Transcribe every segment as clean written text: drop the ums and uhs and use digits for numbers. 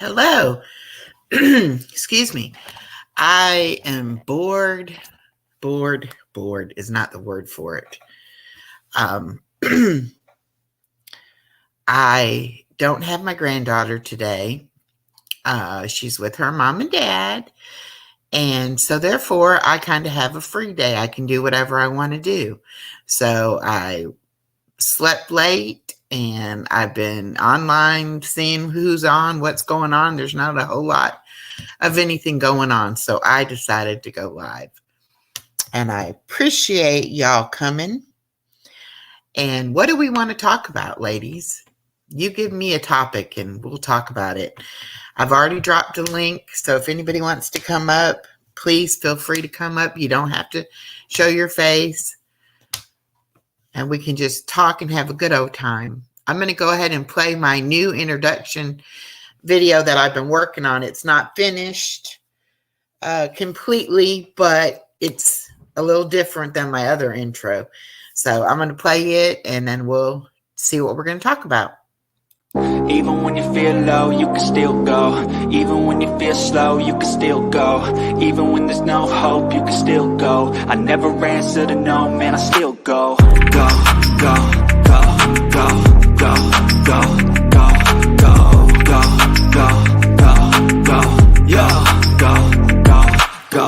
Hello. Excuse me. I am bored. Bored is not the word for it. Um, I don't have my granddaughter today. She's with her mom and dad. And so, therefore, I kind of have a free day. I can do whatever I want to do. So, I slept late and I've been online seeing who's on, what's going on. There's not a whole lot of anything going on. So I decided to go live. And I appreciate y'all coming. And what do we want to talk about, ladies? You give me a topic and we'll talk about it. I've already dropped a link. So if anybody wants to come up, please feel free to come up. You don't have to show your face. And we can just talk and have a good old time. I'm going to go ahead and play my new introduction video that I've been working on. It's not finished completely, but it's a little different than my other intro. So I'm going to play it and then we'll see what we're going to talk about. Even when you feel low, you can still go. Even when you feel slow, you can still go. Even when there's no hope, you can still go. I never answer to no, man, I still go. Go, go, go, go, go, go, go, go, go, go, go, go, yo, go, go, go,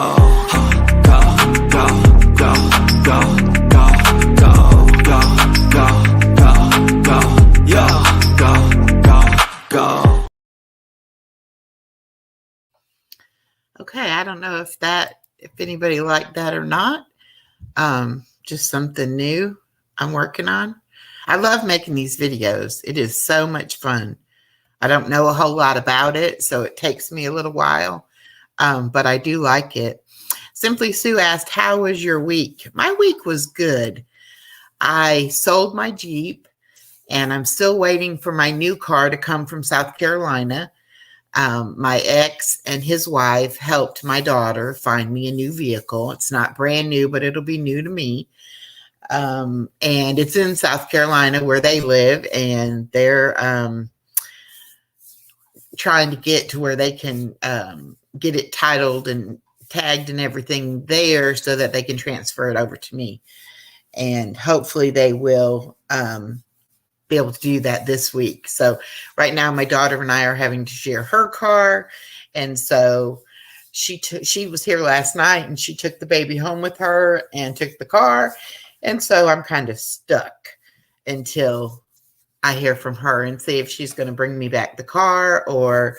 go, go, go, go, go, go, go, go, go, yo, go. Okay, I don't know if anybody liked that or not. Just something new I'm working on. I love making these videos. It is so much fun. I don't know a whole lot about it, so it takes me a little while, but I do like it. Simply Sue asked, how was your week? My week was good. I sold my Jeep, and I'm still waiting for my new car to come from South Carolina. My ex and his wife helped my daughter find me a new vehicle. It's not brand new, but it'll be new to me. And it's in South Carolina where they live, and they're trying to get to where they can get it titled and tagged and everything there so that they can transfer it over to me. And hopefully they will be able to do that this week. So right now my daughter and I are having to share her car. And so she was here last night and she took the baby home with her and took the car. And so I'm kind of stuck until I hear from her and see if she's going to bring me back the car or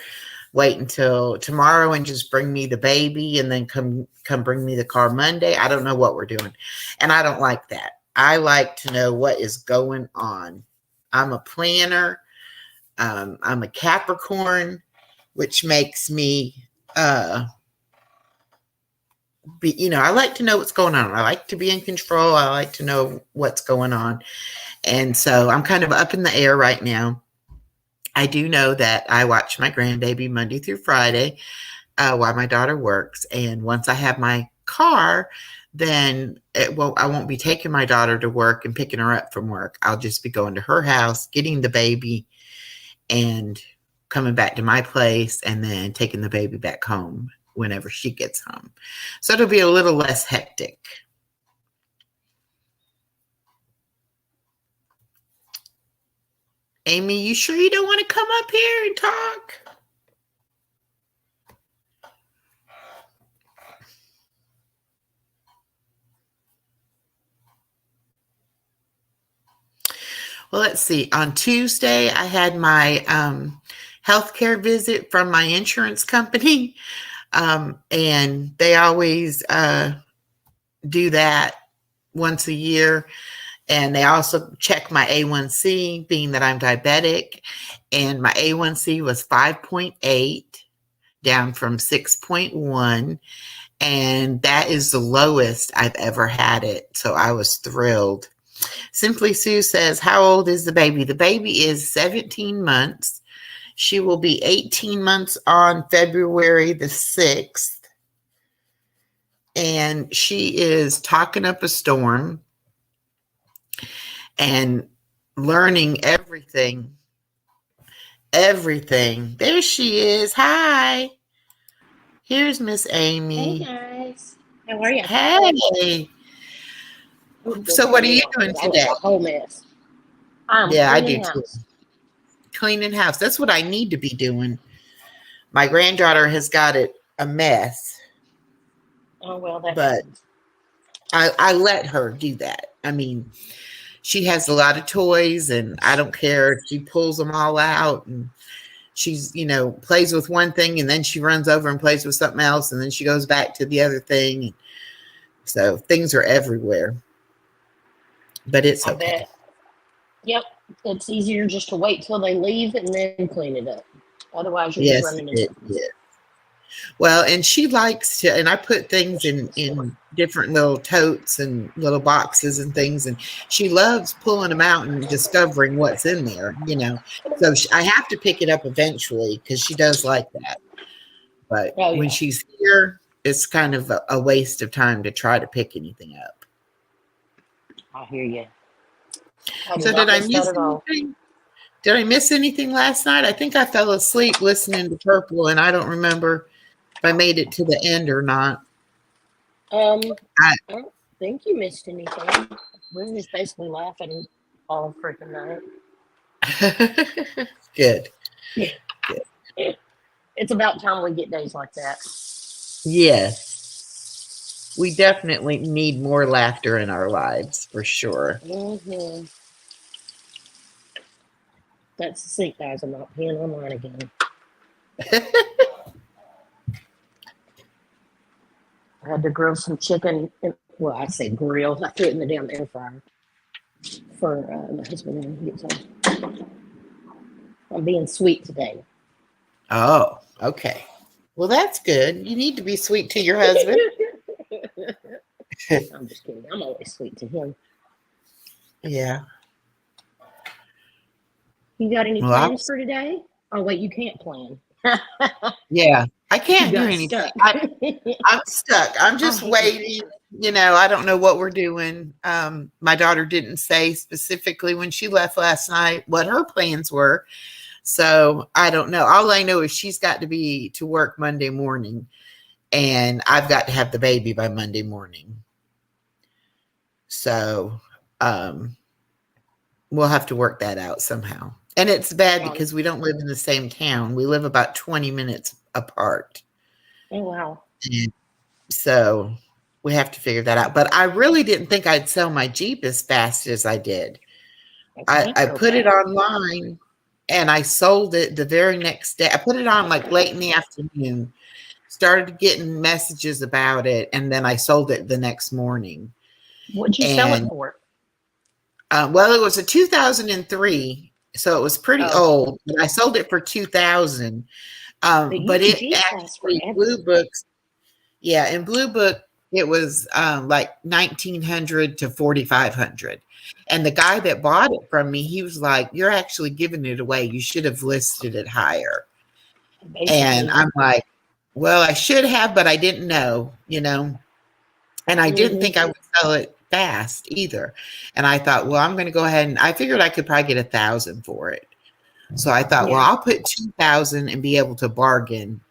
wait until tomorrow and just bring me the baby and then come bring me the car Monday. I don't know what we're doing. And I don't like that. I like to know what is going on. I'm a planner. I'm a Capricorn, which makes me, I like to know what's going on. I like to be in control. I like to know what's going on. And so I'm kind of up in the air right now. I do know that I watch my grandbaby Monday through Friday while my daughter works. And once I have my car, then I won't be taking my daughter to work and picking her up from work. I'll just be going to her house, getting the baby and coming back to my place and then taking the baby back home whenever she gets home. So it'll be a little less hectic. Amy, you sure you don't want to come up here and talk? Well, let's see. On Tuesday, I had my healthcare visit from my insurance company. And they always do that once a year. And they also check my A1C, being that I'm diabetic. And my A1C was 5.8, down from 6.1. And that is the lowest I've ever had it. So I was thrilled. Simply Sue says, how old is the baby? The baby is 17 months. She will be 18 months on February the 6th. And she is talking up a storm and learning everything everything. There she is. Hi. Here's Miss Hey Amy. guys, how are you? Hey. So what are you doing I look today? a whole mess. I'm Yeah, I cleaning do too. house. Cleaning house. That's what I need to be doing. My granddaughter has got it a mess, Oh well, that but happens. I let her do that. I mean, she has a lot of toys and I don't care if she pulls them all out and she's, plays with one thing and then she runs over and plays with something else and then she goes back to the other thing. So things are everywhere, but it's I okay. bet. Yep, it's easier just to wait till they leave and then clean it up. Otherwise, you're just Yes, running in it circles. is. Well, and she likes to, and I put things in different little totes and little boxes and things, and she loves pulling them out and discovering what's in there. So I have to pick it up eventually because she does like that. But Oh when yeah, she's here, it's kind of a waste of time to try to pick anything up. I hear you. I do So did not I miss that miss at all. anything? Did I miss anything last night? I think I fell asleep listening to Purple, and I don't remember if I made it to the end or not. I don't think you missed anything. We were just basically laughing all freaking night. Good. Good. It's about time we get days like that. Yes. We definitely need more laughter in our lives for sure. Mm-hmm. That's the sink, guys. I'm not peeing online again. I had to grill some chicken. Well, I say grill. I threw it in the damn air fryer for my husband when he gets home. I'm being sweet today. Oh, okay. Well, that's good. You need to be sweet to your husband. I'm just kidding. I'm always sweet to him. Yeah. You got any Well, plans for today? Oh, wait, you can't plan. yeah. I You can't do got anything. stuck. I'm stuck. I'm I just hate waiting. I don't know what we're doing. My daughter didn't say specifically when she left last night what her plans were. So I don't know. All I know is she's got to be to work Monday morning and I've got to have the baby by Monday morning. So we'll have to work that out somehow. And it's bad it. because we don't live in the same town. We live about 20 minutes apart. Oh, wow. And so we have to figure that out. But I really didn't think I'd sell my Jeep as fast as I did. I put it online and I sold it the very next day. I put it on like late in the afternoon, started getting messages about it, and then I sold it the next morning. What'd you sell it And for? well, it was a 2003, so it was pretty Oh, old. But I sold it for 2,000. but But used it Jeeps last actually forever. Blue Books, yeah, in Blue Book it was like 1,900 to 4,500. And the guy that bought it from me, he was like, "You're actually giving it away. You should have listed it higher." And Basically. I'm like, "Well, I should have, but I didn't know. And I didn't Mm-hmm. think I would sell it fast either. And I thought, well, I'm going to go ahead and I figured I could probably get 1,000 for it. So I thought, well, Yeah. I'll put 2,000 and be able to bargain.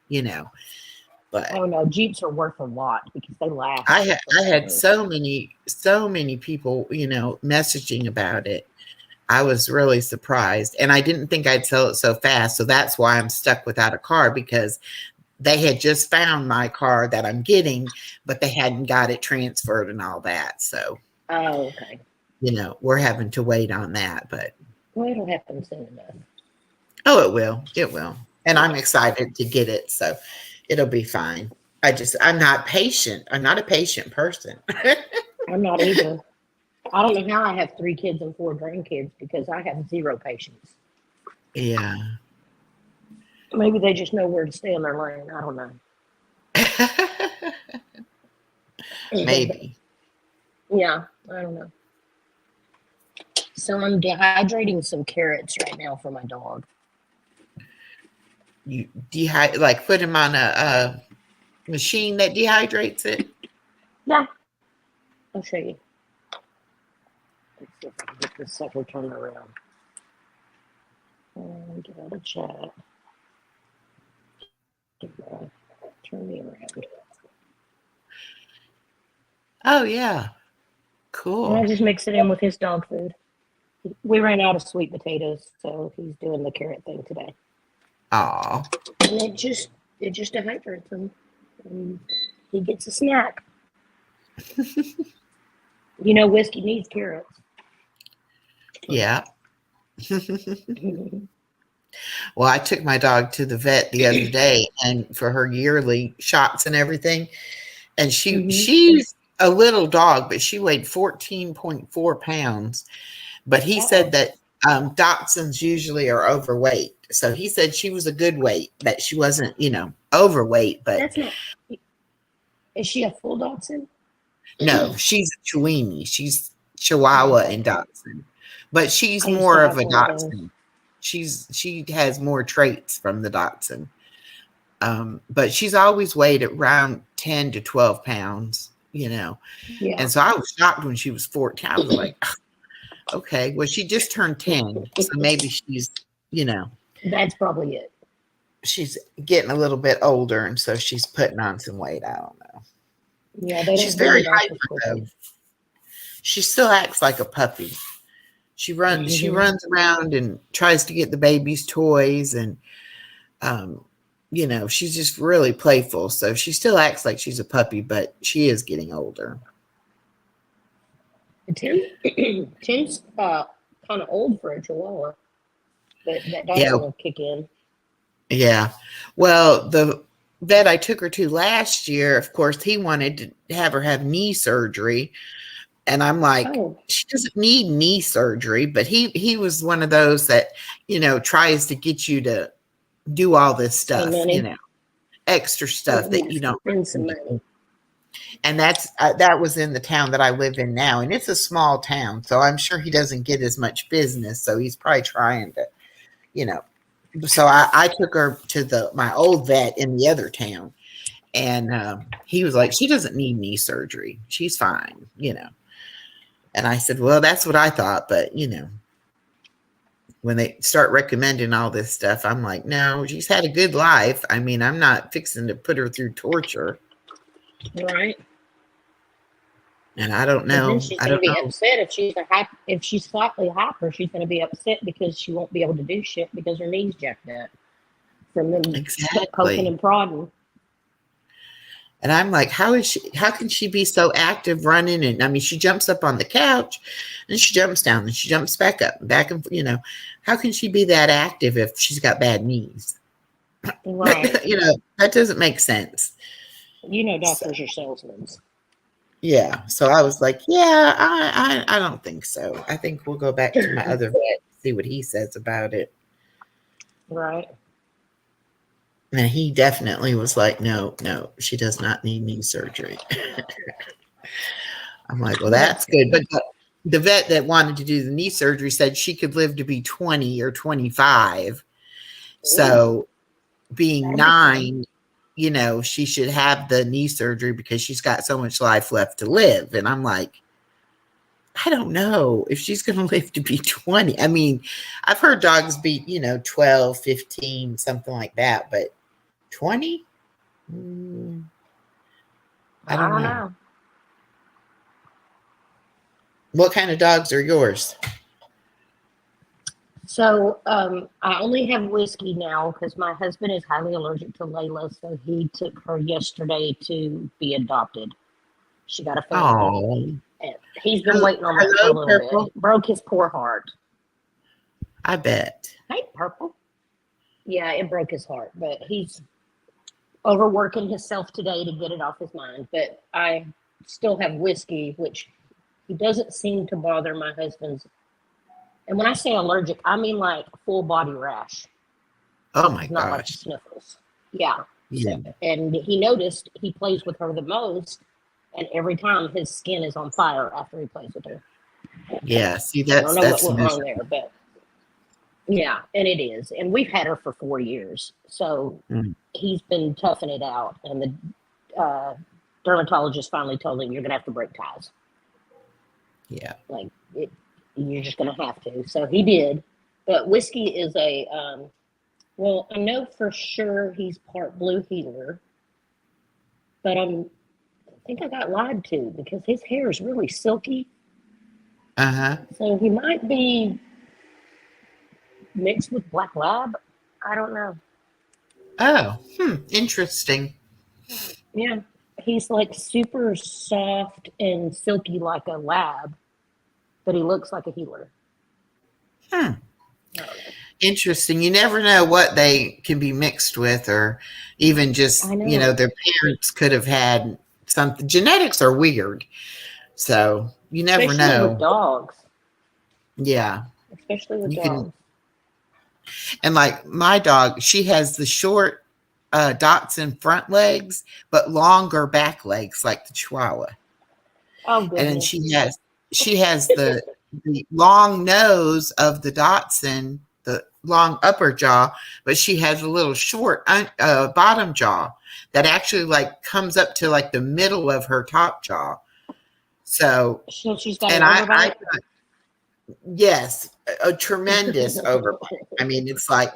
But Oh no, Jeeps are worth a lot because they last I had forever. so many people, messaging about it. I was really surprised. And I didn't think I'd sell it so fast. So that's why I'm stuck without a car because they had just found my car that I'm getting, but they hadn't got it transferred and all that. So, Oh, okay. we're having to wait on that, but Well, it'll happen soon enough. oh, it will. It will. And I'm Yeah. excited to get it. So it'll be fine. I'm not patient. I'm not a patient person. I'm not either. I don't know how I have 3 kids and 4 grandkids because I have zero patience. Yeah. Maybe they just know where to stay in their lane. I don't know. Maybe. Yeah, I don't know. So I'm dehydrating some carrots right now for my dog. You like put him on a machine that dehydrates it? Yeah, I'll show you. Let's see if I can get this sucker turned around. Get out of chat. Turn me around. Oh yeah. And I Cool. just mix it in with his dog food. We ran out of sweet potatoes, so he's doing the carrot thing today. Aw. And it just dehydrates him. And he gets a snack. You know, Whiskey needs carrots. Yeah. Well, I took my dog to the vet the other day and for her yearly shots and everything. And she's a little dog, but she weighed 14.4 pounds. But he said that Dachshunds usually are overweight. So he said she was a good weight, that she wasn't, overweight. But That's not. Is she a full Dachshund? no, she's a Chiweenie. She's Chihuahua and Dachshund. But she's I used to more of have a one of those. Dachshund. She has more traits from the Dachshund. But she's always weighed around 10 to 12 pounds, Yeah. And so I was shocked when she was 14. I was like, okay, well, she just turned 10. So maybe she's, That's probably it. she's getting a little bit older. And so she's putting on some weight. I don't know. Yeah, they She's don't very do it hyper, though. She still acts like a puppy. She runs around and tries to get the baby's toys and, she's just really playful. So she still acts like she's a puppy, but she is getting older. Tim's kind of old for a Chihuahua, but that Dachshund will kick in. Yeah. Well, the vet I took her to last year, of course, he wanted to have her have knee surgery. And I'm like, she doesn't need knee surgery, but he was one of those that, tries to get you to do all this stuff, extra stuff that you don't. Spend some money. And that was in the town that I live in now. And it's a small town. So I'm sure he doesn't get as much business. So he's probably trying to, So I took her to my old vet in the other town. And he was like, she doesn't need knee surgery. She's fine, And I said, well, that's what I thought. But, when they start recommending all this stuff, I'm like, no, she's had a good life. I mean, I'm not fixing to put her through torture. Right. And I don't know. And then she's going to be upset if she's slightly hyper. She's going to be upset because she won't be able to do shit because her knees jacked up from them poking and prodding. And I'm like, how can she be so active running? And I mean, she jumps up on the couch and she jumps down and she jumps back up, back and how can she be that active if she's got bad knees? Right. That doesn't make sense. Doctors are salesmen. Yeah. So I was like, yeah, I don't think so. I think we'll go back to my other vet, see what he says about it. Right. And he definitely was like, no, she does not need knee surgery. I'm like, well, that's good. But the vet that wanted to do the knee surgery said she could live to be 20 or 25. So being 9, she should have the knee surgery because she's got so much life left to live. And I'm like, I don't know if she's going to live to be 20. I mean, I've heard dogs be, 12, 15, something like that. But 20? I don't know. What kind of dogs are yours? So I only have Whiskey now because my husband is highly allergic to Layla. So he took her yesterday to be adopted. She got a family. And he's been waiting on that for a little bit. Broke his poor heart. I bet. Hey, Purple. Yeah, it broke his heart. But he's overworking himself today to get it off his mind. But I still have Whiskey, which he doesn't seem to bother my husband's. And when I say allergic, I mean like full body rash. Oh my Not gosh. like sniffles. Yeah. Yeah. And he noticed he plays with her the most. And every time his skin is on fire after he plays with her. Yeah. See, I don't know that's what went wrong there, but yeah, and it is. And we've had her for 4 years. So he's been toughing it out. And the dermatologist finally told him, you're going to have to break ties. Yeah. Like, you're just going to have to. So he did. But Whiskey is a well, I know for sure he's part blue heeler, but I think I got lied to because his hair is really silky. Uh-huh. So he might be mixed with black lab. I don't know. Oh, interesting. Yeah, he's like super soft and silky like a lab, but he looks like a healer. Hmm. I don't know. Interesting. You never know what they can be mixed with, or even just, I know, their parents could have had something. Genetics are weird. So you never especially with know. dogs. Yeah. Especially with You can, dogs. and like my dog, she has the short Dotson front legs, but longer back legs like the Chihuahua. Oh And then goodness. she has the long nose of the Dotson, the long upper jaw, but she has a little short bottom jaw that actually like comes up to like the middle of her top jaw. So, So she's got an and I overbite. yes, a tremendous overbite. I mean, it's like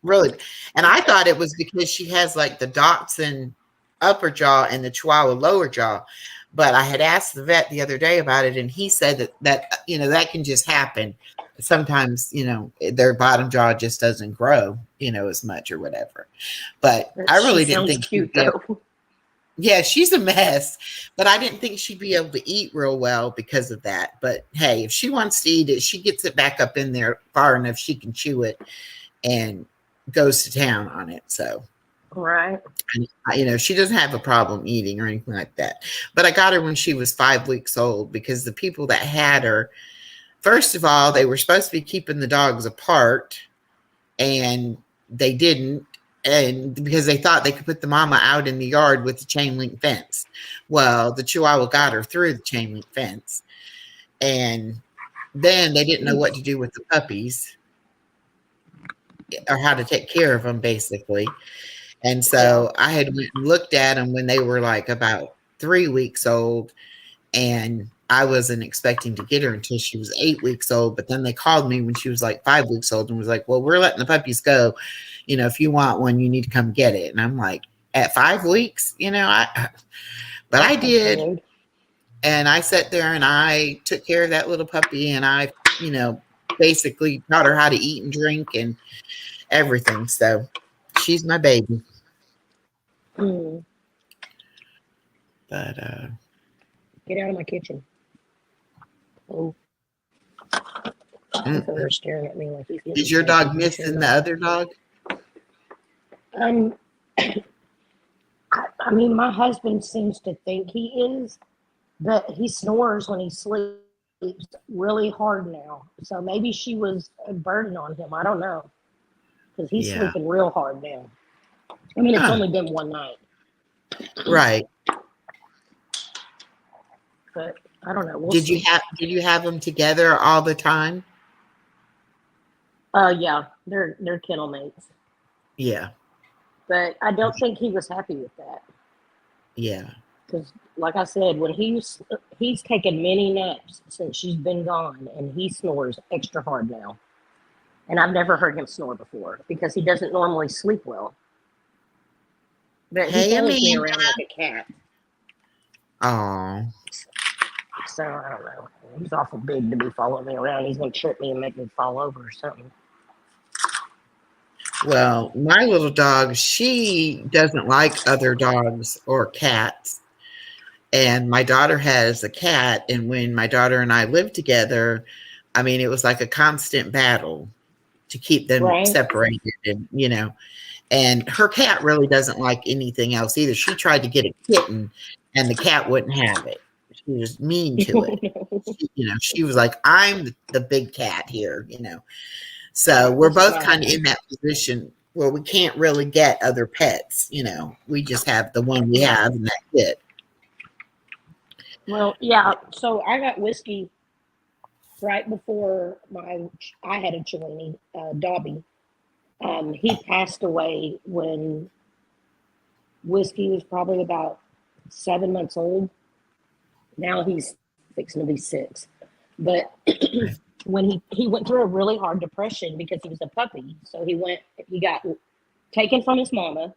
really, and I thought it was because she has like the Dotson upper jaw and the Chihuahua lower jaw. But I had asked the vet the other day about it, and he said that that can just happen. Sometimes their bottom jaw just doesn't grow as much or whatever. But I She really didn't sounds think she'd cute be able. though. Yeah, she's a mess, but I didn't think she'd be able to eat real well because of that. But hey, if she wants to eat it, she gets it back up in there far enough she can chew it and goes to town on it. So, Right. she doesn't have a problem eating or anything like that. But I got her when she was 5 weeks old because the people that had her, first of all, they were supposed to be keeping the dogs apart and they didn't. And because they thought they could put the mama out in the yard with the chain link fence. Well, the Chihuahua got her through the chain link fence. And then they didn't know what to do with the puppies or how to take care of them, basically. And Yeah. so I had looked at them when they were like about 3 weeks old, and I wasn't expecting to get her until she was 8 weeks old. But then they called me when she was like 5 weeks old and was like, well, we're letting the puppies go. If you want one, you need to come get it. And I'm like, at 5 weeks, but I did. Weird. And I sat there and I took care of that little puppy, and I, basically taught her how to eat and drink and everything. So she's my baby. Mm. But Get out of my kitchen. Oh, they're staring at me like he's getting is your something. dog missing the other dog? Um, I mean, my husband seems to think he is, but he snores when he sleeps really hard now. So maybe she was a burden on him. I don't know. Because he's Yeah. sleeping real hard now. I mean, it's Huh. only been one night, Right. but I don't know. We'll Did see. you have them together all the time? Yeah, they're kennel mates. Yeah. But I don't think he was happy with that. Yeah. Because, like I said, when he's taken many naps since she's been gone, and he snores extra hard now. And I've never heard him snore before because he doesn't normally sleep well. But Hey, he follows me Amanda. around like a cat. Oh. So I don't know. He's awful big to be following me around. He's gonna trip me and make me fall over or something. Well, my little dog, she doesn't like other dogs or cats. And my daughter has a cat. And when my daughter and I lived together, I mean, it was like a constant battle to keep them Right. separated. And her cat really doesn't like anything else either. She tried to get a kitten and the cat wouldn't have it. She was mean to it. She was like, I'm the big cat here. So we're both kind of in that position where we can't really get other pets. We just have the one we have, and that's it. Well, yeah. So I got Whiskey right before I had a Chihuahua, Dobby. He passed away when Whiskey was probably about 7 months old. Now he's fixing to be 6. But when he went through a really hard depression because he was a puppy. So he got taken from his mama,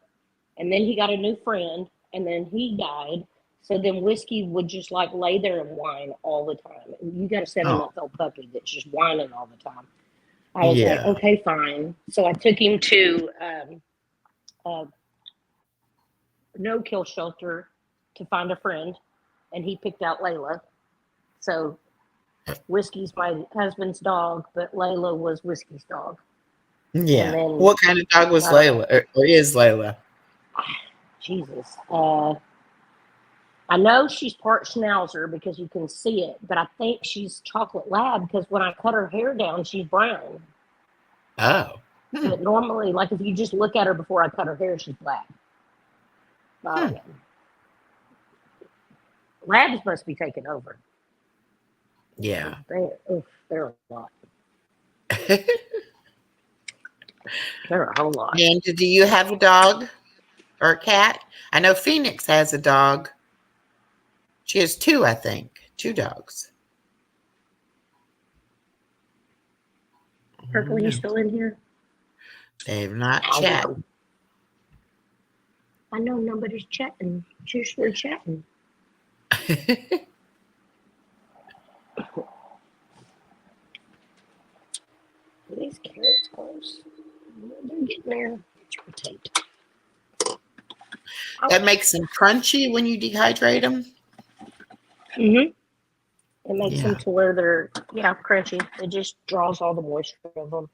and then he got a new friend, and then he died. So then Whiskey would just like lay there and whine all the time. And you got a 7-month-old puppy that's just whining all the time. I was like, Yeah. okay, fine. So I took him to a no-kill shelter to find a friend, and he picked out Layla. So Whiskey's my husband's dog, but Layla was Whiskey's dog. Yeah. And then, What kind of dog was Layla? Or is Layla? Jesus. I know she's part Schnauzer because you can see it, but I think she's chocolate lab because when I cut her hair down, she's brown. Oh. But normally, like if you just look at her before I cut her hair, she's black. I don't know. Labs must be taking over. Yeah. They're a lot. They're a whole lot. And do you have a dog or a cat? I know Phoenix has a dog. She has 2, I think. 2 dogs. Purple, you still in here? They've not chatted. I know nobody's chatting. Just we're chatting. These carrots close. They're getting there. Rotate. That makes them crunchy when you dehydrate them. It makes them to where they're crunchy. It just draws all the moisture of them.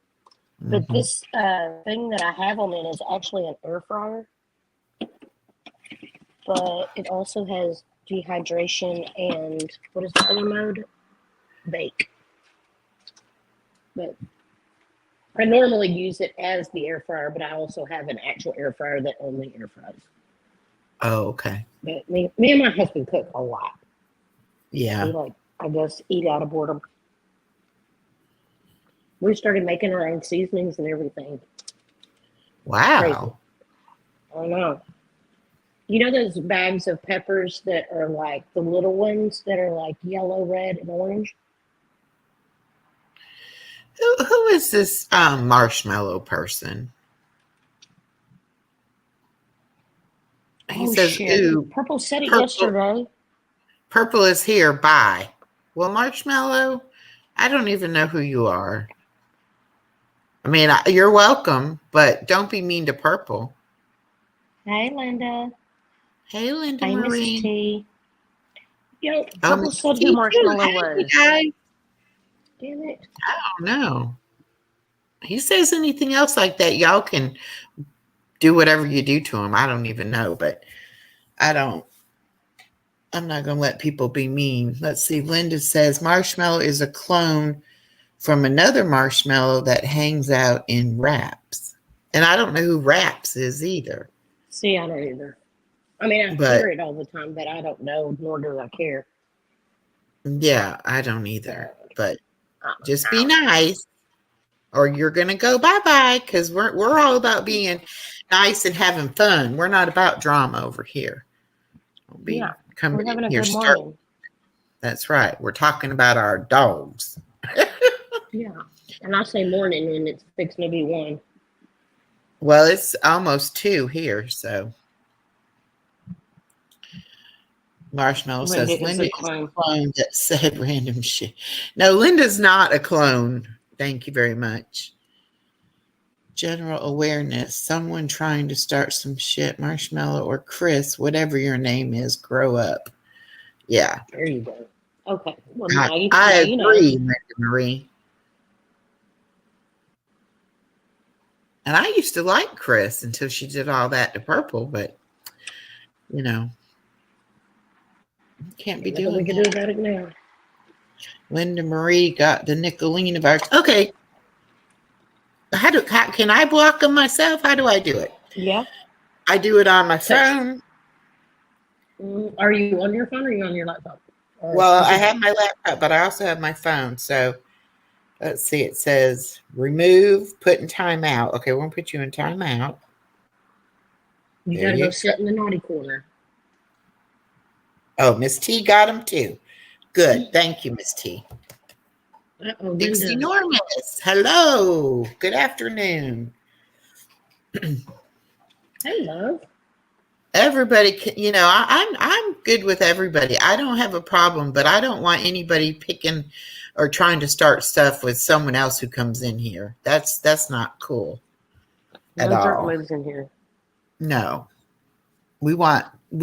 But this thing that I have them in is actually an air fryer. But it also has dehydration and what is the other mode? Bake. But I normally use it as the air fryer, but I also have an actual air fryer that only air fries. Oh, okay. But me and my husband cook a lot. Yeah. We I guess, eat out of boredom. We started making our own seasonings and everything. Wow. Crazy. I know. You know those bags of peppers that are like the little ones that are like yellow, red, and orange? Who is this marshmallow person? He says, shit. ooh. Purple said it yesterday. Purple is here. Bye. Well, Marshmallow, I don't even know who you are. I mean, you're welcome, but don't be mean to Purple. Hey, Linda. Hey, Linda Hey, Marie. Mrs. T. You know, Purple said who Marshmallow was. Guys. Damn it. I don't know. He says anything else like that, y'all can do whatever you do to him. I don't even know, but I'm not going to let people be mean. Let's see. Linda says Marshmallow is a clone from another marshmallow that hangs out in Wraps. And I don't know who Wraps is either. See, I don't either. I mean, I hear it all the time, but I don't know, nor do I care. Yeah, I don't either. But just be nice or you're going to go bye-bye because we're all about being nice and having fun. We're not about drama over here. We're having a good morning. That's right. We're talking about our dogs. Yeah. And I say morning and it's fixing to be 1. Well, it's almost 2 here, so. Marshmallow says Linda is a clone that said random shit. No, Linda's not a clone. Thank you very much. General awareness. Someone trying to start some shit. Marshmallow or Chris, whatever your name is, grow up. Yeah. There you go. Okay. Well, I agree, Linda Marie. And I used to like Chris until she did all that to Purple, but can't be doing we can do about it now. Linda Marie got the Nicolina virus. Okay. How can I block them myself? How do I do it? Yeah. I do it on my phone. Are you on your phone or are you on your laptop? Well, I have my laptop, but I also have my phone. So let's see. It says remove, put in timeout. Okay, we're going to put you in timeout. You got to go sit in the naughty corner. Oh, Miss T got them too. Good. Thank you, Miss T. Uh-oh, Dixie Linda. Normus. Hello. Good afternoon. Hey, love. Everybody, I'm good with everybody. I don't have a problem, but I don't want anybody picking or trying to start stuff with someone else who comes in here. That's not cool at No jerk all. lives in here. No. We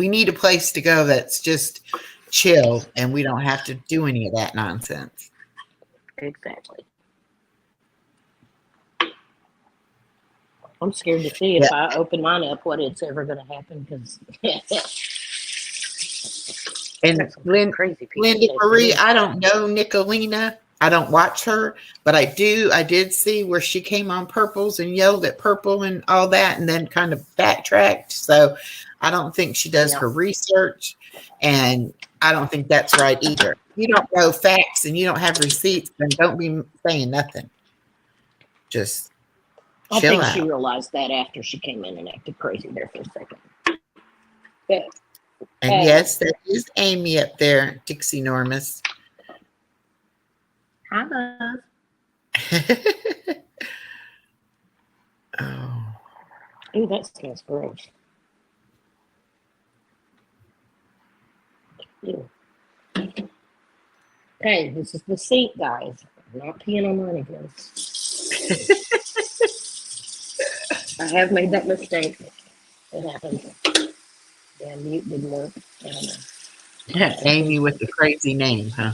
need a place to go that's just chill and we don't have to do any of that nonsense. Exactly. I'm scared to see Yeah. if I open mine up what it's ever going to happen because And crazy people. Linda Marie, I don't know Nicolina. I don't watch her, but I did see where she came on Purples and yelled at Purple and all that and then kind of backtracked. So I don't think she does her research, and I don't think that's right either. You don't know facts and you don't have receipts, then don't be saying nothing. Just I chill think she out. realized that after she came in and acted crazy there for a second. But, And yes, that is Amy up there, Dixie Normus. hi, love. Oh. Ooh, that smells gross. Ew. Okay, this is the sink, guys. I'm not peeing on mine again. I have made that mistake. It happens. Yeah, mute didn't work. I don't know. Amy with the crazy name, huh?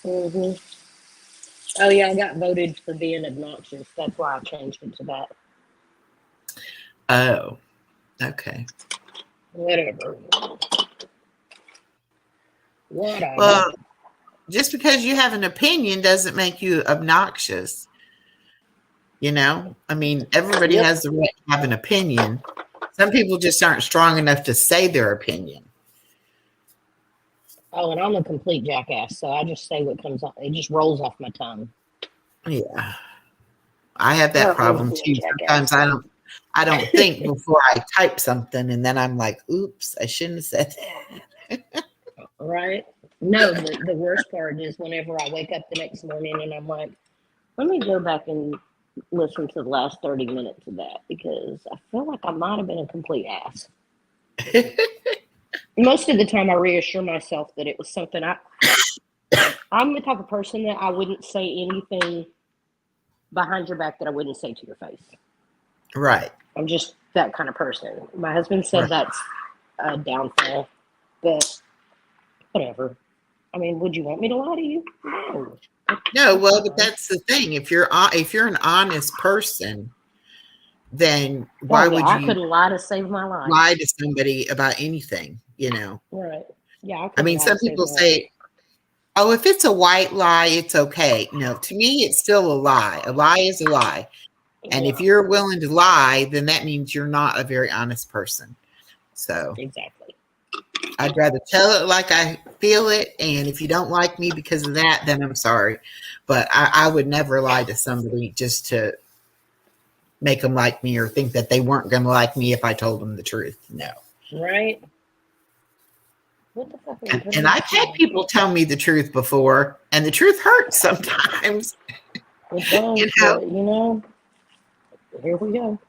Mm-hmm. Oh, yeah, I got voted for being obnoxious. That's why I changed it to that. Oh, okay. Whatever. Well, just because you have an opinion doesn't make you obnoxious. You know, I mean, everybody has the right to have an opinion. Some people just aren't strong enough to say their opinion. Oh, and I'm a complete jackass, so I just say what comes off. It just rolls off my tongue. Yeah, I have that problem too. Sometimes I don't think before I type something, and then I'm like, "Oops, I shouldn't have said that." Right? No, the worst part is whenever I wake up the next morning and I'm like, let me go back and listen to the last 30 minutes of that because I feel like I might have been a complete ass. Most of the time I reassure myself that it was something I'm the type of person that I wouldn't say anything behind your back that I wouldn't say to your face. Right. I'm just that kind of person. My husband said that's a downfall, but whatever. I mean, would you want me to lie to you? No. No, well, but that's the thing. If you're an honest person, then why would you? I couldn't lie to save my life. Lie to somebody about anything, you know? Right. Yeah. I mean, some people say, "Oh, if it's a white lie, it's okay." No, to me, it's still a lie. A lie is a lie, and if you're willing to lie, then that means you're not a very honest person. So exactly. I'd rather tell it like I feel it, and if you don't like me because of that, then I'm sorry. But I would never lie to somebody just to make them like me or think that they weren't going to like me if I told them the truth. No. Right. What the fuck? And I've had people tell me the truth before, and the truth hurts sometimes. It does, you know, here we go.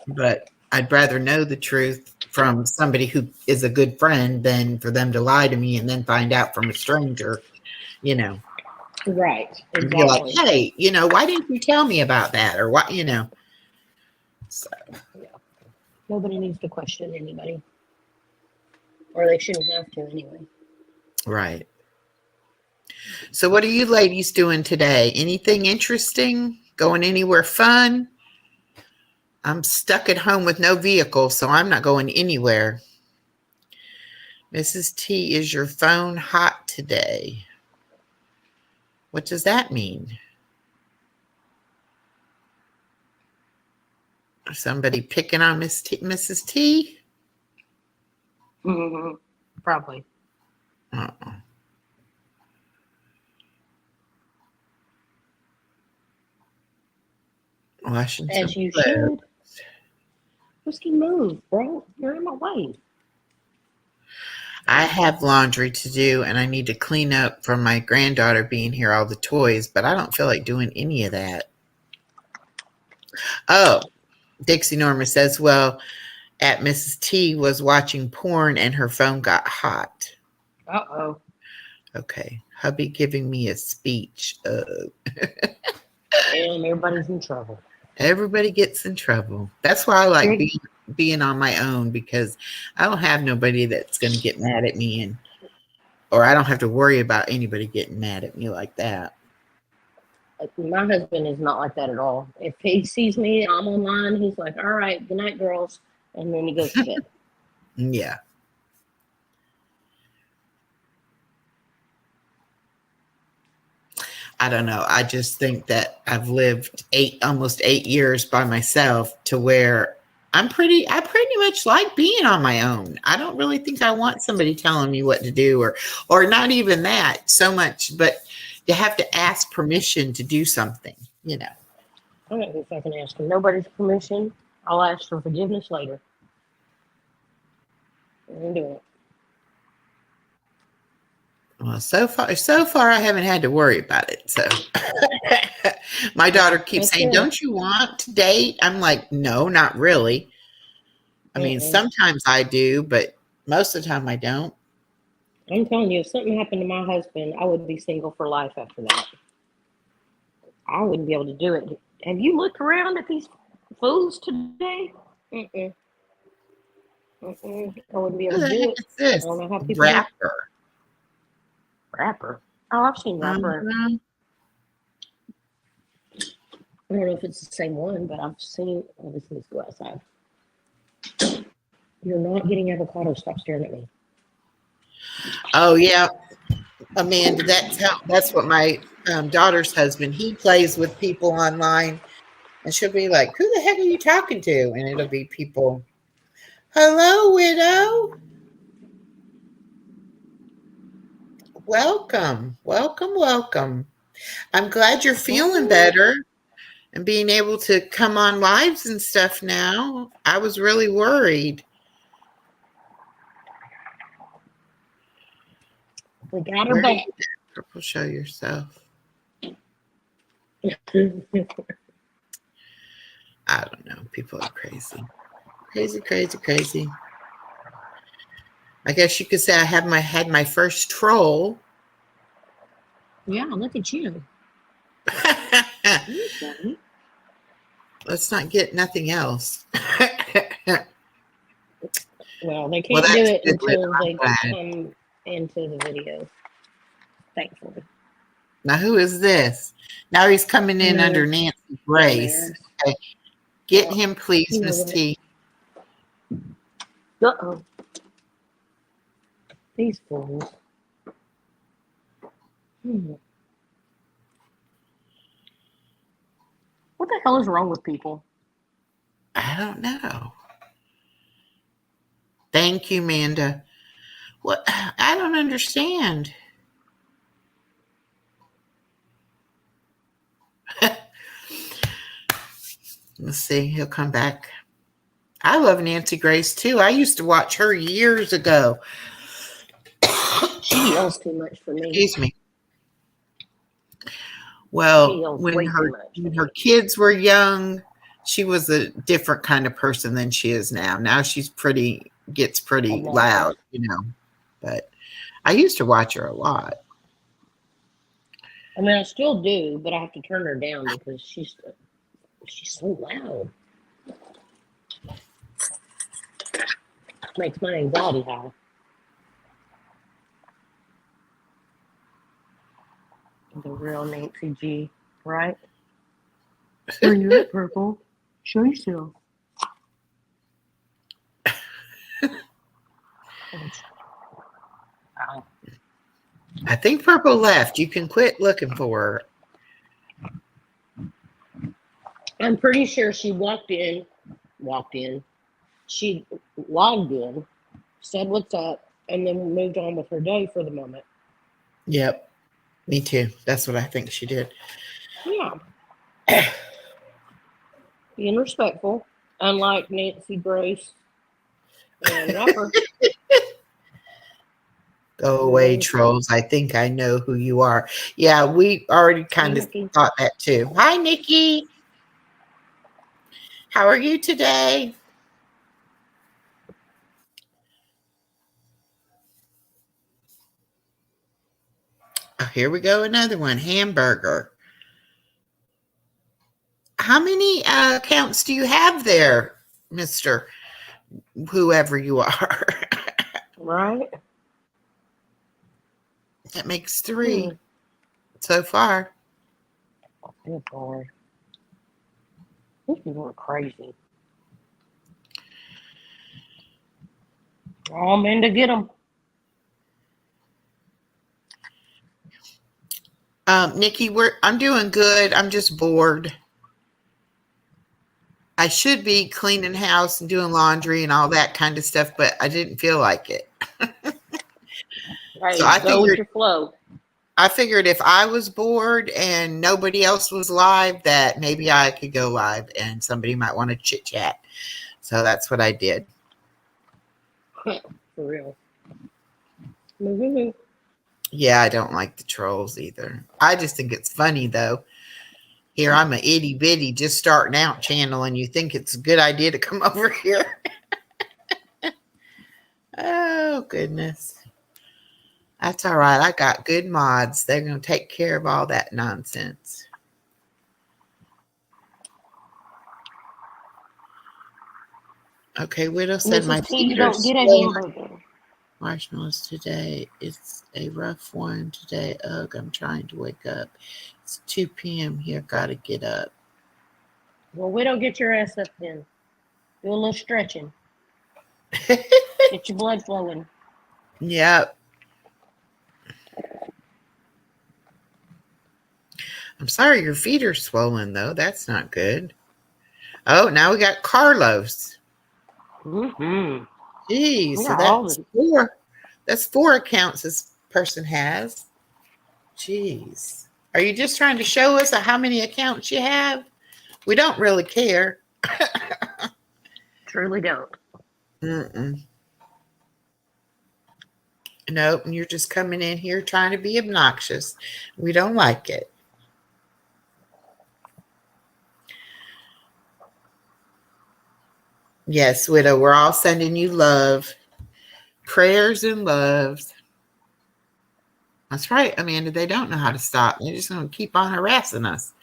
But I'd rather know the truth from somebody who is a good friend than for them to lie to me and then find out from a stranger, you know. Right. Exactly. And be like, hey, you know, why didn't you tell me about that? Or what, you know. So. Yeah. Nobody needs to question anybody. Or they shouldn't have to anyway. Right. So what are you ladies doing today? Anything interesting? Going anywhere fun? I'm stuck at home with no vehicle, so I'm not going anywhere. Mrs. T, is your phone hot today? What does that mean? Somebody picking on Mrs. T? Mm-hmm. Probably. Uh-uh. Washington. As you should. Whiskey, move, bro. You're in my way. I have laundry to do and I need to clean up from my granddaughter being here, all the toys, but I don't feel like doing any of that. Oh, Dixie Norma says, well, at Mrs. T was watching porn and her phone got hot. Uh-oh. Okay. Hubby giving me a speech. And everybody's in trouble. Everybody gets in trouble. That's why I like being on my own, because I don't have nobody that's going to get mad at me, or I don't have to worry about anybody getting mad at me like that. My husband is not like that at all. If he sees me, I'm online, he's like, all right, good night, girls. And then he goes to bed. Yeah. I don't know. I just think that I've lived almost 8 years by myself, to where I pretty much like being on my own. I don't really think I want somebody telling me what to do, or not even that so much, but you have to ask permission to do something, you know. I don't know if I can ask him nobody's permission. I'll ask for forgiveness later. I'm doing it. Well, so far I haven't had to worry about it. So my daughter keeps saying, don't you want to date? I'm like, no, not really. I mean, sometimes I do, but most of the time I don't. I'm telling you, if something happened to my husband, I would be single for life after that. I wouldn't be able to do it. Have you looked around at these fools today? I wouldn't be able to do it. This? I don't know how people Rapper. Rapper. Oh, I've seen Rapper. I don't know if it's the same one, but I've seen. Let's go outside. You're not getting avocado. Stop staring at me. Oh yeah, Amanda. That's what my daughter's husband. He plays with people online, and she'll be like, "Who the heck are you talking to?" And it'll be people. Hello, widow. Welcome. I'm glad you're feeling better and being able to come on lives and stuff now. I was really worried. We got her back. Show yourself. I don't know. People are crazy. Crazy. I guess you could say I had my first troll. Yeah, look at you. Let's not get nothing else. Well, they can't do it until they come into the videos. Thankfully. Now, who is this? Now he's coming in under Nancy Grace. Okay. Get him, please, Miss T. Uh-oh. These fools. What the hell is wrong with people? I don't know. Thank you, Amanda. What? I don't understand. Let's see. He'll come back. I love Nancy Grace too. I used to watch her years ago. She yells too much for me. Excuse me. Well, when her kids were young, she was a different kind of person than she is now. Now she's gets pretty loud, you know. But I used to watch her a lot. I mean, I still do, but I have to turn her down because she's so loud. Makes my anxiety high. The real Nancy G, right? Where you at, Purple? Show yourself. I think Purple left. You can quit looking for her. I'm pretty sure she walked in. She logged in, said what's up, and then moved on with her day for the moment. Yep. Me too. That's what I think she did. Yeah. Being respectful, unlike Nancy Grace and Rapper. Go away, trolls. I think I know who you are. Yeah, we already kind of Nikki. thought that too. Hi, Nikki. How are you today? Oh, here we go. Another one. Hamburger. How many accounts do you have there, Mr. Whoever you are? Right? That makes 3 so far. Good boy. These people are crazy. All men to get them. Nikki, I'm doing good. I'm just bored. I should be cleaning house and doing laundry and all that kind of stuff, but I didn't feel like it. Hey, So I go with figured your flow. if I was bored and nobody else was live, that maybe I could go live and somebody might want to chit chat. So that's what I did. For real. Mm-hmm. Yeah, I don't like the trolls either. I just think it's funny though. Here I'm a itty bitty just starting out channel, and you think it's a good idea to come over here. Oh goodness. That's all right. I got good mods. They're going to take care of all that nonsense. Okay, Widow said my Mrs. T, you feet don't get a swollen. hamburger. Marshmallows today. It's a rough one today. Ugh, I'm trying to wake up. It's 2 p.m. here. Gotta get up. Well, we don't get your ass up then. Do a little stretching. Get your blood flowing. Yep. I'm sorry your feet are swollen, though. That's not good. Oh, now we got Carlos. Mm-hmm. Geez, so that's 4. That's 4 accounts this person has. Jeez. Are you just trying to show us how many accounts you have? We don't really care. Truly don't. Mm-mm. Nope, and you're just coming in here trying to be obnoxious. We don't like it. Yes, Widow, we're all sending you love. Prayers and loves. That's right, Amanda. They don't know how to stop. They're just going to keep on harassing us.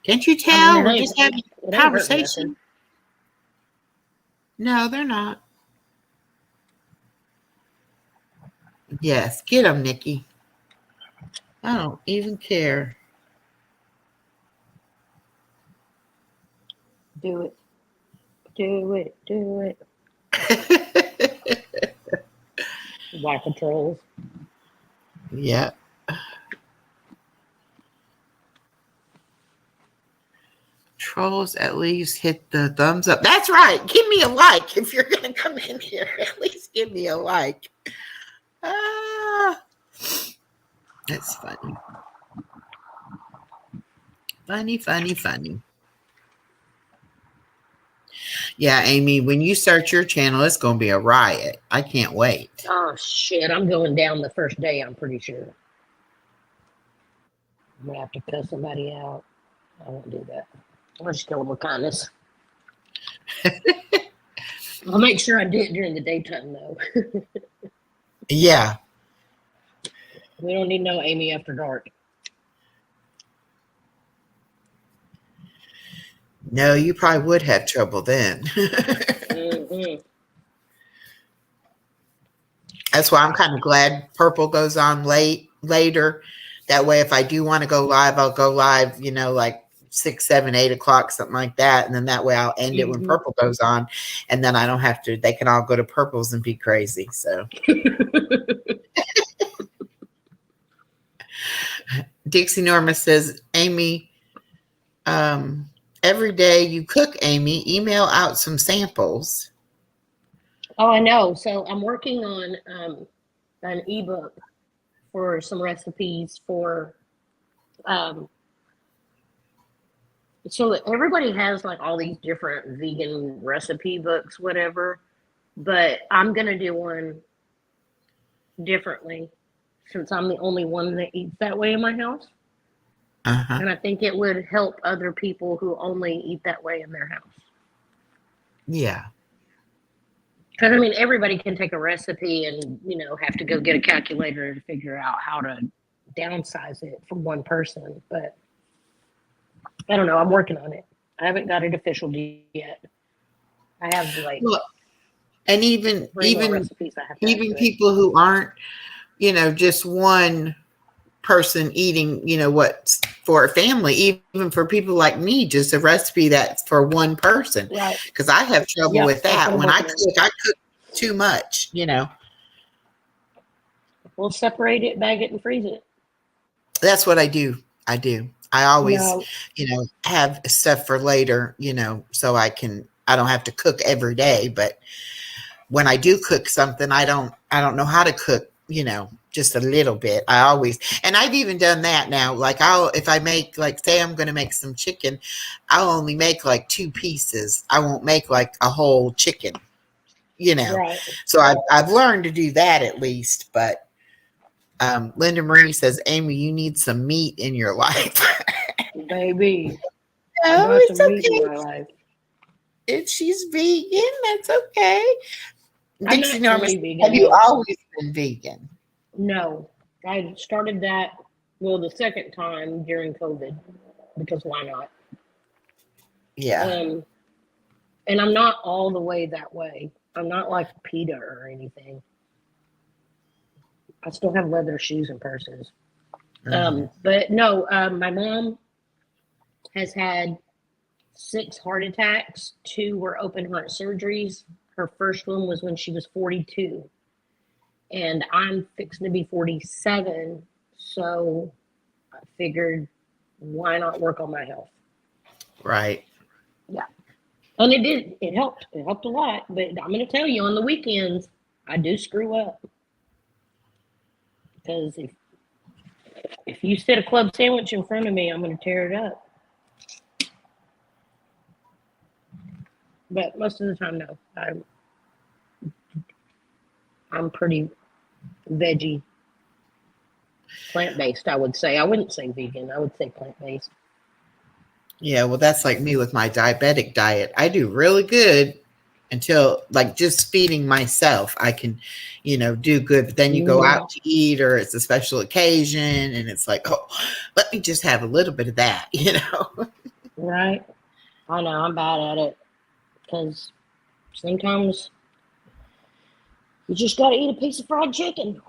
Can't you tell? We're just having a conversation. No, they're not. Yes, get them, Nikki. I don't even care. Do it. Do it. Do it. Why patrols? Yeah. Trolls, at least hit the thumbs up. That's right. Give me a like if you're going to come in here. At least give me a like. That's funny. Funny. Yeah, Amy, when you start your channel, it's going to be a riot. I can't wait. Oh, shit. I'm going down the first day, I'm pretty sure. I'm going to have to cuss somebody out. I won't do that. I'll just kill them with kindness. I'll make sure I do it during the daytime, though. Yeah. We don't need no Amy after dark. No, you probably would have trouble then. Mm-hmm. That's why I'm kind of glad Purple goes on later. That way, if I do want to go live, I'll go live, like 6, 7, 8 o'clock, something like that. And then that way I'll end it when Purple goes on. And then I don't have to, they can all go to Purple's and be crazy. So Dixie Norma says, Amy, every day you cook, Amy, email out some samples. Oh, I know. So I'm working on an ebook for some recipes for so everybody has like all these different vegan recipe books, whatever. But I'm gonna do one differently since I'm the only one that eats that way in my house. Uh-huh. And I think it would help other people who only eat that way in their house. Yeah. Because, I mean, everybody can take a recipe and, have to go get a calculator to figure out how to downsize it for one person. But I don't know. I'm working on it. I haven't got it official yet. I have like Well, and even 3 more recipes I have to add to it. people who aren't, just one person eating, what's for a family, even for people like me, just a recipe that's for one person. Right. Because I have trouble Yep, with that's that. what I'm When I working cook too much, We'll separate it, bag it, and freeze it. That's what I do. I always, No. have stuff for later, so I don't have to cook every day. But when I do cook something, I don't know how to cook, just a little bit. And I've even done that now. Like if I make, like, say I'm going to make some chicken, I'll only make like 2 pieces. I won't make like a whole chicken, Right. So I've learned to do that at least. But Linda Marie says, Amy, you need some meat in your life. Baby. No, I it's some meat in okay. my life. If she's vegan, that's okay. I'm Dixie not Norman, really vegan. have you always been vegan? No. I started that, the second time during COVID, because why not? Yeah. And I'm not all the way that way. I'm not like PETA or anything. I still have leather shoes and purses. But no, my mom has had 6 heart attacks. 2 were open heart surgeries. Her first one was when she was 42. And I'm fixing to be 47. So I figured, why not work on my health? Right. Yeah. And it did. It helped. It helped a lot. But I'm going to tell you, on the weekends, I do screw up. Because if you set a club sandwich in front of me, I'm going to tear it up. But most of the time, no. I'm pretty veggie, plant-based, I would say. I wouldn't say vegan. I would say plant-based. Yeah, well, that's like me with my diabetic diet. I do really good until, like, just feeding myself. I can, do good. But then you go out to eat, or it's a special occasion, and it's like, oh, let me just have a little bit of that, Right. I know. I'm bad at it. Because sometimes you just got to eat a piece of fried chicken.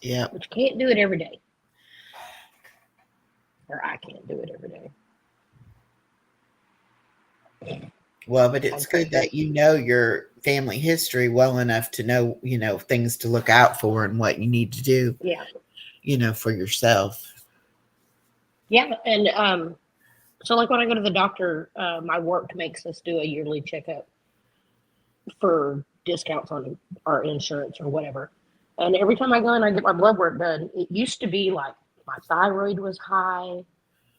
Yeah. But you can't do it every day. Or I can't do it every day. Well, but it's good that you know your family history well enough to know, things to look out for and what you need to do. Yeah. For yourself. Yeah. And so, like, when I go to the doctor, my work makes us do a yearly checkup for discounts on our insurance or whatever. And every time I go in, I get my blood work done. It used to be like my thyroid was high,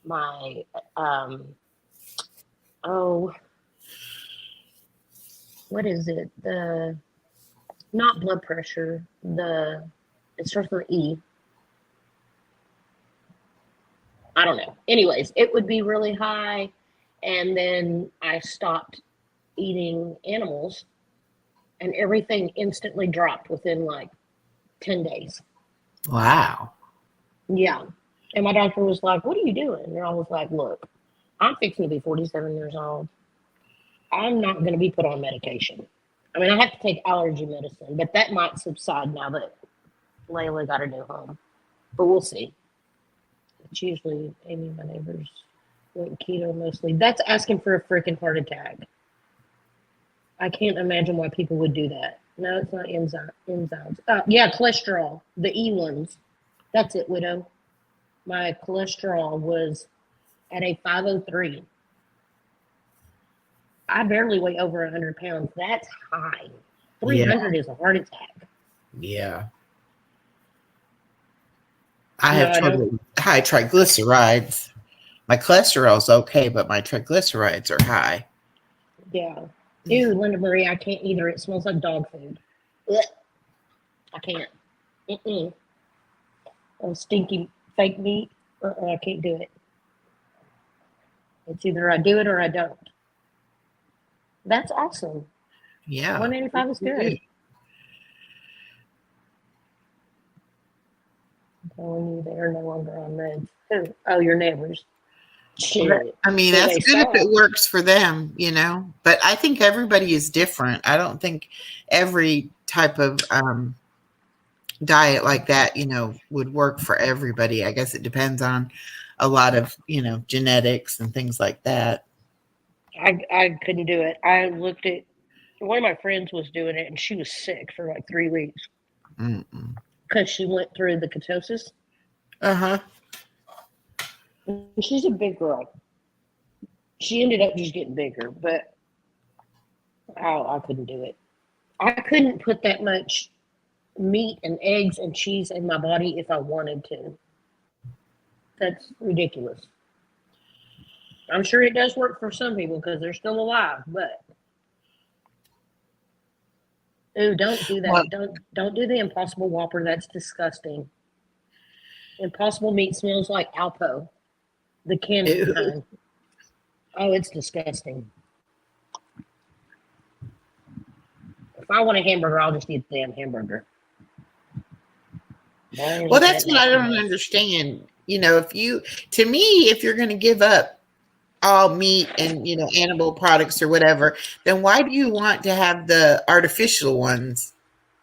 my what is it? Not blood pressure. It starts with an E. I don't know. Anyways, it would be really high, and then I stopped eating animals, and everything instantly dropped within like 10 days. Wow. Yeah. And my doctor was like, what are you doing? And I was like, look, I'm fixing to be 47 years old. I'm not going to be put on medication. I mean, I have to take allergy medicine, but that might subside now that Layla got a new home. But we'll see. It's usually Amy, my neighbors, went keto mostly. That's asking for a freaking heart attack. I can't imagine why people would do that. No, it's not enzymes. Yeah, cholesterol, the E ones. That's it, widow. My cholesterol was at a 503. I barely weigh over 100 pounds. That's high. 300 is a heart attack. Yeah. I have trouble with high triglycerides. My cholesterol's okay, but my triglycerides are high. Yeah. Ew, Linda Marie, I can't either. It smells like dog food. Ugh. I can't. Mm-mm. Stinky fake meat. I can't do it. It's either I do it or I don't. That's awesome. Yeah. 185 is good. I'm telling you, they are no longer on meds. Who? Oh, your neighbors. Shit. I mean, Do that's they good if stop? it works for them, but I think everybody is different. I don't think every type of diet like that, would work for everybody. I guess it depends on a lot of, genetics and things like that. I couldn't do it. I looked at one of my friends was doing it, and she was sick for like 3 weeks Mm-mm. because she went through the ketosis. Uh-huh. And she's a big girl. She ended up just getting bigger, but I couldn't do it. I couldn't put that much meat and eggs and cheese in my body if I wanted to. That's ridiculous. I'm sure it does work for some people because they're still alive, but ooh, don't do that. Well, Don't do the Impossible Whopper. That's disgusting. Impossible meat smells like Alpo, the canned ew. kind. Oh, it's disgusting. If I want a hamburger, I'll just eat the damn hamburger. Well, that's what I don't understand. If you're going to give up all meat and, animal products or whatever, then why do you want to have the artificial ones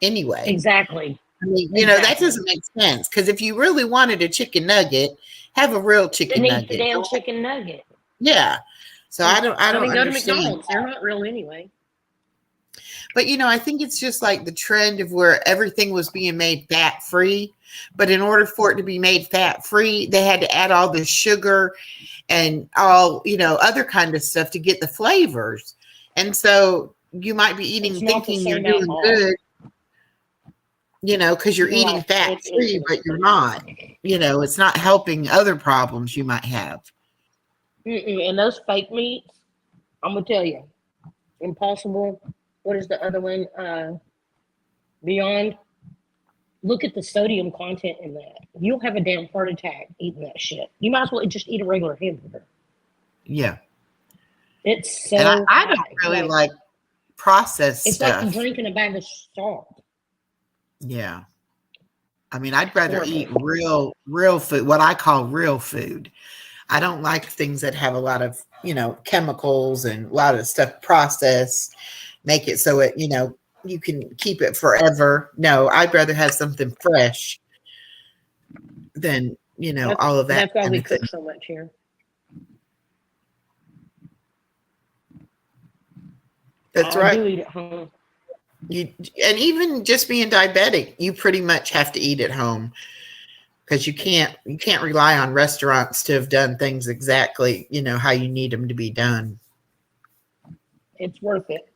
anyway? Exactly. I mean, that doesn't make sense. Because if you really wanted a chicken nugget, have a real chicken Then nugget. eat the damn chicken nugget. Yeah. So I don't go to understand. McDonald's. They're not real anyway. But I think it's just like the trend of where everything was being made fat free. But in order for it to be made fat free, they had to add all the sugar and all, other kind of stuff to get the flavors. And so you might be eating thinking you're doing good, because you're eating fat free, but you're not. It's not helping other problems you might have. And those fake meats, I'm gonna tell you, Impossible. What is the other one? Beyond. Look at the sodium content in that. You'll have a damn heart attack eating that shit. You might as well just eat a regular hamburger. Yeah. It's so. And I don't really like processed it's stuff. It's like drinking a bag of salt. Yeah. I mean, I'd rather eat real food, what I call real food. I don't like things that have a lot of, chemicals and a lot of stuff processed, make it so it, you can keep it forever. No, I'd rather have something fresh than, all of that. That's why we cook so much here. That's right. I do eat at home. And even just being diabetic, you pretty much have to eat at home because you can't rely on restaurants to have done things exactly, how you need them to be done. It's worth it.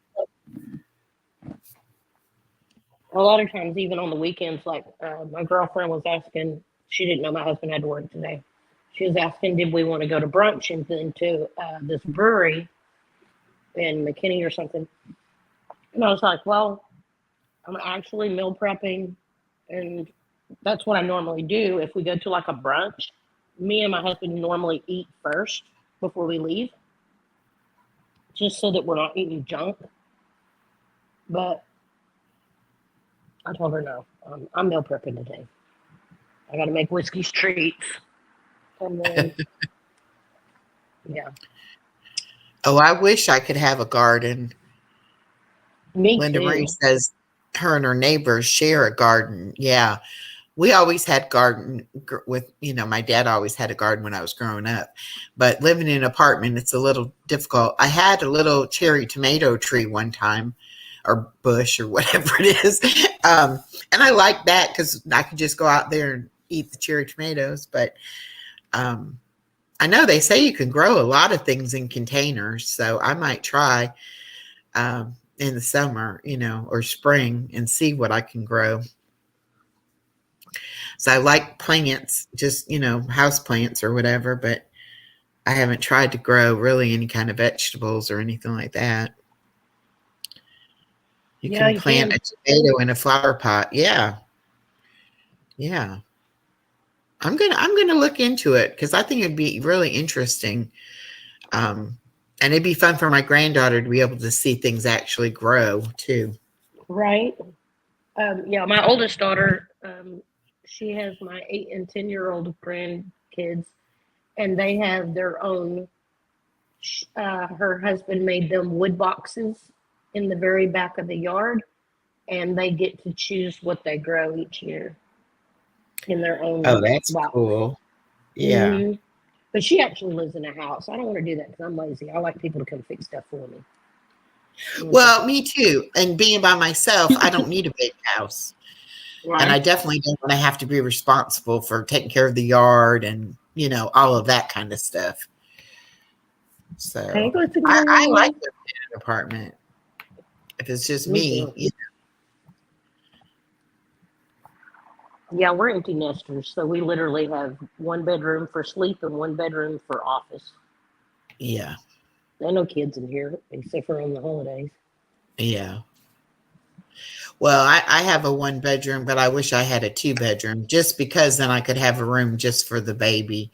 A lot of times, even on the weekends, like my girlfriend was asking, she didn't know my husband had to work today. She was asking, did we want to go to brunch and then to this brewery in McKinney or something? And I was like, well, I'm actually meal prepping, and that's what I normally do. If we go to like a brunch, me and my husband normally eat first before we leave, just so that we're not eating junk. But I told her no. I'm meal prepping today. I got to make Whiskey's treats. And then, yeah. Oh, I wish I could have a garden. Me Linda too. Marie says her and her neighbors share a garden. Yeah. We always had garden with, my dad always had a garden when I was growing up, but living in an apartment, it's a little difficult. I had a little cherry tomato tree one time, or bush or whatever it is. And I like that because I could just go out there and eat the cherry tomatoes. But I know they say you can grow a lot of things in containers. So I might try in the summer, or spring and see what I can grow. So I like plants, just, house plants or whatever, but I haven't tried to grow really any kind of vegetables or anything like that. You Yeah, can you plant can. a tomato in a flower pot. Yeah. Yeah. I'm gonna look into it because I think it'd be really interesting. Um, and it'd be fun for my granddaughter to be able to see things actually grow too. Right. Yeah, my oldest daughter, she has my 8 and 10-year-old grandkids, and they have their own. Her husband made them wood boxes in the very back of the yard, and they get to choose what they grow each year in their Oh, own that's box. cool. Yeah. Hmm. But she actually lives in a house. I don't want to do that because I'm lazy. I like people to come fix stuff for me. Mhm. Well, me too. And being by myself, I don't need a big house. And I Right. definitely don't want to have to be responsible for taking care of the yard and, all of that kind of stuff. Hey, So listen, I like girl. living in an apartment. If it's just Me me, too. Yeah, we're empty nesters, so we literally have one bedroom for sleep and one bedroom for office. yeah, There are no kids in here except for on the holidays. yeah. Well, I have a one bedroom, but I wish I had a two bedroom just because then I could have a room just for the baby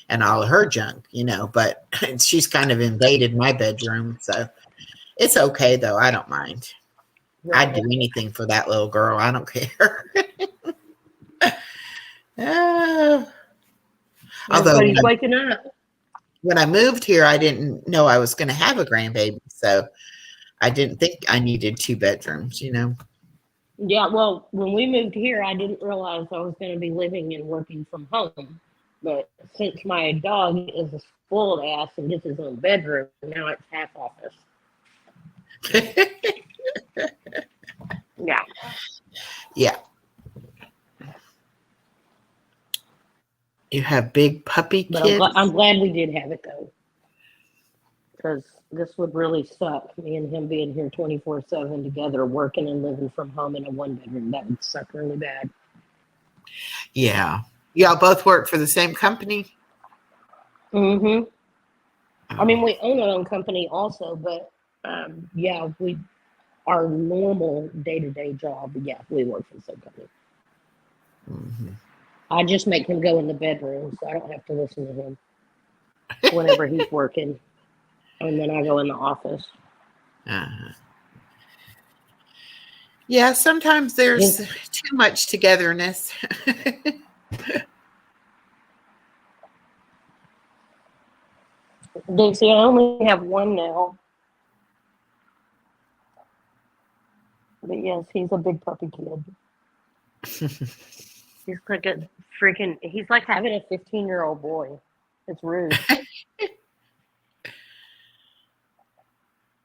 and all of her junk. But she's kind of invaded my bedroom. So it's okay though. I don't mind. I'd do Right. anything for that little girl. I don't care. Uh, although Everybody's waking up. when I moved here, I didn't know I was going to have a grandbaby. So I didn't think I needed two bedrooms. Yeah, well, when we moved here, I didn't realize I was going to be living and working from home. But since my dog is a spoiled ass and gets his own bedroom, now it's half office. Yeah, Yeah. You have big puppy but I'm kids? glad we did have it though, because this would really suck. Me and him being here 24/7 together, working and living from home in a one bedroom. That would suck really bad. Yeah. Y'all both work for the same company? Hmm. I Oh. mean, we own our own company also, but yeah, we our normal day to day job. Yeah, we work for the same company. Mhm. I just make him go in the bedroom, so I don't have to listen to him whenever he's working, and then I go in the office. Uh-huh. Yeah, sometimes there's His, too much togetherness. Dixie, I only have one now, but yes, he's a big puppy kid. He's like a freaking. He's like having a 15-year-old boy. It's rude.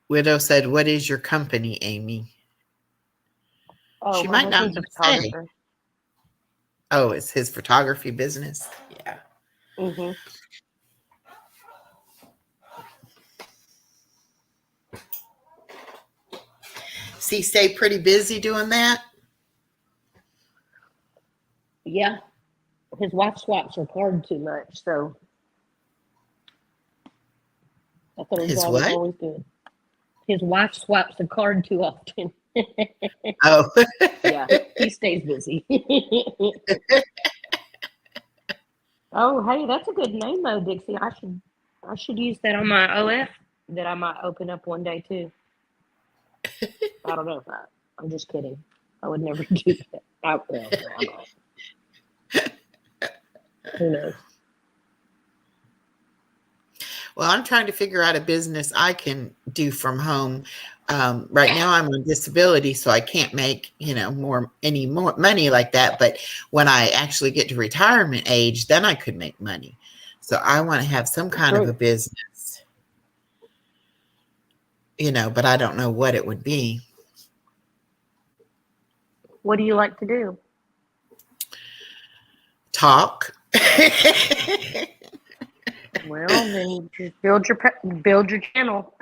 Widow said, "What is your company, Amy?" Oh, She my might not husband's a want to say. photographer. Oh, it's his photography business. Yeah. Hmm. So he stay pretty busy doing that? Yeah, his wife swaps her card too much, so I thought her His job was what? always good. His wife swaps the card too often. Oh. Yeah, he stays busy. Oh, hey, that's a good name though, Dixie. I should use that on my OF that I might open up one day too. I don't know if I'm just kidding. I would never do that. Well, no, I'm not. Who knows? Well, I'm trying to figure out a business I can do from home. Right now, I'm on disability, so I can't make any more money like that. But when I actually get to retirement age, then I could make money. So I want to have some kind of a True. business, but I don't know what it would be. What do you like to do? Talk. Well, then just build your channel.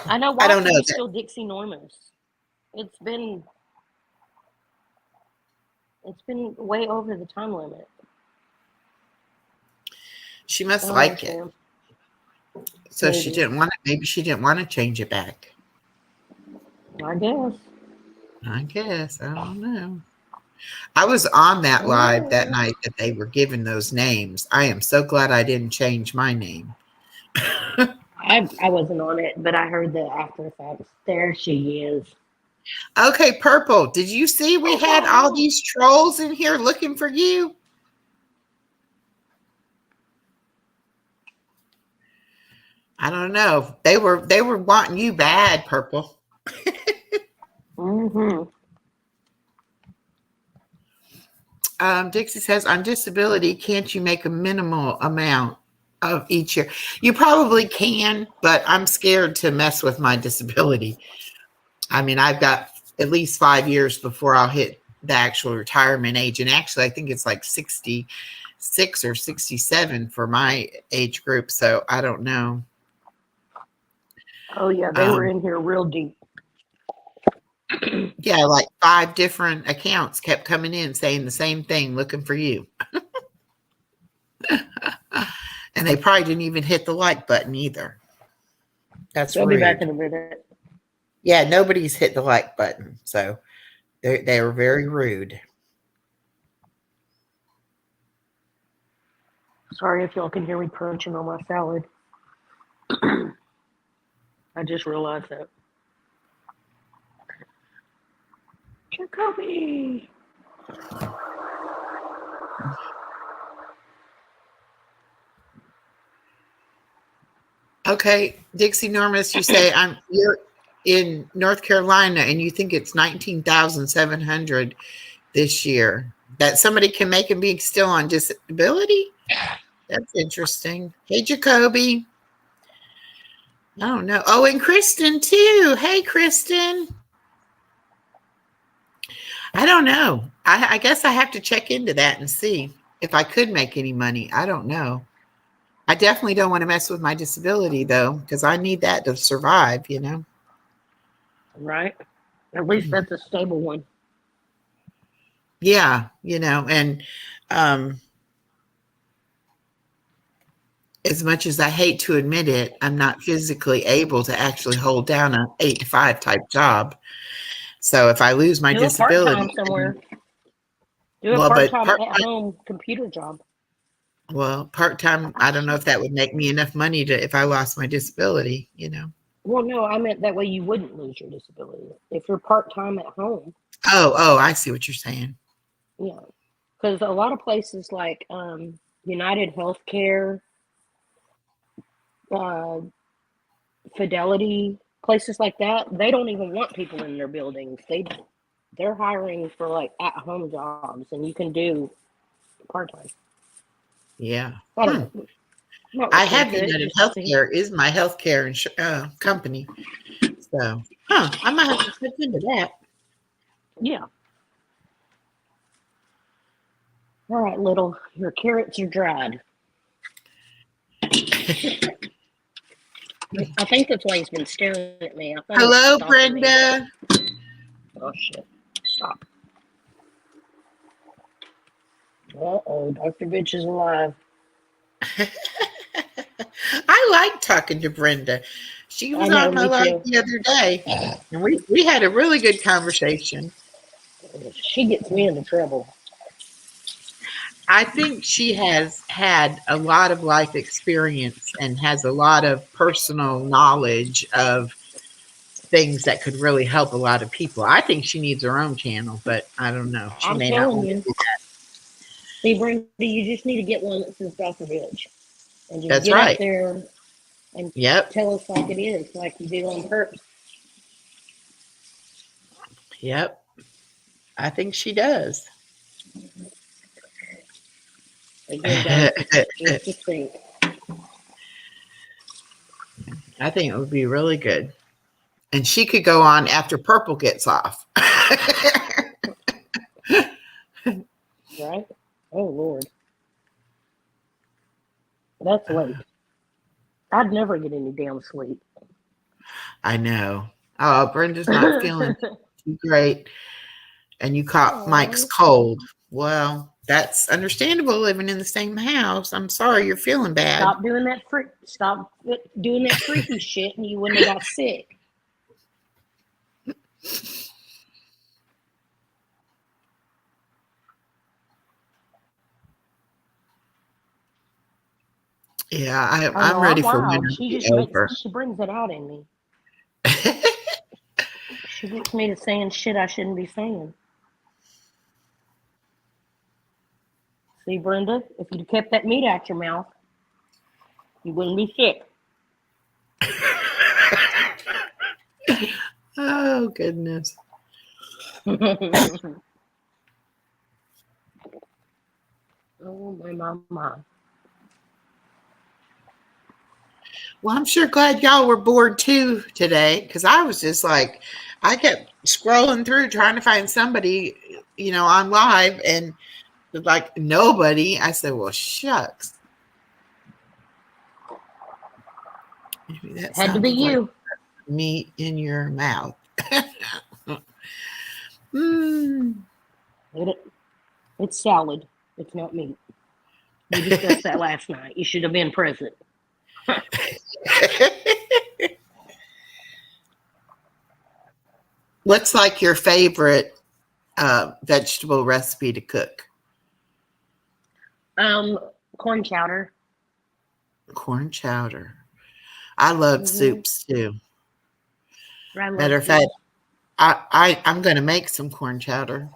I know. I Why don't are know you that still Dixie Normus? It's been it's been way over the time limit. she I must don't like it. understand. So she didn't want to, maybe she didn't want to change it back. I guess. I don't know. I was on that live that night that they were giving those names. I am so glad I didn't change my name. I wasn't on it, but I heard the after effects. There she is. Okay, Purple, did you see we had all these trolls in here looking for you? I don't know. They were wanting you bad, Purple. Mm-hmm. Dixie says, on disability, can't you make a minimal amount of each year? You probably can, but I'm scared to mess with my disability. I mean, I've got at least 5 years before I'll hit the actual retirement age. And actually, I think it's like 66 or 67 for my age group. So I don't know. Oh, yeah. They were in here real deep. Yeah, like 5 different accounts kept coming in saying the same thing, looking for you. And they probably didn't even hit the like button either. That's They'll rude. be back in a minute. Yeah, nobody's hit the like button. So they were very rude. Sorry if y'all can hear me crunching on my salad. I just realized that. Jacoby. Okay, Dixie Normus, you say you're in North Carolina and you think it's 19,700 this year that somebody can make and be still on disability? That's interesting. Hey, Jacoby. I don't know. Oh, and Kristen too. Hey, Kristen. I don't know. I guess I have to check into that and see if I could make any money. I don't know. I definitely don't want to mess with my disability though, because I need that to survive, you know? Right. At least that's a stable one. Yeah, you know, and as much as I hate to admit it, I'm not physically able to actually hold down an 8 to 5 type job. So if I lose my disability, part-time somewhere. Do a part-time at home computer job. Well, part-time, I don't know if that would make me enough money if I lost my disability, you know. Well, no, I meant that way you wouldn't lose your disability. If you're part-time at home. Oh, I see what you're saying. Yeah. Because a lot of places like United Healthcare, Fidelity, places like that, they don't even want people in their buildings. They're hiring for like at-home jobs, and you can do part-time. Yeah. I don't know. I have United Healthcare is my healthcare company. So, I might have to look into that. Yeah. All right, little, your carrots are dried. I think that's why he's been staring at me. Hello, Brenda. Oh, shit. Stop. Uh-oh, Dr. Bitch is alive. I like talking to Brenda. She was on my live the other day, and we had a really good conversation. She gets me into trouble. I think she has had a lot of life experience and has a lot of personal knowledge of things that could really help a lot of people. I think she needs her own channel, but I don't know. She may not want to do that. See, Brenda, you just need to get one that says Dr. Bitch. And just That's get right. out there and tell us like it is, like you do on purpose. Yep. I think she does. Again, guys, just to think. I think it would be really good. And she could go on after Purple gets off. Right? Oh, Lord. That's late. I'd never get any damn sleep. I know. Oh, Brenda's not feeling too great. And you caught Mike's cold. Well, That's understandable living in the same house. I'm sorry you're feeling bad. Stop doing that freaky shit, and you wouldn't have got sick. Yeah, Oh I'm no, ready I'm for wild. winter to She be just over. she brings it out in me. She gets me to saying shit I shouldn't be saying. See, Brenda, if you'd kept that meat out your mouth, you wouldn't be sick. Oh, goodness. Oh my. Well, I'm sure glad y'all were bored too today, because I was just like, I kept scrolling through trying to find somebody, on live, and like nobody. I said, well, shucks. Maybe that Had to be sounded like you. meat in your mouth. Mm. It's salad. It's not meat. We discussed that last night. You should have been present. What's like your favorite vegetable recipe to cook? Corn chowder. Corn chowder. I love soups too. I love Matter of soup. fact, I'm going to make some corn chowder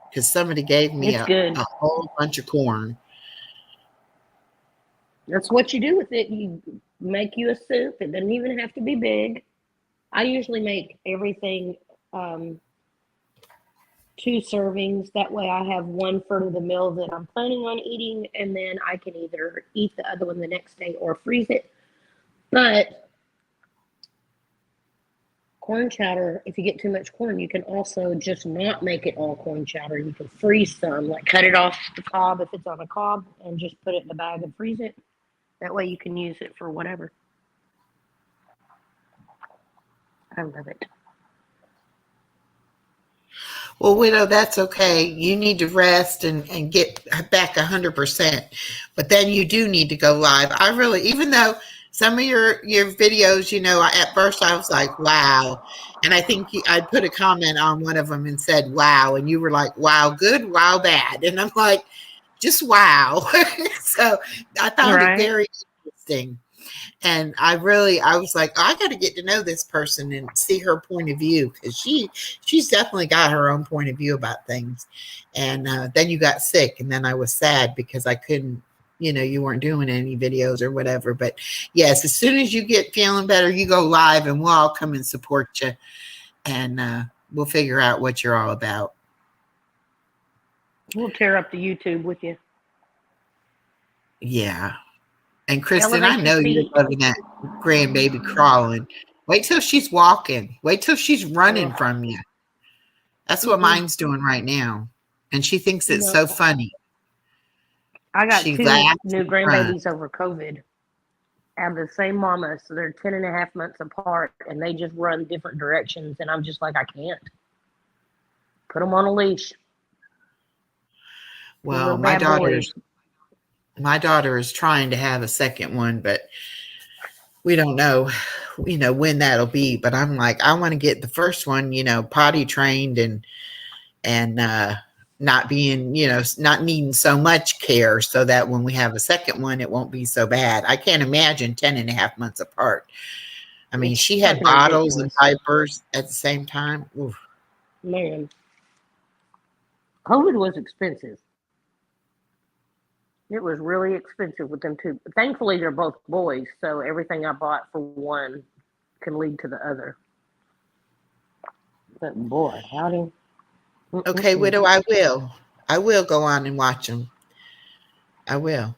because somebody gave me It's a good. whole bunch of corn. That's what you do with it. You make you a soup. It doesn't even have to be big. I usually make everything 2 servings. That way I have one for the meal that I'm planning on eating, and then I can either eat the other one the next day or freeze it. But corn chowder, if you get too much corn, you can also just not make it all corn chowder. You can freeze some, like cut it off the cob if it's on a cob, and just put it in a bag and freeze it. That way you can use it for whatever. I love it. Well, Widow, that's okay. You need to rest and get back 100%. But then you do need to go live. I really, even though some of your videos, at first I was like, wow. And I think I put a comment on one of them and said, wow. And you were like, wow, good, wow, bad. And I'm like, just wow. So I found it very interesting. And I was like, oh, I got to get to know this person and see her point of view, because she's definitely got her own point of view about things. And then you got sick, and then I was sad because I couldn't, you weren't doing any videos or whatever. But yes, as soon as you get feeling better, you go live, and we'll all come and support you, and we'll figure out what you're all about. We'll tear up the YouTube with you. Yeah. And Kristen, I know you're loving that grandbaby crawling. Wait till she's walking. Wait till she's running from you. That's what mine's doing right now. And she thinks it's so funny. I got 2 new grandbabies over COVID. I have the same mama, so they're 10 and a half months apart, and they just run different directions. And I'm just like, I can't. Put them on a leash. Well, my daughter is trying to have a second one, but we don't know, when that'll be. But I'm like, I want to get the first one, potty trained and not being, not needing so much care, so that when we have a second one, it won't be so bad. I can't imagine 10 and a half months apart. I mean, she had bottles and diapers at the same time. Oof. Man, COVID was expensive. It was really expensive with them too. But thankfully, they're both boys, so everything I bought for one can lead to the other. But boy, howdy. Okay, Widow, I will go on and watch them. I will.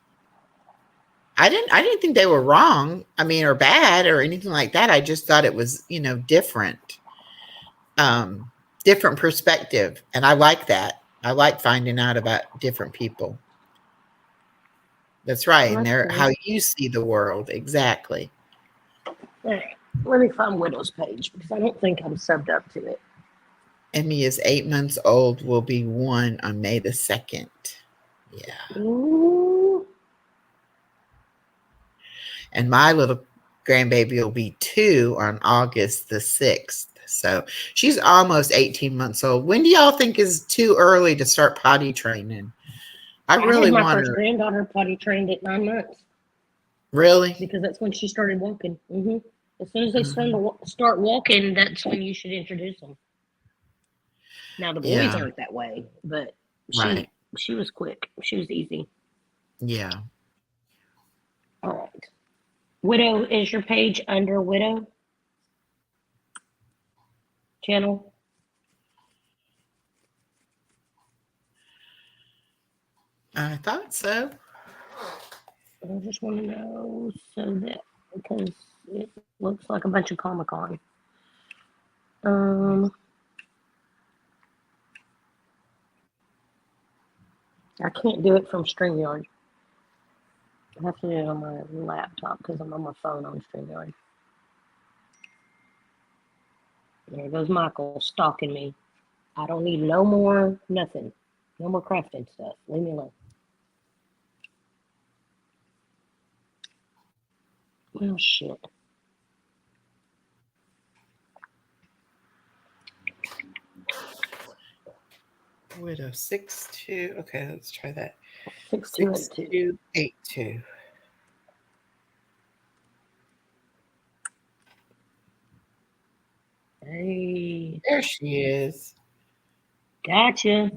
I didn't think they were wrong. I mean, or bad or anything like that. I just thought it was, different. Different perspective. And I like that. I like finding out about different people. That's right. And they're how you see the world. Exactly. All right. Let me find Widow's page, because I don't think I'm subbed up to it. Emmy is 8 months old, will be 1 on May the 2nd. Yeah. Ooh. And my little grandbaby will be 2 on August the 6th. So she's almost 18 months old. When do y'all think is too early to start potty training? I I had really my want first her. granddaughter potty trained at 9 months Really? because that's when she started walking. As soon as they Mhm. start walking, that's when you should introduce them. Now the boys Yeah. aren't that way, but Right. she was quick. She was easy. Yeah. All right. Widow, is your page under Widow channel? I thought so. I just want to know so that because it looks like a bunch of Comic Con. I can't do it from StreamYard. I have to do it on my laptop because I'm on my phone on StreamYard. There goes Michael stalking me. I don't need no more nothing. No more crafting stuff. Leave me alone. Well, shit. Widow 62. Okay, let's try that. 6282. 6282. Hey, There she is. gotcha.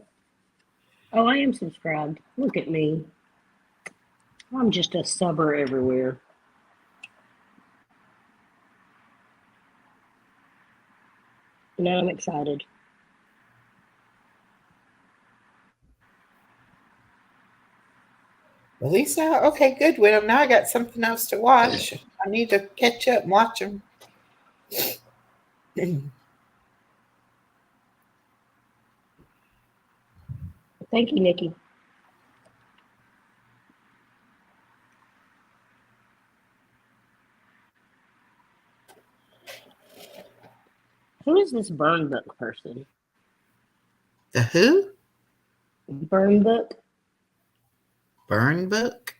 Oh, I am subscribed. Look at me. I'm just a subber everywhere. Now I'm excited. Well, Lisa, okay, good, Widow. Now I got something else to watch. I need to catch up and watch them. Thank you, Nikki. Who is this burn book person? The who? Burn book? Burn book?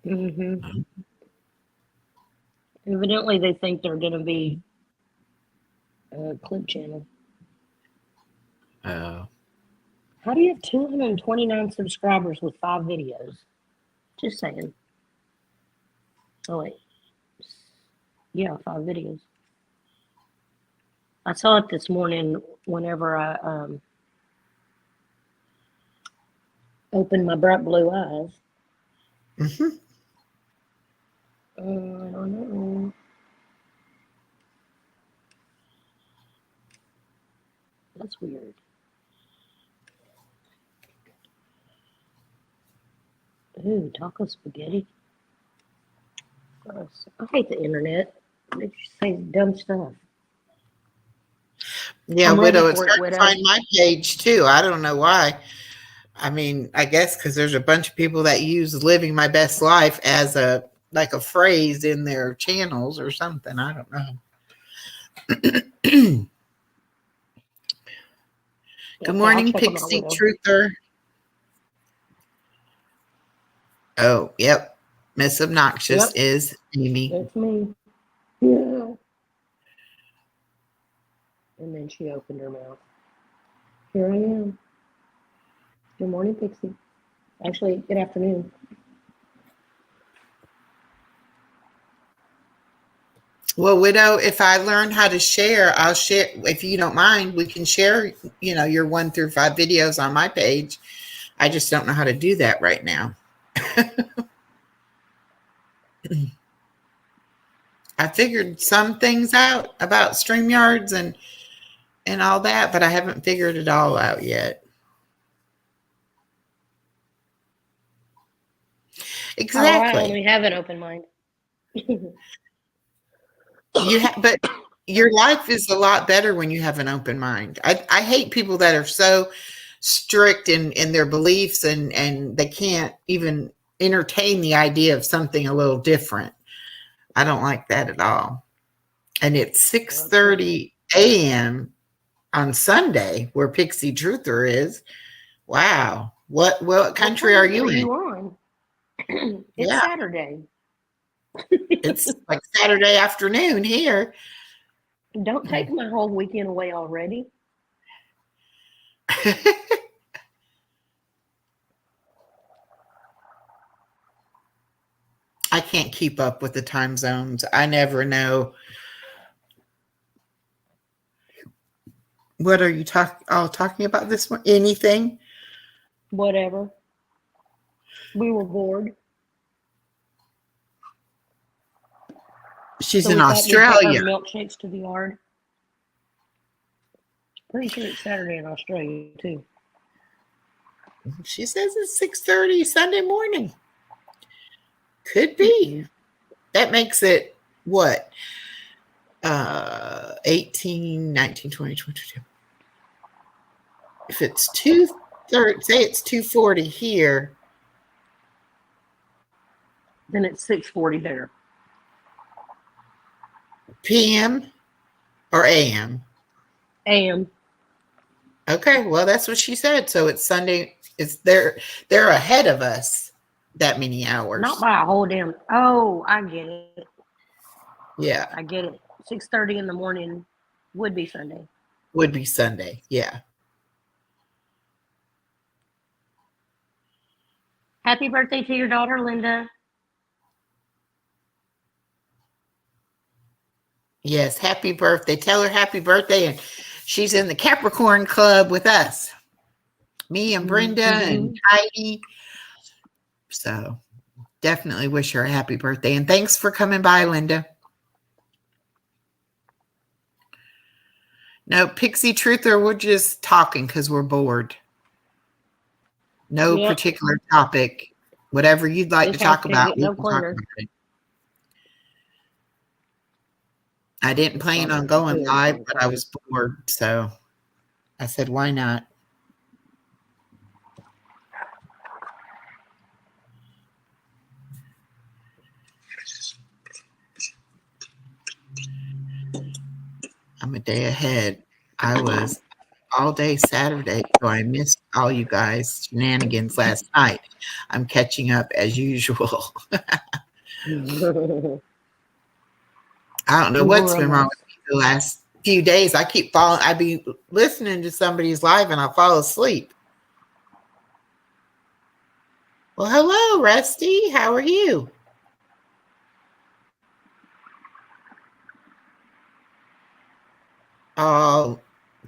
Mm-hmm. Evidently, they think they're going to be a clip channel. Oh. How do you have 229 subscribers with 5 videos? Just saying. Oh, wait. Yeah, 5 videos. I saw it this morning whenever I opened my bright blue eyes. Mm-hmm. I don't know. That's weird. Ooh, taco spaghetti. Gross. I hate the internet. They just say dumb stuff. Yeah, I'm ready Widow, it's for it, hard to Widow. find my page too. I don't know why. I mean, I guess because there's a bunch of people that use living my best life as a like a phrase in their channels or something. I don't know. Good Okay, I'll morning, check them out, Pixie Widow. Truther. Oh, yep. Miss Obnoxious Yep, is Amy. that's me. Yeah. And then she opened her mouth. Here I am. Good morning, Pixie. Actually, good afternoon. Well, Widow, if I learn how to share, I'll share. If you don't mind, we can share, your 1 through 5 videos on my page. I just don't know how to do that right now. I figured some things out about StreamYards and all that, but I haven't figured it all out yet. Oh, I Exactly. only have an open mind. But your life is a lot better when you have an open mind. I hate people that are so strict in their beliefs and they can't even entertain the idea of something a little different. I don't like that at all. And it's 6:30 a.m. on Sunday where Pixie Truther is. Wow. What country are you in? on? It's Yeah, Saturday. it's like Saturday afternoon here. Don't take my whole weekend away already. I can't keep up with the time zones. I never know. What are you talking about this one? Anything? Whatever. We were bored. She's So in we thought we'd take our Australia. milkshakes to the yard. Pretty sure it's Saturday in Australia too. She says it's 6:30 Sunday morning. Could be. That makes it what? 18, 19, 20, 22. If it's 2:30, say it's 2:40 here. Then it's 6:40 there. PM or AM? AM. Okay, well that's what she said. So it's Sunday. It's they're ahead of us that many hours. Not by a whole damn. Oh, I get it. Yeah, I get it. 6:30 in the morning would be Sunday. would be Sunday. Yeah. Happy birthday to your daughter, Linda. Yes, happy birthday. Tell her happy birthday. And she's in the Capricorn Club with us. Me and Brenda and Heidi. So definitely wish her a happy birthday. And thanks for coming by, Linda. No, Pixie Truther, we're just talking because we're bored. No particular topic. Whatever you'd like to talk about, we can talk about it. I didn't plan on going live, but I was bored, so I said, why not? I'm a day ahead. I was all day Saturday, so I missed all you guys' shenanigans last night. I'm catching up as usual. I don't know what's been wrong with me the last few days. I keep falling. I'd be listening to somebody's live and I fall asleep. Well, hello, Rusty. How are you? Oh,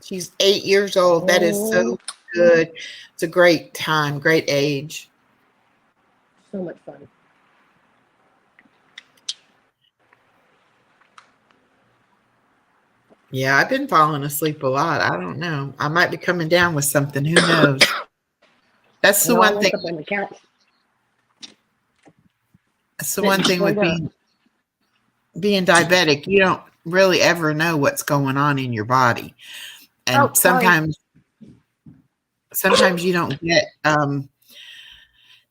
she's 8 years old. That is so good. It's a great time, great age. So much fun. Yeah, I've been falling asleep a lot. I don't know. I might be coming down with something. Who knows? That's the one thing. On the couch. That's the one thing with being diabetic. You don't really ever know what's going on in your body. And sometimes you don't get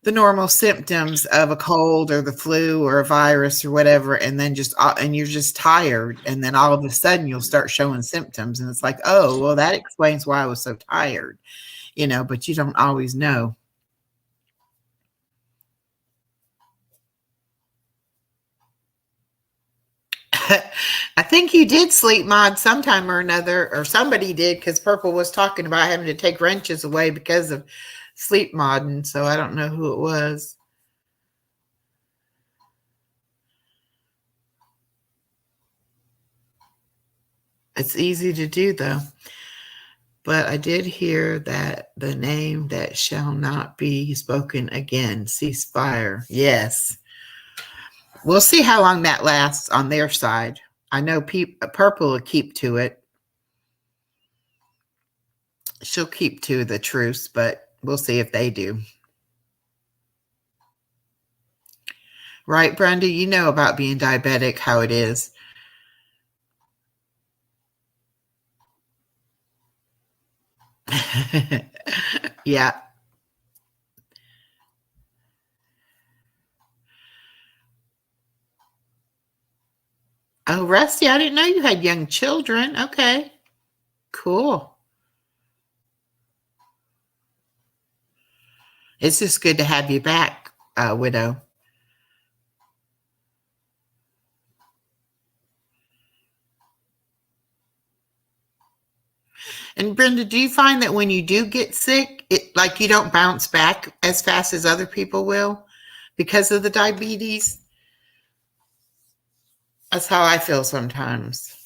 the normal symptoms of a cold or the flu or a virus or whatever, and then and you're just tired, and then all of a sudden you'll start showing symptoms, and it's like, oh, well, that explains why I was so tired, but you don't always know. I think you did sleep mod sometime or another, or somebody did, because Purple was talking about having to take wrenches away because of sleep modding, so I don't know who it was. It's easy to do, though. But I did hear that the name that shall not be spoken again, ceasefire. Yes. We'll see how long that lasts on their side. I know Purple will keep to it. She'll keep to the truce, but we'll see if they do. Right, Brenda? You know about being diabetic, how it is. Yeah. Oh, Rusty, I didn't know you had young children. Okay. Cool. It's just good to have you back, Widow. And Brenda, do you find that when you do get sick, it like you don't bounce back as fast as other people will because of the diabetes? That's how I feel sometimes.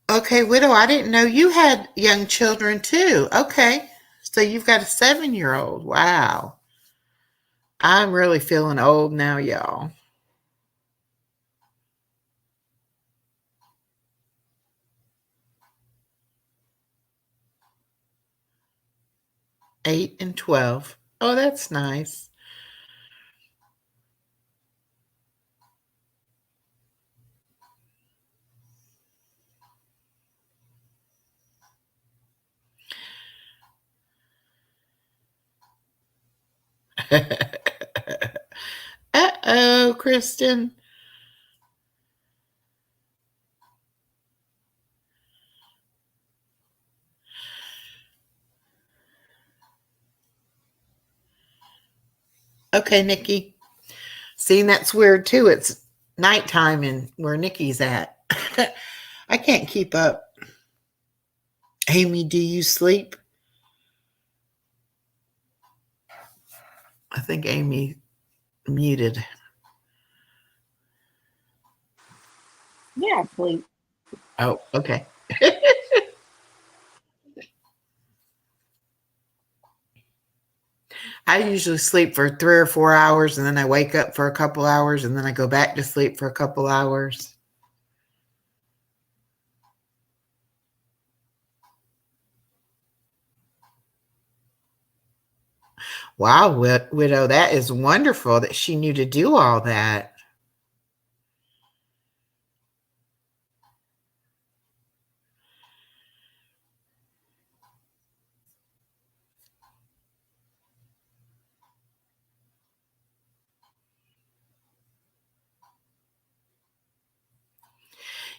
Okay, Widow, I didn't know you had young children too. Okay. So you've got a 7-year-old. Wow. I'm really feeling old now, y'all. Eight and 12. Oh, that's nice. Uh-oh, Kristen. Okay, Nikki. See, that's weird too. It's nighttime and where Nikki's at. I can't keep up. Amy, do you sleep? I think Amy muted. Yeah, sleep. Oh, okay. I usually sleep for 3 or 4 hours and then I wake up for a couple hours and then I go back to sleep for a couple hours. Wow, Widow, that is wonderful that she knew to do all that.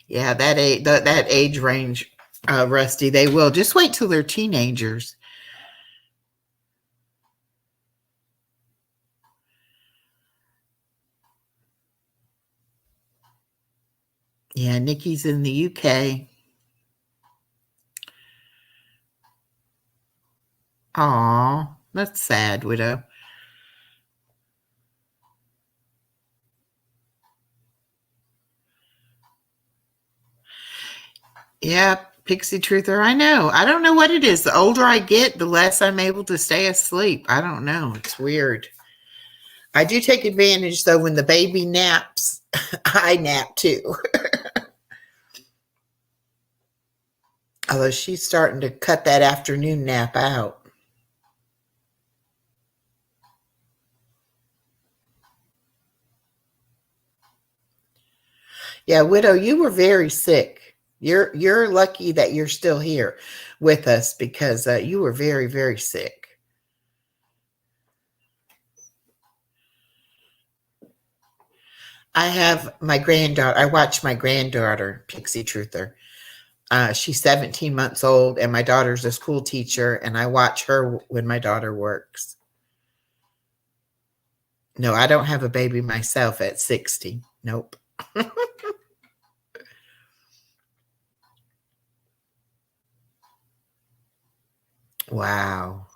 Yeah, that age range, Rusty, they will. Just wait till they're teenagers. Yeah, Nikki's in the UK. Aw, that's sad, Widow. Yeah, Pixie Truther, I know. I don't know what it is. The older I get, the less I'm able to stay asleep. I don't know. It's weird. I do take advantage, though, when the baby naps, I nap too. Although she's starting to cut that afternoon nap out. Yeah, Widow, you were very sick. You're lucky that you're still here with us because you were very, very sick. I have my granddaughter. I watch my granddaughter, Pixie Truther. She's 17 months old, and my daughter's a school teacher, and I watch her when my daughter works. No, I don't have a baby myself at 60. Nope. Wow.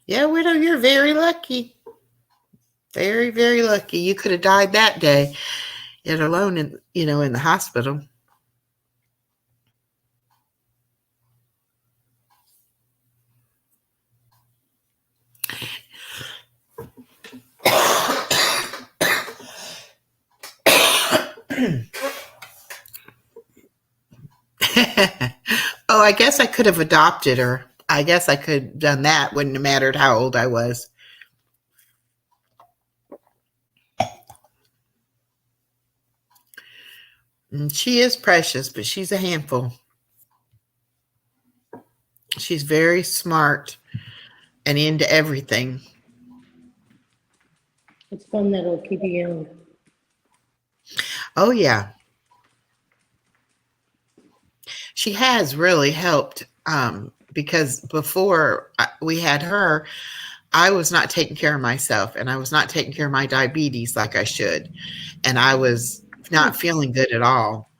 Yeah, Widow, you're very lucky. Very, very lucky. You could have died that day, yet alone in the hospital. Oh, I guess I could have adopted her. I guess I could have done that. Wouldn't have mattered how old I was. And she is precious, but she's a handful. She's very smart and into everything. It's fun that'll keep you young. Oh, yeah. She has really helped, because before we had her, I was not taking care of myself and I was not taking care of my diabetes like I should. And I was not feeling good at all.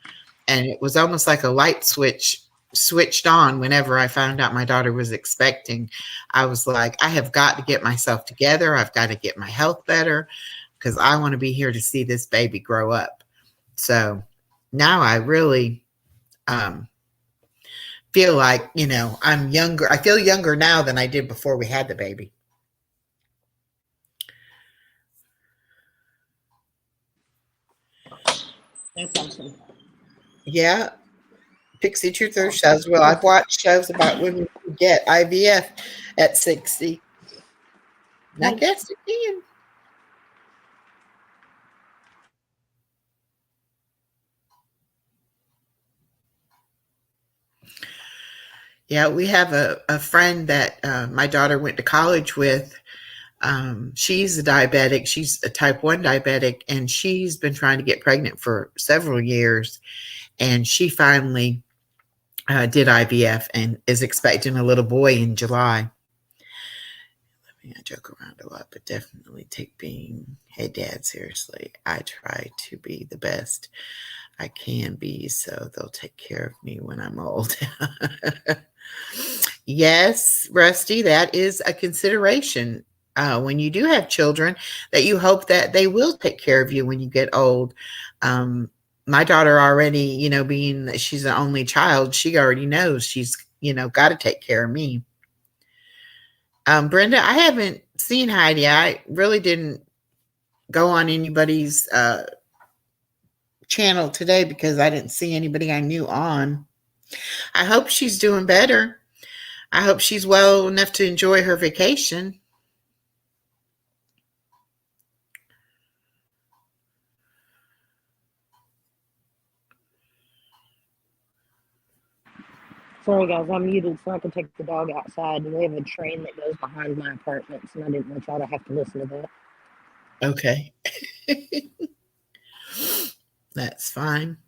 And it was almost like a light switch switched on whenever I found out my daughter was expecting. I was like, I have got to get myself together. I've got to get my health better because I want to be here to see this baby grow up. So now I really feel like, I'm younger. I feel younger now than I did before we had the baby. That's awesome. Yeah. Pixie Truther shows. Well, I've watched shows about women who get IVF at 60. And I guess it can. Yeah, we have a friend that my daughter went to college with. She's a diabetic. She's a type 1 diabetic, and she's been trying to get pregnant for several years. And she finally did IVF and is expecting a little boy in July. I joke around a lot, but definitely take being, hey, Dad, seriously. I try to be the best I can be so they'll take care of me when I'm old. Yes, Rusty, that is a consideration when you do have children, that you hope that they will take care of you when you get old. My daughter already, being that she's the only child, she already knows she's, got to take care of me. Brenda, I haven't seen Heidi. I really didn't go on anybody's channel today because I didn't see anybody I knew on. I hope she's doing better. I hope she's well enough to enjoy her vacation. Sorry, guys, I'm muted so I can take the dog outside. And we have a train that goes behind my apartments, and I didn't want y'all to have to listen to that. Okay. That's fine.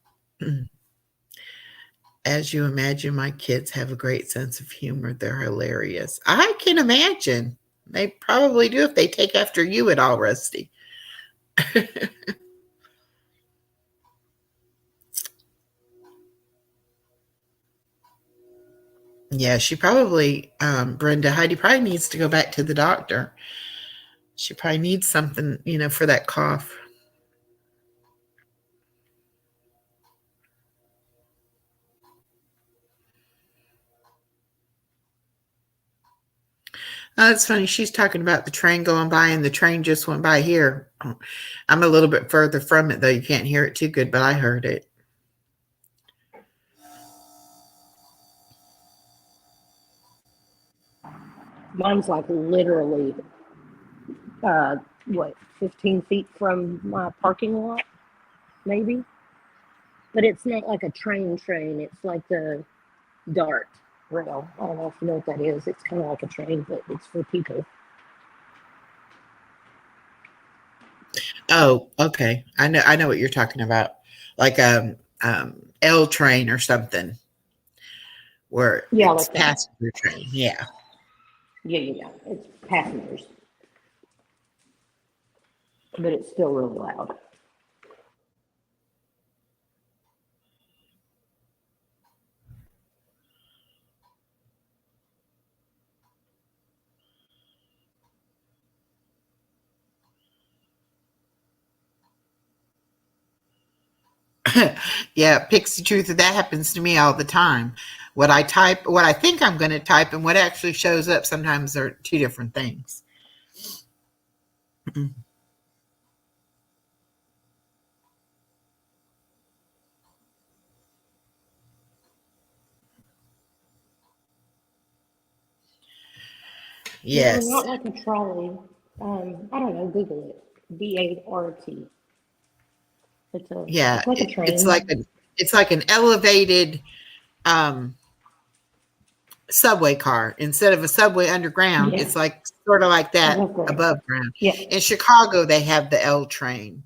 As you imagine, my kids have a great sense of humor. They're hilarious. I can imagine. They probably do if they take after you at all, Rusty. Yeah, she probably, Brenda, Heidi probably needs to go back to the doctor. She probably needs something, for that cough. Oh, that's funny. She's talking about the train going by, and the train just went by here. I'm a little bit further from it, though. You can't hear it too good, but I heard it. Mine's like literally, 15 feet from my parking lot, maybe. But it's not like a train. It's like the DART rail. I don't know if you know what that is. It's kind of like a train, but it's for people. Oh, okay. I know what you're talking about. Like L train or something, where Yeah, it's like that. passenger train. Yeah. Yeah. It's passengers. But it's still really loud. Yeah, Pixie Truth, that happens to me all the time. What I think I'm going to type, and what actually shows up sometimes are two different things. Yes. No, not like a trolley. I don't know. Google it. DART. Yeah, It's like a train. it's like an elevated subway car. Instead of a subway underground, Yeah. it's like sort of like that above ground. Yeah. In Chicago, they have the L train.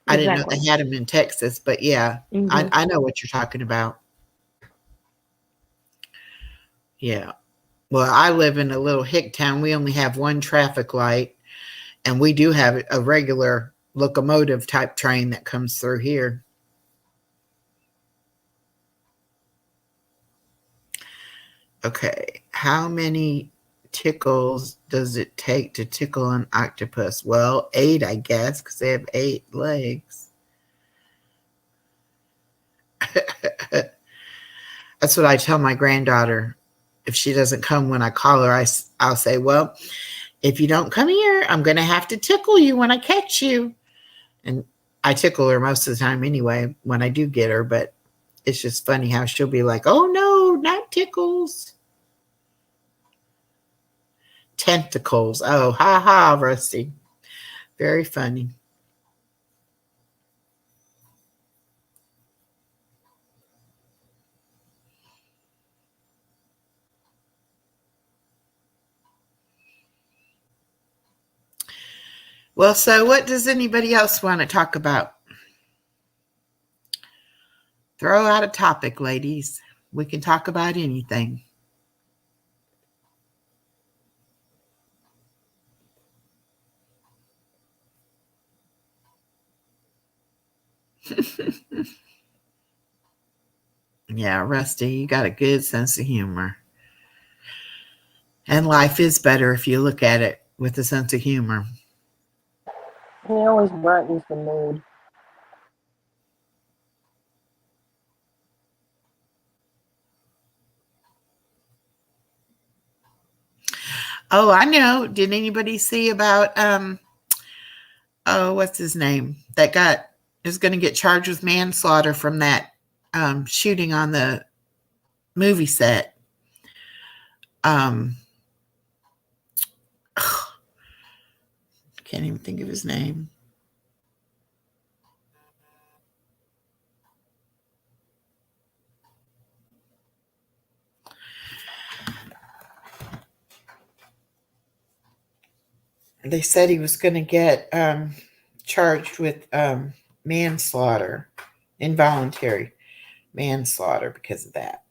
I didn't know Exactly. they had them in Texas, but yeah, Hmm. I know what you're talking about. Yeah. Well, I live in a little hick town. We only have one traffic light, and we do have a regular locomotive type train that comes through here. Okay. How many tickles does it take to tickle an octopus? Well, 8, I guess, because they have 8 legs. That's what I tell my granddaughter. If she doesn't come when I call her, I'll say, well, if you don't come here, I'm going to have to tickle you when I catch you. And I tickle her most of the time anyway when I do get her, but it's just funny how she'll be like, oh no, not tickles. Tentacles. Oh, ha ha, Rusty. Very funny. Well, so what does anybody else want to talk about? Throw out a topic, ladies. We can talk about anything. Yeah, Rusty, you got a good sense of humor. And life is better if you look at it with a sense of humor. He always brightens the mood. Oh, I know. Did anybody see about oh, what's his name? That got is going to get charged with manslaughter from that shooting on the movie set. Um can't even think of his name. They said he was going to get charged with manslaughter, involuntary manslaughter because of that.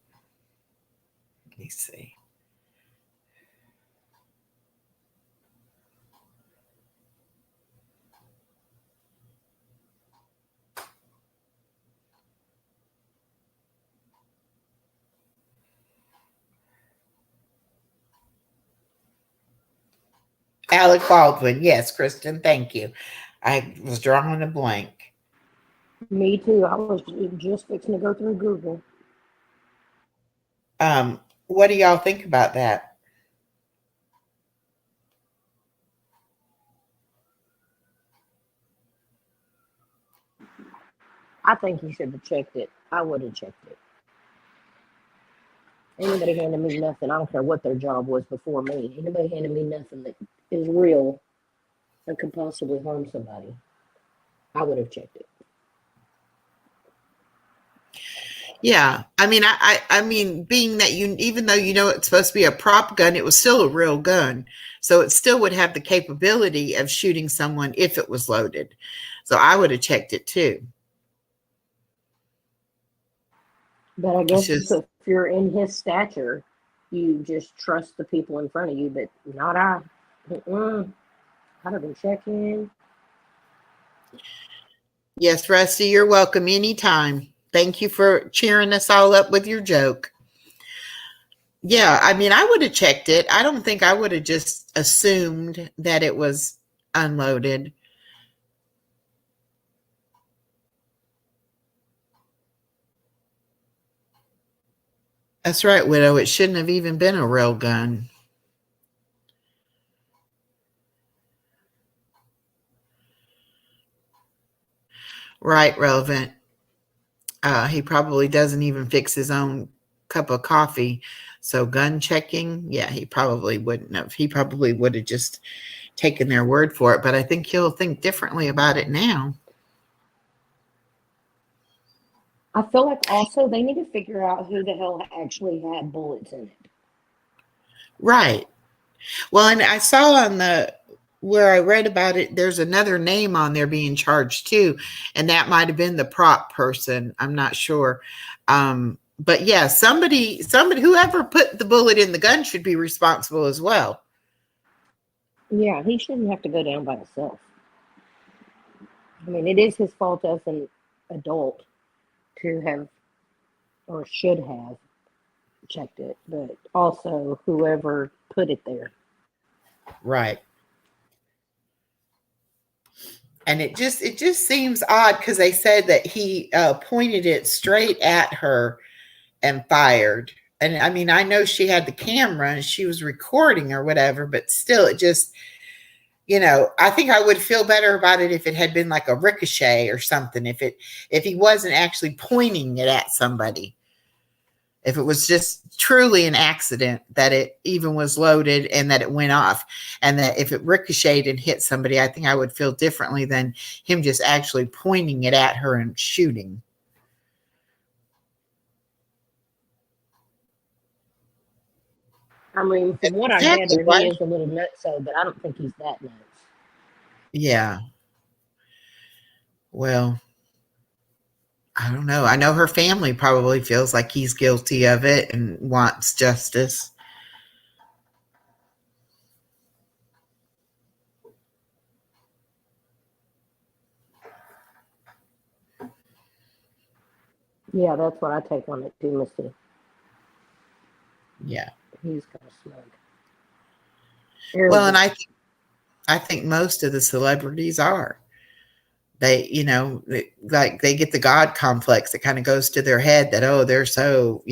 Let me see. Alec Baldwin. Yes, Kristen, thank you. I was drawing a blank. Me too. I was just fixing to go through Google. What do y'all think about that? I think he should have checked it. I would have checked it. Anybody handed me nothing, I don't care what their job was before me. Anybody handed me nothing that is real and could possibly harm somebody, I would have checked it. Yeah, I mean, I mean, being that you, even though you know it's supposed to be a prop gun, it was still a real gun, so it still would have the capability of shooting someone if it was loaded. So I would have checked it too. But I It's guess just, if you're in his stature, you just trust the people in front of you, but not I. I'd have been checking. yes, Rusty, you're welcome anytime. Thank you for cheering us all up with your joke. Yeah, I mean, I would have checked it. I don't think I would have just assumed that it was unloaded. That's right, Widow. It shouldn't have even been a real gun. Right, Relevant. He probably doesn't even fix his own cup of coffee. So gun checking, yeah, he probably wouldn't have. He probably would have just taken their word for it. But I think he'll think differently about it now. I feel like also they need to figure out who the hell actually had bullets in it. Right. Well, and I saw on the where I read about it, there's another name on there being charged too, and that might have been the prop person. I'm not sure. But yeah, somebody, whoever put the bullet in the gun should be responsible as well. Yeah, he shouldn't have to go down by himself. I mean, it is his fault as an adult to have or should have checked it, but also whoever put it there. Right. And it just seems odd because they said that he pointed it straight at her and fired. And I mean, I know she had the camera and she was recording or whatever, but still, it just, I think I would feel better about it if it had been like a ricochet or something. If he wasn't actually pointing it at somebody, if it was just truly an accident that it even was loaded and that it went off, and that if it ricocheted and hit somebody, I think I would feel differently than him just actually pointing it at her and shooting. I mean, from what I Exactly. gather, Right. he is a little nutso, but I don't think he's that nuts. Yeah. Well, I don't know. I know her family probably feels like he's guilty of it and wants justice. Yeah, that's what I take on it too, Missy. Yeah. He's kind of smug. Well, and Arrogant. I think most of the celebrities are. Like they get the God complex that kind of goes to their head that, oh, they're so,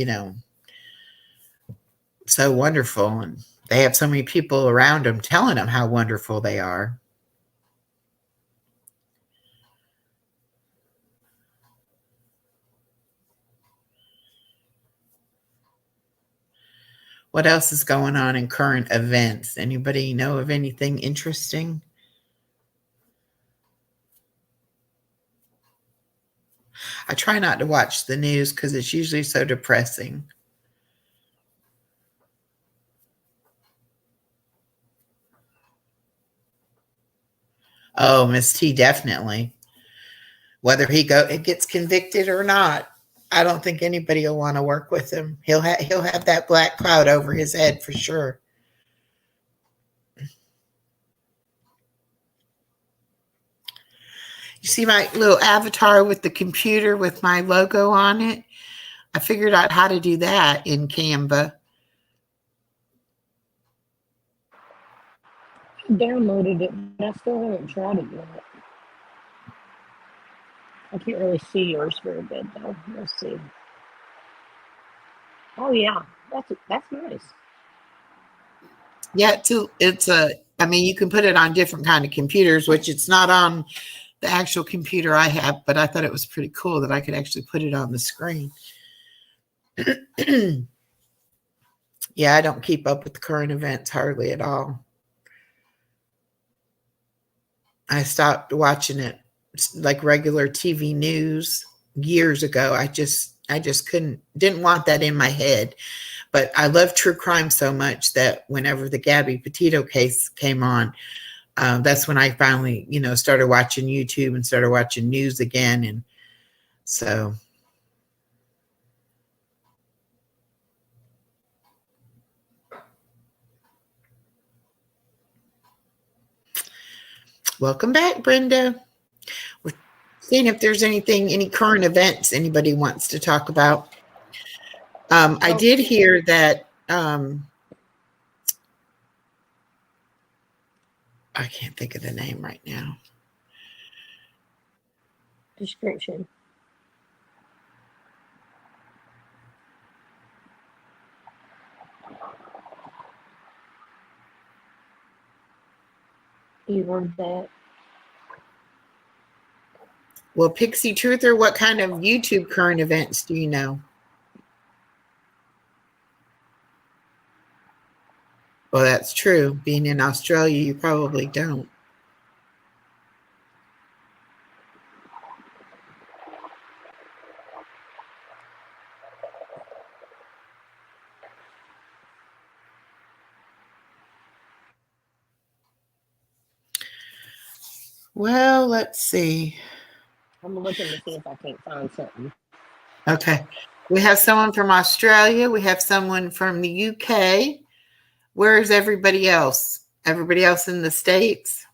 so wonderful. And they have so many people around them telling them how wonderful they are. What else is going on in current events? Anybody know of anything interesting? I try not to watch the news because it's usually so depressing. Oh, Miss T, definitely. Whether he gets convicted or not, I don't think anybody will want to work with him. He'll have that black cloud over his head for sure. You see my little avatar with the computer with my logo on it? I figured out how to do that in Canva. I downloaded it, but I still haven't tried it yet. I can't really see yours very good though. Let's see. Oh yeah, that's nice. Yeah, I mean, you can put it on different kind of computers, which it's not on the actual computer I have, but I thought it was pretty cool that I could actually put it on the screen. Yeah, I don't keep up with the current events hardly at all. I stopped watching it like regular TV news years ago. I just didn't want that in my head. But I love true crime so much that whenever the Gabby Petito case came on, that's when I finally, started watching YouTube and started watching news again. And so, welcome back, Brenda. We're seeing if there's any current events anybody wants to talk about. I did hear that I can't think of the name right now. Description. You heard that? Well, Pixie Truther, what kind of YouTube current events do you know? Well, that's true. Being in Australia, you probably don't. Well, let's see. I'm looking to see if I can't find something. Okay. We have someone from Australia. We have someone from the UK. Where is everybody else? Everybody else in the States?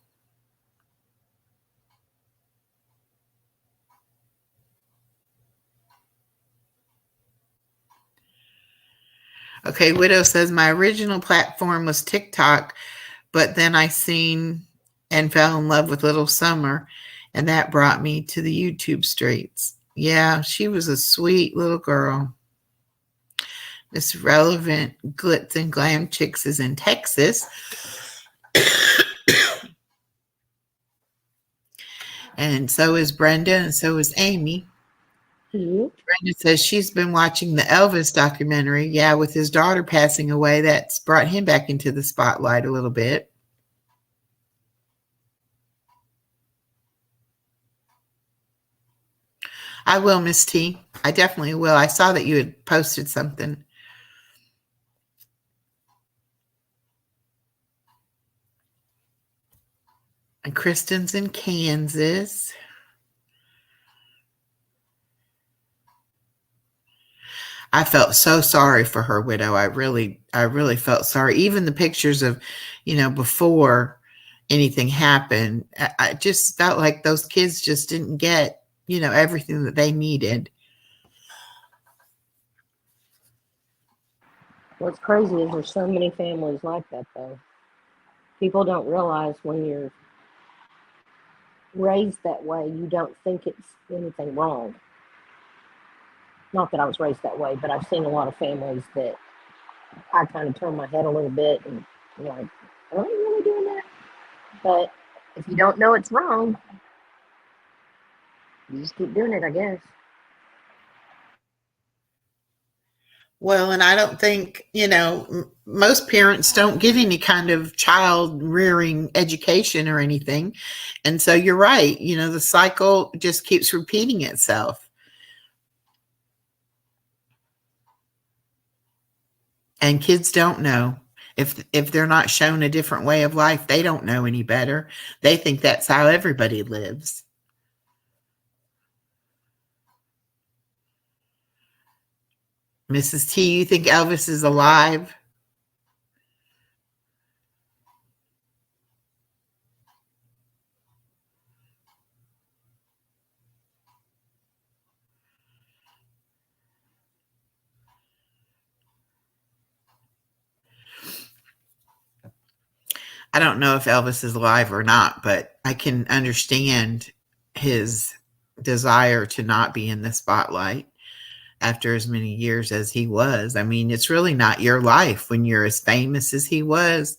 Okay, Widow says my original platform was TikTok, but then I seen and fell in love with Little Summer, and that brought me to the YouTube streets. Yeah, she was a sweet little girl. Miss Relevant Glitz and Glam Chicks is in Texas. And so is Brenda, and so is Amy. Brenda says she's been watching the Elvis documentary. Yeah, with his daughter passing away, that's brought him back into the spotlight a little bit. I will, Miss T. I definitely will. I saw that you had posted something. And Kristen's in Kansas. I felt so sorry for her, Widow. I really felt sorry. Even the pictures of, before anything happened, I just felt like those kids just didn't get, everything that they needed. What's crazy is there's so many families like that, though. People don't realize when you're raised that way, you don't think it's anything wrong. Not that I was raised that way, but I've seen a lot of families that I kind of turn my head a little bit and like, are they really doing that? But if you don't know it's wrong, you just keep doing it, I guess. Well, and I don't think, most parents don't get any kind of child rearing education or anything. And so you're right. The cycle just keeps repeating itself. And kids don't know. If they're not shown a different way of life, they don't know any better. They think that's how everybody lives. Mrs. T, you think Elvis is alive? I don't know if Elvis is alive or not, but I can understand his desire to not be in the spotlight after as many years as he was. I mean, it's really not your life when you're as famous as he was.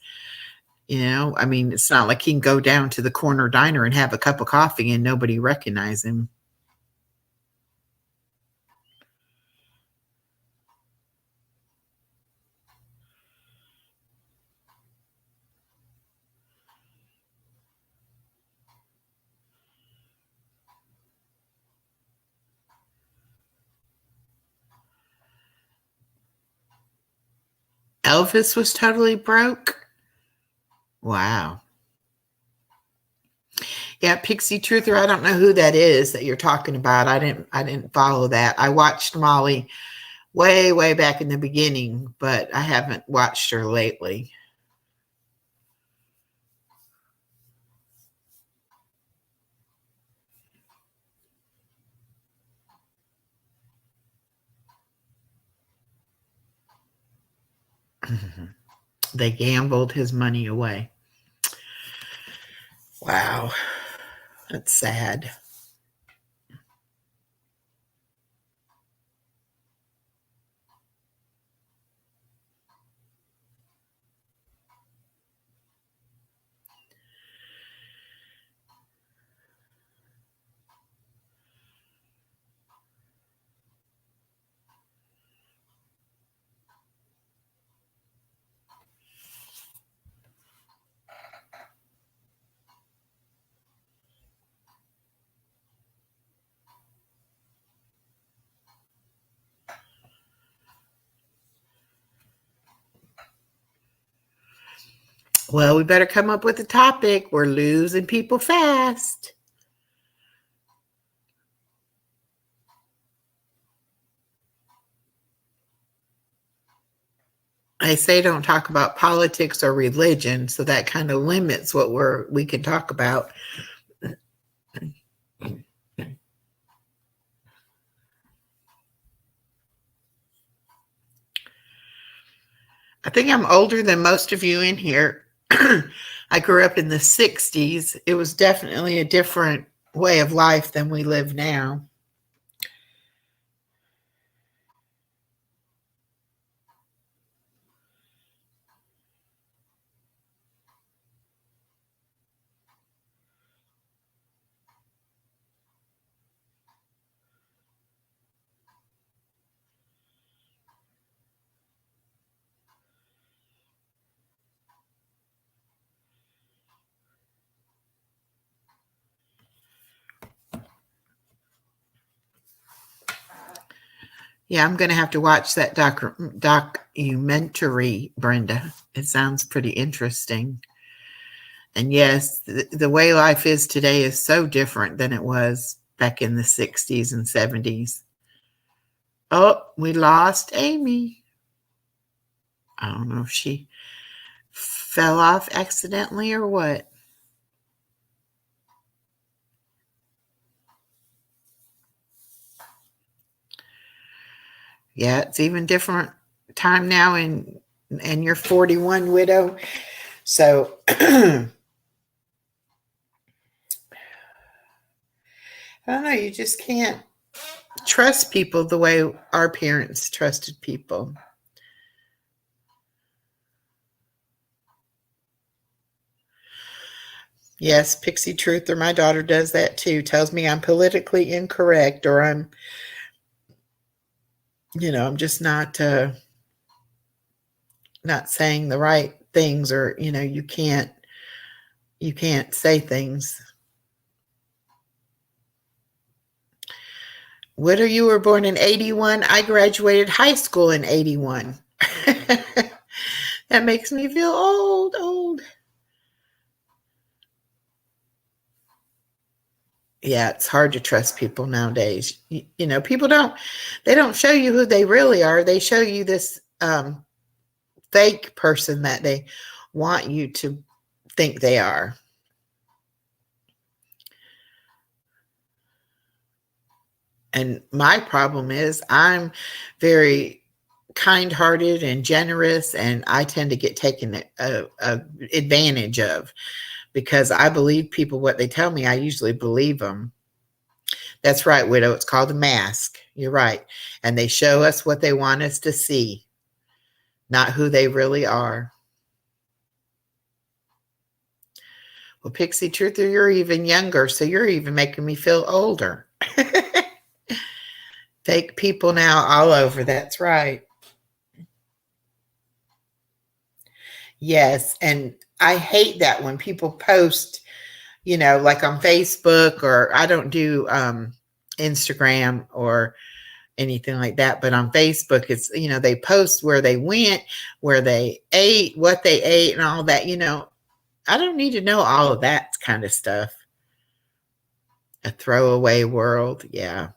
I mean, it's not like he can go down to the corner diner and have a cup of coffee and nobody recognize him. Elvis was totally broke. Wow. Yeah, Pixie Truther, I don't know who that is that you're talking about. I didn't follow that. I watched Molly way back in the beginning, but I haven't watched her lately. They gambled his money away. Wow. That's sad. Well, we better come up with a topic. We're losing people fast. I say don't talk about politics or religion, so that kind of limits what we can talk about. I think I'm older than most of you in here. I grew up in the 60s. It was definitely a different way of life than we live now. Yeah, I'm going to have to watch that documentary, Brenda. It sounds pretty interesting. And yes, the way life is today is so different than it was back in the 60s and 70s. Oh, we lost Amy. I don't know if she fell off accidentally or what. Yeah, it's even different time now, and you're 41, widow. So I don't know, you just can't trust people the way our parents trusted people. Yes, Pixie Truther, my daughter does that too. Tells me I'm politically incorrect, or I'm just not saying the right things, or you can't say things. Widow, you were born in 81. I graduated high school in 81. That makes me feel old. Yeah, it's hard to trust people nowadays. People they don't show you who they really are. They show you this fake person that they want you to think they are. And my problem is I'm very kind-hearted and generous, and I tend to get taken advantage of. Because I believe people, what they tell me, I usually believe them. That's right, widow. It's called a mask. You're right. And they show us what they want us to see, not who they really are. Well, Pixie Truther, you're even younger, so you're even making me feel older. Fake people now all over. That's right. Yes, and I hate that when people post, like on Facebook, or I don't do Instagram or anything like that, but on Facebook, it's, they post where they went, where they ate, what they ate, and all that. I don't need to know all of that kind of stuff. A throwaway world. Yeah.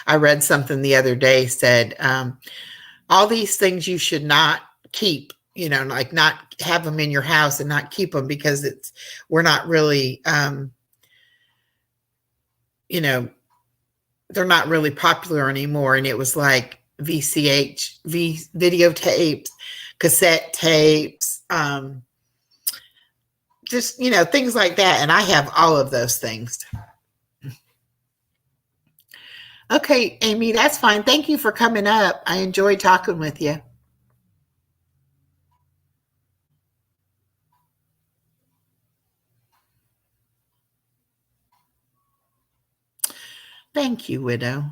I read something the other day, said all these things you should not keep, like not have them in your house and not keep them, because we're not really, they're not really popular anymore. And it was like videotapes, cassette tapes, just, things like that. And I have all of those things. Okay, Amy, that's fine. Thank you for coming up. I enjoyed talking with you. Thank you, widow.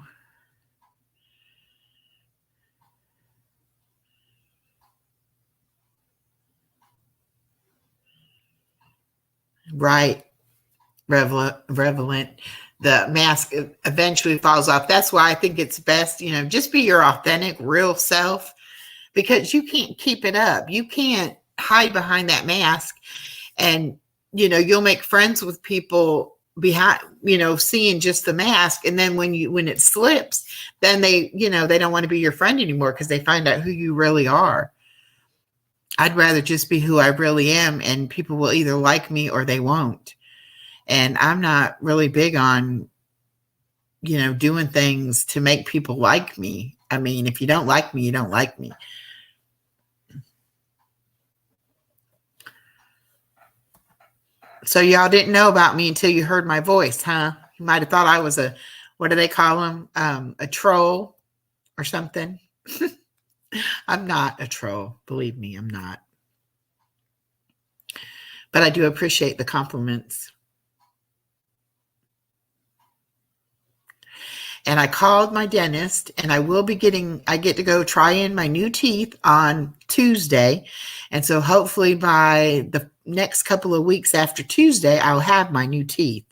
Right. Relevant. The mask eventually falls off. That's why I think it's best, just be your authentic, real self, because you can't keep it up. You can't hide behind that mask, and you'll make friends with people behind, seeing just the mask, and then when it slips, then they don't want to be your friend anymore because they find out who you really are. I'd rather just be who I really am, and people will either like me or they won't. And I'm not really big on doing things to make people like me. I mean, if you don't like me, you don't like me. So y'all didn't know about me until you heard my voice, huh? You might have thought I was what do they call them? A troll or something. I'm not a troll. Believe me, I'm not. But I do appreciate the compliments. And I called my dentist, and I get to go try in my new teeth on Tuesday. And so hopefully by the next couple of weeks after Tuesday, I'll have my new teeth.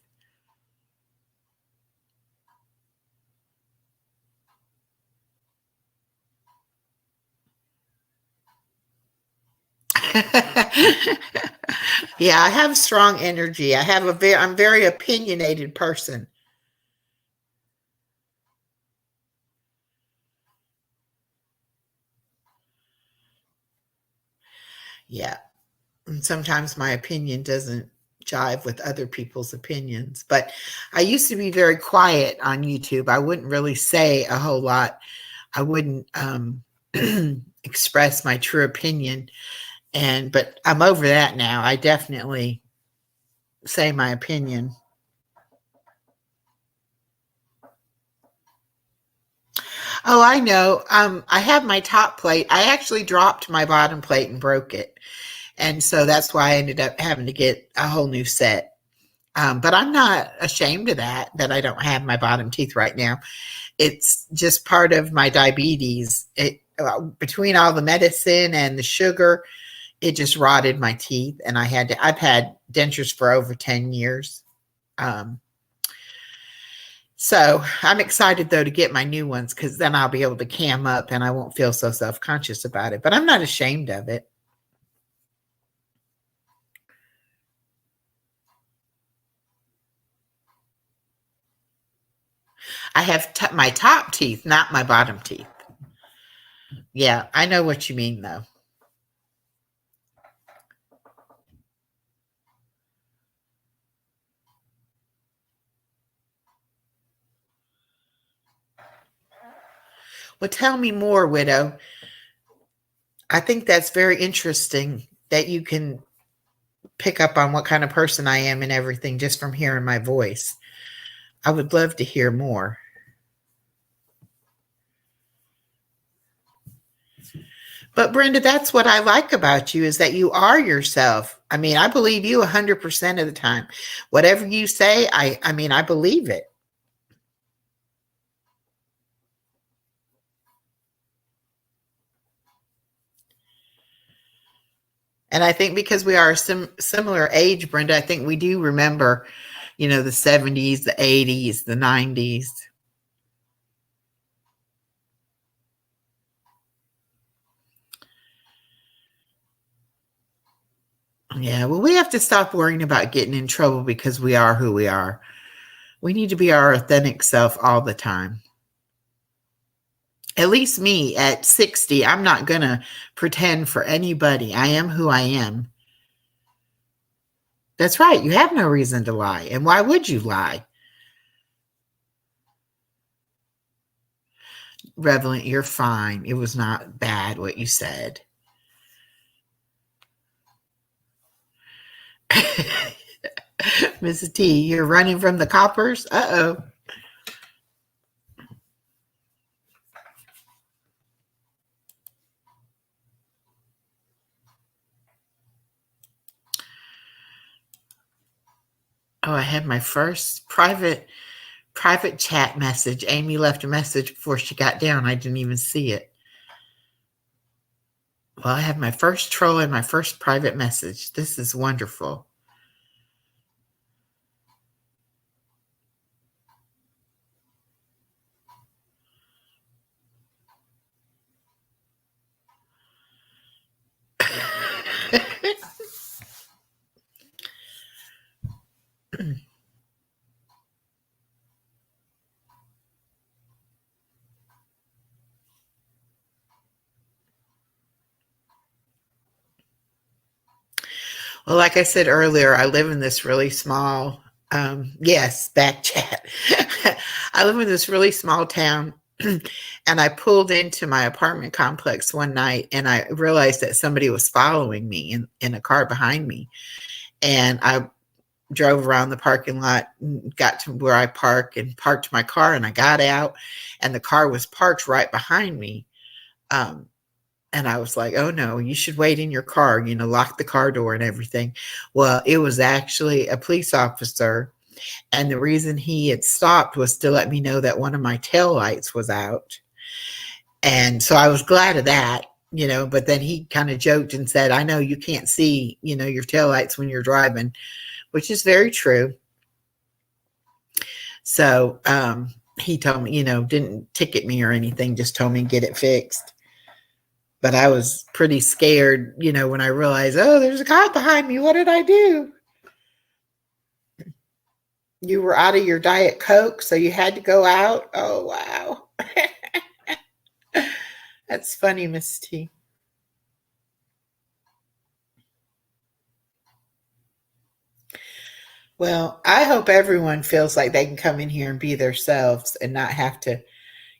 Yeah, I have strong energy. I'm a very opinionated person. Yeah. And sometimes my opinion doesn't jive with other people's opinions. But I used to be very quiet on YouTube. I wouldn't really say a whole lot. I wouldn't express my true opinion. But I'm over that now. I definitely say my opinion. Oh, I know. I have my top plate. I actually dropped my bottom plate and broke it. And so that's why I ended up having to get a whole new set. But I'm not ashamed of that I don't have my bottom teeth right now. It's just part of my diabetes. Between all the medicine and the sugar, it just rotted my teeth. And I've had dentures for over 10 years. So I'm excited though to get my new ones, because then I'll be able to cam up and I won't feel so self-conscious about it. But I'm not ashamed of it. I have my top teeth, not my bottom teeth. Yeah, I know what you mean though. Well, tell me more, widow. I think that's very interesting that you can pick up on what kind of person I am and everything just from hearing my voice. I would love to hear more. But Brenda, that's what I like about you, is that you are yourself. I mean, I believe you 100% of the time. Whatever you say, I believe it. And I think because we are a similar age, Brenda, I think we do remember, the 70s, the 80s, the 90s. Yeah, well, we have to stop worrying about getting in trouble because we are who we are. We need to be our authentic self all the time. At least me at 60, I'm not going to pretend for anybody. I am who I am. That's right. You have no reason to lie. And why would you lie? Revelant, you're fine. It was not bad what you said. Mrs. T, you're running from the coppers? Uh-oh. Oh, I had my first private chat message. Amy left a message before she got down. I didn't even see it. Well, I have my first troll and my first private message. This is wonderful. Well, like I said earlier, I live in this really small, yes, back chat. I live in this really small town, and I pulled into my apartment complex one night and I realized that somebody was following me in a car behind me. And I drove around the parking lot and got to where I park and parked my car, and I got out and the car was parked right behind me. Um, and I was like, oh no, you should wait in your car, lock the car door and everything. Well, it was actually a police officer. And the reason he had stopped was to let me know that one of my tail lights was out. And so I was glad of that, but then he kind of joked and said, I know you can't see, your tail lights when you're driving, which is very true. So he told me, didn't ticket me or anything, just told me get it fixed. But I was pretty scared, when I realized, oh, there's a cop behind me. What did I do? You were out of your Diet Coke, so you had to go out? Oh, wow. That's funny, Miss T. Well, I hope everyone feels like they can come in here and be themselves and not have to,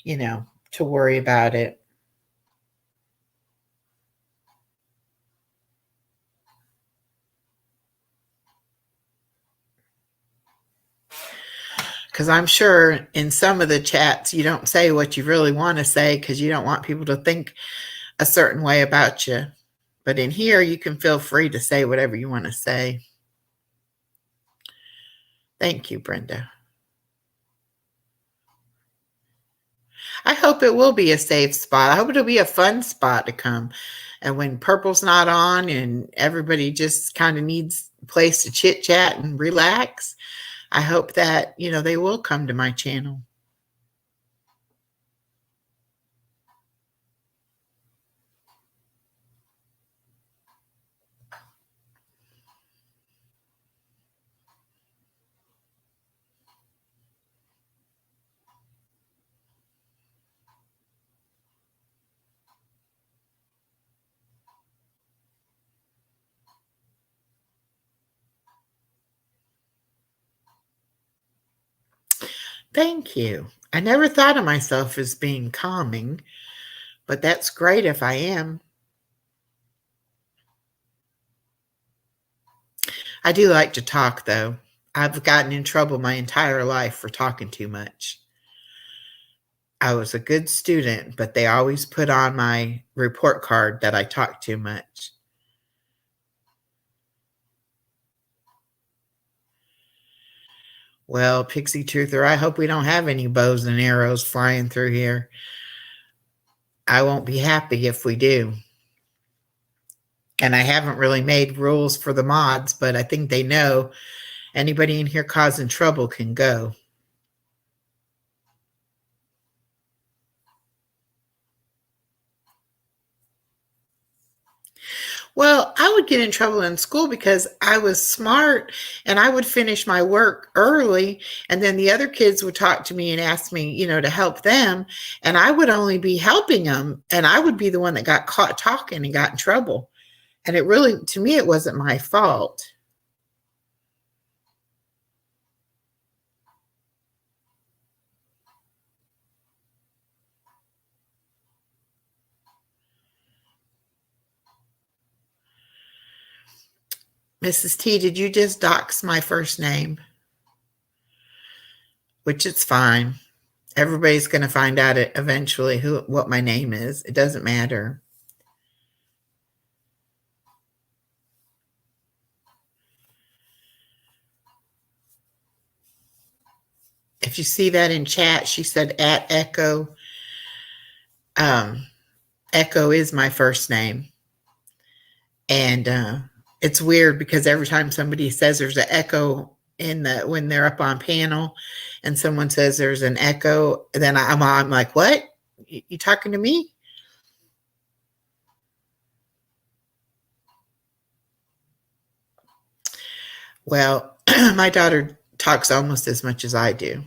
to worry about it. Because I'm sure in some of the chats, you don't say what you really want to say because you don't want people to think a certain way about you. But in here, you can feel free to say whatever you want to say. Thank you, Brenda. I hope it will be a safe spot. I hope it'll be a fun spot to come. And when Purple's not on and everybody just kind of needs a place to chit chat and relax, I hope that, they will come to my channel. Thank you. I never thought of myself as being calming, but that's great if I am. I do like to talk, though. I've gotten in trouble my entire life for talking too much. I was a good student, but they always put on my report card that I talked too much. Well, Pixie Truther, I hope we don't have any bows and arrows flying through here. I won't be happy if we do. And I haven't really made rules for the mods, but I think they know anybody in here causing trouble can go. Well, I would get in trouble in school because I was smart and I would finish my work early. And then the other kids would talk to me and ask me, to help them. And I would only be helping them. And I would be the one that got caught talking and got in trouble. And it really, to me, it wasn't my fault. Mrs. T, did you just dox my first name? Which it's fine. Everybody's going to find out eventually what my name is. It doesn't matter. If you see that in chat, she said at Echo. Echo is my first name. And it's weird because every time somebody says there's an echo when they're up on panel and someone says there's an echo, then I'm like, what? You talking to me? Well, my daughter talks almost as much as I do.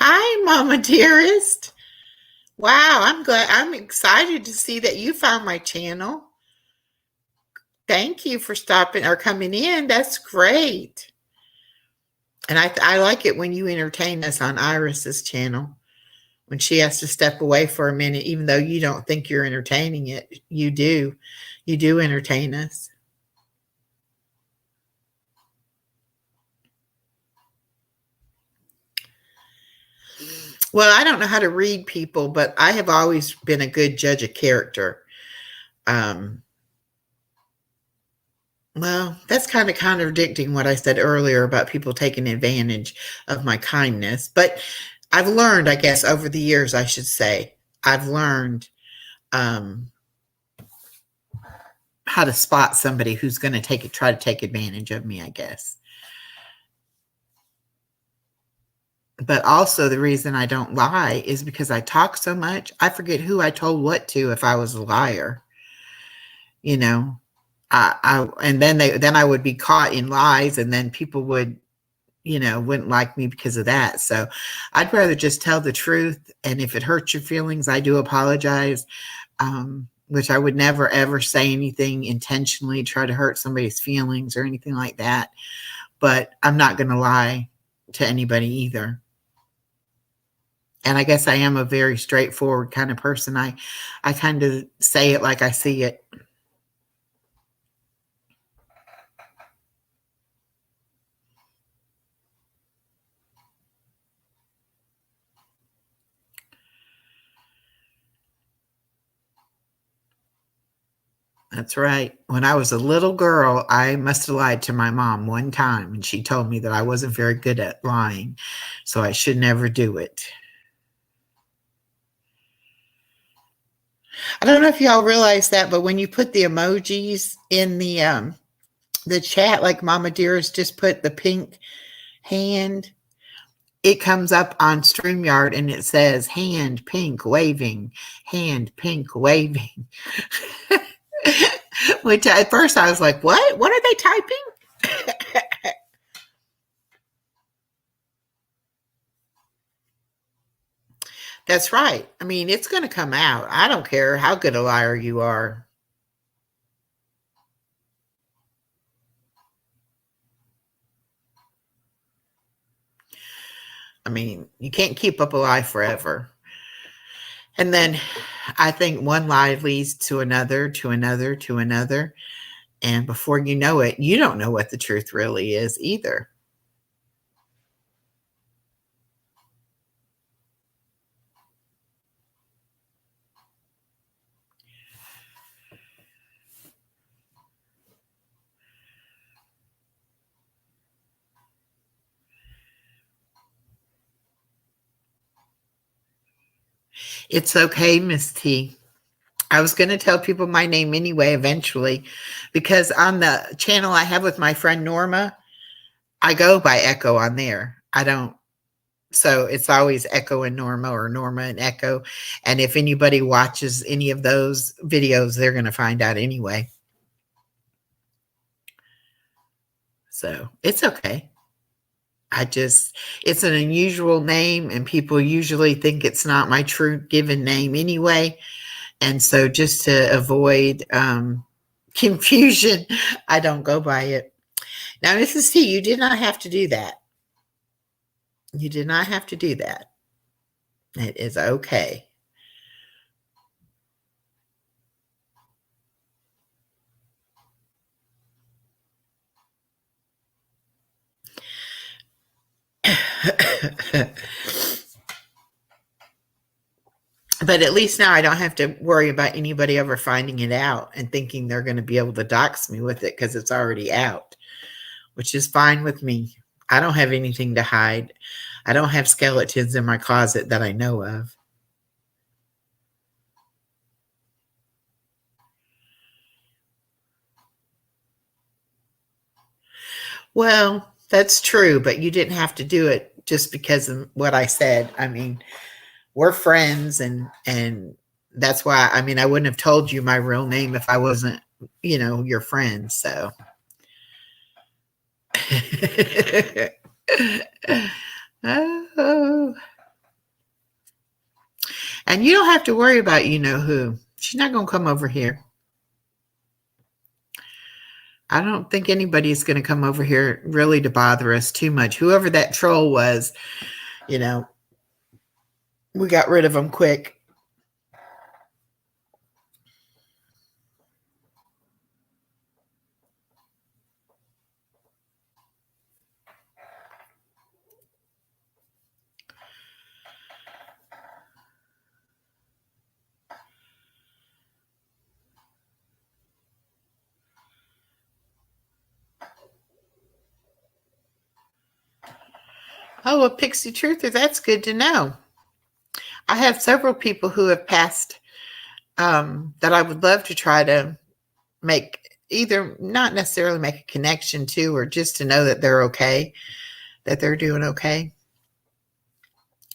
Hi, Mama Dearest. Wow, I'm excited to see that you found my channel. Thank you for stopping or coming in. That's great. And I like it when you entertain us on Iris's channel. When she has to step away for a minute, even though you don't think you're entertaining it, you do. You do entertain us. Well, I don't know how to read people, but I have always been a good judge of character. Um, well, that's kind of contradicting what I said earlier about people taking advantage of my kindness. But I've learned, I guess, over the years, I should say, I've learned um, how to spot somebody who's going to try to take advantage of me, I guess. But also the reason I don't lie is because I talk so much. I forget who I told what to if I was a liar. You know, and then I would be caught in lies, and then people wouldn't like me because of that. So I'd rather just tell the truth. And if it hurts your feelings, I do apologize. Which I would never ever say anything intentionally, try to hurt somebody's feelings or anything like that. But I'm not going to lie to anybody either. And I guess I am a very straightforward kind of person. I kind of say it like I see it. That's right. When I was a little girl, I must have lied to my mom one time, and she told me that I wasn't very good at lying, so I should never do it. I don't know if y'all realize that, but when you put the emojis in the chat, like Mama Dearest just put the pink hand, it comes up on StreamYard and it says hand pink waving, hand pink waving. Which at first I was like, what? What are they typing? That's right. I mean, it's going to come out. I don't care how good a liar you are. I mean, you can't keep up a lie forever. And then I think one lie leads to another, to another, to another. And before you know it, you don't know what the truth really is either. It's okay, Miss T. I was going to tell people my name anyway, eventually, because on the channel I have with my friend Norma, I go by Echo on there. I don't. So it's always Echo and Norma or Norma and Echo. And if anybody watches any of those videos, they're going to find out anyway. So it's okay. It's an unusual name, and people usually think it's not my true given name anyway. And so just to avoid confusion, I don't go by it. Now, Mrs. T, you did not have to do that. You did not have to do that. It is okay. But at least now I don't have to worry about anybody ever finding it out and thinking they're going to be able to dox me with it because it's already out, which is fine with me. I don't have anything to hide. I don't have skeletons in my closet that I know of. Well, that's true, but you didn't have to do it just because of what I said. I mean, we're friends, and that's why, I mean, I wouldn't have told you my real name if I wasn't, your friend. So oh. And you don't have to worry about you know who. She's not going to come over here. I don't think anybody's going to come over here really to bother us too much. Whoever that troll was, you know, we got rid of them quick. Oh, a Pixie Truther. That's good to know. I have several people who have passed that I would love to try to make either not necessarily make a connection to or just to know that they're okay, that they're doing okay.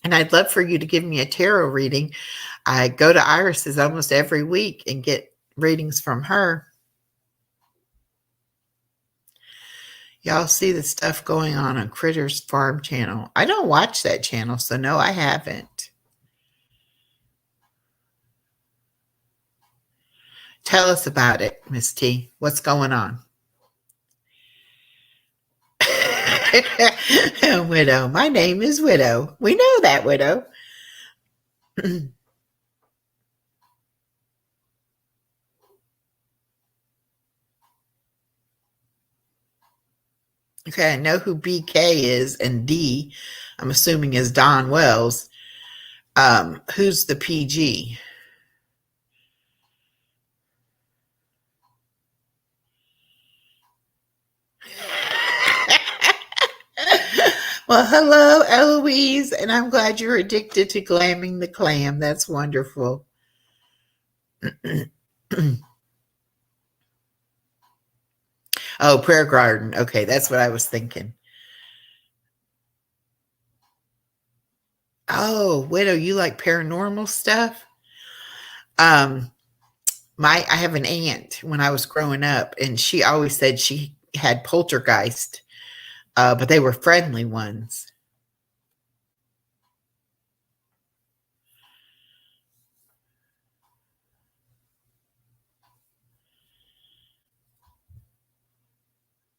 And I'd love for you to give me a tarot reading. I go to Iris's almost every week and get readings from her. Y'all see the stuff going on Critters Farm channel. I don't watch that channel, so no, I haven't. Tell us about it, Miss T. What's going on? Widow. My name is Widow. We know that, Widow. Okay, I know who BK is, and D, I'm assuming is Don Wells. Who's the PG? Well, hello, Eloise, and I'm glad you're addicted to glamming the clam. That's wonderful. Oh, prayer garden. Okay, that's what I was thinking. Oh, Widow, you like paranormal stuff? I have an aunt when I was growing up, and she always said she had poltergeist, but they were friendly ones.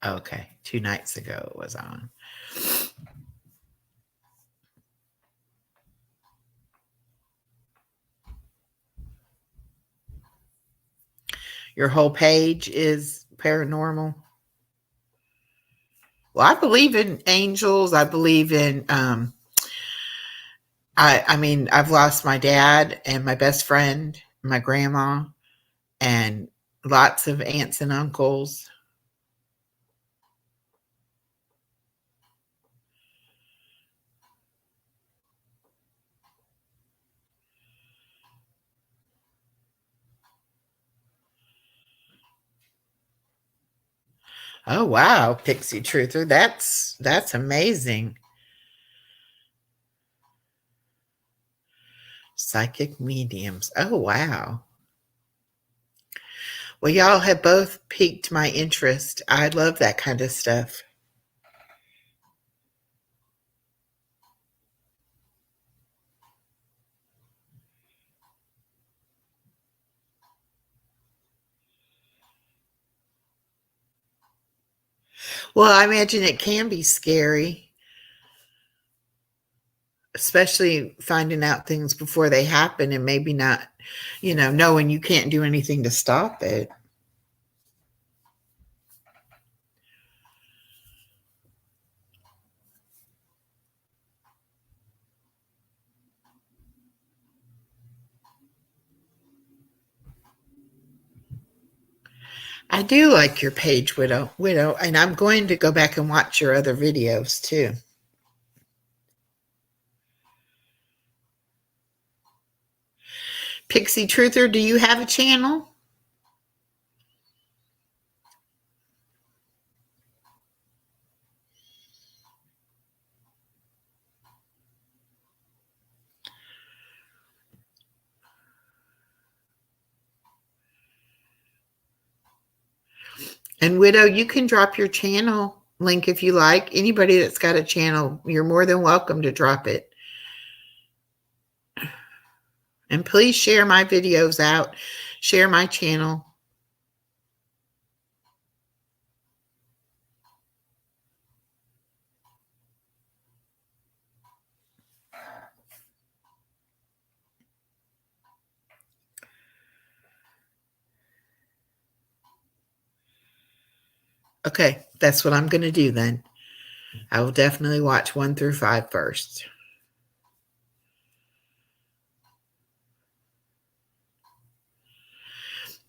Okay, 2 nights ago it was on. Your whole page is paranormal. Well, I believe in angels. I believe in I mean, I've lost my dad and my best friend, my grandma, and lots of aunts and uncles. Oh wow, Pixie Truther. That's amazing. Psychic mediums. Oh wow. Well, y'all have both piqued my interest. I love that kind of stuff. Well, I imagine it can be scary, especially finding out things before they happen and maybe not, knowing you can't do anything to stop it. I do like your page, Widow, and I'm going to go back and watch your other videos too. Pixie Truther, do you have a channel? And Widow, you can drop your channel link if you like. Anybody that's got a channel, you're more than welcome to drop it. And please share my videos out. Share my channel. Okay, that's what I'm going to do then. I will definitely watch 1 through 5 first.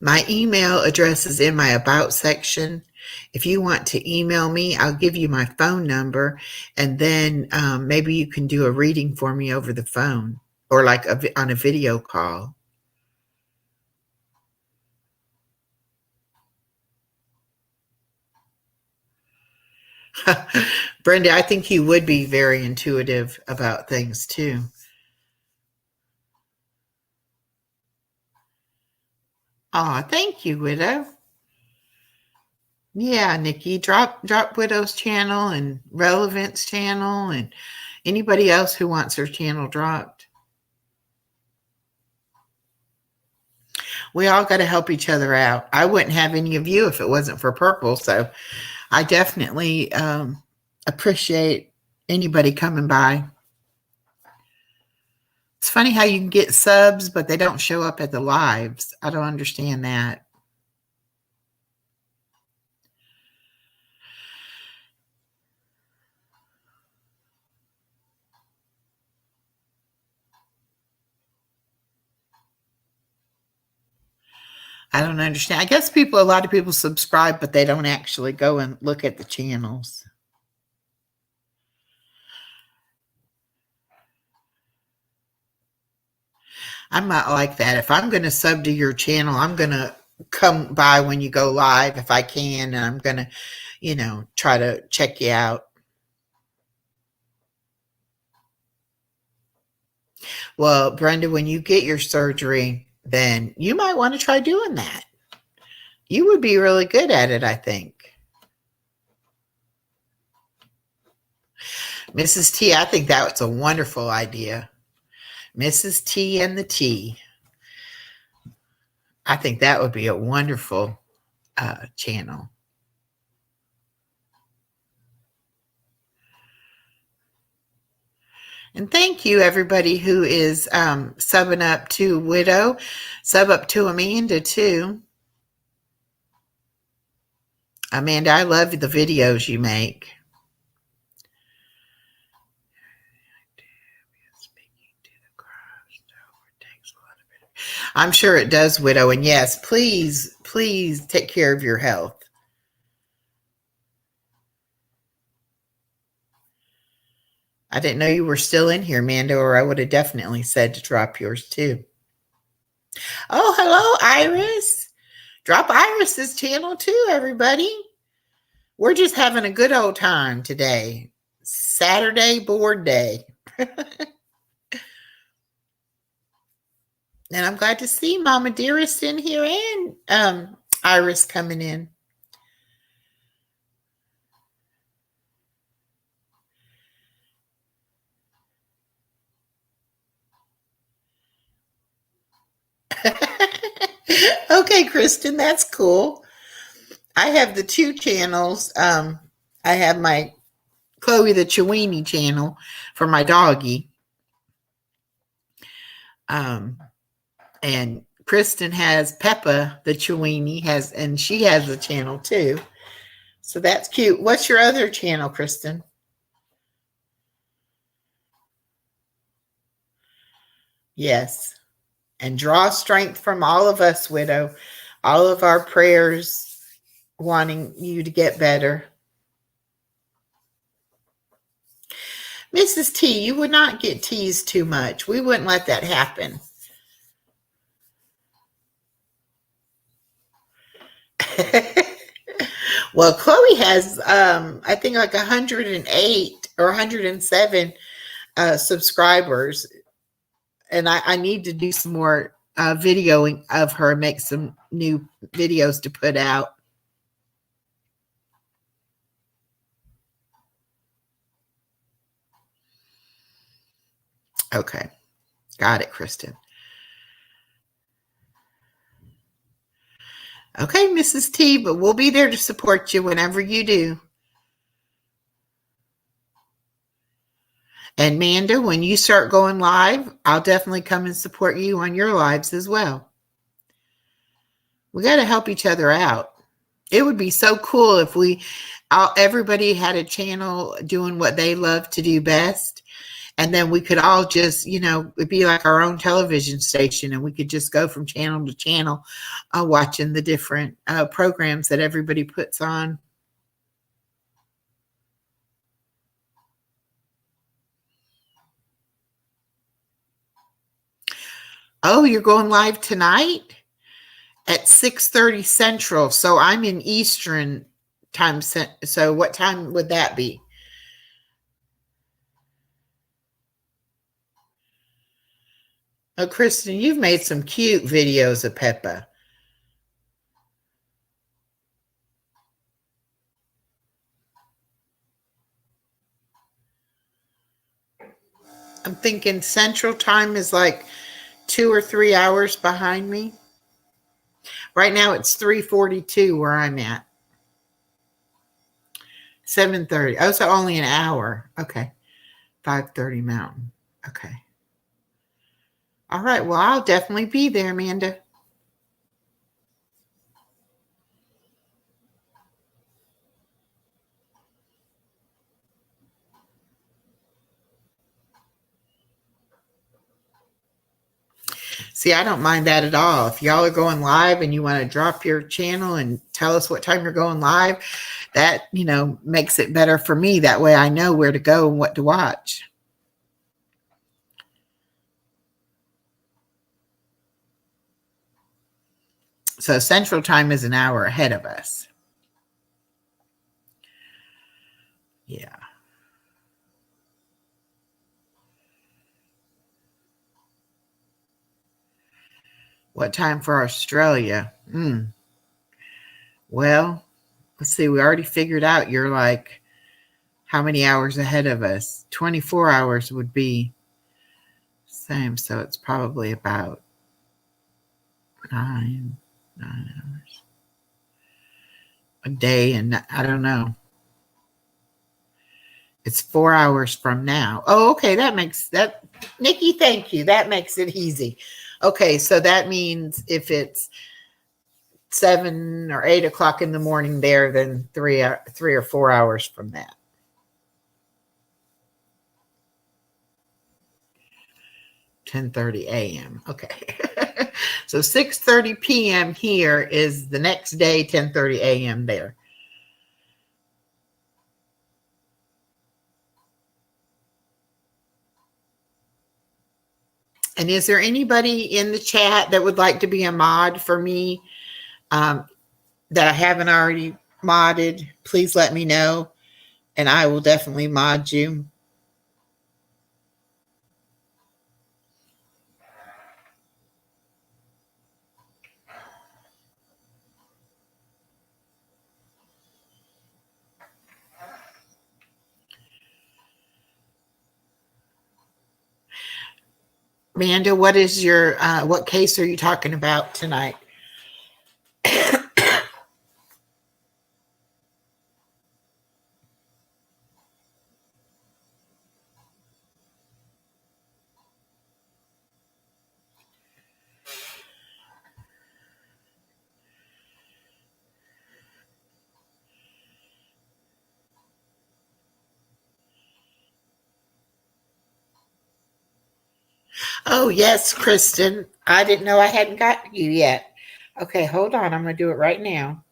My email address is in my About section. If you want to email me, I'll give you my phone number, and then maybe you can do a reading for me over the phone or like on a video call. Brenda, I think you would be very intuitive about things too. Aw, thank you, Widow. Yeah, Nikki, drop Widow's channel and Relevance channel and anybody else who wants their channel dropped. We all got to help each other out. I wouldn't have any of you if it wasn't for Purple. So I definitely appreciate anybody coming by. It's funny how you can get subs, but they don't show up at the lives. I don't understand that. I don't understand. I guess a lot of people subscribe, but they don't actually go and look at the channels. I'm not like that. If I'm going to sub to your channel, I'm going to come by when you go live if I can, and I'm going to, try to check you out. Well, Brenda, when you get your surgery, then you might want to try doing that. You would be really good at it, I think. Mrs. T, I think that was a wonderful idea. Mrs. T and the T. I think that would be a wonderful channel. And thank you, everybody who is subbing up to Widow. Sub up to Amanda, too. Amanda, I love the videos you make. I'm sure it does, Widow. And yes, please take care of your health. I didn't know you were still in here, Amanda, or I would have definitely said to drop yours too. Oh, hello, Iris. Drop Iris's channel too, everybody. We're just having a good old time today. Saturday board day. And I'm glad to see Mama Dearest in here and Iris coming in. Okay, Kristen, that's cool. I have the 2 channels. I have my Chloe the Chewini channel for my doggy. And Kristen has Peppa the Chewini and she has a channel too. So that's cute. What's your other channel, Kristen? Yes. And draw strength from all of us, Widow. All of our prayers wanting you to get better. Mrs. T, you would not get teased too much. We wouldn't let that happen. Well, Chloe has, I think, like 108 or 107 subscribers. And I need to do some more videoing of her, make some new videos to put out. Okay. Got it, Kristen. Okay, Mrs. T, but we'll be there to support you whenever you do. And Manda, when you start going live, I'll definitely come and support you on your lives as well. We got to help each other out. It would be so cool if everybody had a channel doing what they love to do best. And then we could all just, it'd be like our own television station, and we could just go from channel to channel, watching the different programs that everybody puts on. Oh, you're going live tonight at 6:30 Central. So I'm in Eastern time. So what time would that be? Oh, Kristen, you've made some cute videos of Peppa. I'm thinking Central time is like 2 or 3 hours behind me. Right now it's 3:42 where I'm at. 7:30. Oh, so only an hour. Okay. 5:30 Mountain. Okay. All right. Well, I'll definitely be there, Amanda. See, I don't mind that at all. If y'all are going live and you want to drop your channel and tell us what time you're going live, that, makes it better for me. That way I know where to go and what to watch. So Central time is an hour ahead of us. Yeah. What time for Australia? Well, let's see. We already figured out you're like how many hours ahead of us? 24 hours would be same. So it's probably about 9 hours a day. And I don't know. It's 4 hours from now. Oh, okay. That makes that, Nikki, thank you. That makes it easy. Okay. So that means if it's 7 or 8 o'clock in the morning there, then 3 or 4 hours from that. 10:30 a.m. Okay. So 6:30 p.m. here is the next day, 10:30 a.m. there. And is there anybody in the chat that would like to be a mod for me that I haven't already modded? Please let me know, and I will definitely mod you. Amanda, what is your what case are you talking about tonight? Oh, yes, Kristen. I didn't know I hadn't got you yet. Okay, hold on. I'm going to do it right now.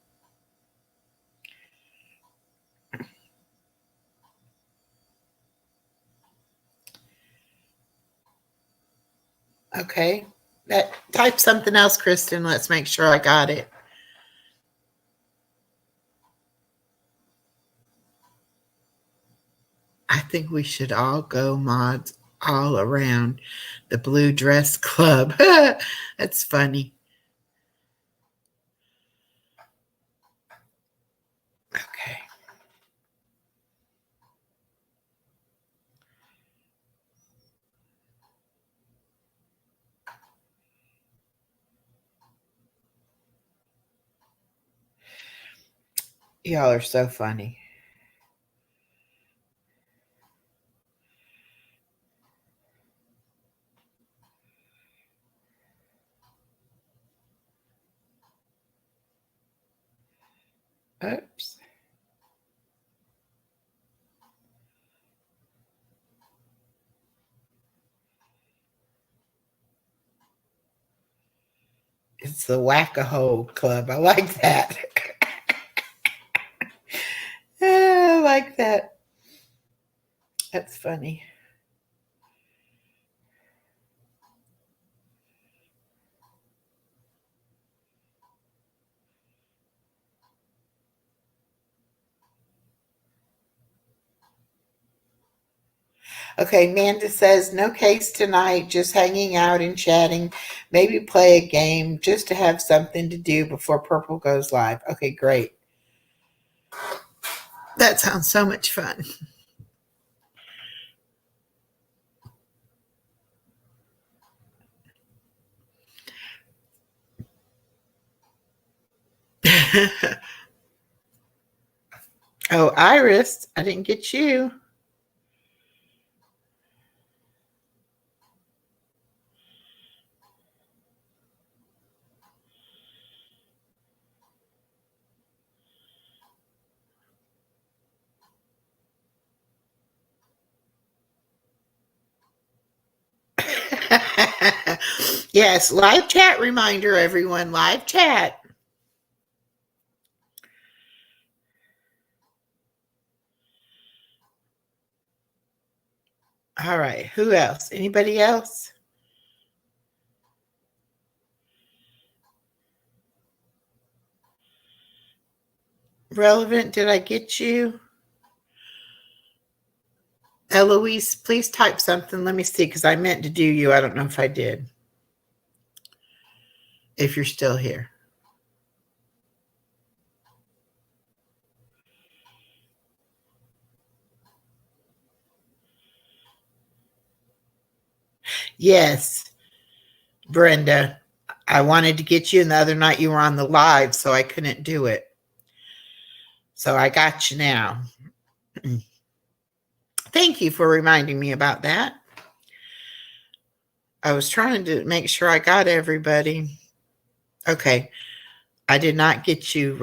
Okay. Type something else, Kristen. Let's make sure I got it. I think we should all go mods all around the Blue Dress Club. That's funny. Okay. Y'all are so funny. Oops. It's the Whack-A-Hole Club. I like that. I like that. That's funny. Okay, Amanda says, no case tonight, just hanging out and chatting. Maybe play a game just to have something to do before Purple goes live. Okay, great. That sounds so much fun. Oh, Iris, I didn't get you. Yes, live chat reminder, everyone. Live chat. All right. Who else? Anybody else? Relevant, did I get you? Eloise, please type something. Let me see, because I meant to do you. I don't know if I did. If you're still here. Yes, Brenda. I wanted to get you, and the other night you were on the live, so I couldn't do it. So I got you now. Thank you for reminding me about that. I was trying to make sure I got everybody. Okay. I did not get you,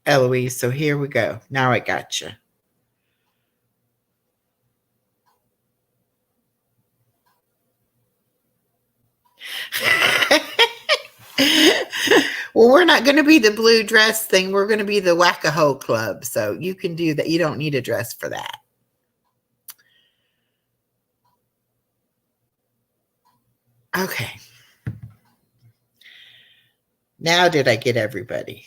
Eloise, so here we go. Now I got you. Well, we're not going to be the blue dress thing. We're going to be the Whack-A-Hole Club. So you can do that. You don't need a dress for that. Okay. Now did I get everybody?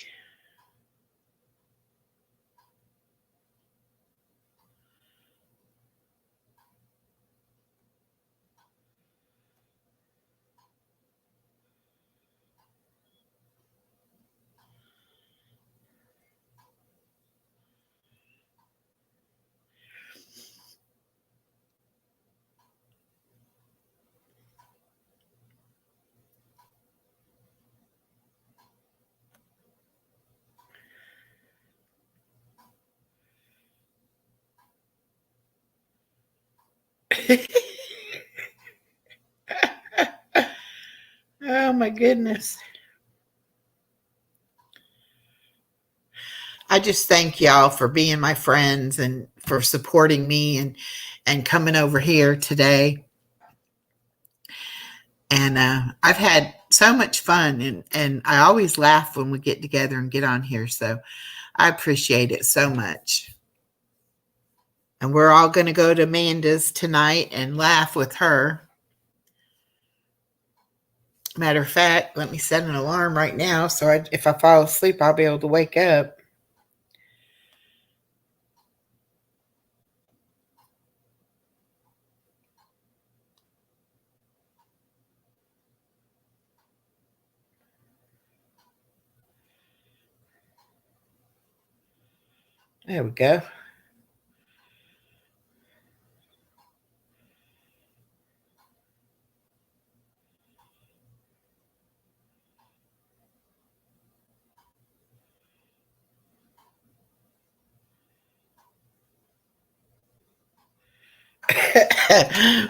Oh my goodness. I just thank y'all for being my friends and for supporting me and coming over here today. And I've had so much fun, and I always laugh when we get together and get on here. So I appreciate it so much. And we're all going to go to Amanda's tonight and laugh with her. Matter of fact, let me set an alarm right now so if I fall asleep, I'll be able to wake up. There we go.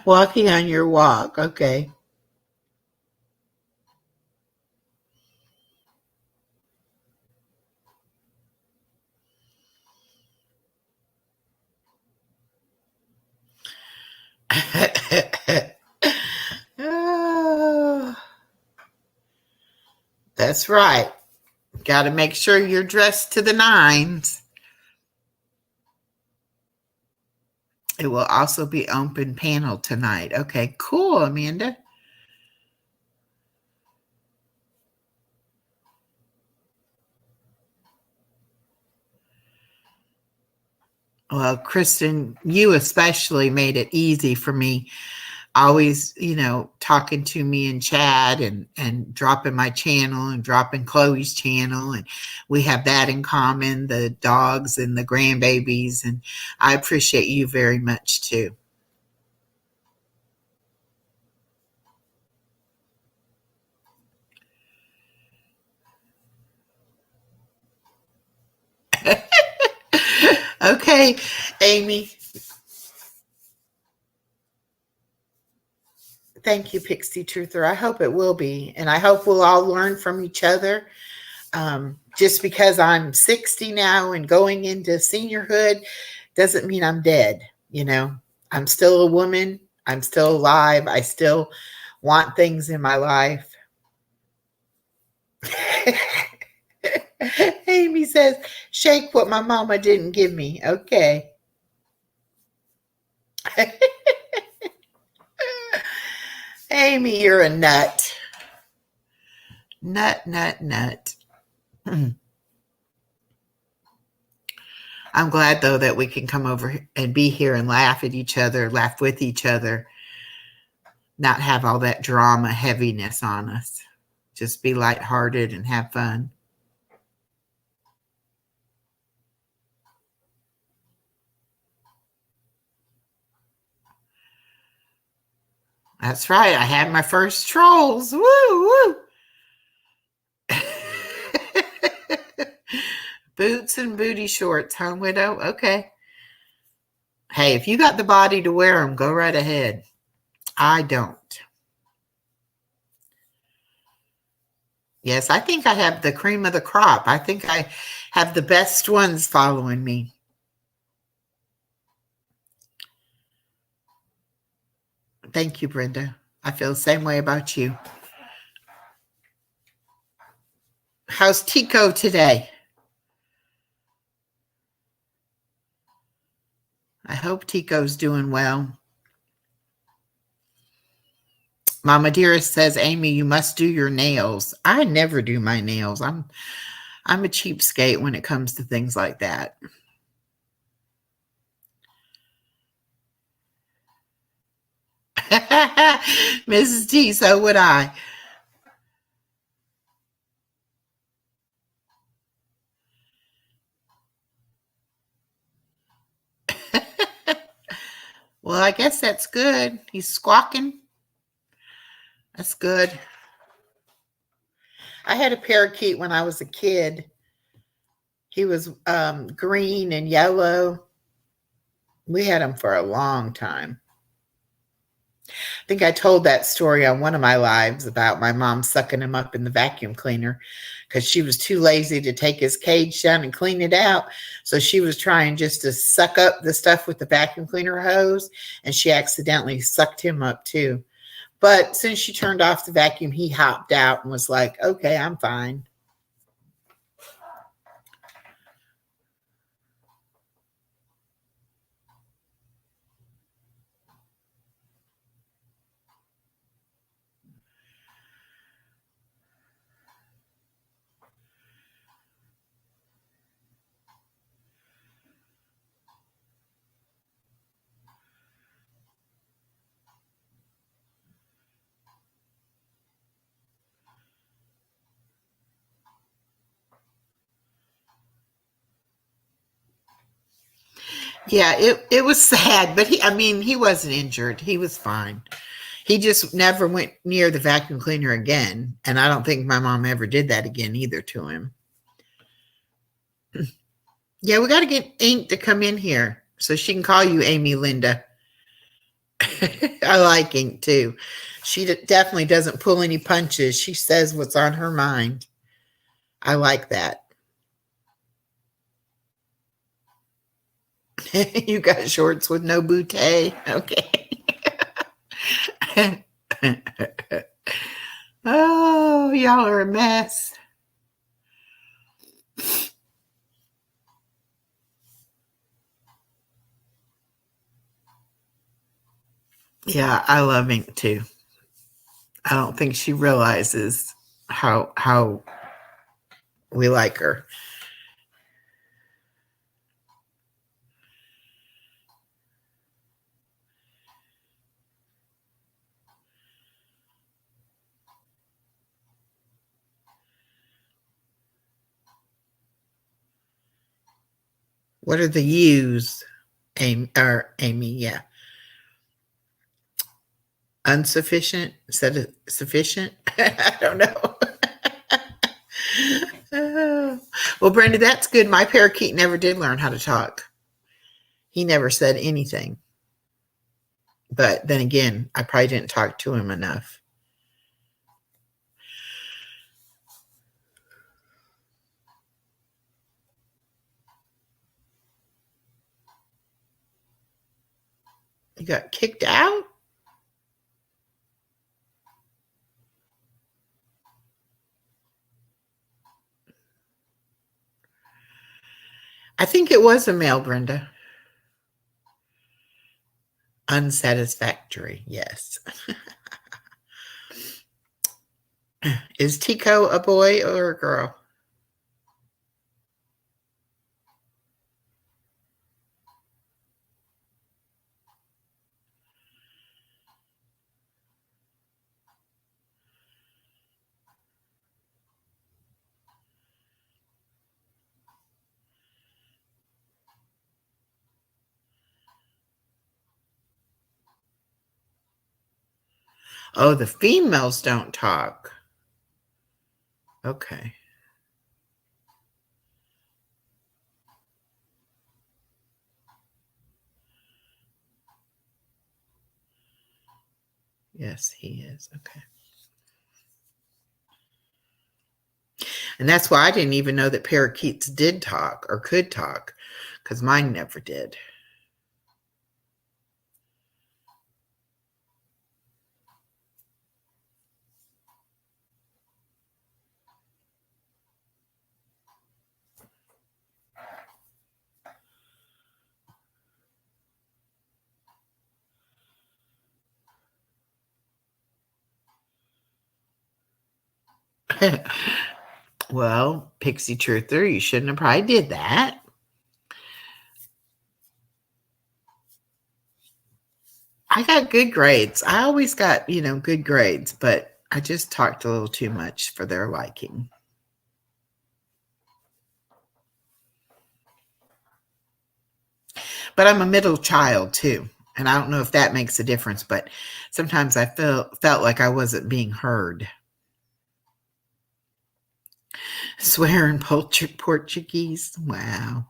Walking on your walk. Okay. Oh, that's right. Got to make sure you're dressed to the nines. It will also be open panel tonight. Okay, cool, Amanda. Well, Kristen, you especially made it easy for me. Always, talking to me in chat and dropping my channel and dropping Chloe's channel. And we have that in common, the dogs and the grandbabies. And I appreciate you very much too. Okay, Amy. Thank you, Pixie Truther. I hope it will be. And I hope we'll all learn from each other. Just because I'm 60 now and going into seniorhood doesn't mean I'm dead. I'm still a woman. I'm still alive. I still want things in my life. Amy says, shake what my mama didn't give me. Okay. Amy, you're a nut. Nut. I'm glad, though, that we can come over and be here and laugh at each other, laugh with each other, not have all that drama heaviness on us. Just be lighthearted and have fun. That's right. I had my first trolls. Woo, woo. Boots and booty shorts, huh, Widow? Okay. Hey, if you got the body to wear them, go right ahead. I don't. Yes, I think I have the cream of the crop. I think I have the best ones following me. Thank you, Brenda. I feel the same way about you. How's Tico today? I hope Tico's doing well. Mama Dearest says, Amy, you must do your nails. I never do my nails. I'm a cheapskate when it comes to things like that. Mrs. T, so would I. Well, I guess that's good. He's squawking. That's good. I had a parakeet when I was a kid. He was green and yellow. We had him for a long time. I think I told that story on one of my lives about my mom sucking him up in the vacuum cleaner because she was too lazy to take his cage down and clean it out. So she was trying just to suck up the stuff with the vacuum cleaner hose, and she accidentally sucked him up too. But since she turned off the vacuum, he hopped out and was like, okay, I'm fine. Yeah, it was sad, but he wasn't injured. He was fine. He just never went near the vacuum cleaner again. And I don't think my mom ever did that again either to him. Yeah, we got to get Ink to come in here so she can call you Amy Linda. I like Ink too. She definitely doesn't pull any punches. She says what's on her mind. I like that. You got shorts with no bootay. Okay. Oh, y'all are a mess. Yeah, I love Ink too. I don't think she realizes how we like her. What are the U's? Amy, yeah. Insufficient instead of sufficient. I don't know. Well, Brenda, that's good. My parakeet never did learn how to talk. He never said anything. But then again, I probably didn't talk to him enough. You got kicked out? I think it was a male, Brenda. Unsatisfactory, yes. Is Tico a boy or a girl? Oh, the females don't talk. Okay. Yes, he is. Okay. And that's why I didn't even know that parakeets did talk or could talk, because mine never did. Well, Pixie Truther, you shouldn't have probably did that. I got good grades. I always got, good grades, but I just talked a little too much for their liking. But I'm a middle child too. And I don't know if that makes a difference, but sometimes I felt like I wasn't being heard. Swear in Portuguese. Wow.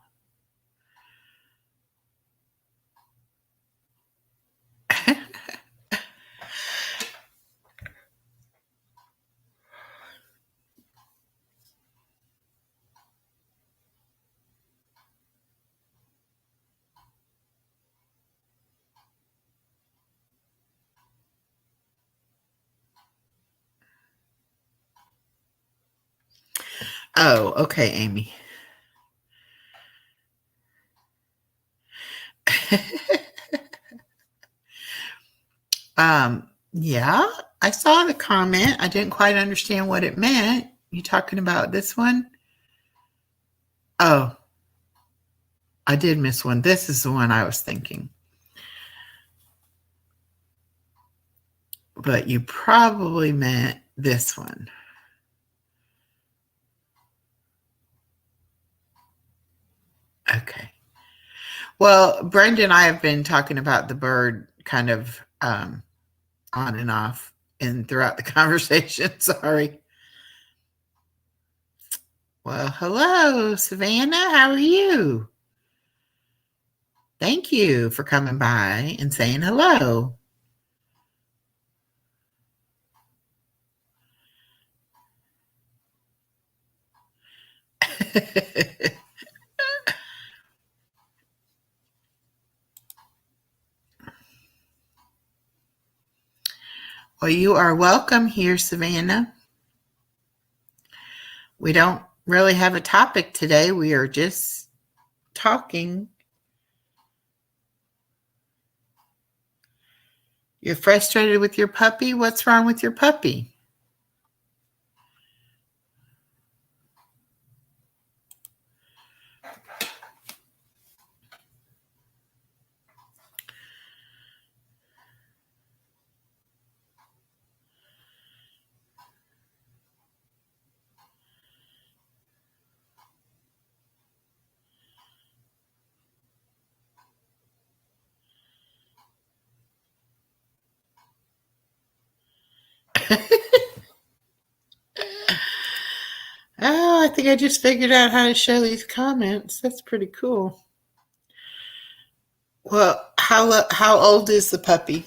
Oh, okay, Amy. Yeah, I saw the comment. I didn't quite understand what it meant. You talking about this one? Oh, I did miss one. This is the one I was thinking. But you probably meant this one. Okay. Well, Brenda and I have been talking about the bird kind of on and off and throughout the conversation. Sorry. Well, hello, Savannah. How are you? Thank you for coming by and saying hello. Well, you are welcome here, Savannah. We don't really have a topic today. We are just talking. You're frustrated with your puppy? What's wrong with your puppy? Oh, I think I just figured out how to show these comments. That's pretty cool. Well, how old is the puppy?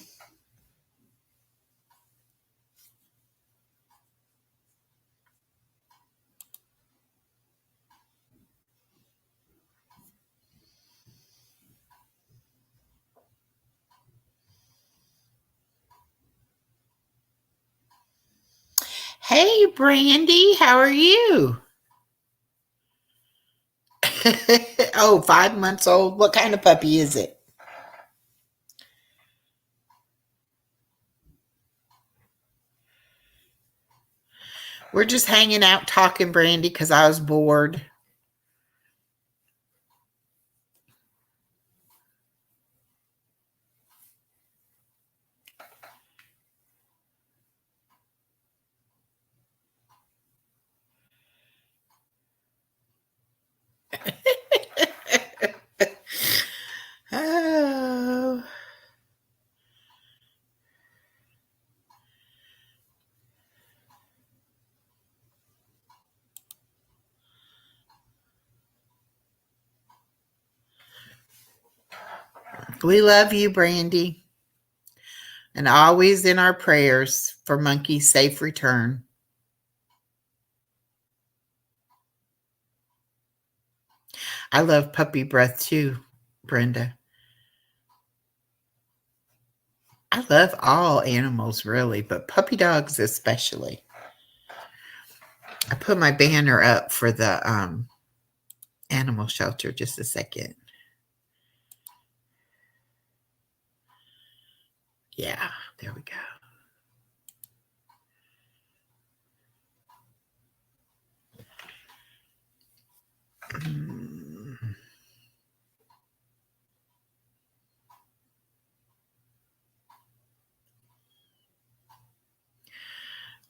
Hey, Brandy, how are you? Oh, 5 months old. What kind of puppy is it? We're just hanging out talking, Brandy, because I was bored. Oh. We love you, Brandy. And always in our prayers for Monkey's safe return. I love puppy breath too, Brenda. I love all animals really, but puppy dogs especially. I put my banner up for the animal shelter just a second. Yeah, there we go.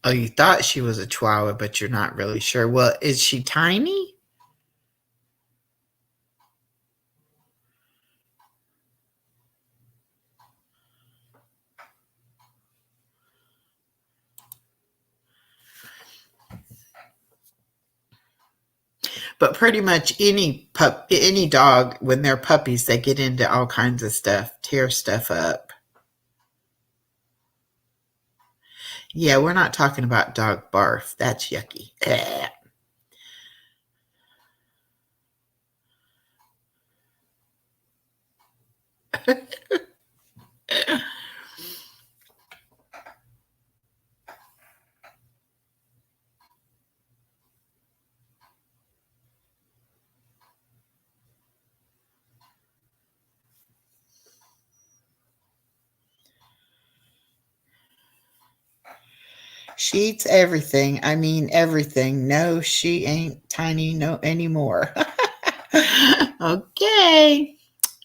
Oh, you thought she was a Chihuahua, but you're not really sure. Well, is she tiny? But pretty much any dog, when they're puppies, they get into all kinds of stuff, tear stuff up. Yeah, we're not talking about dog barf. That's yucky. She eats everything. I mean, everything. No, she ain't tiny no anymore. Okay.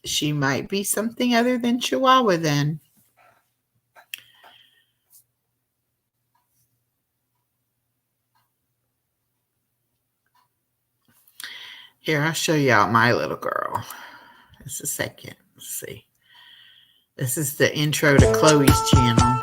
She might be something other than Chihuahua then. Here, I'll show you out my little girl. Just a second. Let's see. This is the intro to Chloe's channel.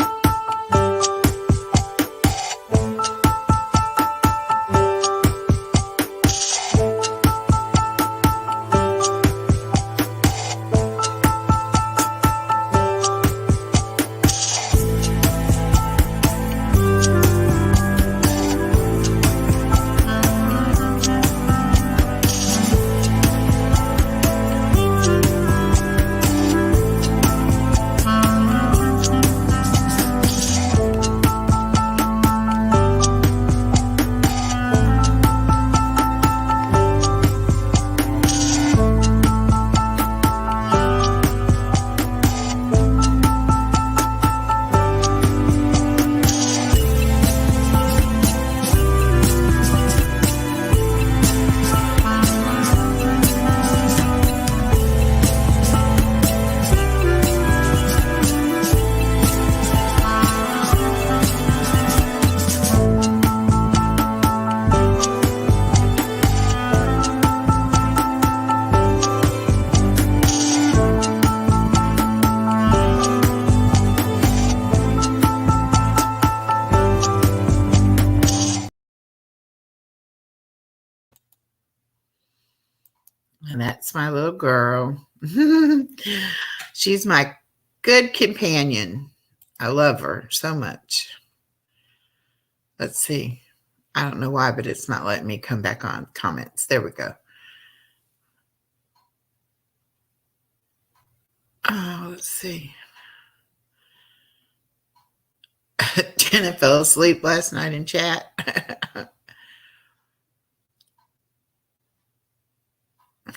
And that's my little girl. She's my good companion. I love her so much. Let's see. I don't know why, but it's not letting me come back on comments. There we go. Oh, let's see. Jenna fell asleep last night in chat.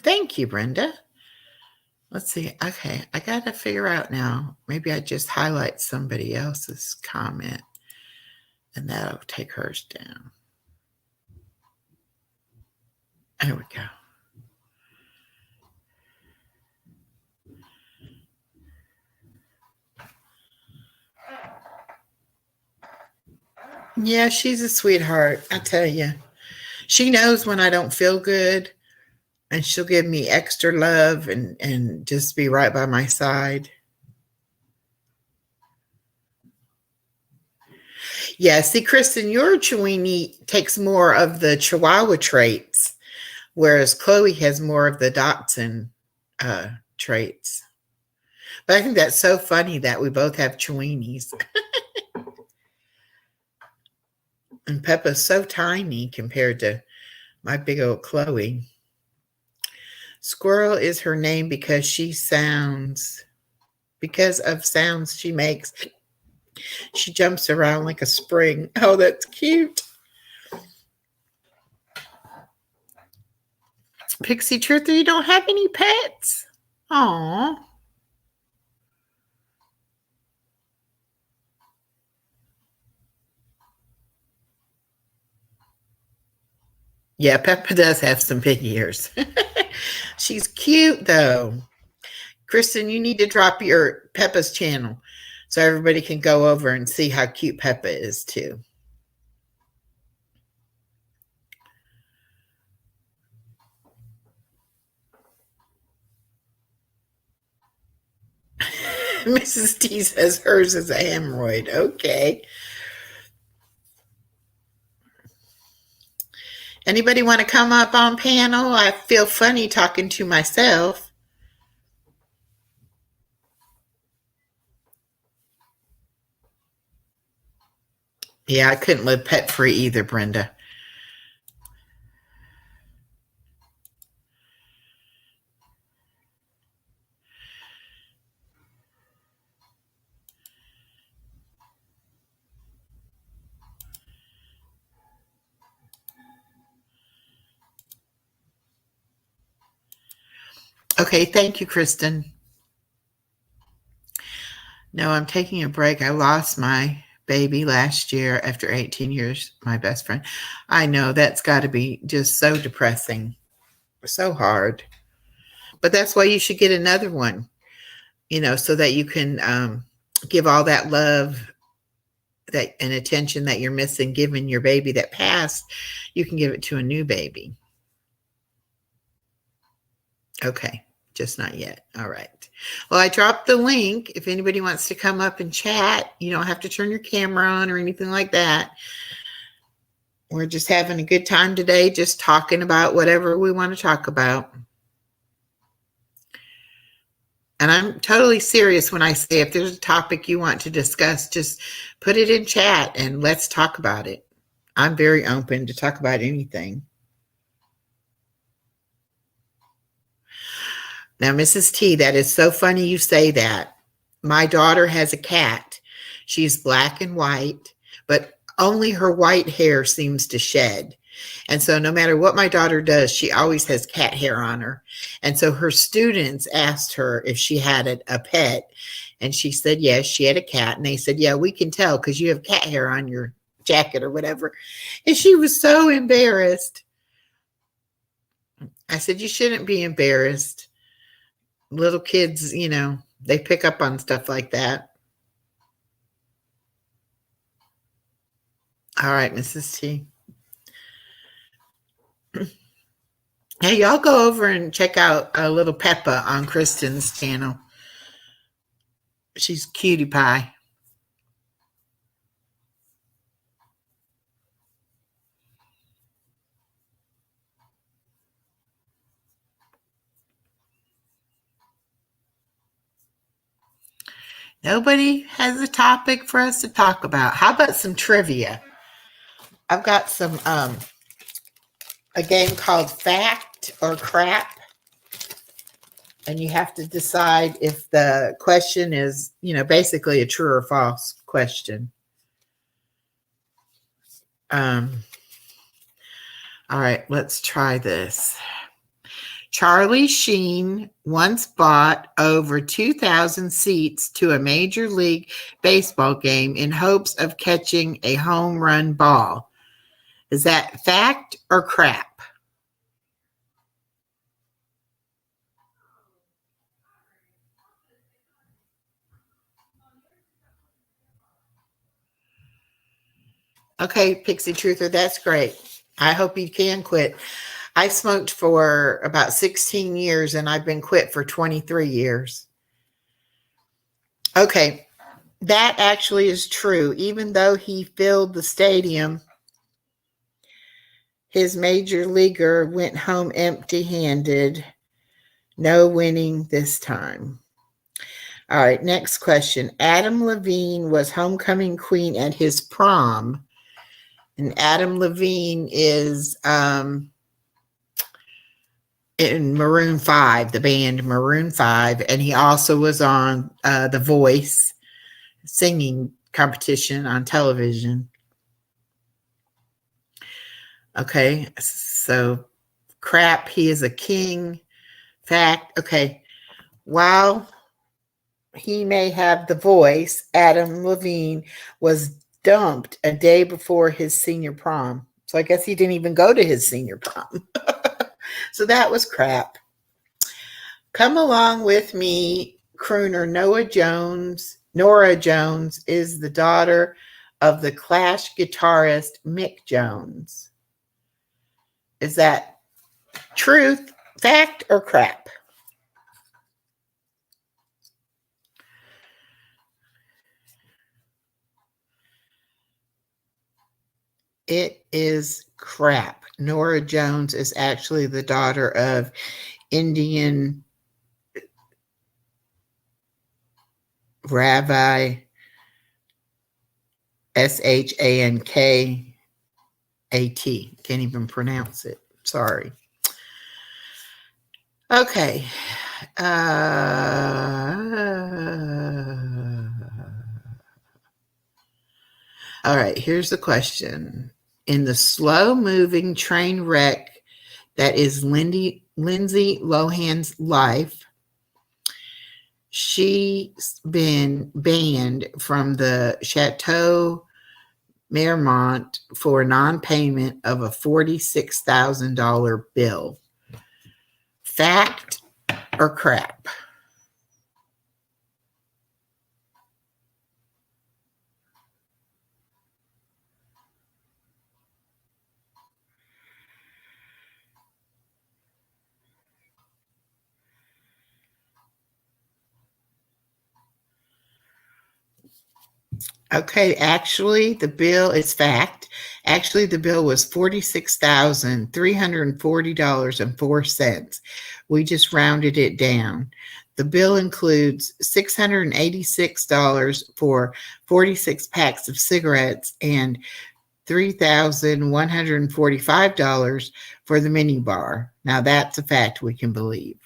Thank you, Brenda. Let's see. Okay, I got to figure out now. Maybe I just highlight somebody else's comment and that'll take hers down. There we go. Yeah, she's a sweetheart. I tell you. She knows when I don't feel good, and she'll give me extra love and just be right by my side. Yeah, see, Kristen, your Chiweenie takes more of the Chihuahua traits, whereas Chloe has more of the Dachshund traits. But I think that's so funny that we both have Chiweenies. And Peppa's so tiny compared to my big old Chloe. Squirrel is her name because of sounds she makes. She jumps around like a spring. Oh, that's cute. Pixie Truther, you don't have any pets? Aw. Yeah, Peppa does have some big ears. She's cute, though. Kristen, you need to drop your Peppa's channel so everybody can go over and see how cute Peppa is, too. Mrs. T says hers is a hemorrhoid. Okay. Anybody want to come up on panel? I feel funny talking to myself. Yeah, I couldn't live pet free either, Brenda. Okay, thank you, Kristen. No, I'm taking a break. I lost my baby last year after 18 years, my best friend. I know that's got to be just so depressing, so hard. But that's why you should get another one, so that you can give all that love and attention that you're missing, giving your baby that passed, you can give it to a new baby. Okay, just not yet. All right. Well, I dropped the link. If anybody wants to come up and chat, you don't have to turn your camera on or anything like that. We're just having a good time today, just talking about whatever we want to talk about. And I'm totally serious when I say if there's a topic you want to discuss, just put it in chat and let's talk about it. I'm very open to talk about anything. Now, Mrs. T, that is so funny you say that. My daughter has a cat. She's black and white, but only her white hair seems to shed. And so no matter what my daughter does, she always has cat hair on her. And so her students asked her if she had a pet. And she said, yes, she had a cat. And they said, yeah, we can tell because you have cat hair on your jacket or whatever. And she was so embarrassed. I said, you shouldn't be embarrassed. Little kids, they pick up on stuff like that. All right, Mrs. T. Hey, y'all go over and check out a little Peppa on Kristen's channel. She's cutie pie. Nobody has a topic for us to talk about. How about some trivia? I've got some a game called Fact or Crap. And you have to decide if the question is, basically a true or false question. All right, let's try this. Charlie Sheen once bought over 2,000 seats to a Major League Baseball game in hopes of catching a home run ball. Is that fact or crap? Okay, Pixie Truther, that's great. I hope you can quit. I smoked for about 16 years and I've been quit for 23 years. Okay, that actually is true. Even though he filled the stadium, his major leaguer went home empty-handed. No winning this time. All right, next question. Adam Levine was homecoming queen at his prom. And Adam Levine is in Maroon 5, the band Maroon 5, and he also was on The Voice singing competition on television. Okay, so crap, he is a king. Fact, okay, while he may have The Voice, Adam Levine was dumped a day before his senior prom. So I guess he didn't even go to his senior prom. So that was crap. Come Along With Me crooner Nora Jones is the daughter of the Clash guitarist Mick Jones. Is that truth, fact, or crap? It is crap. Nora Jones is actually the daughter of Indian Rabbi Shankat. Can't even pronounce it. Sorry. Okay. All right, here's the question. In the slow-moving train wreck that is Lindsay Lohan's life, she's been banned from the Chateau Marmont for non-payment of a $46,000 bill. Fact or crap? Okay, actually, the bill is fact. Actually, the bill was $46,340.04. We just rounded it down. The bill includes $686 for 46 packs of cigarettes and $3,145 for the minibar. Now, that's a fact we can believe.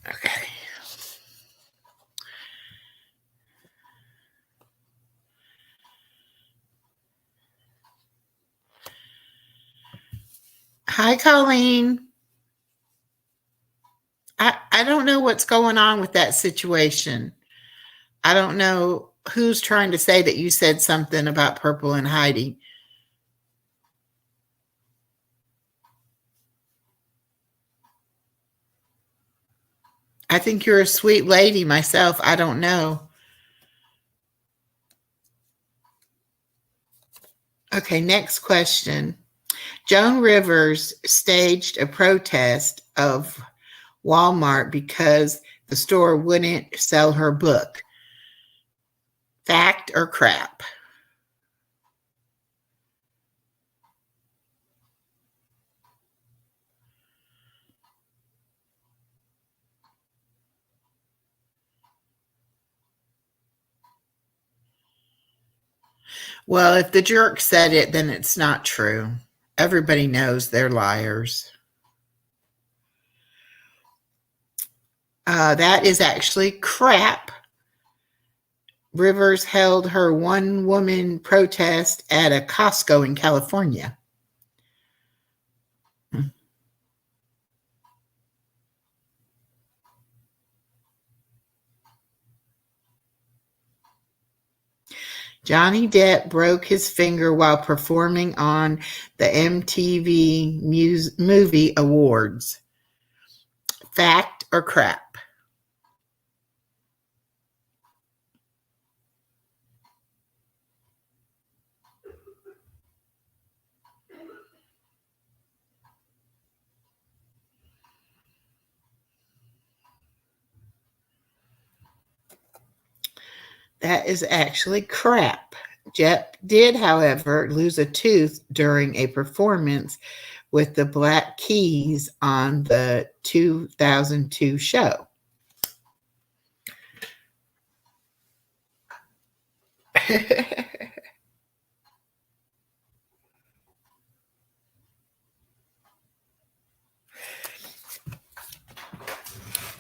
Okay. Hi, Colleen. I don't know what's going on with that situation. I don't know who's trying to say that you said something about Purple and Heidi. I think you're a sweet lady myself. I don't know. Okay, next question. Joan Rivers staged a protest of Walmart because the store wouldn't sell her book. Fact or crap? Well, if the jerk said it, then it's not true. Everybody knows they're liars. That is actually crap. Rivers held her one-woman protest at a Costco in California. Johnny Depp broke his finger while performing on the MTV Movie Awards. Fact or crap? That is actually crap. Depp did, however, lose a tooth during a performance with the Black Keys on the 2002 show.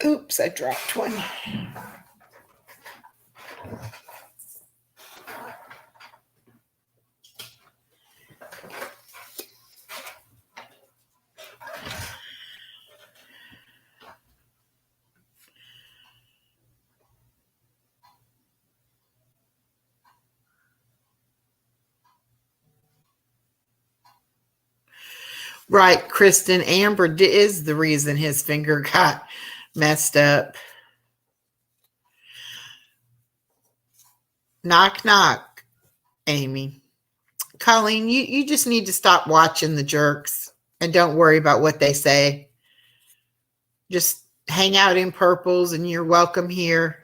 Oops, I dropped one. Right, Kristen. Amber is the reason his finger got messed up. Knock, knock, Amy. Colleen, you just need to stop watching the jerks and don't worry about what they say. Just hang out in purples and you're welcome here.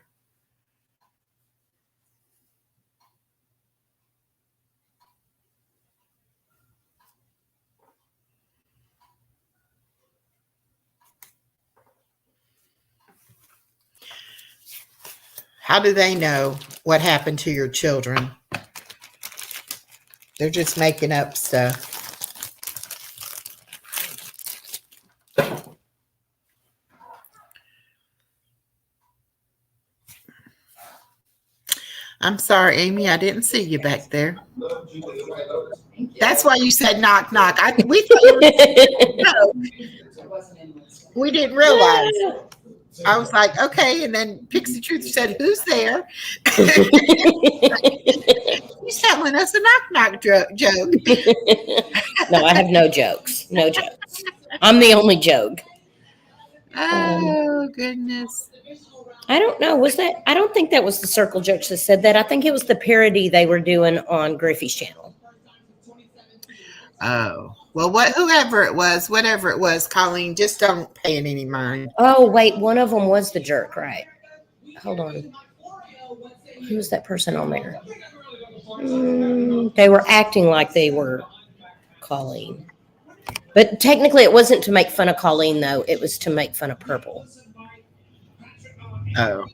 How do they know what happened to your children? They're just making up stuff. I'm sorry, Amy. I didn't see you back there. That's why you said knock, knock. We thought you were we didn't realize. I was like, okay. And then Pixie Truth said, who's there? He's telling us a knock, knock joke. No, I have no jokes. No jokes. I'm the only joke. Oh, goodness. I don't know. Was that? I don't think that was the Circle Jerks that said that. I think it was the parody they were doing on Griffey's channel. Oh, well, whatever it was, Colleen, just don't pay it any mind. Oh, wait. One of them was the jerk, right? Hold on. Who was that person on there? They were acting like they were Colleen. But technically, it wasn't to make fun of Colleen, though. It was to make fun of Purple. Oh,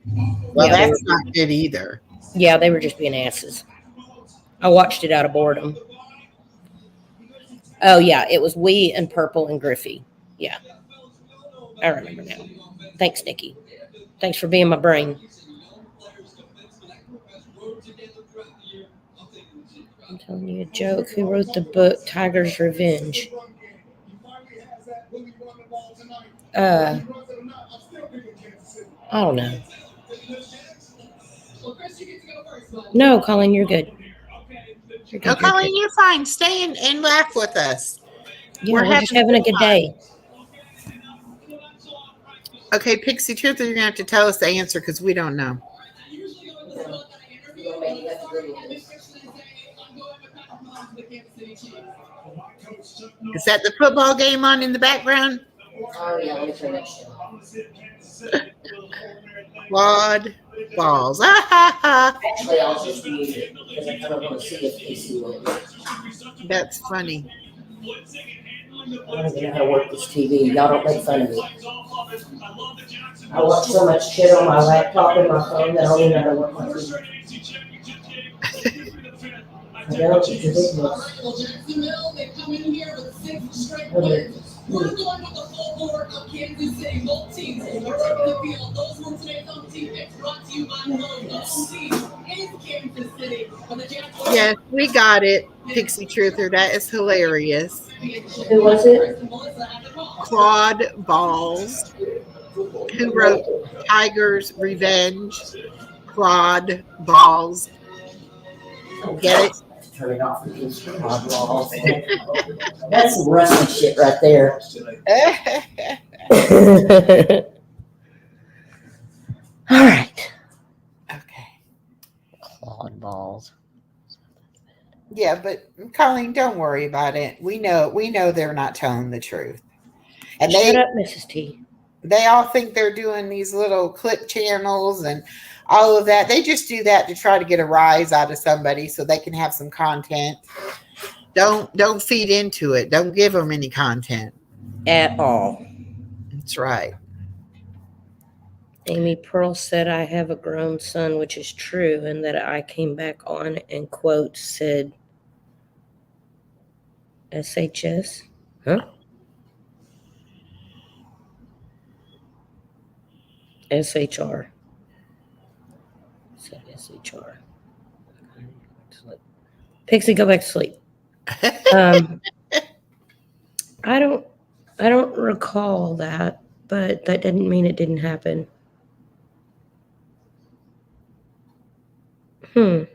well, Yeah, that's not good either. Yeah, they were just being asses. I watched it out of boredom. Oh, yeah, it was we and Purple and Griffey. Yeah, I remember now. Thanks, Nikki. Thanks for being my brain. I'm telling you a joke. Who wrote the book Tiger's Revenge? I don't know. No, Colleen, you're good. You're No, good, you're Colleen, good. you're fine. Stay and laugh with us. Yeah, we're just having a good day. Okay, Pixie Truth, you're going to have to tell us the answer because we don't know. Is that the football game on in the background? Oh, yeah, let me turn that shit off. Quad balls. Ah, ha, ha. Actually, I'll just mute it because I kind of want to see if Casey wins. That's funny. I don't even know how to work this TV. Y'all don't make fun of me. I watch so much shit on my laptop and my phone that I don't even know how to work my TV. I know, it's ridiculous. Okay. We're going with the full board of Kansas City, both teams. We're taking the field. Those were today's home team picks brought to you by Lowe's. The home team is Kansas City. Yes, we got it, Pixie Truther. That is hilarious. Who was it? Claude Balls. Who wrote Tiger's Revenge? Claude Balls. Get it? Turn it off. That's some wrestling shit right there. All right. Okay. Clawed balls. Yeah, but Colleen, don't worry about it. We know they're not telling the truth. And Shut up, Mrs. T. They all think they're doing these little clip channels and all of that. They just do that to try to get a rise out of somebody so they can have some content. Don't feed into it. Don't give them any content At all. That's right. Amy Pearl said, I have a grown son, which is true, and that I came back on and, quote, said, SHS? Huh? SHR. Said SHR. Pixie, go back to sleep. I don't recall that, but that didn't mean it didn't happen. I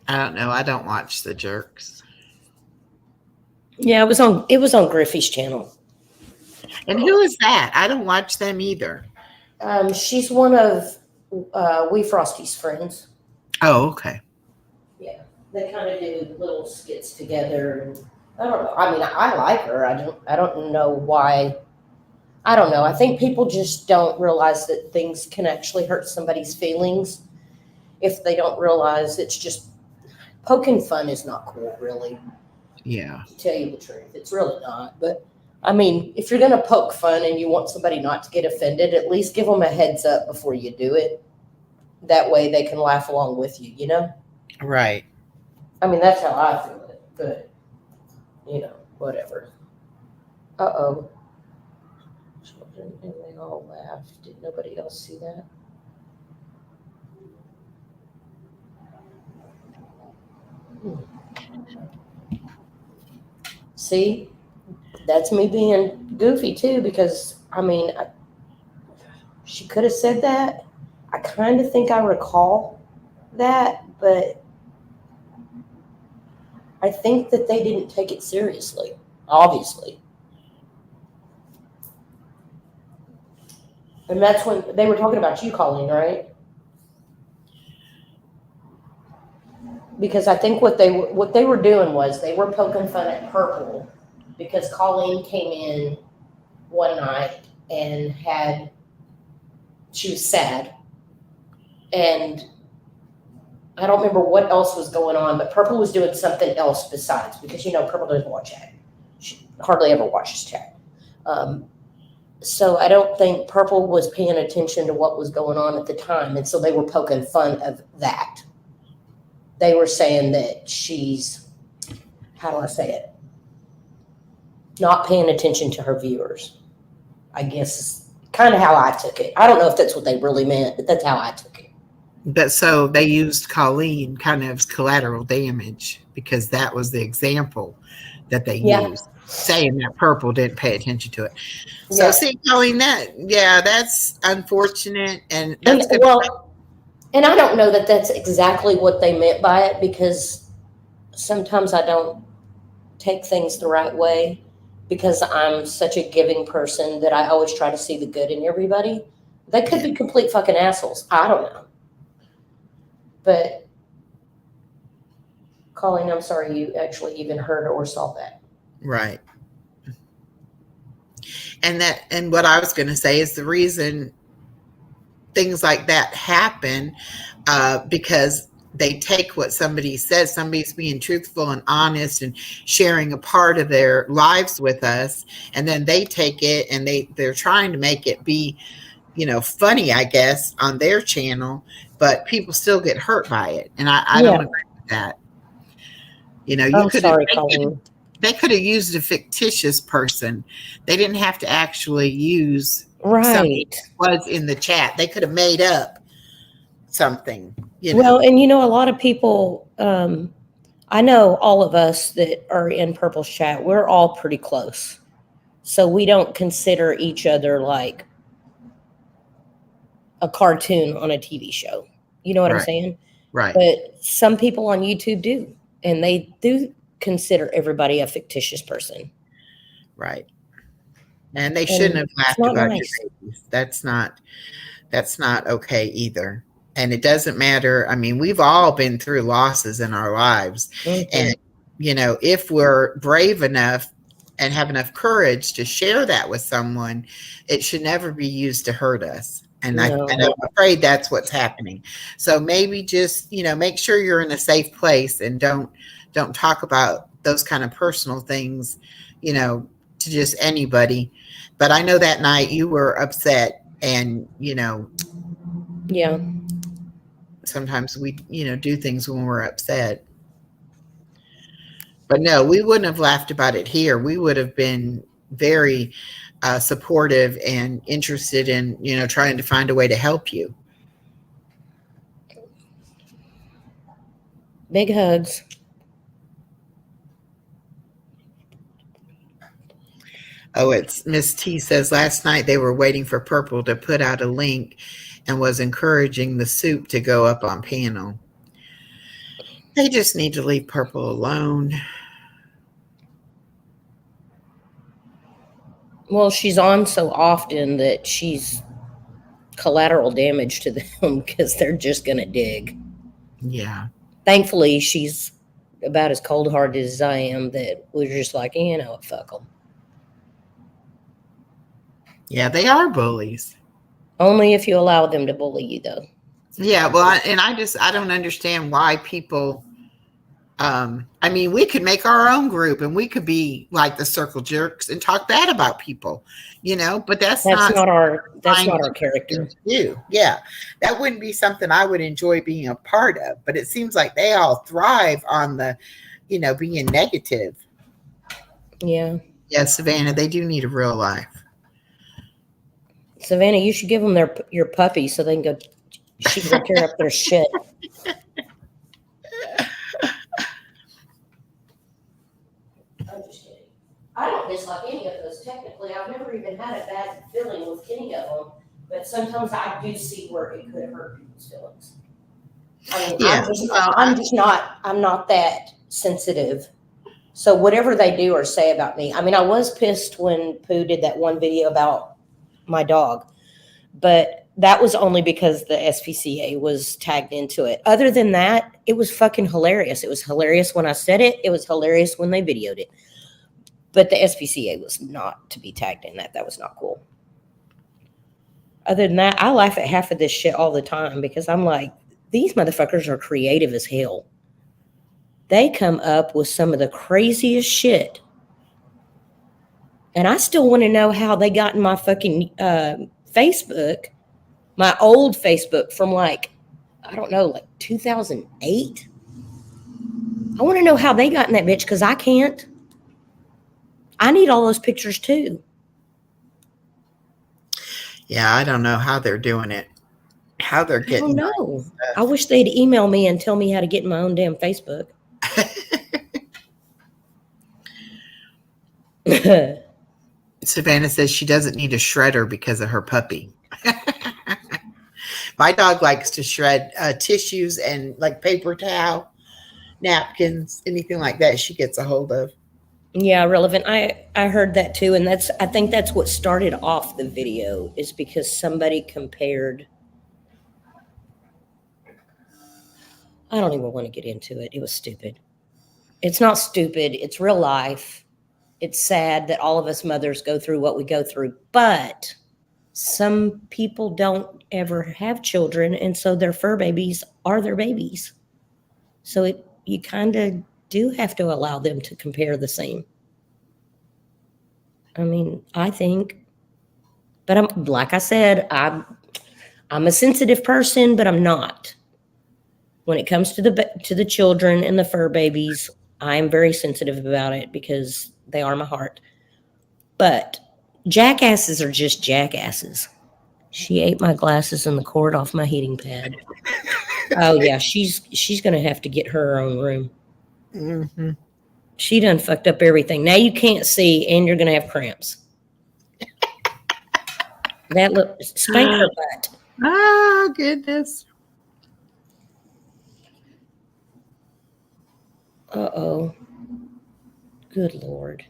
don't know. I don't watch the jerks. Yeah, it was on Griffey's channel. And who is that? I don't watch them either. She's one of Wee Frosty's friends. Oh, okay. Yeah, they kind of do little skits together. And I don't know. I mean, I like her. I don't know why. I don't know. I think people just don't realize that things can actually hurt somebody's feelings if they don't realize it's just poking fun is not cool, really. Yeah. To tell you the truth, it's really not. But I mean, if you're gonna poke fun and you want somebody not to get offended, at least give them a heads up before you do it. That way they can laugh along with you, you know? Right. I mean, that's how I feel it, but, you know, whatever. Uh-oh. Children, and they all laughed. Did nobody else see that? See? That's me being goofy, too, because, I mean, she could have said that. I kind of think I recall that, but I think that they didn't take it seriously, obviously. And that's when they were talking about you, Colleen, right? Because I think what they were doing was they were poking fun at Purple because Colleen came in one night and she was sad. And I don't remember what else was going on, but Purple was doing something else besides, because, you know, Purple doesn't watch chat. She hardly ever watches chat. So I don't think Purple was paying attention to what was going on at the time. And so they were poking fun of that. They were saying that she's, how do I say it? Not paying attention to her viewers. I guess is kind of how I took it. I don't know if that's what they really meant, but that's how I took it. But so they used Colleen kind of as collateral damage because that was the example that they used, saying that Purple didn't pay attention to it. So see, Colleen, that's unfortunate, and that's good. Well, and I don't know that that's exactly what they meant by it, because sometimes I don't take things the right way because I'm such a giving person that I always try to see the good in everybody. They could be complete fucking assholes. I don't know. But Colleen, I'm sorry you actually even heard or saw that. Right. And what I was going to say is the reason things like that happen, because they take what somebody says, somebody's being truthful and honest and sharing a part of their lives with us, and then they take it and they're trying to make it be, funny, I guess, on their channel, but people still get hurt by it. And I Yeah. don't agree with that. I'm sorry, Colleen. They could have used a fictitious person. They didn't have to actually use somebody Right. who was in the chat. They could have made up something, Well, and a lot of people, I know all of us that are in Purple's chat, we're all pretty close. So we don't consider each other like a cartoon on a TV show. You know what I'm Right. saying? Right. But some people on YouTube do, and they do consider everybody a fictitious person. Right. And they shouldn't have laughed not about nice. your babies. That's not okay either. And it doesn't matter. I mean, we've all been through losses in our lives. Mhm. And, if we're brave enough and have enough courage to share that with someone, it should never be used to hurt us. And No. I'm afraid that's what's happening. So maybe just, make sure you're in a safe place and don't talk about those kind of personal things, to just anybody. But I know that night you were upset, and, Yeah. sometimes we, do things when we're upset. But no, we wouldn't have laughed about it here. We would have been very supportive and interested in, trying to find a way to help you. Big hugs. Oh, it's Miss T says last night they were waiting for Purple to put out a link and was encouraging the soup to go up on panel. They just need to leave Purple alone. Well, she's on so often that she's collateral damage to them because they're just going to dig. Yeah. Thankfully, she's about as cold-hearted as I am, that we're just like, fuck them. Yeah, they are bullies. Only if you allow them to bully you, though. Yeah, well, I don't understand why people. I mean, we could make our own group and we could be like the Circle Jerks and talk bad about people, but that's not our character. Yeah, that wouldn't be something I would enjoy being a part of. But it seems like they all thrive on the, being negative. Yeah. Yeah, Savannah, they do need a real life. Savannah, you should give them your puppy so they can go. She can go tear up their shit. I'm just kidding. I don't dislike any of those. Technically, I've never even had a bad feeling with any of them. But sometimes I do see where it could hurt people's feelings. I mean, Yeah. I'm not that sensitive. So whatever they do or say about me, I mean, I was pissed when Pooh did that one video about my dog, but that was only because the SPCA was tagged into it. Other than that, it was fucking hilarious. It was hilarious when I said it. It was hilarious when they videoed it. But the SPCA was not to be tagged in that. That was not cool. Other than that, I laugh at half of this shit all the time because I'm like, these motherfuckers are creative as hell. They come up with some of the craziest shit. And I still want to know how they got in my fucking Facebook, my old Facebook from like 2008. I want to know how they got in that bitch because I can't. I need all those pictures too. Yeah, I don't know how they're doing it. How they're getting. I don't know. I wish they'd email me and tell me how to get in my own damn Facebook. Savannah says she doesn't need a shredder because of her puppy. My dog likes to shred tissues and like paper towel, napkins, anything like that she gets a hold of. Yeah, relevant. I heard that too. And I think that's what started off the video, is because somebody compared. I don't even want to get into it. It was stupid. It's not stupid. It's real life. it's sad that all of us mothers go through what we go through, but some people don't ever have children, and so their fur babies are their babies. So you kind of do have to allow them to compare the same. I mean, I think, but I'm like I said, I'm a sensitive person, but I'm not. When it comes to the children and the fur babies, I'm very sensitive about it because they are my heart. But jackasses are just jackasses. She ate my glasses and the cord off my heating pad. Oh yeah, she's gonna have to get her own room. Mm-hmm. She done fucked up everything. Now you can't see, and you're gonna have cramps. That look, spank her butt. Oh, goodness. Uh-oh. Good Lord.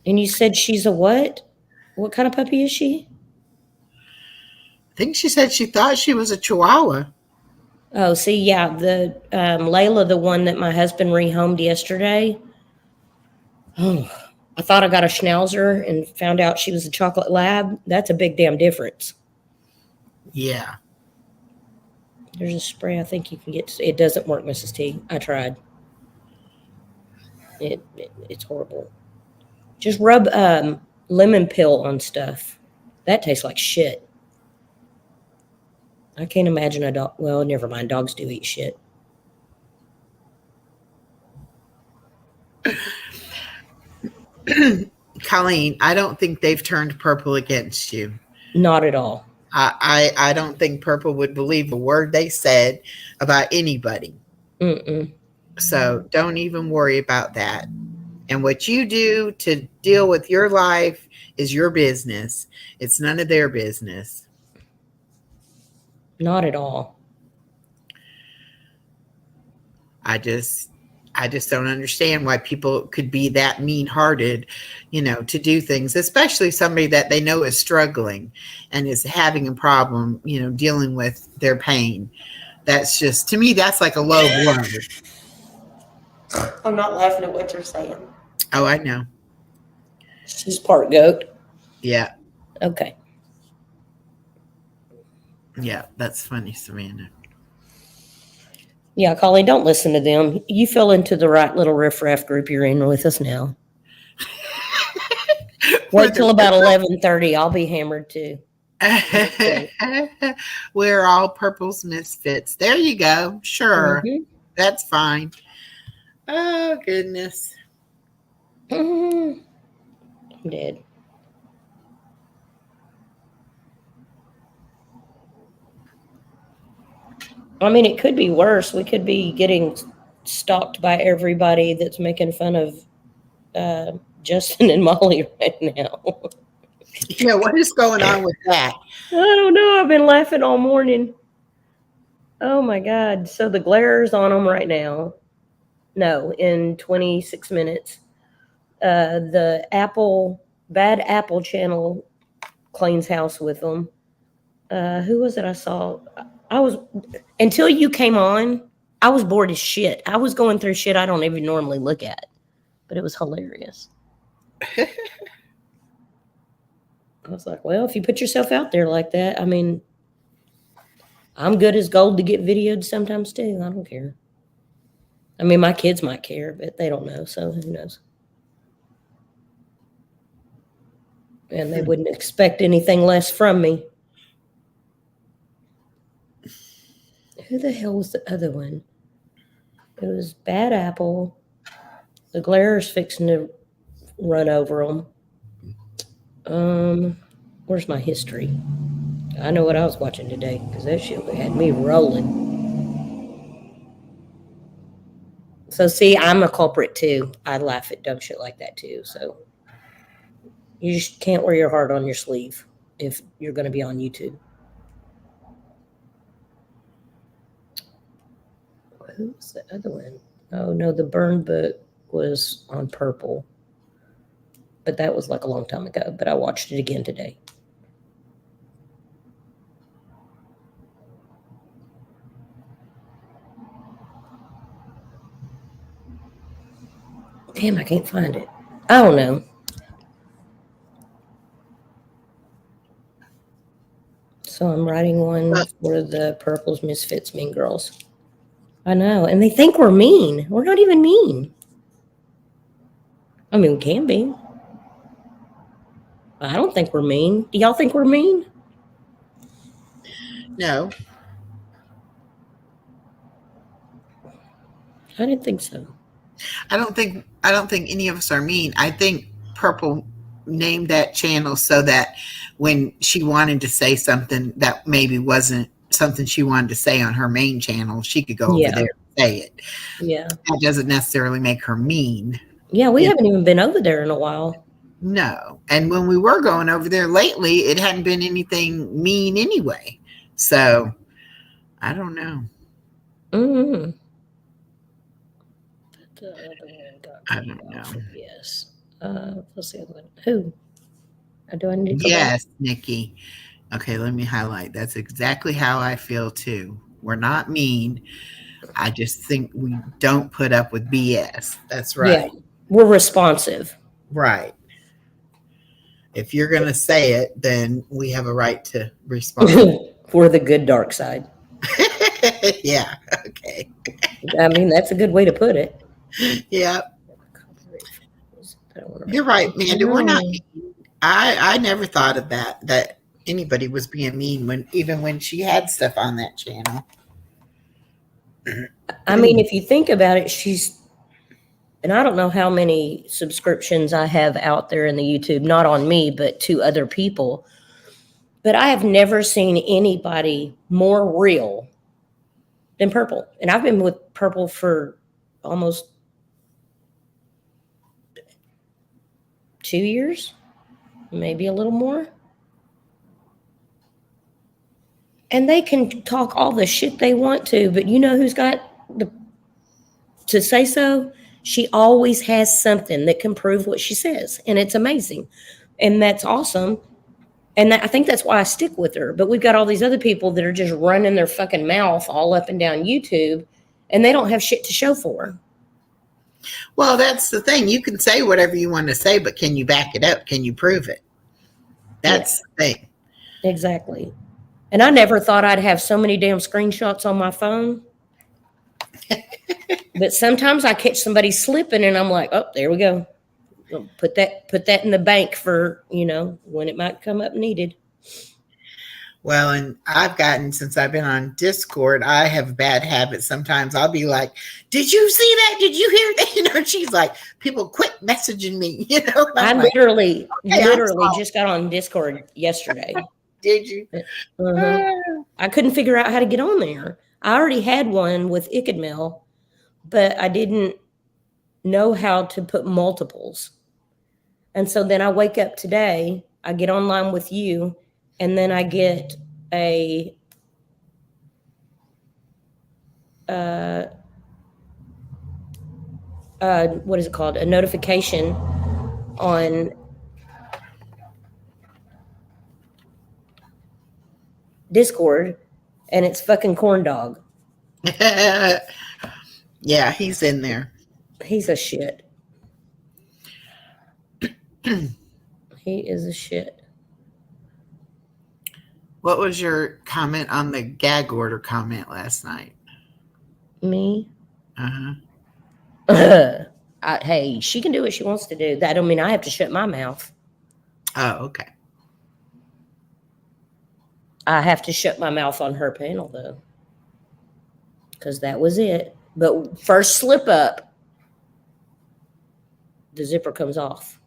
And you said she's a what? What kind of puppy is she? I think she said she thought she was a Chihuahua. Oh, see, yeah, the Layla, the one that my husband rehomed yesterday. Oh, I thought I got a Schnauzer and found out she was a chocolate lab. That's a big damn difference. Yeah. There's a spray I think you can get. It doesn't work, Mrs. T. I tried. It's horrible. Just rub lemon pill on stuff. That tastes like shit. I can't imagine a dog. Well, never mind. Dogs do eat shit. Colleen, I don't think they've turned Purple against you. Not at all. I don't think Purple would believe a word they said about anybody. Mm-mm. So don't even worry about that. And what you do to deal with your life is your business. It's none of their business. Not at all. I just don't understand why people could be that mean-hearted, to do things, especially somebody that they know is struggling and is having a problem, dealing with their pain. That's just, to me, that's like a low blow. I'm not laughing at what you're saying. Oh, I know. She's part goat. Yeah. Okay. Yeah, that's funny, Savannah. Yeah, Colleen, don't listen to them. You fell into the right little riffraff group you're in with us now. Wait till about 11:30. I'll be hammered too. We're all Purple's misfits. There you go. Sure. Mm-hmm. That's fine. Oh, goodness. Mm-hmm. I'm dead. I mean, it could be worse. We could be getting stalked by everybody that's making fun of Justin and Molly right now. Yeah, what is going on with that? I don't know. I've been laughing all morning. Oh my God. So the glare's on them right now. No, in 26 minutes. The Bad Apple channel cleans house with them. Who was it I saw? Until you came on, I was bored as shit. I was going through shit I don't even normally look at, but it was hilarious. I was like, well, if you put yourself out there like that, I mean, I'm good as gold to get videoed sometimes too. I don't care. I mean, my kids might care, but they don't know, so who knows? And they wouldn't expect anything less from me. Who the hell was the other one? It was Bad Apple. The glare's fixing to run over them. Where's my history? I know what I was watching today because that shit had me rolling. So see, I'm a culprit too. I laugh at dumb shit like that too. So you just can't wear your heart on your sleeve if you're going to be on YouTube. Who was the other one? Oh no, the burn book was on Purple. But that was like a long time ago. But I watched it again today. Damn, I can't find it. I don't know. So I'm writing one for the Purples, Misfits, Mean Girls. I know. And they think we're mean. We're not even mean. I mean, we can be. I don't think we're mean. Do y'all think we're mean? No. I didn't think so. I don't think any of us are mean. I think Purple named that channel so that when she wanted to say something that maybe wasn't something she wanted to say on her main channel, she could go over there and say it. Yeah. That doesn't necessarily make her mean. Yeah, we haven't even been over there in a while. No. And when we were going over there lately, it hadn't been anything mean anyway. So I don't know. Mm-hmm. I don't know. Yes. What's the other one? Who? Do I need to go Yes, Nikki. Okay, let me highlight. That's exactly how I feel too. We're not mean. I just think we don't put up with BS. That's right. Yeah, we're responsive. Right. If you're going to say it, then we have a right to respond. We're the good dark side. Yeah. Okay. I mean, that's a good way to put it. Yeah. You're right, Amanda. We're not mean. I never thought of that anybody was being mean even when she had stuff on that channel. I mean, if you think about it, and I don't know how many subscriptions I have out there in the YouTube, not on me, but to other people. But I have never seen anybody more real than Purple. And I've been with Purple for almost 2 years, maybe a little more. And they can talk all the shit they want to, but you know who's got to say so? She always has something that can prove what she says, and it's amazing. And that's awesome. And I think that's why I stick with her. But we've got all these other people that are just running their fucking mouth all up and down YouTube, and they don't have shit to show for her. Well, that's the thing. You can say whatever you want to say, but can you back it up? Can you prove it? That's the thing. Exactly. And I never thought I'd have so many damn screenshots on my phone. But sometimes I catch somebody slipping and I'm like, oh, there we go. Put that in the bank for, when it might come up needed. Well, and I've gotten, since I've been on Discord, I have bad habits. Sometimes I'll be like, did you see that? Did you hear that? And she's like, people quit messaging me, I like, literally just got on Discord yesterday. Did you? I couldn't figure out how to get on there. I already had one with ICADMail, but I didn't know how to put multiples. And so then I wake up today, I get online with you, and then I get a what is it called? A notification on Discord, and it's fucking Corn Dog. Yeah, he's in there. He's a shit. He is a shit. What was your comment on the gag order comment last night? Me? Uh-huh. Hey, she can do what she wants to do. That don't mean I have to shut my mouth. Oh, okay. I have to shut my mouth on her panel, though. Because that was it. But first slip up, the zipper comes off.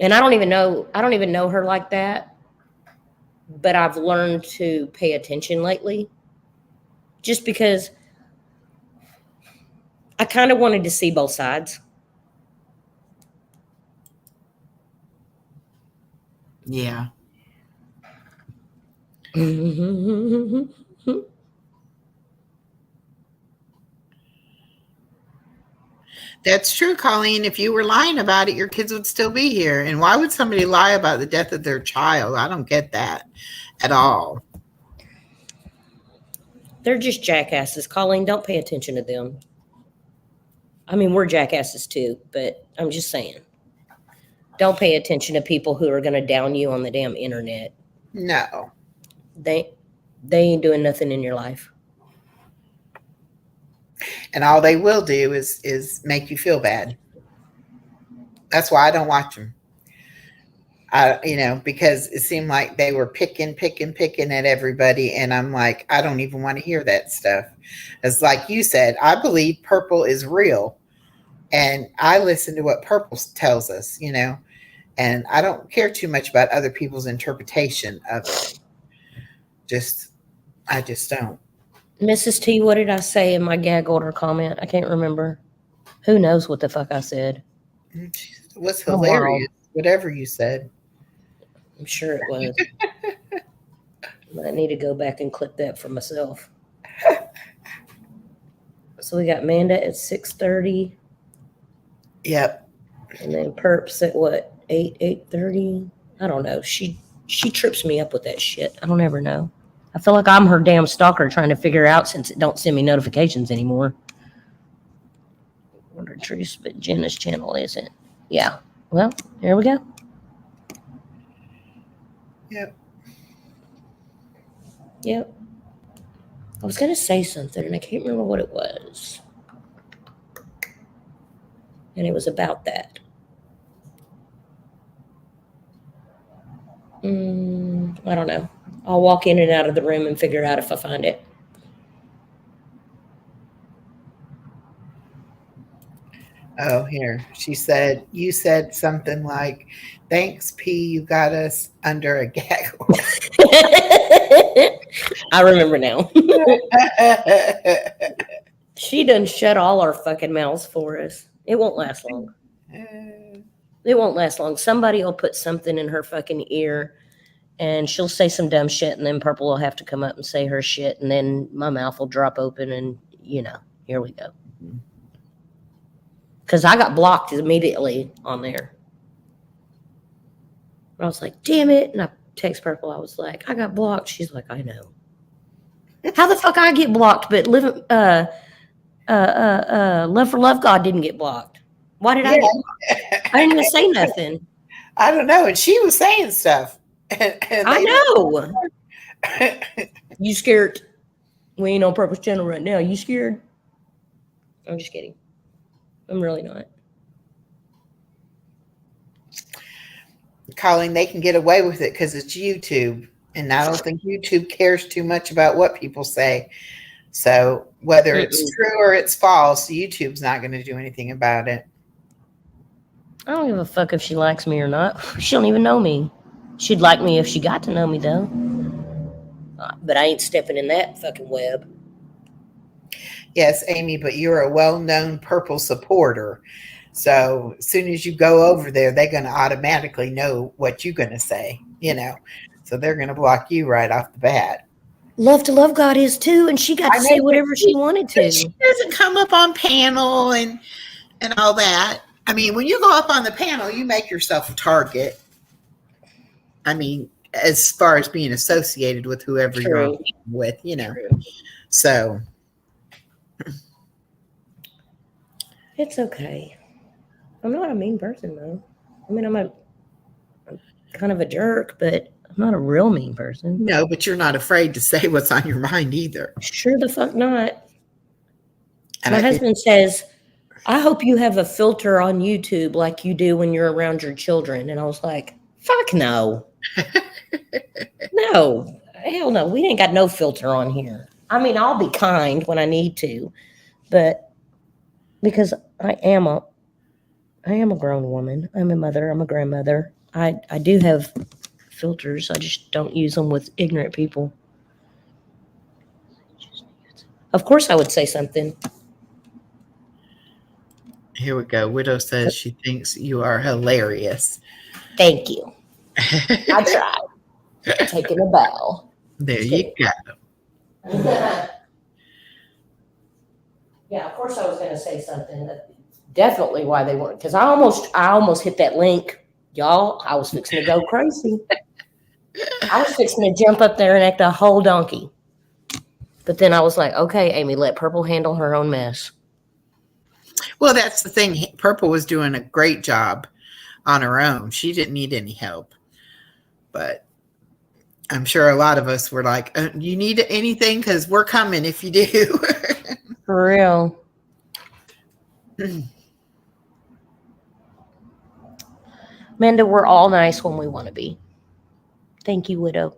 And I don't even know her like that. But I've learned to pay attention lately. Just because I kind of wanted to see both sides. Yeah. That's true, Colleen. If you were lying about it, your kids would still be here. And why would somebody lie about the death of their child? I don't get that at all. They're just jackasses. Colleen, don't pay attention to them. I mean, we're jackasses too, but I'm just saying. Don't pay attention to people who are going to down you on the damn internet. No. They ain't doing nothing in your life. And all they will do is make you feel bad. That's why I don't watch them. Because it seemed like they were picking at everybody. And I'm like, I don't even want to hear that stuff. It's like you said, I believe purple is real. And I listen to what purple tells us, and I don't care too much about other people's interpretation of it. I just don't. Mrs. T, what did I say in my gag order comment? I can't remember. Who knows what the fuck I said? It was hilarious, whatever you said. I'm sure it was. I need to go back and clip that for myself. So we got Amanda at 6:30. Yep. And then Perps at what? 8:30? I don't know. She trips me up with that shit. I don't ever know. I feel like I'm her damn stalker trying to figure out since it don't send me notifications anymore. Wonder Truce, but Jenna's channel isn't. Yeah. Well, here we go. Yep. I was gonna say something and I can't remember what it was. And it was about that. I don't know. I'll walk in and out of the room and figure out if I find it. Oh, here. You said something like, thanks, P, you got us under a gag order. I remember now. She done shut all our fucking mouths for us. It won't last long. It won't last long. Somebody will put something in her fucking ear and she'll say some dumb shit and then Purple will have to come up and say her shit and then my mouth will drop open and, here we go. Because I got blocked immediately on there. I was like, damn it. And I text Purple. I was like, I got blocked. She's like, I know. How the fuck I get blocked, but Love for Love God didn't get blocked? Why did I didn't even say nothing. I don't know. And she was saying stuff. And I know. You scared? We ain't on Purple's channel right now. You scared? I'm just kidding. I'm really not. Colleen, they can get away with it because it's YouTube. And I don't think YouTube cares too much about what people say. So whether it's true or it's false, YouTube's not going to do anything about it. I don't give a fuck if she likes me or not. She don't even know me. She'd like me if she got to know me, though. But I ain't stepping in that fucking web. Yes, Amy, but you're a well-known Purple supporter. So as soon as you go over there, they're going to automatically know what you're going to say, So they're going to block you right off the bat. Love to Love God is too, and she got to say whatever she wanted to. She doesn't come up on panel and all that. I mean, when you go up on the panel, you make yourself a target. I mean, as far as being associated with whoever you're with, True. So it's okay. I'm not a mean person, though. I mean, I'm kind of a jerk, but I'm not a real mean person. No, but you're not afraid to say what's on your mind either. Sure the fuck not. And my husband says, I hope you have a filter on YouTube like you do when you're around your children. And I was like, fuck no. No. Hell no. We ain't got no filter on here. I mean, I'll be kind when I need to, but because I am a grown woman. I'm a mother. I'm a grandmother. I do have filters. I just don't use them with ignorant people. Of course I would say something. Here we go. Widow says she thinks you are hilarious. Thank you. I tried. Taking a bow. There you go. Yeah, of course I was going to say something. Definitely why they weren't, because I almost hit that link, y'all. I was fixing to go crazy. I was fixing to jump up there and act a whole donkey. But then I was like, okay, Amy, let Purple handle her own mess. Well, that's the thing. Purple was doing a great job on her own. She didn't need any help. But I'm sure a lot of us were like, you need anything? Because we're coming if you do. For real. Amanda, we're all nice when we want to be. Thank you, Widow.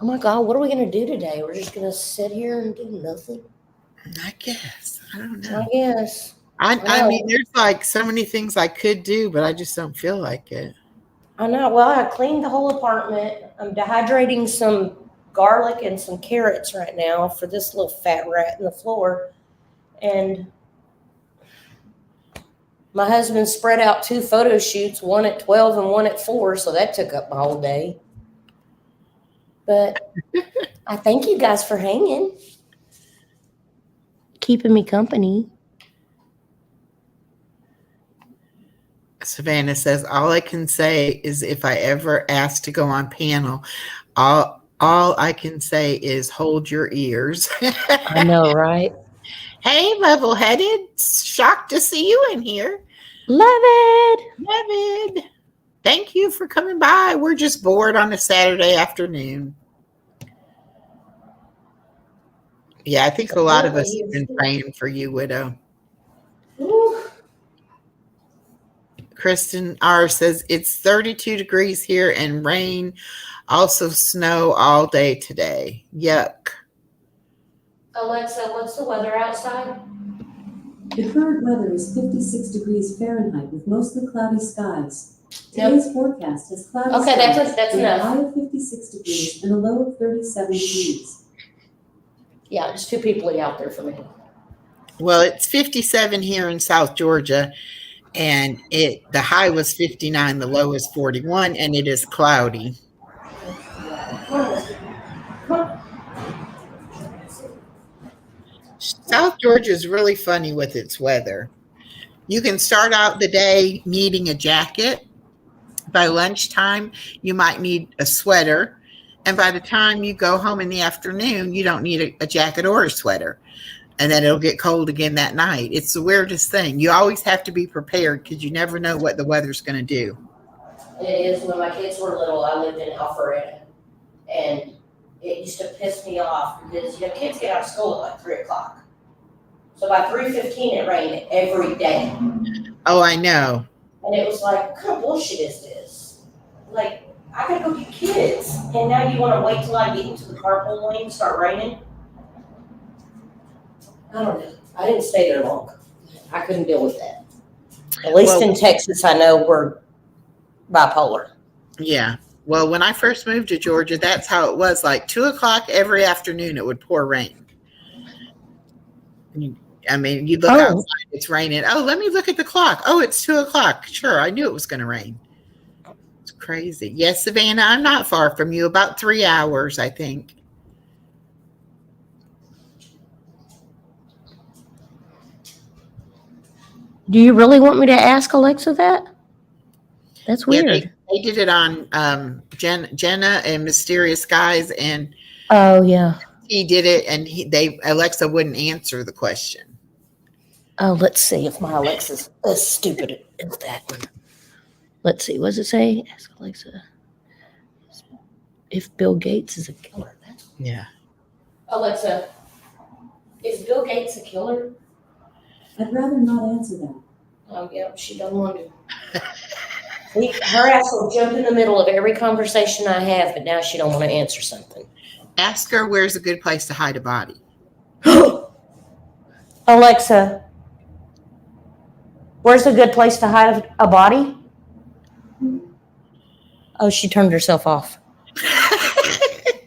Oh my God, what are we going to do today? We're just going to sit here and do nothing? I guess. I don't I know. guess. I mean, there's like so many things I could do, but I just don't feel like it. I know. Well, I cleaned the whole apartment. I'm dehydrating some garlic and some carrots right now for this little fat rat in the floor. And my husband spread out 2 photo shoots, one at 12 and one at 4. So that took up my whole day. But I thank you guys for hanging, keeping me company. Savannah says, all I can say is if I ever ask to go on panel, all I can say is hold your ears. I know, right? Hey, level-headed. Shocked to see you in here. Love it. David, thank you for coming by. We're just bored on a Saturday afternoon. Yeah, I think a lot of us have been praying for you, Widow. Ooh. Kristen R says it's 32 degrees here and rain, also snow all day today. Yuck. Alexa, what's the weather outside? The current weather is 56 degrees Fahrenheit with mostly cloudy skies. Today's forecast has cloudy skies. Okay, that's with enough. A high of 56 degrees and a low of 37 degrees. Yeah, there's too people out there for me. Well, it's 57 here in South Georgia, and the high was 59, the low is 41, and it is cloudy. South Georgia is really funny with its weather. You can start out the day needing a jacket. By lunchtime, you might need a sweater. And by the time you go home in the afternoon, you don't need a jacket or a sweater. And then it'll get cold again that night. It's the weirdest thing. You always have to be prepared because you never know what the weather's going to do. It is. When my kids were little, I lived in Alpharetta. And it used to piss me off because, kids get out of school at like 3 o'clock. So by 3:15, it rained every day. Oh, I know. And it was like, what kind of bullshit is this? Like, I gotta go get kids. And now you want to wait till I get into the carpool lane and start raining? I don't know. I didn't stay there long. I couldn't deal with that. At least in Texas, I know we're bipolar. Yeah. Well, when I first moved to Georgia, that's how it was. Like 2 o'clock every afternoon, it would pour rain. I mean, you look outside, it's raining. Oh, let me look at the clock. Oh, it's 2 o'clock. Sure, I knew it was going to rain. It's crazy. Yes, Savannah, I'm not far from you. About 3 hours, I think. Do you really want me to ask Alexa that? That's weird. Yeah, they did it on Jenna and Mysterious Skies, and oh yeah, he did it, and Alexa wouldn't answer the question. Oh, let's see if my Alexa's as stupid as that one. Let's see. What does it say? Ask Alexa if Bill Gates is a killer. Yeah. Alexa, is Bill Gates a killer? I'd rather not answer that. Oh, yeah, she doesn't want to. Her ass will jump in the middle of every conversation I have, but now she don't want to answer something. Ask her where's a good place to hide a body. Alexa, where's a good place to hide a body? Oh, she turned herself off.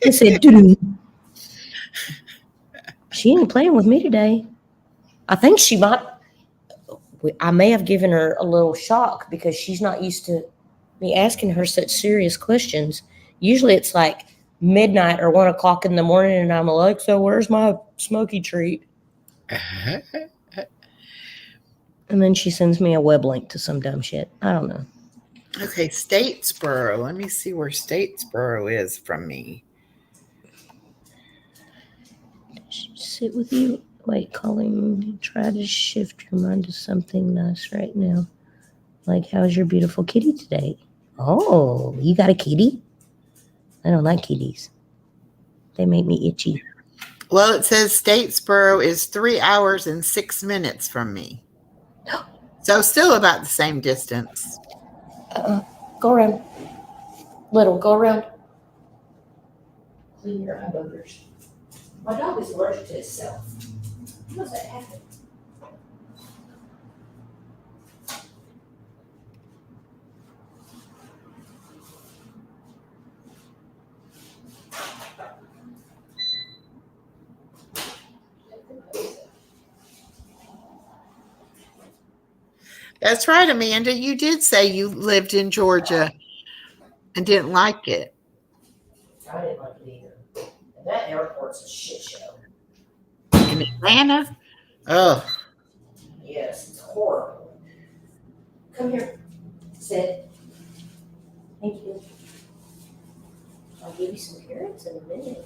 It said, doo-doo. She ain't playing with me today. I think she might. I may have given her a little shock because she's not used to me asking her such serious questions. Usually it's like midnight or 1 o'clock in the morning and I'm like, so where's my smoky treat? And then she sends me a web link to some dumb shit. I don't know. Okay, Statesboro. Let me see where Statesboro is from me. sit with you. Wait, Colleen, try to shift your mind to something nice right now. Like, how's your beautiful kitty today? Oh, you got a kitty? I don't like kitties. They make me itchy. Well, it says Statesboro is 3 hours and 6 minutes from me. So still about the same distance. Go around. Little, go around. Clean your eye boogers. My dog is allergic to himself. How does that happen? That's right, Amanda. You did say you lived in Georgia and didn't like it. I didn't like it either. And that airport's a shit show. In Atlanta? Oh, Yes, it's horrible. Come here. Sit. Thank you. I'll give you some carrots in a minute.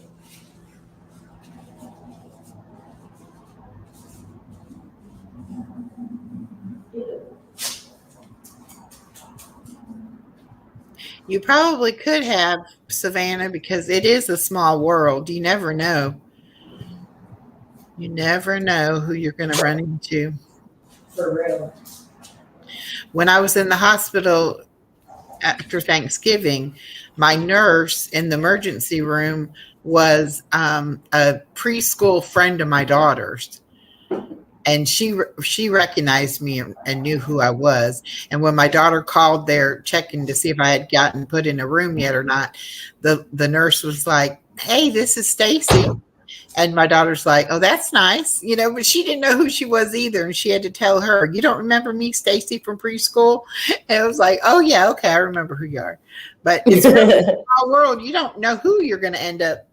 you probably could have, Savannah, because it is a small world. You never know. You never know who you're going to run into. For real. When I was in the hospital after Thanksgiving, my nurse in the emergency room was a preschool friend of my daughter's. And she recognized me and knew who I was. And when my daughter called there checking to see if I had gotten put in a room yet or not, the nurse was like, "Hey, this is Stacy." And my daughter's like, "Oh, that's nice." But she didn't know who she was either. And she had to tell her, "You don't remember me, Stacy, from preschool?" And it was like, "Oh, yeah, okay, I remember who you are." But it's really a small world. You don't know who you're going to end up,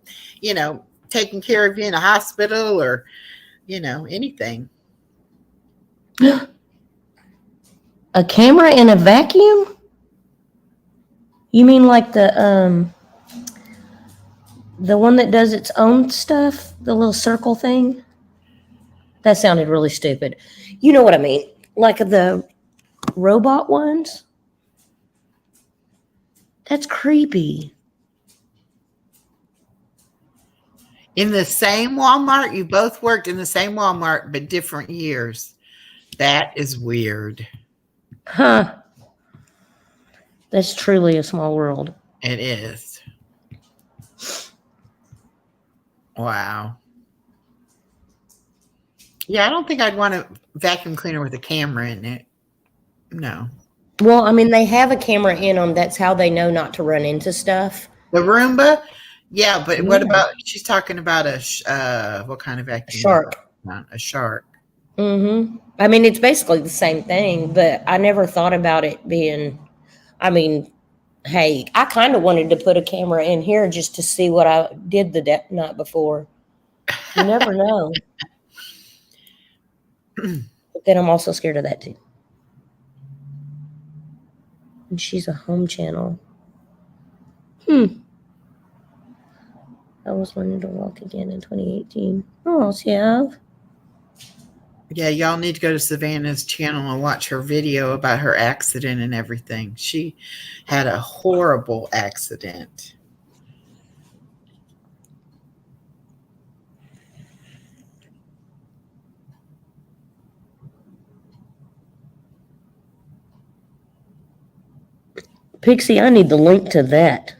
taking care of you in a hospital or, anything. A camera in a vacuum? You mean like the one that does its own stuff? The little circle thing? That sounded really stupid. You know what I mean? Like the robot ones? That's creepy. In the same Walmart? You both worked in the same Walmart, but different years. That is weird. Huh. That's truly a small world. It is. Wow. Yeah, I don't think I'd want a vacuum cleaner with a camera in it. No. Well, I mean, they have a camera in them. That's how they know not to run into stuff. The Roomba? Yeah, but what Yeah. about, she's talking about what kind of vacuum? Shark. A shark. Mm-hmm. I mean, it's basically the same thing, but I never thought about it being, hey, I kind of wanted to put a camera in here just to see what I did the night before. You never know. But then I'm also scared of that too. And she's a home channel. I was learning to walk again in 2018. Oh, yeah. Yeah, y'all need to go to Savannah's channel and watch her video about her accident and everything. She had a horrible accident. Pixie, I need the link to that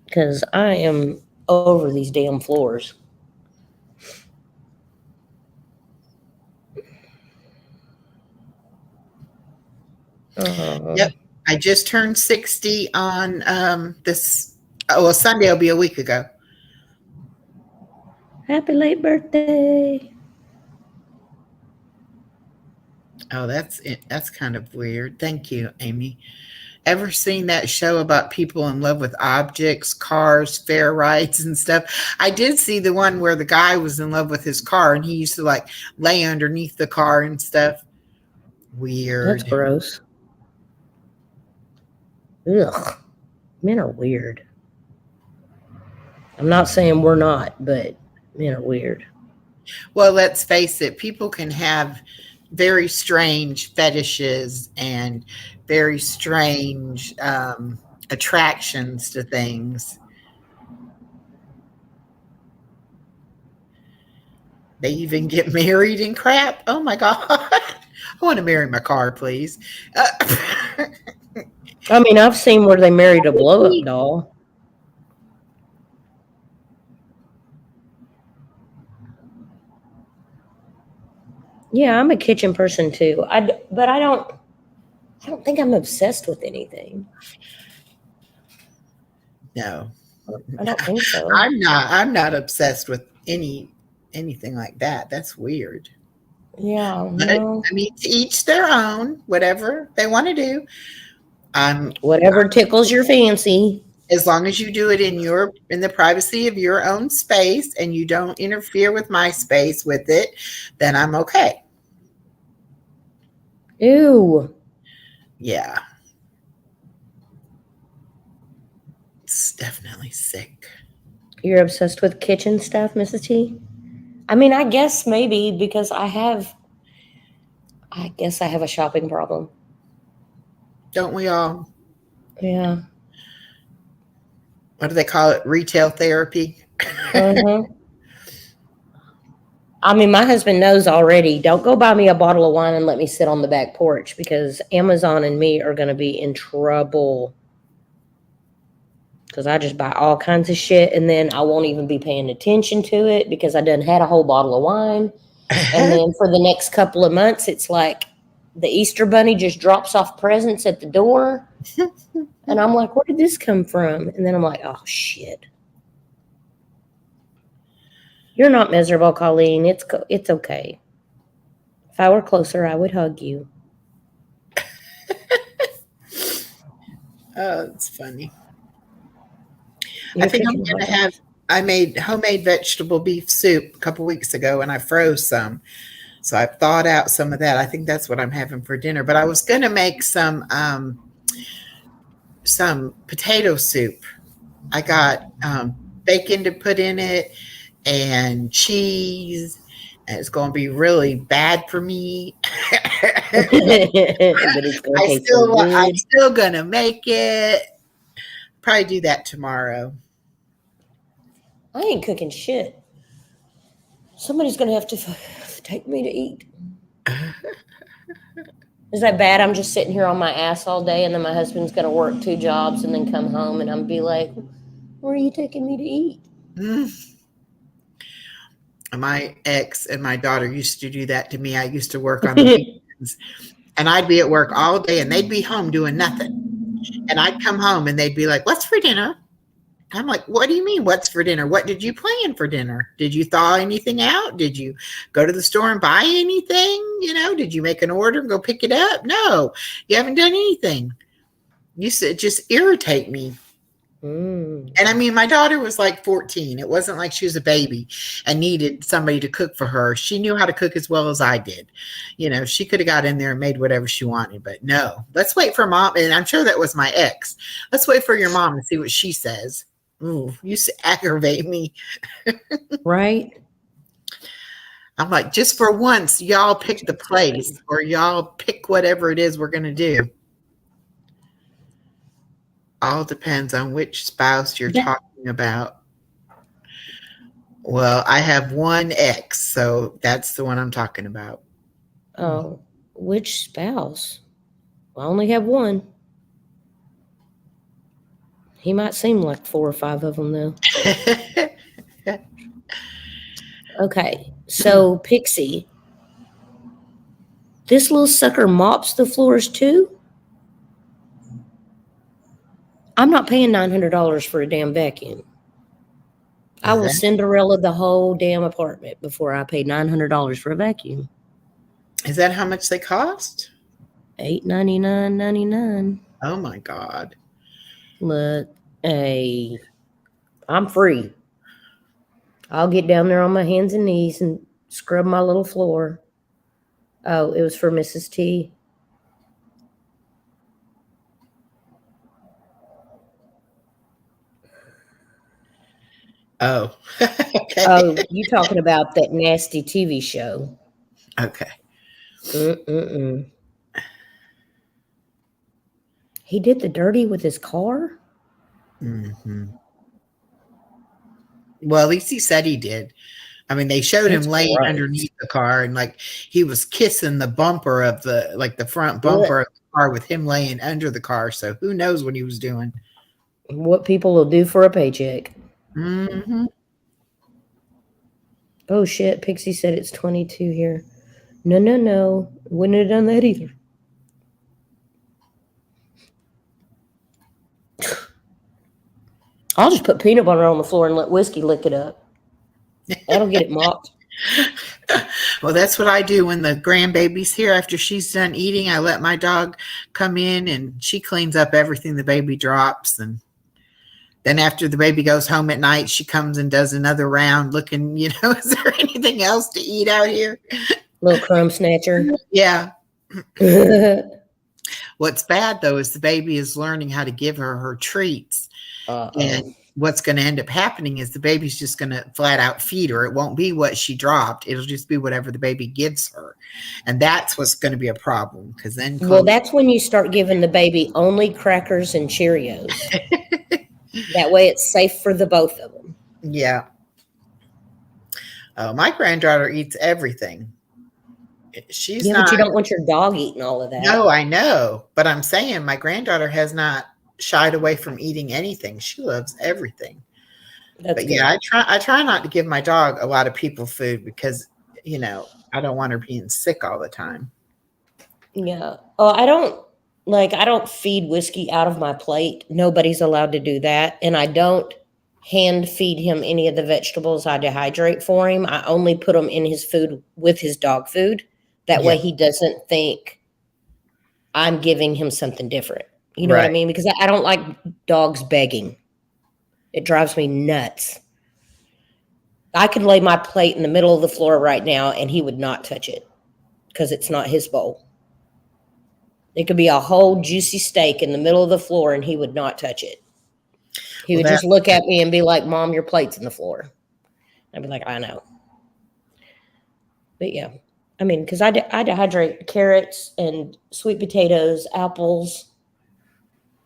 because I am over these damn floors. Yep. I just turned 60 on Sunday will be a week ago. Happy late birthday. Oh, that's kind of weird. Thank you, Amy. Ever seen that show about people in love with objects, cars, fair rides and stuff? I did see the one where the guy was in love with his car and he used to like lay underneath the car and stuff. Weird. That's gross. Ugh. Men are weird. I'm not saying we're not, but men are weird. Well, let's face it, people can have very strange fetishes and very strange attractions to things. They even get married and crap. Oh my God. I want to marry my car, please. I mean, I've seen where they married a blow up doll. Yeah, I'm a kitchen person too. But I don't think I'm obsessed with anything. No, I don't think so. I'm not obsessed with anything like that. That's weird. Yeah, But no. I mean, to each their own, whatever they want to do. I'm Whatever tickles your fancy. as long as you do it in the privacy of your own space and you don't interfere with my space with it, then I'm okay. Ew. Yeah. It's definitely sick. You're obsessed with kitchen stuff, Mrs. T? I mean, I guess maybe because I guess I have a shopping problem. Don't we all? Yeah. What do they call it? Retail therapy? Uh-huh. I mean, my husband knows already. Don't go buy me a bottle of wine and let me sit on the back porch because Amazon and me are going to be in trouble. Because I just buy all kinds of shit and then I won't even be paying attention to it because I done had a whole bottle of wine. And then for the next couple of months, it's like the Easter bunny just drops off presents at the door. And I'm like, where did this come from? And then I'm like, oh, shit. You're not miserable, Colleen. It's okay. If I were closer, I would hug you. Oh, it's funny. You're I think I'm kicking going to my have, I made homemade vegetable beef soup a couple weeks ago and I froze some. So I've thawed out some of that. I think that's what I'm having for dinner. But I was going to make some potato soup. I got bacon to put in it and cheese. And it's going to be really bad for me. but it's gonna taste so good. I'm still going to make it. Probably do that tomorrow. I ain't cooking shit. Somebody's gonna have to take me to eat. Is that bad? I'm just sitting here on my ass all day, and then my husband's gonna work 2 jobs and then come home, and I'm be like, "Where are you taking me to eat?" My ex and my daughter used to do that to me. I used to work on the weekends, and I'd be at work all day, and they'd be home doing nothing. And I'd come home, and they'd be like, "What's for dinner?" I'm like, what do you mean, what's for dinner? What did you plan for dinner? Did you thaw anything out? Did you go to the store and buy anything? Did you make an order and go pick it up? No, you haven't done anything. You said just irritate me. And I mean, my daughter was like 14. It wasn't like she was a baby and needed somebody to cook for her. She knew how to cook as well as I did. She could have got in there and made whatever she wanted, but no, let's wait for mom. And I'm sure that was my ex. Let's wait for your mom and see what she says. Ooh, you aggravate me. Right? I'm like, just for once, y'all pick the place or y'all pick whatever it is we're going to do. All depends on which spouse you're talking about. Well, I have one ex, so that's the one I'm talking about. Oh, which spouse? I only have one. He might seem like 4 or 5 of them, though. Okay, so Pixie, this little sucker mops the floors too? I'm not paying $900 for a damn vacuum. I will Cinderella the whole damn apartment before I pay $900 for a vacuum. Is that how much they cost? $899.99. Oh my God. Look, hey, I'm free. I'll get down there on my hands and knees and scrub my little floor. Oh, it was for Mrs. T. Oh, okay. Oh, you talking about that nasty TV show? Okay. Mm-mm-mm. He did the dirty with his car? Hmm. Well, at least he said he did. I mean, they showed him That's laying gross. underneath the car and like he was kissing the bumper of the front Ugh. bumper of the car with him laying under the car. So who knows what he was doing? What people will do for a paycheck. Hmm. Oh shit, Pixie said it's 22 here. No. Wouldn't have done that either. I'll just put peanut butter on the floor and let Whiskey lick it up. That'll get it mopped. Well, that's what I do when the grandbaby's here. After she's done eating, I let my dog come in and she cleans up everything the baby drops. And then after the baby goes home at night, she comes and does another round looking, is there anything else to eat out here? Little crumb snatcher. Yeah. Uh-oh. What's bad though is the baby is learning how to give her treats. And what's going to end up happening is the baby's just going to flat out feed her. It won't be what she dropped. It'll just be whatever the baby gives her. And that's what's going to be a problem because then. Well, that's when you start giving the baby only crackers and Cheerios. That way it's safe for the both of them. Yeah. My granddaughter eats everything. She's Yeah, not. but you don't want your dog eating all of that. No, I know. But I'm saying my granddaughter has not shied away from eating anything. She loves everything. That's But yeah, I try not to give my dog a lot of people food because, I don't want her being sick all the time. Yeah. Oh, I don't feed Whiskey out of my plate. Nobody's allowed to do that. And I don't hand feed him any of the vegetables I dehydrate for him. I only put them in his food with his dog food. That way he doesn't think I'm giving him something different. You know what I mean? Because I don't like dogs begging. It drives me nuts. I could lay my plate in the middle of the floor right now and he would not touch it because it's not his bowl. It could be a whole juicy steak in the middle of the floor and he would not touch it. He would just look at me and be like, Mom, your plate's in the floor. I'd be like, I know. But yeah, I mean, because I dehydrate carrots and sweet potatoes, apples,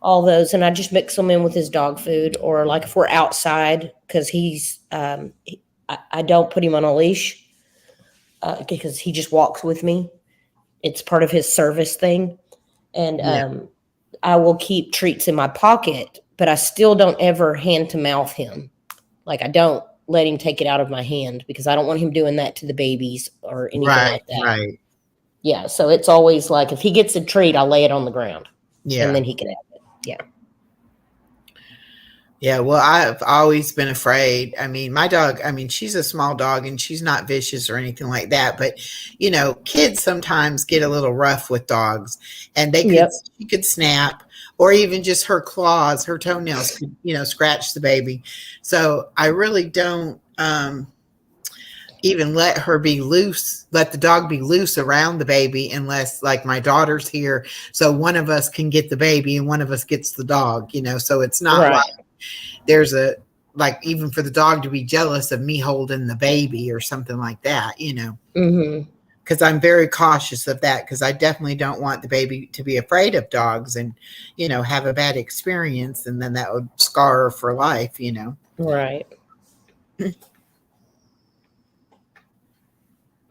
all those, and I just mix them in with his dog food. Or like if we're outside, because he's, I don't put him on a leash because he just walks with me. It's part of his service thing. And I will keep treats in my pocket, but I still don't ever hand to mouth him. Like I don't let him take it out of my hand because I don't want him doing that to the babies or anything like that. Right. Yeah. So it's always like if he gets a treat, I'll lay it on the ground. Yeah. And then he can have it. Yeah. Yeah. Well, I've always been afraid. I mean, my dog, she's a small dog and she's not vicious or anything like that. But, kids sometimes get a little rough with dogs and she could snap or even just her claws, her toenails could, scratch the baby. So I really don't even let the dog be loose around the baby unless like my daughter's here. So one of us can get the baby and one of us gets the dog, so it's not like there's even for the dog to be jealous of me holding the baby or something like that, Mm-hmm. Because I'm very cautious of that because I definitely don't want the baby to be afraid of dogs and, have a bad experience. And then that would scar her for life, Right.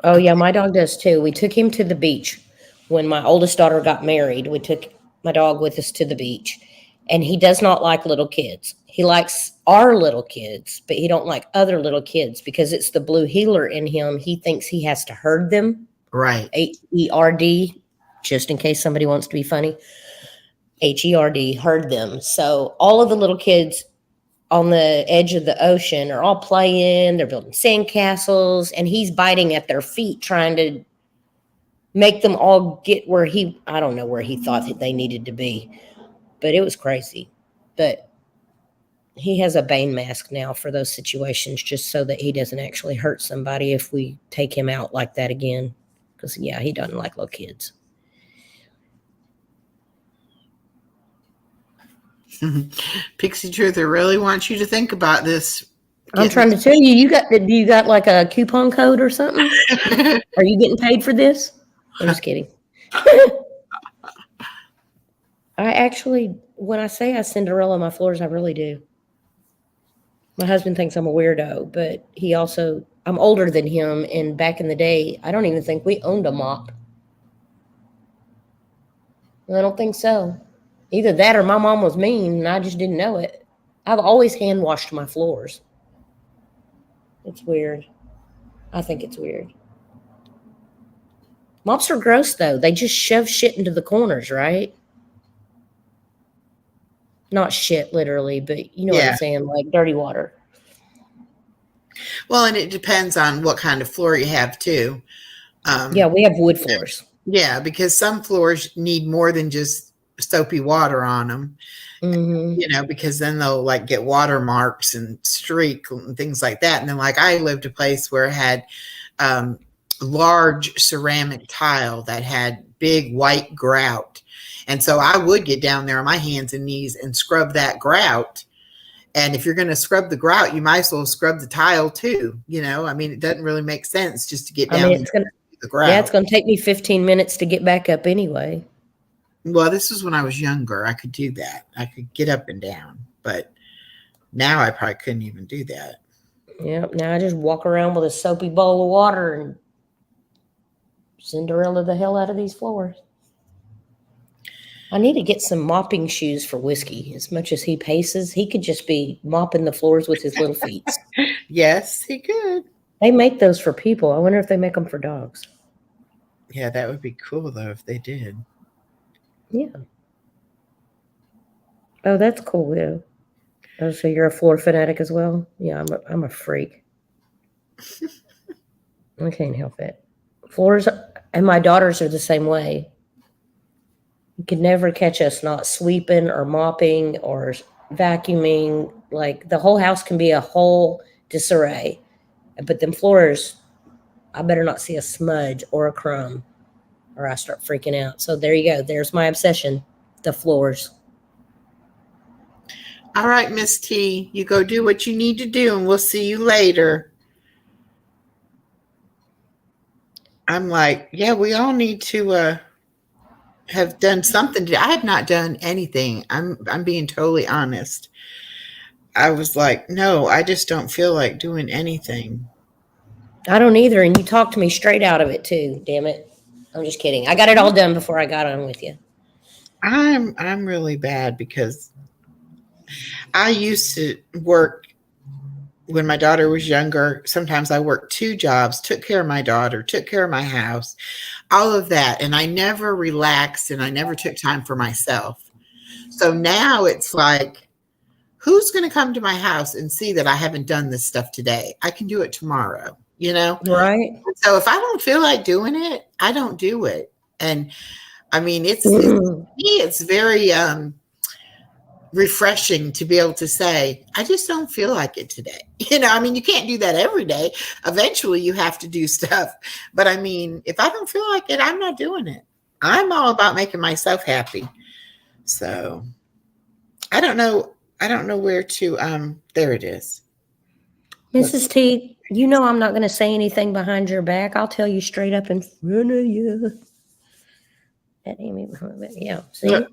Oh, yeah, my dog does too. We took him to the beach. When my oldest daughter got married, we took my dog with us to the beach. And he does not like little kids. He likes our little kids, but he don't like other little kids because it's the blue heeler in him. He thinks he has to herd them. Right. Herd, just in case somebody wants to be funny. Herd, herd them. So all of the little kids on the edge of the ocean are all playing. They're building sandcastles, and he's biting at their feet, trying to make them all get I don't know where he thought that they needed to be, but it was crazy. But he has a Bane mask now for those situations, just so that he doesn't actually hurt somebody if we take him out like that again. Because, yeah, he doesn't like little kids. Pixie Truther really wants you to think about this I'm trying to tell you, do you got like a coupon code or something? Are you getting paid for this? I'm just kidding. I actually, when I say I Cinderella my floors, I really do. My husband thinks I'm a weirdo, but I'm older than him. And back in the day, I don't even think we owned a mop. I don't think so. Either that or my mom was mean and I just didn't know it. I've always hand washed my floors. It's weird. I think it's weird. Mops are gross though. They just shove shit into the corners, right? Not shit literally, but you know what I'm Yeah. saying, like dirty water. Well, and it depends on what kind of floor you have too. Yeah, we have wood floors. Yeah, because some floors need more than just soapy water on them. Mm-hmm. You know, because then they'll like get water marks and streak and things like that. And then like I lived a place where it had large ceramic tile that had big white grout. And so I would get down there on my hands and knees and scrub that grout. And if you're going to scrub the grout, you might as well scrub the tile too. You know, I mean, it doesn't really make sense just to get down the grout. Yeah, it's going to take me 15 minutes to get back up anyway. Well, this was when I was younger. I could do that. I could get up and down. But now I probably couldn't even do that. Yeah, now I just walk around with a soapy bowl of water and Cinderella the hell out of these floors. I need to get some mopping shoes for Whiskey. As much as he paces, he could just be mopping the floors with his little feet. Yes, he could. They make those for people. I wonder if they make them for dogs. Yeah, that would be cool, though, if they did. Yeah. Oh, that's cool, yeah. Oh, so you're a floor fanatic as well? Yeah, I'm a freak. I can't help it. Floors, and my daughters are the same way. You could never catch us not sweeping or mopping or vacuuming. Like the whole house can be a whole disarray. But them floors, I better not see a smudge or a crumb or I start freaking out. So there you go. There's my obsession, the floors. All right, Miss T, you go do what you need to do and we'll see you later. I'm like, yeah, we all need to have done something today. I have not done anything. I'm being totally honest. I was like, no, I just don't feel like doing anything. I don't either. And you talked me straight out of it too. Damn it. I'm just kidding. I got it all done before I got on with you. I'm really bad because I used to work when my daughter was younger. Sometimes I worked 2 jobs, took care of my daughter, took care of my house, all of that. And I never relaxed and I never took time for myself. So now it's like, who's going to come to my house and see that I haven't done this stuff today? I can do it tomorrow, you know? Right. So if I don't feel like doing it, I don't do it. And I mean, it's very refreshing to be able to say, I just don't feel like it today. You know, I mean, you can't do that every day. Eventually you have to do stuff. But I mean, if I don't feel like it, I'm not doing it. I'm all about making myself happy. So I don't know where to, there it is. Mrs. T, you know I'm not going to say anything behind your back. I'll tell you straight up in front of you. That ain't me behind my back. Yeah, see?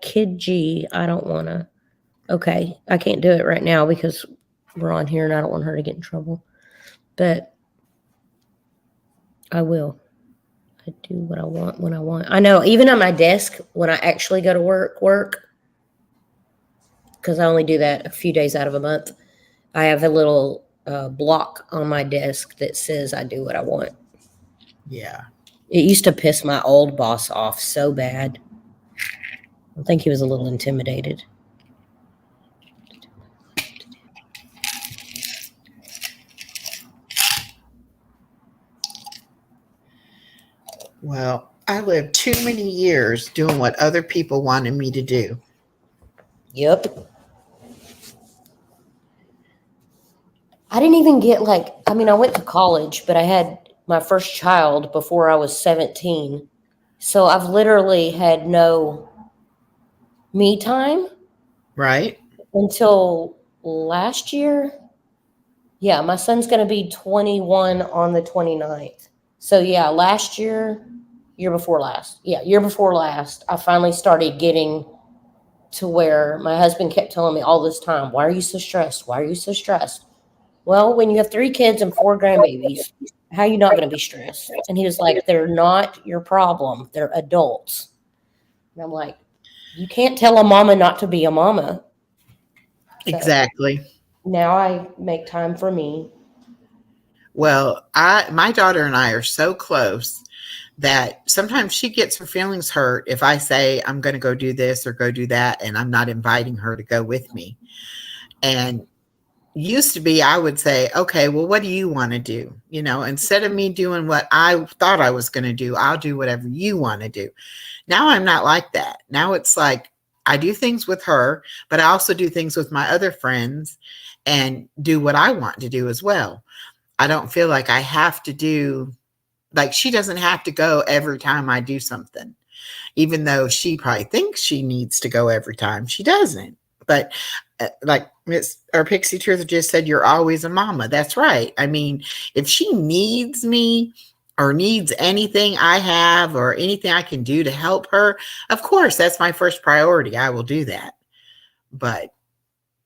Kid G, I don't want to. Okay, I can't do it right now because we're on here and I don't want her to get in trouble. But I will. I do what I want when I want. I know, even on my desk, when I actually go to work, because I only do that a few days out of a month, I have a little block on my desk that says I do what I want. Yeah. It used to piss my old boss off so bad. I think he was a little intimidated. Well, I lived too many years doing what other people wanted me to do. Yep. I didn't even get I went to college, but I had my first child before I was 17. So I've literally had no me time. Right. Until last year. Yeah, my son's going to be 21 on the 29th. So yeah, year before last, I finally started getting to where my husband kept telling me all this time, why are you so stressed? Why are you so stressed? Well, when you have 3 kids and 4 grandbabies, how are you not going to be stressed? And he was like, they're not your problem. They're adults. And I'm like, you can't tell a mama not to be a mama. So Exactly. now I make time for me. Well, my daughter and I are so close that sometimes she gets her feelings hurt if I say I'm going to go do this or go do that, and I'm not inviting her to go with me. And used to be, I would say, okay, well, what do you want to do? Instead of me doing what I thought I was going to do, I'll do whatever you want to do. Now I'm not like that. Now it's like I do things with her, but I also do things with my other friends and do what I want to do as well. I don't feel like I have to do, like she doesn't have to go every time I do something, even though she probably thinks she needs to go every time. She doesn't. But like Pixie Truth just said, you're always a mama. That's right. I mean, if she needs me or needs anything I have or anything I can do to help her, of course, that's my first priority. I will do that. But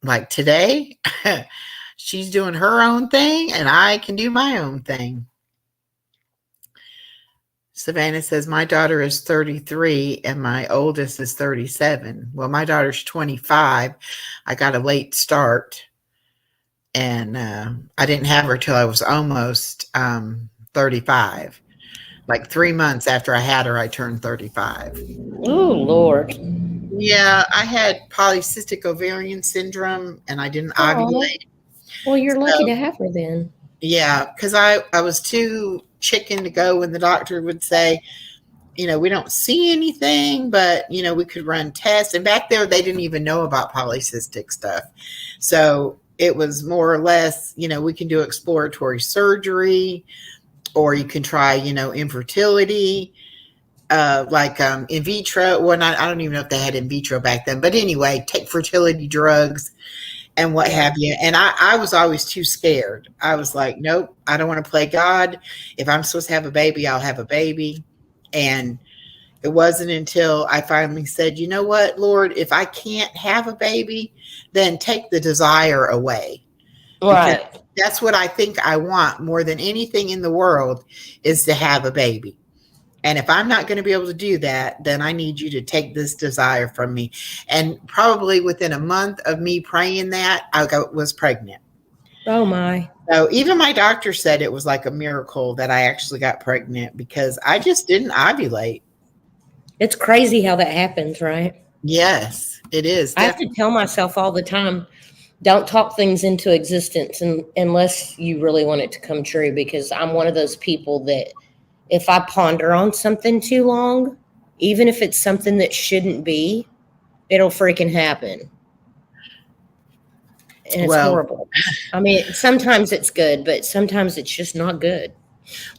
like today, she's doing her own thing and I can do my own thing. Savannah says, my daughter is 33 and my oldest is 37. Well, my daughter's 25. I got a late start and I didn't have her till I was almost 35. Like 3 months after I had her, I turned 35. Oh, Lord. Yeah, I had polycystic ovarian syndrome and I didn't ovulate. Well, you're lucky to have her then. Yeah, because I was too chicken to go when the doctor would say, we don't see anything, but, we could run tests. And back there, they didn't even know about polycystic stuff. So it was more or less, we can do exploratory surgery or you can try, infertility, like in vitro. Well, I don't even know if they had in vitro back then. But anyway, take fertility drugs and what have you. And I was always too scared. I was like, nope, I don't want to play God. If I'm supposed to have a baby, I'll have a baby. And it wasn't until I finally said, you know what, Lord, if I can't have a baby, then take the desire away. Right. Because that's what I think I want more than anything in the world is to have a baby. And if I'm not going to be able to do that, then I need you to take this desire from me. And probably within a month of me praying that, I was pregnant. Oh, my. So even my doctor said it was like a miracle that I actually got pregnant because I just didn't ovulate. It's crazy how that happens, right? Yes, it is. I have to tell myself all the time, don't talk things into existence unless you really want it to come true, because I'm one of those people that if I ponder on something too long, even if it's something that shouldn't be, it'll freaking happen. And it's horrible. I mean, sometimes it's good, but sometimes it's just not good.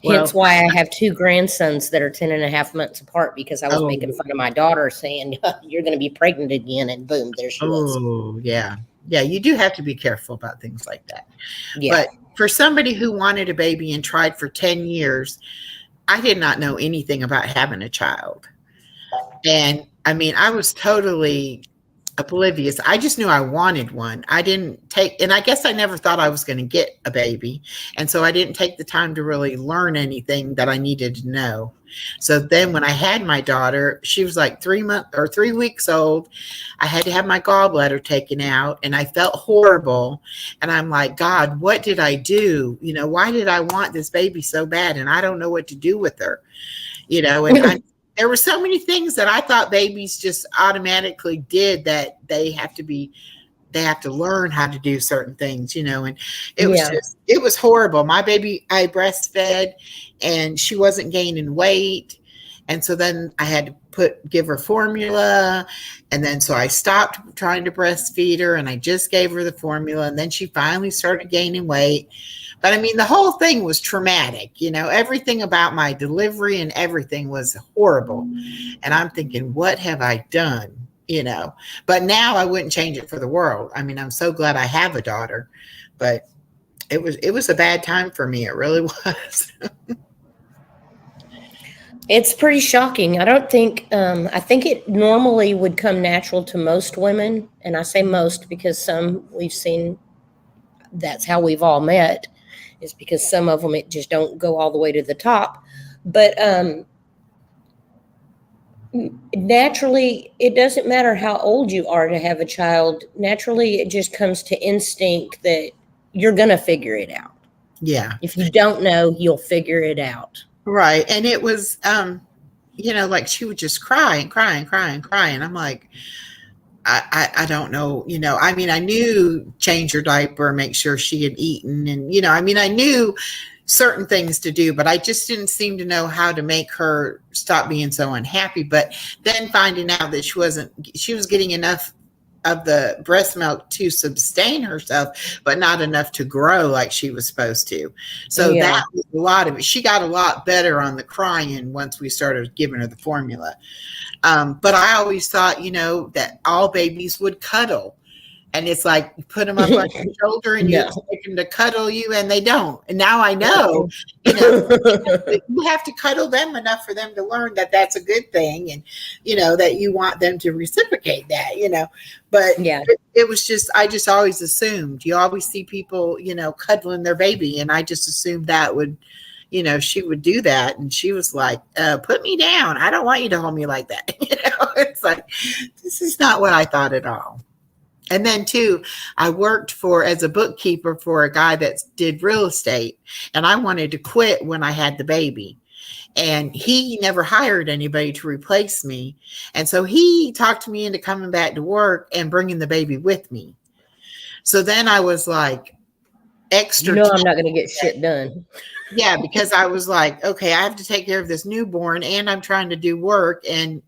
Hence why I have 2 grandsons that are 10 and a half months apart, because I was making fun of my daughter saying, you're going to be pregnant again. And boom, there she was. Oh, yeah. Yeah, you do have to be careful about things like that. Yeah. But for somebody who wanted a baby and tried for 10 years, I did not know anything about having a child. And I mean, I was totally oblivious. I just knew I wanted one. I didn't take, and I guess I never thought I was going to get a baby. And so I didn't take the time to really learn anything that I needed to know. So then when I had my daughter, she was like 3 weeks old. I had to have my gallbladder taken out and I felt horrible. And I'm like, God, what did I do? Why did I want this baby so bad? And I don't know what to do with her, and there were so many things that I thought babies just automatically did that they have to learn how to do certain things, and it was horrible. My baby, I breastfed and she wasn't gaining weight. And so then I had to give her formula. And then, so I stopped trying to breastfeed her and I just gave her the formula. And then she finally started gaining weight. But I mean, the whole thing was traumatic, everything about my delivery and everything was horrible. And I'm thinking, what have I done? But now I wouldn't change it for the world. I mean, I'm so glad I have a daughter, but it was a bad time for me. It really was. It's pretty shocking. I think it normally would come natural to most women. And I say most because some we've seen that's how we've all met, is because some of them it just don't go all the way to the top. But naturally, it doesn't matter how old you are to have a child. Naturally, it just comes to instinct that you're going to figure it out. Yeah. If you don't know, you'll figure it out. Right. And it was, like she would just cry and cry and cry and cry. And I'm like, I don't know, I mean, I knew change her diaper, make sure she had eaten. And, I knew certain things to do, but I just didn't seem to know how to make her stop being so unhappy. But then finding out that she was getting enough of the breast milk to sustain herself, but not enough to grow like she was supposed to. So that was a lot of it. She got a lot better on the crying once we started giving her the formula. But I always thought, that all babies would cuddle. And it's like you put them up on your shoulder and you expect them to cuddle you, and they don't. And now I know, you have to cuddle them enough for them to learn that that's a good thing, and that you want them to reciprocate that. But it was just, I just always assumed. You always see people, cuddling their baby, and I just assumed that would, she would do that. And she was like, "Put me down. I don't want you to hold me like that." It's like, this is not what I thought at all. And then too, I worked as a bookkeeper for a guy that did real estate, and I wanted to quit when I had the baby, and he never hired anybody to replace me. And so he talked me into coming back to work and bringing the baby with me. So then I was like, extra. I'm not going to get shit done. Yeah, because I was like, okay, I have to take care of this newborn, and I'm trying to do work, and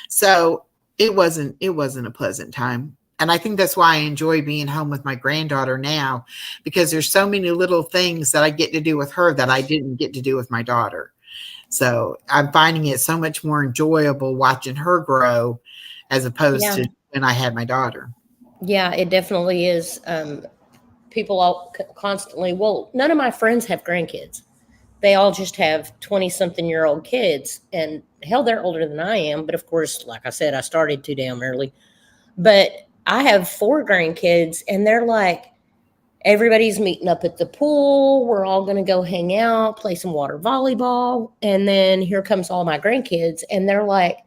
so it wasn't a pleasant time. And I think that's why I enjoy being home with my granddaughter now, because there's so many little things that I get to do with her that I didn't get to do with my daughter. So I'm finding it so much more enjoyable watching her grow as opposed to when I had my daughter. Yeah, it definitely is. People all constantly, none of my friends have grandkids. They all just have 20-something-year-old kids. And hell, they're older than I am. But of course, like I said, I started too damn early. But I have 4 grandkids, and they're like, everybody's meeting up at the pool. We're all going to go hang out, play some water volleyball. And then here comes all my grandkids, and they're like,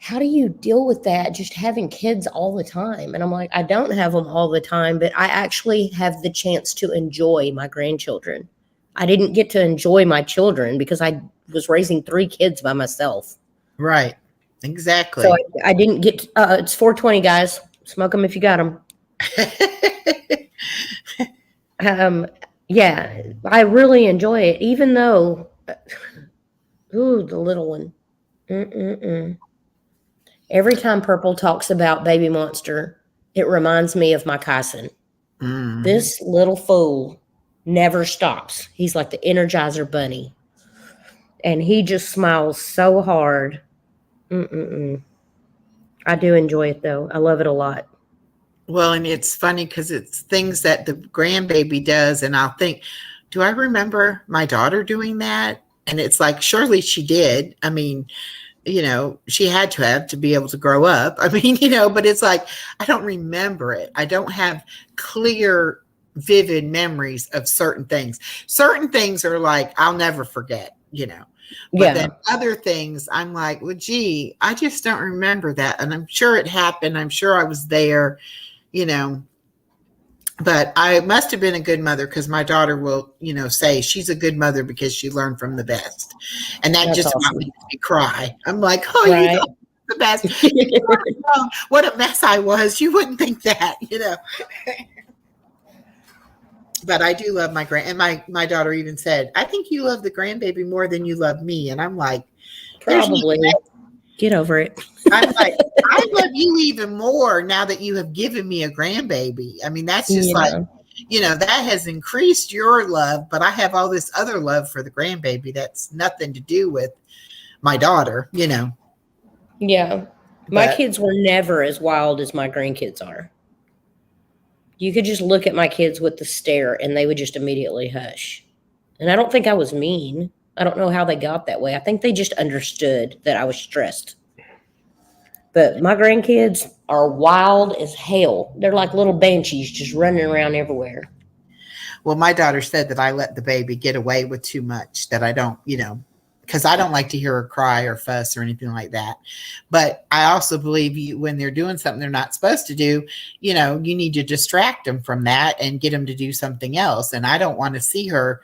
how do you deal with that, just having kids all the time? And I'm like, I don't have them all the time, but I actually have the chance to enjoy my grandchildren. I didn't get to enjoy my children because I was raising 3 kids by myself. Right. Exactly. So I didn't get, it's 420, guys. Smoke them if you got them. Yeah, I really enjoy it, even though, the little one. Every time Purple talks about Baby Monster, it reminds me of my Kyson. This little fool never stops. He's like the Energizer Bunny. And he just smiles so hard. I do enjoy it, though. I love it a lot. Well, and it's funny because it's things that the grandbaby does, and I'll think, do I remember my daughter doing that? And it's like, surely she did. I mean, she had to be able to grow up. I mean, but it's like, I don't remember it. I don't have clear, vivid memories of certain things. Certain things are like, I'll never forget, But then other things, I'm like, well, gee, I just don't remember that. And I'm sure it happened. I'm sure I was there, but I must have been a good mother, because my daughter will, say she's a good mother because she learned from the best. And that just awesome. makes me cry. I'm like, oh, Right. you the best. What a mess I was. You wouldn't think that, But I do love my and my daughter even said, I think you love the grandbaby more than you love me. And I'm like, Probably. Get over it. I'm like, I love you even more now that you have given me a grandbaby. I mean, that's just like, that has increased your love, but I have all this other love for the grandbaby that's nothing to do with my daughter, Yeah. My kids were never as wild as my grandkids are. You could just look at my kids with the stare and they would just immediately hush. And I don't think I was mean. I don't know how they got that way. I think they just understood that I was stressed. But my grandkids are wild as hell. They're like little banshees just running around everywhere. Well, my daughter said that I let the baby get away with too much, that I don't, because I don't like to hear her cry or fuss or anything like that. But I also believe when they're doing something they're not supposed to do, you need to distract them from that and get them to do something else. And I don't want to see her,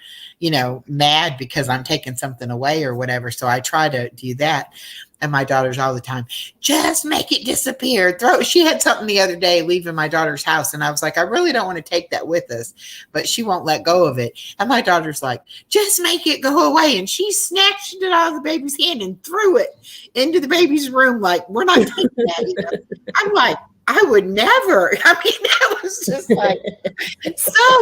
mad because I'm taking something away or whatever. So I try to do that. And my daughter's all the time, just make it disappear. She had something the other day leaving my daughter's house. And I was like, I really don't want to take that with us, but she won't let go of it. And my daughter's like, just make it go away. And she snatched it out of the baby's hand and threw it into the baby's room. Like, we're not taking that. I'm like, I would never. I mean, that was just like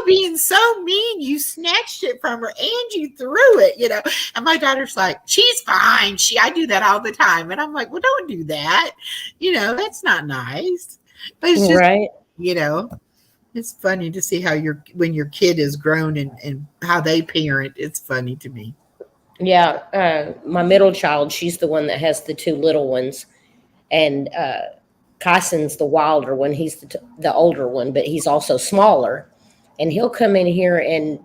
being so mean. You snatched it from her and you threw it, And my daughter's like, she's fine. I do that all the time. And I'm like, well, don't do that. That's not nice. But it's just, right. It's funny to see how when your kid is grown and how they parent. It's funny to me. Yeah. My middle child, she's the one that has the two little ones. And, Kyson's the wilder one. He's the older one, but he's also smaller. And he'll come in here and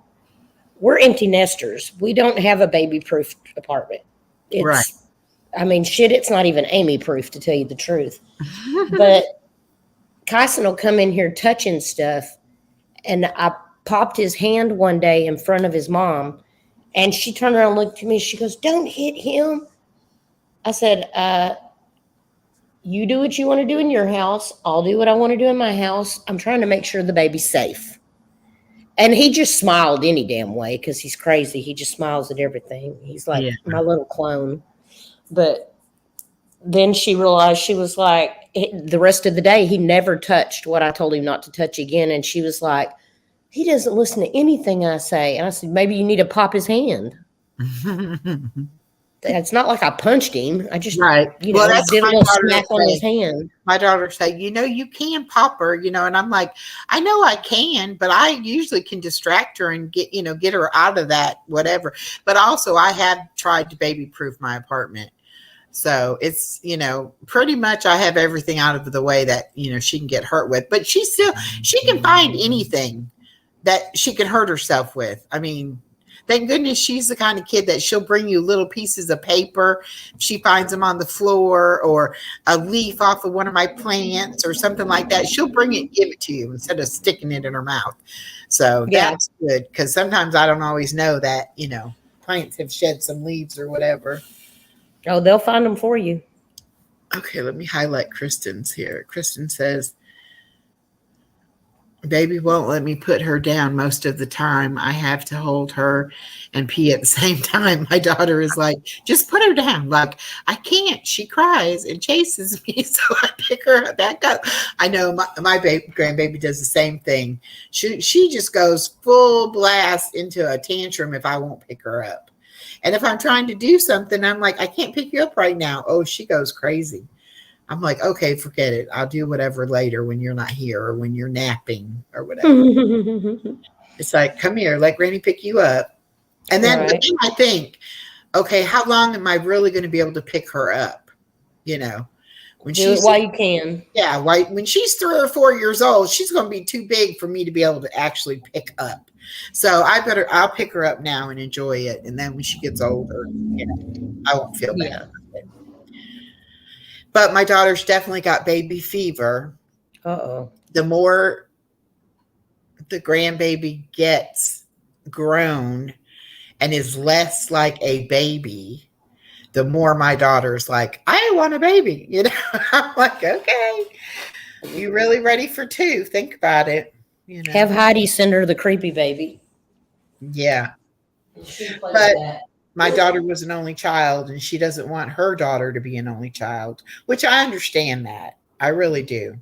we're empty nesters. We don't have a baby-proof apartment. Right. I mean, shit, it's not even Amy-proof, to tell you the truth. But Kyson will come in here touching stuff. And I popped his hand one day in front of his mom. And she turned around and looked at me. She goes, don't hit him. I said, you do what you want to do in your house. I'll do what I want to do in my house. I'm trying to make sure the baby's safe. And he just smiled any damn way because he's crazy. He just smiles at everything. He's like my little clone. But then she realized, she was like, the rest of the day, he never touched what I told him not to touch again. And she was like, he doesn't listen to anything I say. And I said, maybe you need to pop his hand. It's not like I punched him. I just, that's did a little smack on his hand. My daughter said, you can pop her, and I'm like, I know I can, but I usually can distract her and get her out of that, whatever. But also I have tried to baby proof my apartment. So it's, pretty much I have everything out of the way that, she can get hurt with, but she can find anything that she can hurt herself with. I mean, thank goodness she's the kind of kid that she'll bring you little pieces of paper. She finds them on the floor or a leaf off of one of my plants or something like that. She'll bring it and give it to you instead of sticking it in her mouth. So that's good, because sometimes I don't always know that, plants have shed some leaves or whatever. Oh, they'll find them for you. Okay, let me highlight Kristen's here. Kristen says, baby won't let me put her down most of the time. I have to hold her and pee at the same time. My daughter is like, just put her down. Like, I can't. She cries and chases me, so I pick her back up. I know my grandbaby does the same thing. She just goes full blast into a tantrum if I won't pick her up. And if I'm trying to do something, I'm like, I can't pick you up right now. Oh, she goes crazy. I'm like, okay, forget it. I'll do whatever later when you're not here or when you're napping or whatever. It's like, come here, let Granny pick you up. And then, Right. I think, okay, how long am I really going to be able to pick her up? When Do it while you can. Yeah, when she's 3 or 4 years old, she's going to be too big for me to be able to actually pick up. So I'll pick her up now and enjoy it. And then when she gets older, I won't feel bad. Yeah. But my daughter's definitely got baby fever. Uh-oh. The more the grandbaby gets grown and is less like a baby, the more my daughter's like, I want a baby. I'm like, okay, you really ready for 2? Think about it. Have Heidi send her the creepy baby. Yeah. But my daughter was an only child, and she doesn't want her daughter to be an only child, which I understand that. I really do.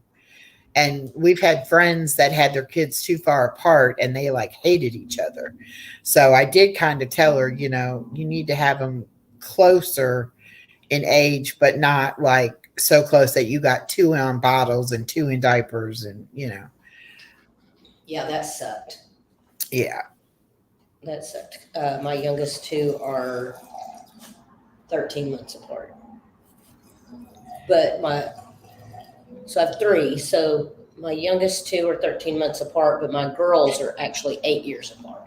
And we've had friends that had their kids too far apart and they like hated each other. So I did kind of tell her, you need to have them closer in age, but not like so close that you got 2 on bottles and 2 in diapers and. Yeah, that sucked. Yeah. That sucked. My youngest two are 13 months apart. But so I have three. So my youngest two are 13 months apart, but my girls are actually 8 years apart.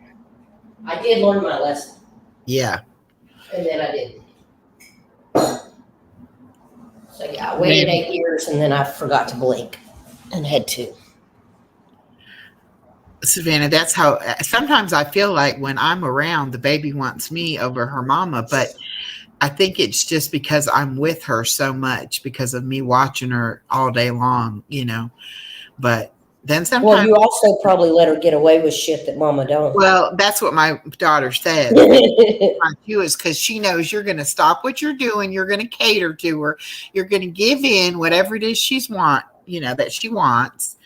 I did learn my lesson, Yeah. and then I didn't. So yeah, I waited 8 years, and then I forgot to blink and had two. Savannah, that's how sometimes I feel like when I'm around, the baby wants me over her mama, but I think it's just because I'm with her so much because of me watching her all day long, But then sometimes, Well, you also probably let her get away with shit that mama don't. well, that's what my daughter said. You is because she knows you're going to stop what you're doing. You're going to cater to her. You're going to give in whatever it is that she wants.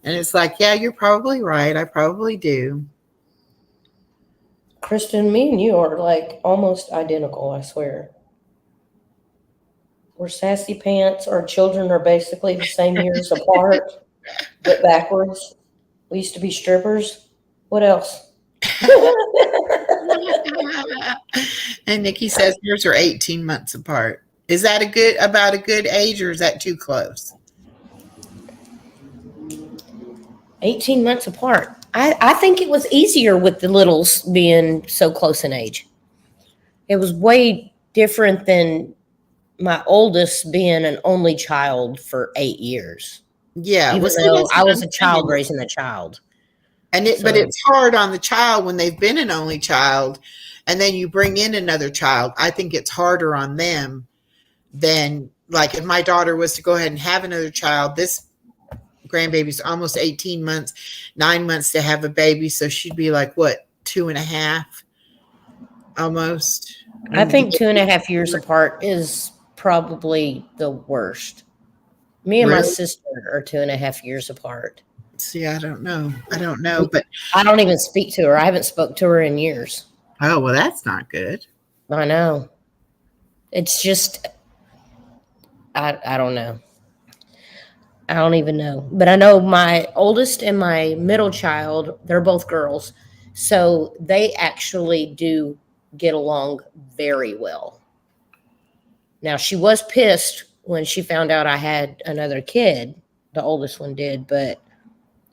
And it's like, yeah, you're probably right. I probably do. Kristen, me and you are like almost identical, I swear. We're sassy pants. Our children are basically the same years apart, but backwards. We used to be strippers. What else? And Nikki says yours are 18 months apart. Is that about a good age, or is that too close? 18 months apart. I think it was easier with the littles being so close in age. It was way different than my oldest being an only child for 8 years. Yeah. Even though I was a child raising a child. But it's hard on the child when they've been an only child and then you bring in another child. I think it's harder on them than, like, if my daughter was to go ahead and have another child. This grandbaby's almost 18 months, 9 months to have a baby. So she'd be like, what, 2.5 almost? I think 2.5 years apart is probably the worst. Me and my sister are 2.5 years apart. See, I don't know, but I don't even speak to her. I haven't spoke to her in years. Oh, well, that's not good. I know. It's just, I don't know. I don't even know. But I know my oldest and my middle child, they're both girls. So they actually do get along very well. Now, she was pissed when she found out I had another kid. The oldest one did, but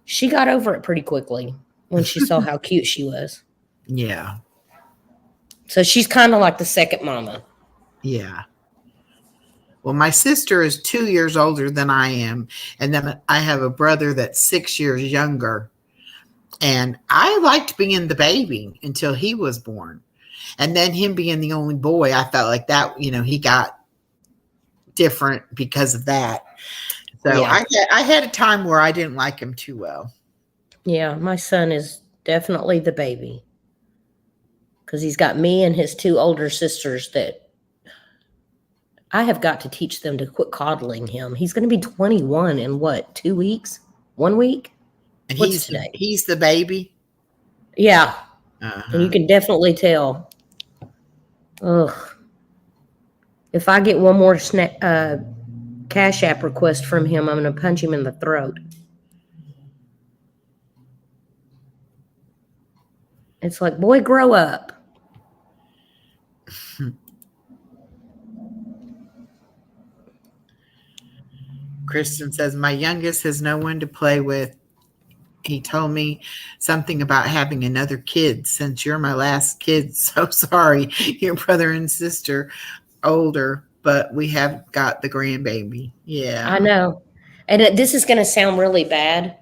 she got over it pretty quickly when she saw how cute she was. Yeah. So she's kind of like the second mama. Yeah. Well, my sister is 2 years older than I am. And then I have a brother that's 6 years younger. And I liked being the baby until he was born. And then him being the only boy, I felt like that, he got different because of that. So yeah. I had a time where I didn't like him too well. Yeah, my son is definitely the baby. Because he's got me and his two older sisters that I have got to teach them to quit coddling him. He's going to be 21 in what, 2 weeks? 1 week? And what's today? He's the baby? Yeah. And you can definitely tell. Ugh. If I get one more Cash App request from him, I'm going to punch him in the throat. It's like, boy, grow up. Kristen says, my youngest has no one to play with. He told me something about having another kid. Since you're my last kid, so sorry. Your brother and sister older, but we have got the grandbaby. Yeah. I know. And this is going to sound really bad,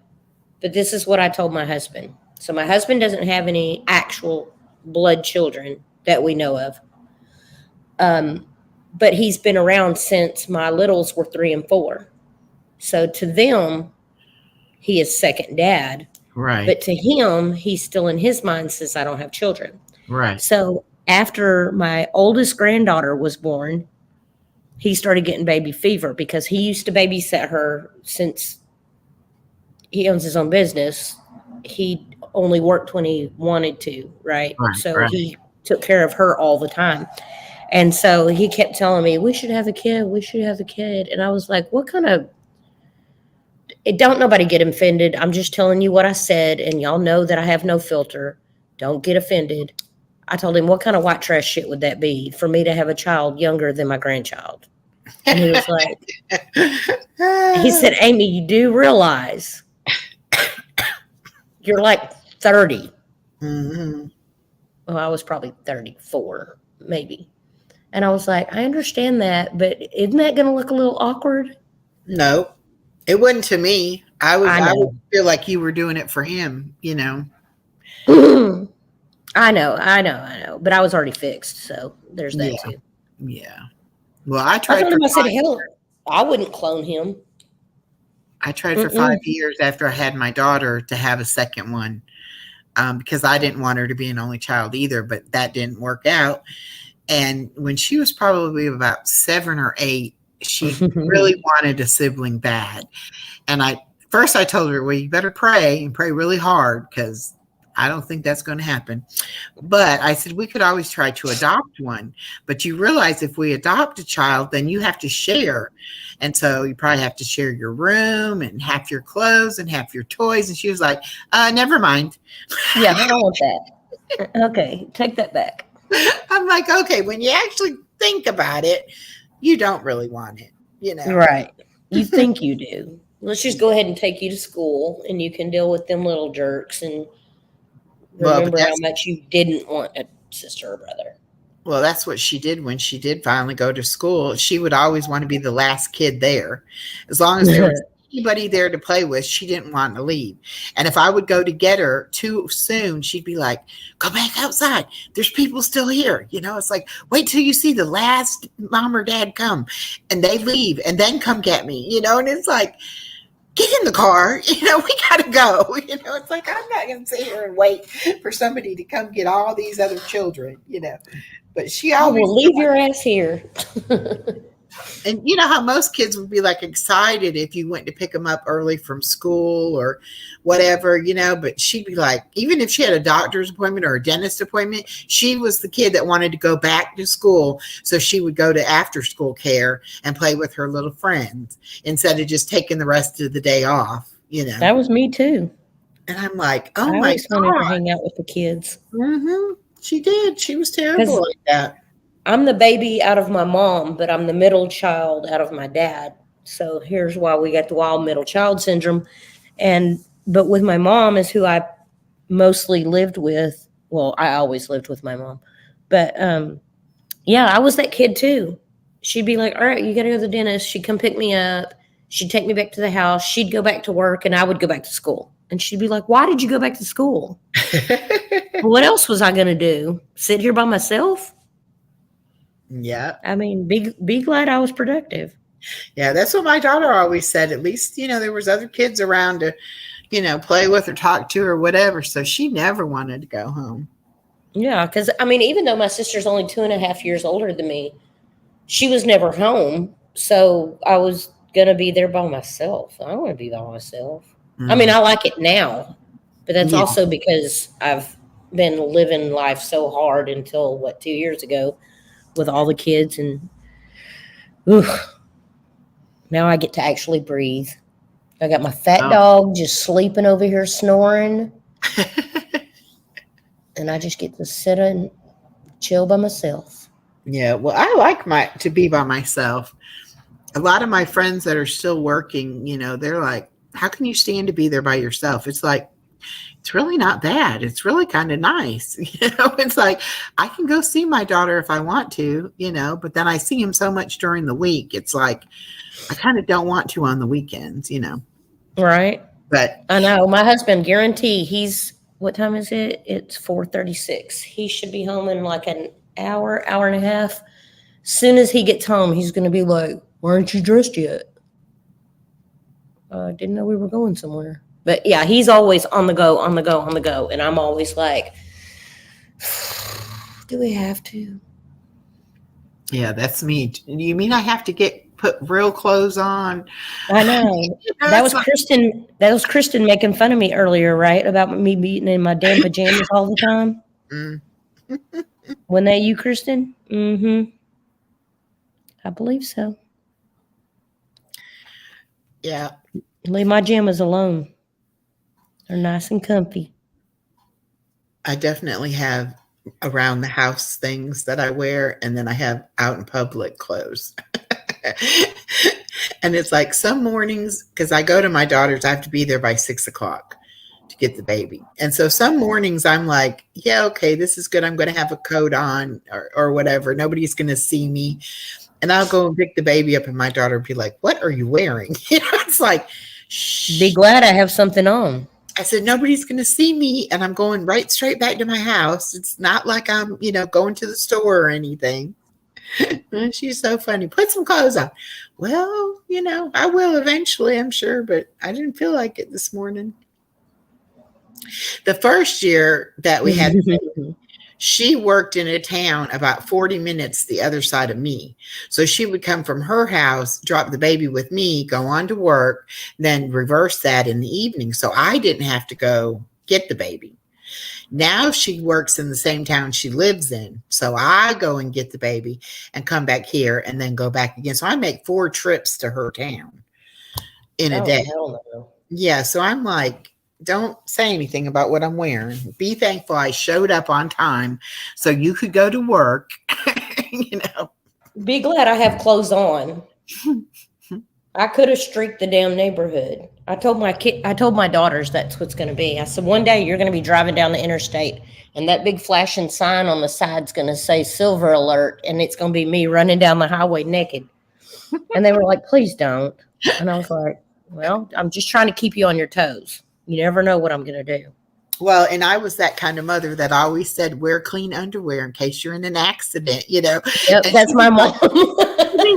but this is what I told my husband. So my husband doesn't have any actual blood children that we know of. But he's been around since my littles were 3 and 4. So to them, he is second dad. Right. But to him, he's still in his mind says, I don't have children. Right. So after my oldest granddaughter was born, he started getting baby fever because he used to babysit her since he owns his own business. He only worked when he wanted to, right? So he took care of her all the time. And so he kept telling me, we should have a kid. We should have a kid. And I was like, what kind of... Don't nobody get offended. I'm just telling you what I said, and y'all know that I have no filter. Don't get offended. I told him, what kind of white trash shit would that be for me to have a child younger than my grandchild? And he was like, he said, Amy, you do realize you're like 30. Mhm. Well, I was probably 34, maybe. And I was like, I understand that, but isn't that going to look a little awkward? No, it wouldn't to me. I I would know. feel like you were doing it for him, you know. I know. But I was already fixed, so there's that Yeah. too. Yeah. Well, I I tried told for him, I said, 5 hell, I wouldn't clone him. I tried for Mm-mm. 5 years after I had my daughter to have a second one, because I didn't want her to be an only child either, but that didn't work out. And when she was probably about 7 or 8, she really wanted a sibling bad. And I told her, well, you better pray and pray really hard because I don't think that's going to happen. But I said, we could always try to adopt one. But you realize if we adopt a child, then you have to share. And so you probably have to share your room and half your clothes and half your toys. And she was like, never mind. Yeah, I don't want that. Okay, take that back. I'm like, okay, when you actually think about it, you don't really want it, you know. Right. You think you do. Let's just go ahead and take you to school and you can deal with them little jerks and Well, but remember how that's much you didn't want a sister or brother. Well, that's what she did when she did finally go to school. She would always want to be the last kid there. As long as there was anybody there to play with, she didn't want to leave. And if I would go to get her too soon, she'd be like, go back outside. There's people still here. You know, it's like, wait till you see the last mom or dad come and they leave and then come get me, you know, and it's like, get in the car, you know, we gotta go. You know, it's like, I'm not gonna sit here and wait for somebody to come get all these other children, you know. But she I always will leave your ass here. And you know how most kids would be like excited if you went to pick them up early from school or whatever, you know, but she'd be like, even if she had a doctor's appointment or a dentist appointment, she was the kid that wanted to go back to school. So she would go to after school care and play with her little friends instead of just taking the rest of the day off, you know. That was me too. And I'm like, oh I my always wanted to God. hang out with the kids. Mm-hmm. She did. She was terrible like that. I'm the baby out of my mom, but I'm the middle child out of my dad. So here's why we got the wild middle child syndrome. But with my mom is who I mostly lived with. Well, I always lived with my mom. But yeah, I was that kid too. She'd be like, all right, you got to go to the dentist. She'd come pick me up. She'd take me back to the house. She'd go back to work and I would go back to school. And she'd be like, why did you go back to school? What else was I going to do? Sit here by myself? Yeah. I mean, be glad I was productive. Yeah, that's what my daughter always said. At least, you know, there was other kids around to, you know, play with or talk to or whatever. So she never wanted to go home. Yeah, because I mean, even though my sister's only 2.5 years older than me, she was never home. So I was gonna be there by myself. I don't want to be by myself. I mean, I like it now, but that's Yeah. also because I've been living life so hard until 2 years ago with all the kids and now I get to actually breathe. I got my fat Oh. dog just sleeping over here snoring. And I just get to sit and chill by myself. Yeah, well, I like to be by myself. A lot of my friends that are still working, you know, they're like, how can you stand to be there by yourself? It's like, it's really not bad. It's really kind of nice. You know, it's like, I can go see my daughter if I want to, you know, but then I see him so much during the week. It's like, I kind of don't want to on the weekends, you know. Right. But I know. My husband, guarantee what time is it? It's 4:36. He should be home in like an hour and a half. Soon as he gets home, he's going to be like, why aren't you dressed yet? I didn't know we were going somewhere. But yeah, he's always on the go. And I'm always like, do we have to? yeah, that's me. You mean I have to put real clothes on? I know. You know, That it's was Kristen. That was Kristen making fun of me earlier, right? About me being in my damn pajamas all the time. Mm. Wasn't that you, Kristen? Mm-hmm. I believe so. Yeah. Leave my jammas alone. They're nice and comfy. I definitely have around the house things that I wear, and then I have out in public clothes. And it's like some mornings, because I go to my daughter's, I have to be there by 6 o'clock to get the baby. And so some mornings I'm like, yeah, okay, this is good. I'm going to have a coat on or whatever. Nobody's going to see me. And I'll go and pick the baby up, and my daughter will be like, what are you wearing? It's like, shh. Be glad I have something on. I said, nobody's going to see me, and I'm going right straight back to my house. It's not like I'm, going to the store or anything. And she's so funny. Put some clothes on. Well, I will eventually, I'm sure, but I didn't feel like it this morning. The first year that we had, she worked in a town about 40 minutes the other side of me. So she would come from her house, drop the baby with me, go on to work, then reverse that in the evening. So I didn't have to go get the baby. Now she works in the same town she lives in. So I go and get the baby and come back here and then go back again. So I make 4 trips to her town in a day. Hell no. Yeah. So I'm like, don't say anything about what I'm wearing. Be thankful I showed up on time so you could go to work. Be glad I have clothes on. I could have streaked the damn neighborhood. I told my daughters that's what's going to be. I said, one day you're going to be driving down the interstate and that big flashing sign on the side's going to say silver alert. And it's going to be me running down the highway naked. And they were like, please don't. And I was like, well, I'm just trying to keep you on your toes. You never know what I'm going to do. Well, and I was that kind of mother that always said, wear clean underwear in case you're in an accident, Yep, that's my mom.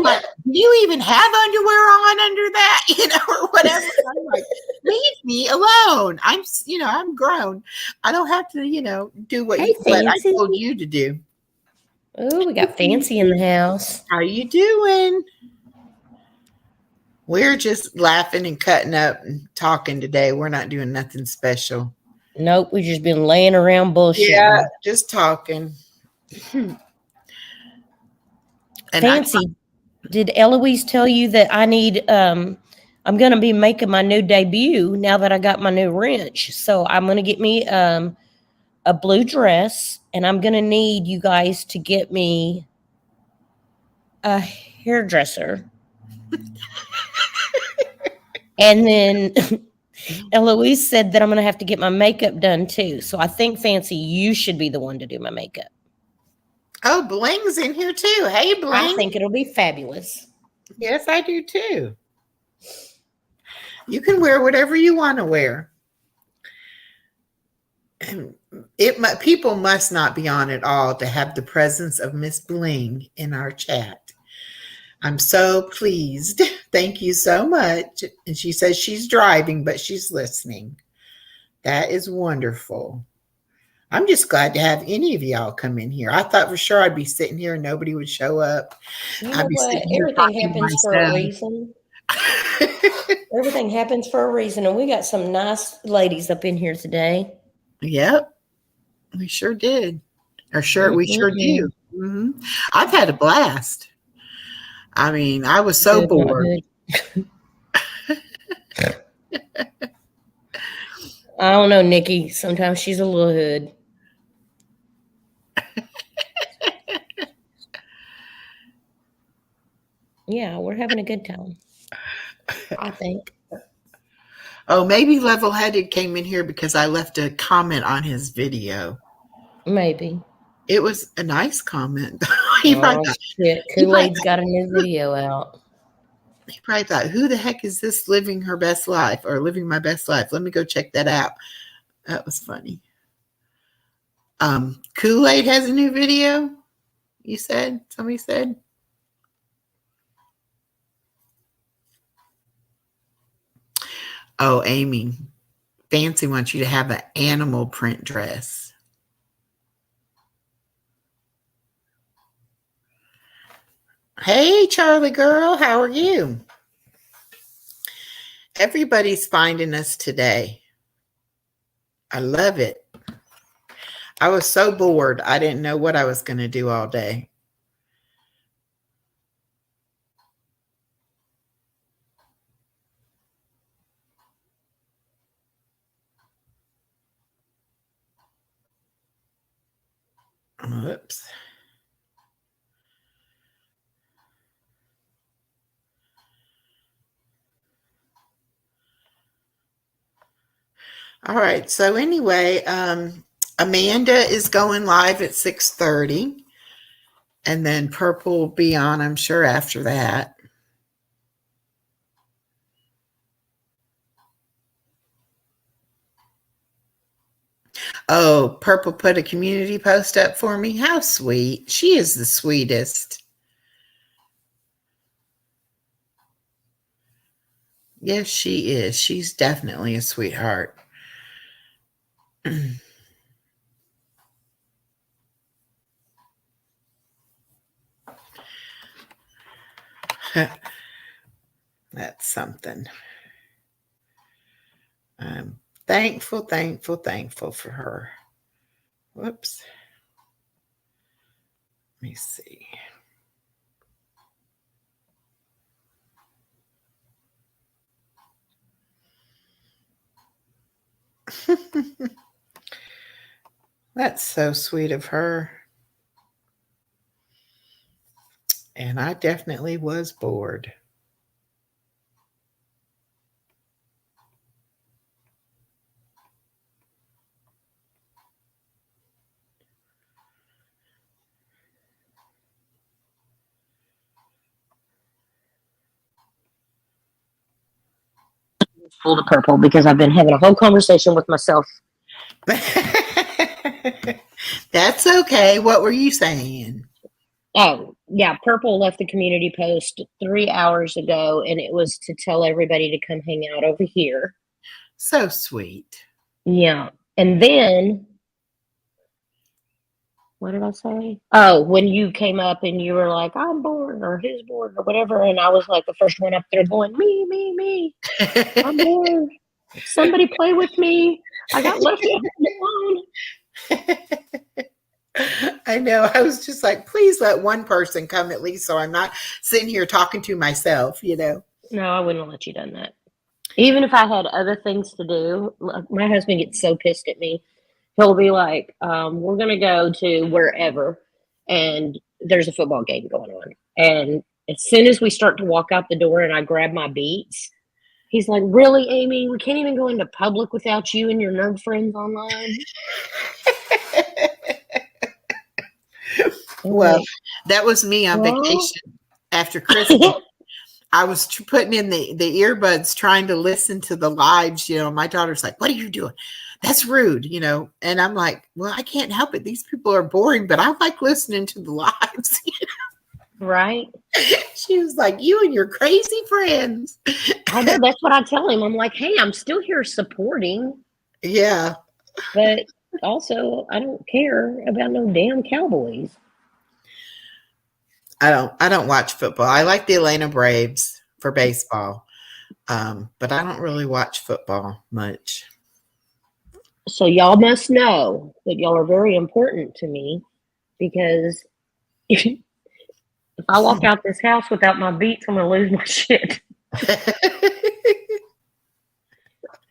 Like, do you even have underwear on under that, or whatever? I'm like, leave me alone. I'm grown. I don't have to, do what I told you to do. Oh, we got Fancy in the house. How you doing? We're just laughing and cutting up and talking today. We're not doing nothing special. Nope, we've just been laying around bullshit. Yeah, just talking. And Fancy, did Eloise tell you that I need, I'm going to be making my new debut now that I got my new wrench. So I'm going to get me a blue dress, and I'm going to need you guys to get me a hairdresser. And then Eloise said that I'm going to have to get my makeup done too. So I think, Fancy, you should be the one to do my makeup. Oh, Bling's in here too. Hey, Bling. I think it'll be fabulous. Yes, I do too. You can wear whatever you want to wear. And people must not be on at all to have the presence of Miss Bling in our chat. I'm so pleased. Thank you so much. And she says she's driving, but she's listening. That is wonderful. I'm just glad to have any of y'all come in here. I thought for sure I'd be sitting here and nobody would show up. You know what? Everything happens for a reason. Everything happens for a reason. And we got some nice ladies up in here today. Yep. We sure did. We sure do. Mm-hmm. I've had a blast. I mean, I was so bored. I don't know, Nikki. Sometimes she's a little hood. Yeah, we're having a good time, I think. Oh, maybe Level Headed came in here because I left a comment on his video. Maybe. It was a nice comment. Shit. Kool-Aid's got a new video out. He probably thought, who the heck is this living her best life or living my best life? Let me go check that out. That was funny. Kool-Aid has a new video, you said? Somebody said? Oh, Amy. Fancy wants you to have an animal print dress. Hey, Charlie girl, how are you? Everybody's finding us today. I love it. I was so bored. I didn't know what I was going to do all day. Whoops. All right. So anyway, Amanda is going live at 6:30, and then Purple will be on, I'm sure, after that. Oh, Purple put a community post up for me. How sweet. She is the sweetest. Yes, she is. She's definitely a sweetheart. That's something. I'm thankful for her. Whoops. Let me see. That's so sweet of her. And I definitely was bored. Full to Purple because I've been having a whole conversation with myself. That's okay. What were you saying? Oh, yeah. Purple left the community post 3 hours ago, and it was to tell everybody to come hang out over here. So sweet. Yeah. And then, what did I say? Oh, when you came up and you were like, I'm bored or who's bored or whatever. And I was like the first one up there going, me. I'm bored. Somebody play with me. I got left alone. I know. I was just like, please let one person come at least so I'm not sitting here talking to myself, you know. No, I wouldn't have let you done that. Even if I had other things to do, my husband gets so pissed at me. He'll be like, we're going to go to wherever, and there's a football game going on. And as soon as we start to walk out the door and I grab my Beats, he's like, really, Amy? We can't even go into public without you and your nerd friends online? Well, that was me on vacation after Christmas. I was putting in the earbuds trying to listen to the lives, you know. My daughter's like, what are you doing? That's rude, you know. And I'm like, well, I can't help it. These people are boring, but I like listening to the lives. You know? Right. She was like, you and your crazy friends. I know, that's what I tell him. I'm like, hey, I'm still here supporting. Yeah. But also, I don't care about no damn Cowboys. I don't watch football. I like the Atlanta Braves for baseball. But I don't really watch football much. So y'all must know that y'all are very important to me, because if I walk out this house without my Beats, I'm gonna lose my shit. Because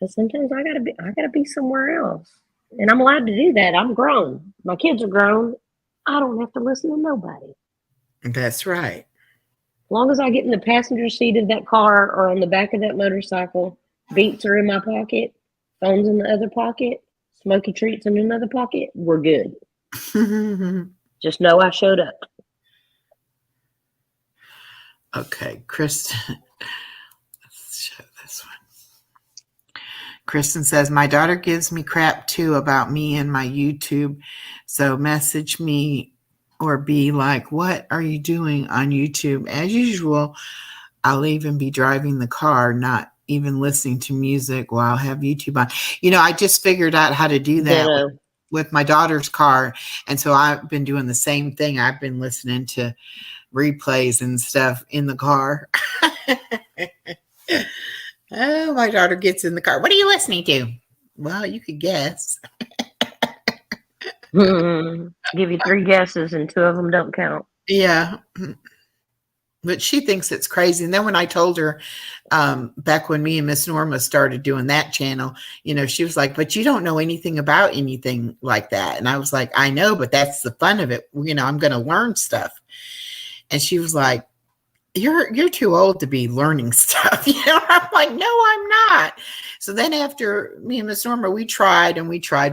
sometimes I gotta be somewhere else, and I'm allowed to do that. I'm grown. My kids are grown. I don't have to listen to nobody. That's right. As long as I get in the passenger seat of that car or on the back of that motorcycle, Beats are in my pocket, phone's in the other pocket, smoky treats in another pocket, we're good. Just know I showed up. Okay, Kristen. Let's show this one. Kristen says, my daughter gives me crap too about me and my YouTube. So message me or be like, what are you doing on YouTube? As usual, I'll even be driving the car, not even listening to music while I have YouTube on. You know, I just figured out how to do that with my daughter's car. And so I've been doing the same thing. I've been listening to replays and stuff in the car. Oh, my daughter gets in the car. What are you listening to? Well, you could guess. Give you 3 guesses and 2 of them don't count. Yeah. But she thinks it's crazy. And then when I told her, back when me and Miss Norma started doing that channel, she was like, but you don't know anything about anything like that. And I was like, I know, but that's the fun of it. I'm going to learn stuff. And she was like, you're too old to be learning stuff. I'm like, no, I'm not. So then after me and Miss Norma, we tried,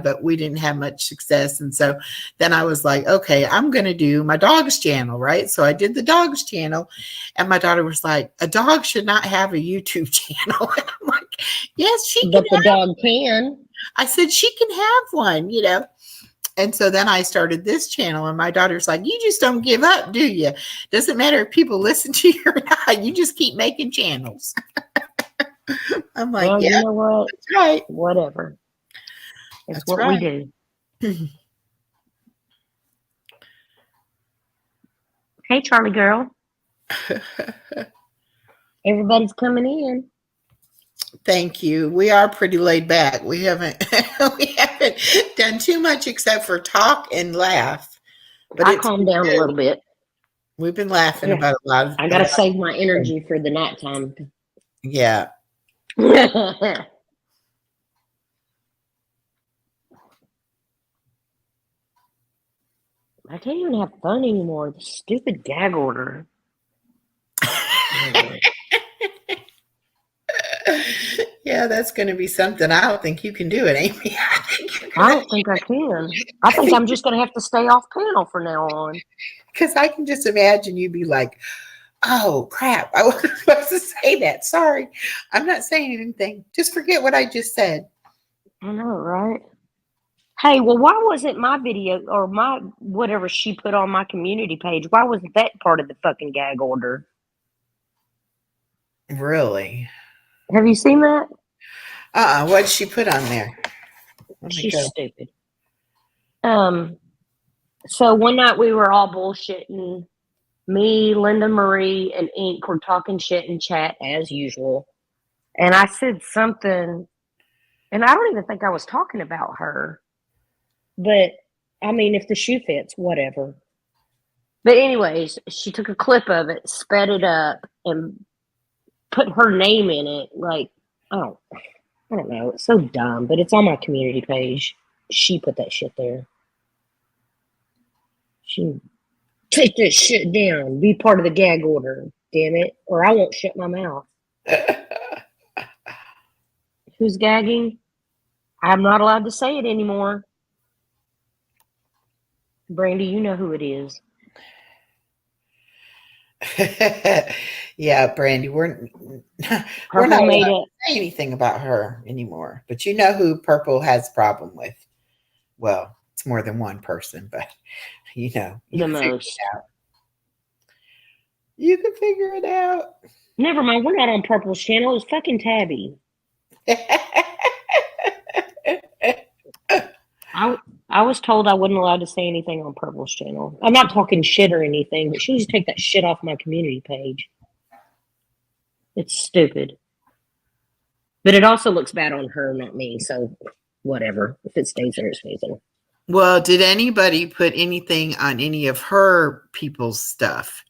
but we didn't have much success. And so then I was like, okay, I'm going to do my dog's channel. Right. So I did the dog's channel, and my daughter was like, a dog should not have a YouTube channel. And I'm like, yes, she can. But the dog can. I said, she can have one, And so then I started this channel, and my daughter's like, you just don't give up, do you? Doesn't matter if people listen to you or not. You just keep making channels. I'm like, Well, yeah, you know what? that's right. Whatever. It's That's what right. we do. Hey, Charlie girl. Everybody's coming in. Thank you. We are pretty laid back. We haven't done too much except for talk and laugh. But I calmed down a little bit. We've been laughing about a lot of. I gotta save my energy for the nighttime. Yeah. I can't even have fun anymore. The stupid gag order. Yeah, that's going to be something. I don't think you can do it, Amy. I don't think I can. I think I'm just going to have to stay off panel from now on. Because I can just imagine you be like, oh, crap. I wasn't supposed to say that. Sorry. I'm not saying anything. Just forget what I just said. I know, right? Hey, well, why wasn't my video or my whatever she put on my community page, why wasn't that part of the fucking gag order? Really? Have you seen that? What did she put on there? She's stupid. So one night we were all bullshitting. Me, Linda Marie, and Ink were talking shit in chat as usual. And I said something, and I don't even think I was talking about her. But, I mean, if the shoe fits, whatever. But anyways, she took a clip of it, sped it up, and put her name in it. Like, oh, I don't know. It's so dumb, but it's on my community page. She put that shit there. She take that shit down. Be part of the gag order, damn it, or I won't shut my mouth. Who's gagging? I'm not allowed to say it anymore. Brandy, you know who it is. Yeah, Brandy, we're not allowed to say anything about her anymore. But you know who Purple has a problem with. Well, it's more than one person, but you can figure it out. You can figure it out. Never mind, we're not on Purple's channel. It's fucking Tabby. I was told I wasn't allowed to say anything on Purple's channel. I'm not talking shit or anything, but she needs to take that shit off my community page. It's stupid. But it also looks bad on her, not me. So whatever. If it stays there, it stays there. Well, did anybody put anything on any of her people's stuff?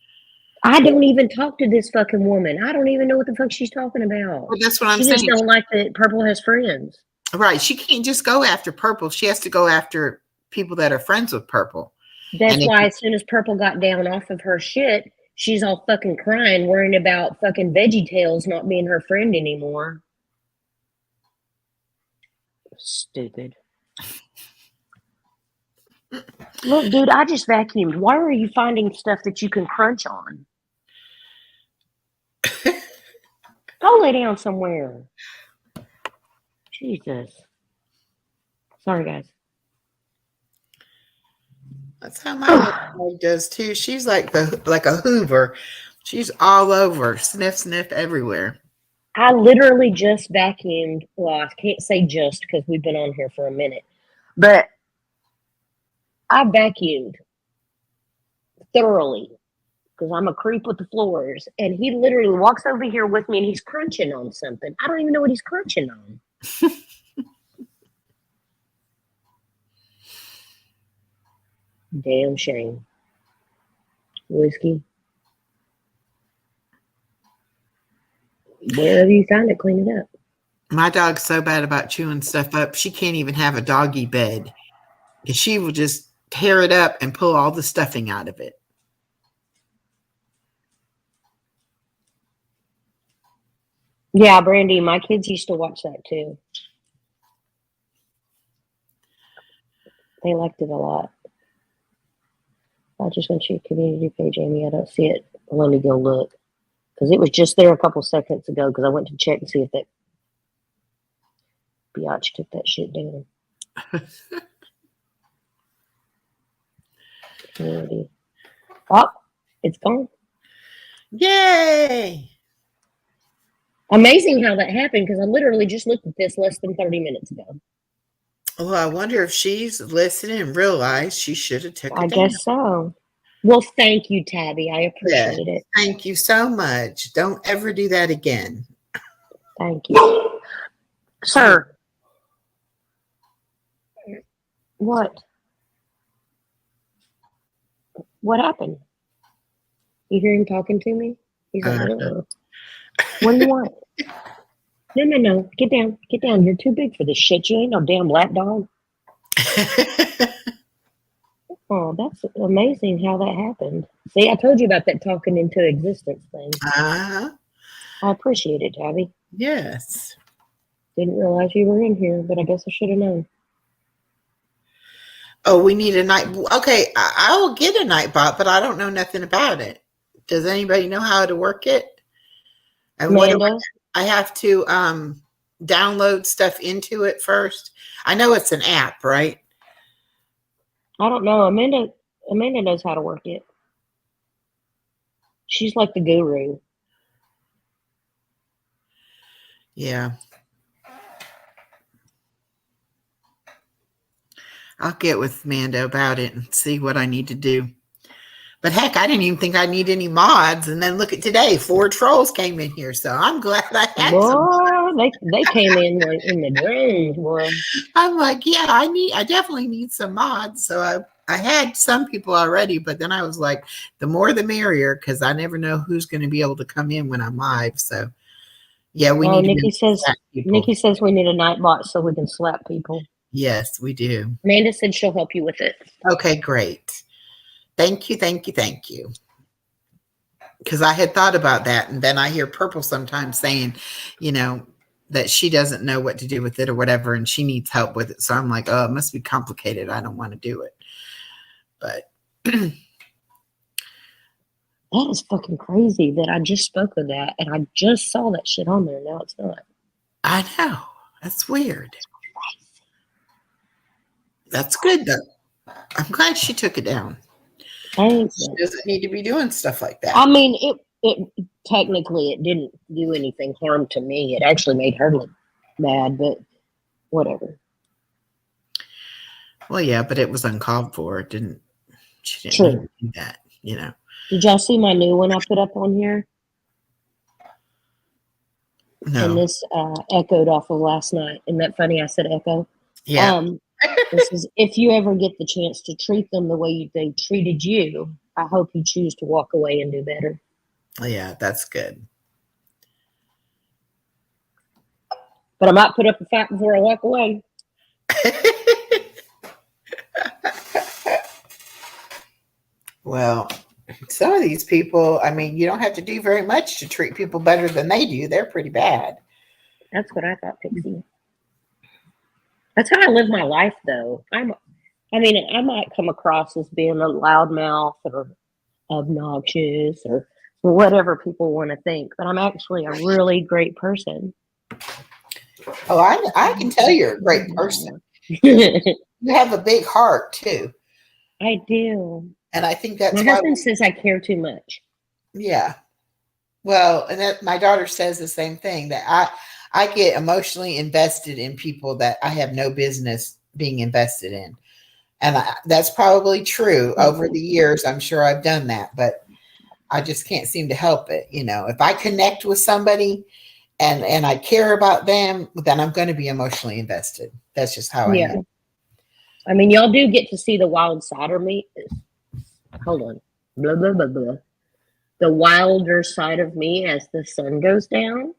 I don't even talk to this fucking woman. I don't even know what the fuck she's talking about. Well, that's what I'm saying. She just don't like that Purple has friends. Right. She can't just go after Purple. She has to go after people that are friends with Purple. That's why as soon as Purple got down off of her shit, she's all fucking crying, worrying about fucking VeggieTales not being her friend anymore. Stupid. Look, dude, I just vacuumed. Why are you finding stuff that you can crunch on? Go lay down somewhere. Jesus. Sorry, guys. That's how my dog does too. She's like a Hoover. She's all over, sniff everywhere. I literally just vacuumed. Well, I can't say just because we've been on here for a minute, but I vacuumed thoroughly because I'm a creep with the floors. And he literally walks over here with me and he's crunching on something. I don't even know what he's crunching on. Damn shame. Whiskey. Wherever you find it, clean it up. My dog's so bad about chewing stuff up, she can't even have a doggy bed. She will just tear it up and pull all the stuffing out of it. Yeah, Brandy, my kids used to watch that too. They liked it a lot. I just went to your community page, Amy. I don't see it. Let me go look. Because it was just there a couple seconds ago because I went to check and see if that biatch took that shit down. Community. Oh, it's gone. Yay! Amazing how that happened because I literally just looked at this less than 30 minutes ago. Well, I wonder if she's listening and realized she should have took it I down. guess so. Well, thank you, Tabby. I appreciate it. Thank you so much. Don't ever do that again. Thank you. Sir. What? What happened? You hear him talking to me? He's like, "Oh. What do you want?" No. Get down. Get down. You're too big for this shit. You ain't no damn lap dog. Oh, that's amazing how that happened. See, I told you about that talking into existence thing. Uh-huh. I appreciate it, Tabby. Yes. Didn't realize you were in here, but I guess I should have known. Oh, we need a night. Okay, I will get a Nightbot, but I don't know nothing about it. Does anybody know how to work it? And Amanda? I have to download stuff into it first. I know it's an app, right? I don't know. Amanda knows how to work it. She's like the guru. Yeah. I'll get with Amanda about it and see what I need to do. But heck, I didn't even think I need any mods. And then look at today, 4 trolls came in here. So I'm glad I had some. Boy, they came in the drones, boy. I'm like, yeah, I definitely need some mods. So I had some people already, but then I was like, the more the merrier, because I never know who's going to be able to come in when I'm live. So yeah, we need Nikki says we need a Nightbot so we can slap people. Yes, we do. Amanda said she'll help you with it. Okay, great. Thank you. Because I had thought about that, and then I hear Purple sometimes saying, that she doesn't know what to do with it or whatever, and she needs help with it. So I'm like, oh, it must be complicated. I don't want to do it. But that is fucking crazy that I just spoke of that, and I just saw that shit on there. Now it's not. I know. That's weird. That's good, though. I'm glad she took it down. She doesn't need to be doing stuff like that. I mean, it technically it didn't do anything harm to me. It actually made her look bad, but whatever. Well, yeah, but it was uncalled for. She didn't need to do that, Did y'all see my new one I put up on here? No. And this echoed off of last night. Isn't that funny? I said echo. Yeah. This is, if you ever get the chance to treat them the way they treated you, I hope you choose to walk away and do better. Yeah, that's good. But I might put up a fight before I walk away. Well, some of these people, I mean, you don't have to do very much to treat people better than they do. They're pretty bad. That's what I thought, Pixie. That's how I live my life, though. I might come across as being a loudmouth or obnoxious or whatever people want to think, but I'm actually a really great person. Oh, I can tell you're a great person. You have a big heart, too. I do. And I think that's my husband says I care too much. Yeah. Well, and my daughter says the same thing, that I get emotionally invested in people that I have no business being invested in. And that's probably true. Over the years, I'm sure I've done that, but I just can't seem to help it. If I connect with somebody and I care about them, then I'm going to be emotionally invested. That's just how I am. I mean, y'all do get to see the wild side of me. Hold on. Blah, blah, blah, blah. The wilder side of me as the sun goes down.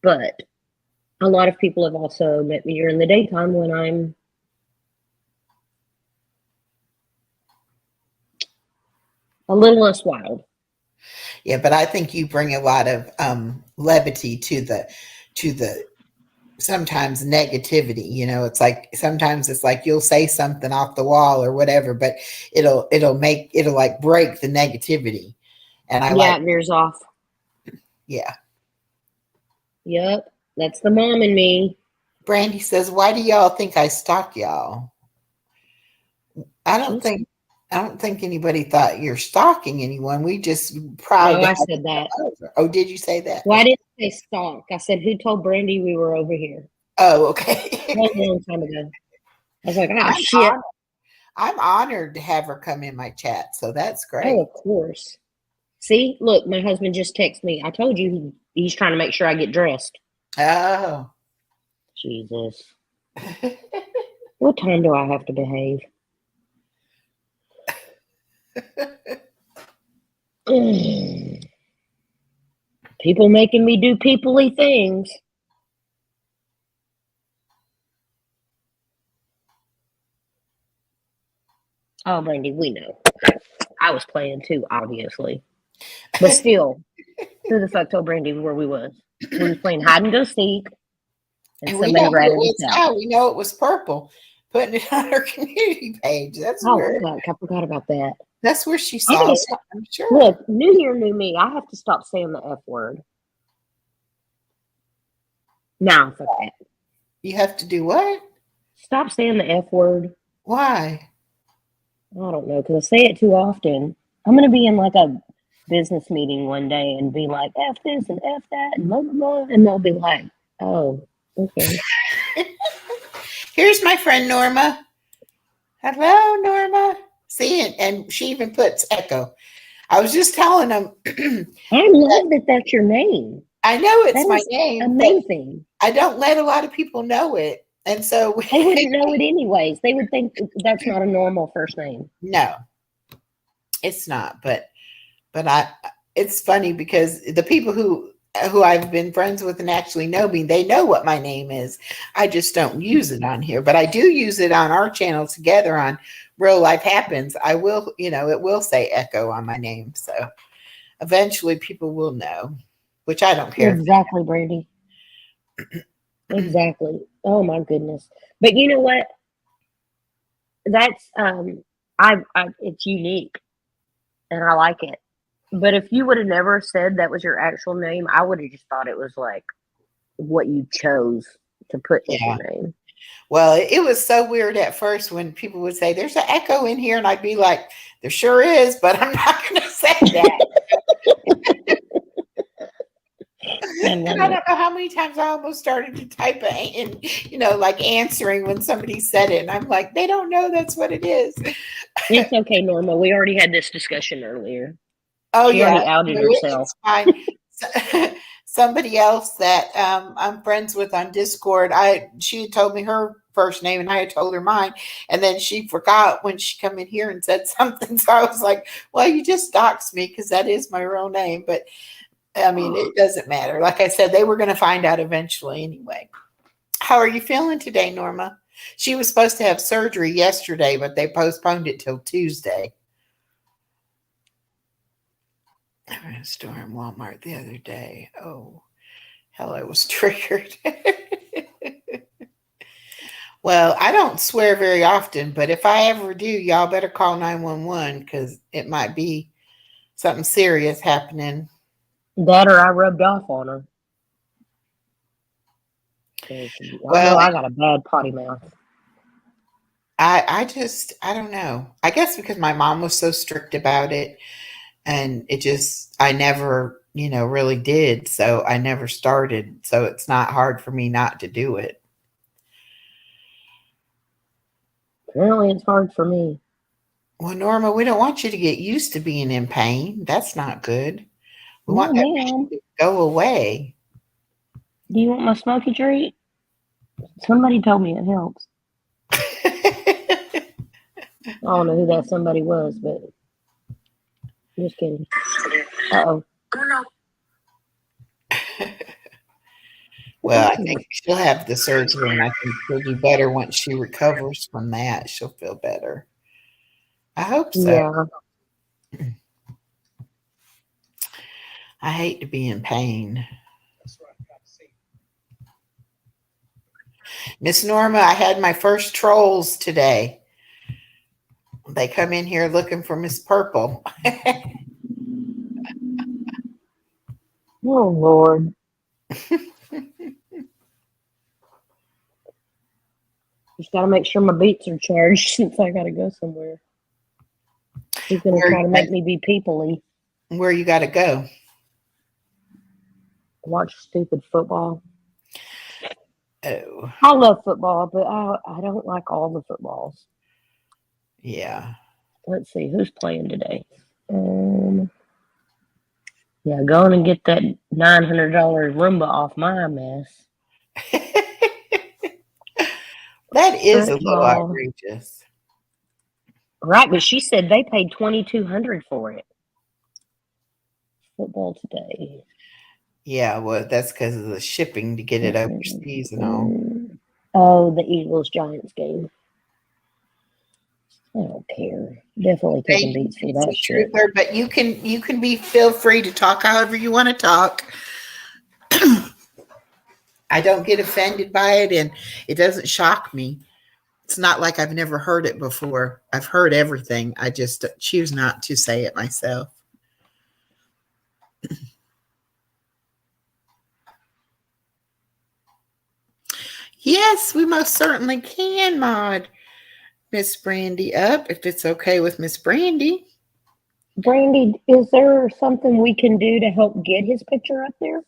But a lot of people have also met me during the daytime when I'm a little less wild. Yeah, but I think you bring a lot of levity to the sometimes negativity. It's like sometimes it's like you'll say something off the wall or whatever, but it'll like break the negativity. And I Yeah, like, it veers off. yeah. Yep, that's the mom in me. Brandy says, "Why do y'all think I stalk y'all?" I don't Just, think I don't think anybody thought you're stalking anyone. We just proud no, to I have said you that. over. Oh, did you say that? Well, I didn't say stalk. I said, who told Brandy we were over here? Oh, A okay. long time ago. I was like, oh, I'm shit. honored. I'm honored to have her come in my chat. So that's Oh, great. of course. See, look, my husband just texted me. I told you he's trying to make sure I get dressed. Oh. Jesus. What time do I have to behave? People making me do people-y things. Oh, Brandy, we know. I was playing too, obviously. But still, who the fuck told Brandy where we was? We was playing hide and go seek, and And we somebody know who it ratted was us out. now. We know it was Purple putting it on her community page. That's Oh, where fuck, I forgot about that. that's where she I saw gotta it, stop. I'm sure. Look, new year, new me. I have to stop saying the F word. Nah, fuck that. You have to do what? Stop saying the F word. Why? I don't know, because I say it too often. I'm going to be in like a business meeting one day and be like, F this and F that and blah, blah, blah. And they'll be like, oh, okay. Here's my friend Norma. Hello, Norma. See, and she even puts echo. I was just telling them, I love that that's your name. I know it's That my is name, but amazing. I don't let a lot of people know it. And so, They wouldn't know it anyways. They would think that's not a normal first name. no, it's not. But it's funny because the people who I've been friends with and actually know me, they know what my name is. I just don't use it on here, but I do use it on our channel together on Real Life Happens. I will, it will say Echo on my name. So eventually people will know, which I don't care. Exactly, Brandy. Exactly. Oh my goodness. But you know what? That's it's unique and I like it. But if you would have never said that was your actual name, I would have just thought it was like what you chose to put as your name. Well, it was so weird at first when people would say, "There's an echo in here," and I'd be like, "There sure is," but I'm not going to say that. And I don't know how many times I almost started to type it in, like answering when somebody said it, and I'm like, they don't know that's what it is. It's okay, Norma. We already had this discussion earlier. Oh, She already outed herself. It's fine. Somebody else that I'm friends with on Discord, she had told me her first name and I had told her mine, and then she forgot when she come in here and said something. So I was like, well, you just doxed me because that is my real name. But I mean, it doesn't matter. Like I said, they were going to find out eventually anyway. How are you feeling today, Norma? She was supposed to have surgery yesterday, but they postponed it till Tuesday. I ran a store in Walmart the other day. Oh, hell, I was triggered. Well, I don't swear very often, but if I ever do, y'all better call 911 because it might be something serious happening. That or I rubbed off on her. Well, I got a bad potty mouth. I don't know. I guess because my mom was so strict about it, and I never, really did. So I never started. So it's not hard for me not to do it. Apparently it's hard for me. Well, Norma, we don't want you to get used to being in pain. That's not good. We want that pain to go away. Do you want my smoky treat? Somebody told me it helps. I don't know who that somebody was, but just kidding. Uh-oh. Well, I think she'll have the surgery, and I think she'll do better once she recovers from that. She'll feel better. I hope so. Yeah. I hate to be in pain. Miss Norma, I had my first trolls today. They come in here looking for Miss Purple. Oh Lord. Just gotta make sure my beats are charged since I gotta go somewhere. He's gonna try to make me be people-y. Where you got to go? Watch stupid football. Oh, I love football, but I don't like all the footballs. yeah. Let's see who's playing today. Yeah, go on and get that $900 Roomba off my mess. That is a little Football. outrageous. Right, but she said they paid $2,200 for it. Football today. Yeah, well, that's because of the shipping to get it overseas and all. Oh, the Eagles Giants game. I don't care. Definitely taking beats for that shit. Trooper, but you can feel free to talk however you want to talk. I don't get offended by it, and it doesn't shock me. It's not like I've never heard it before. I've heard everything. I just choose not to say it myself. Yes, we most certainly can mod Miss Brandy up if it's okay with Miss Brandy. Brandy, is there something we can do to help get his picture up there?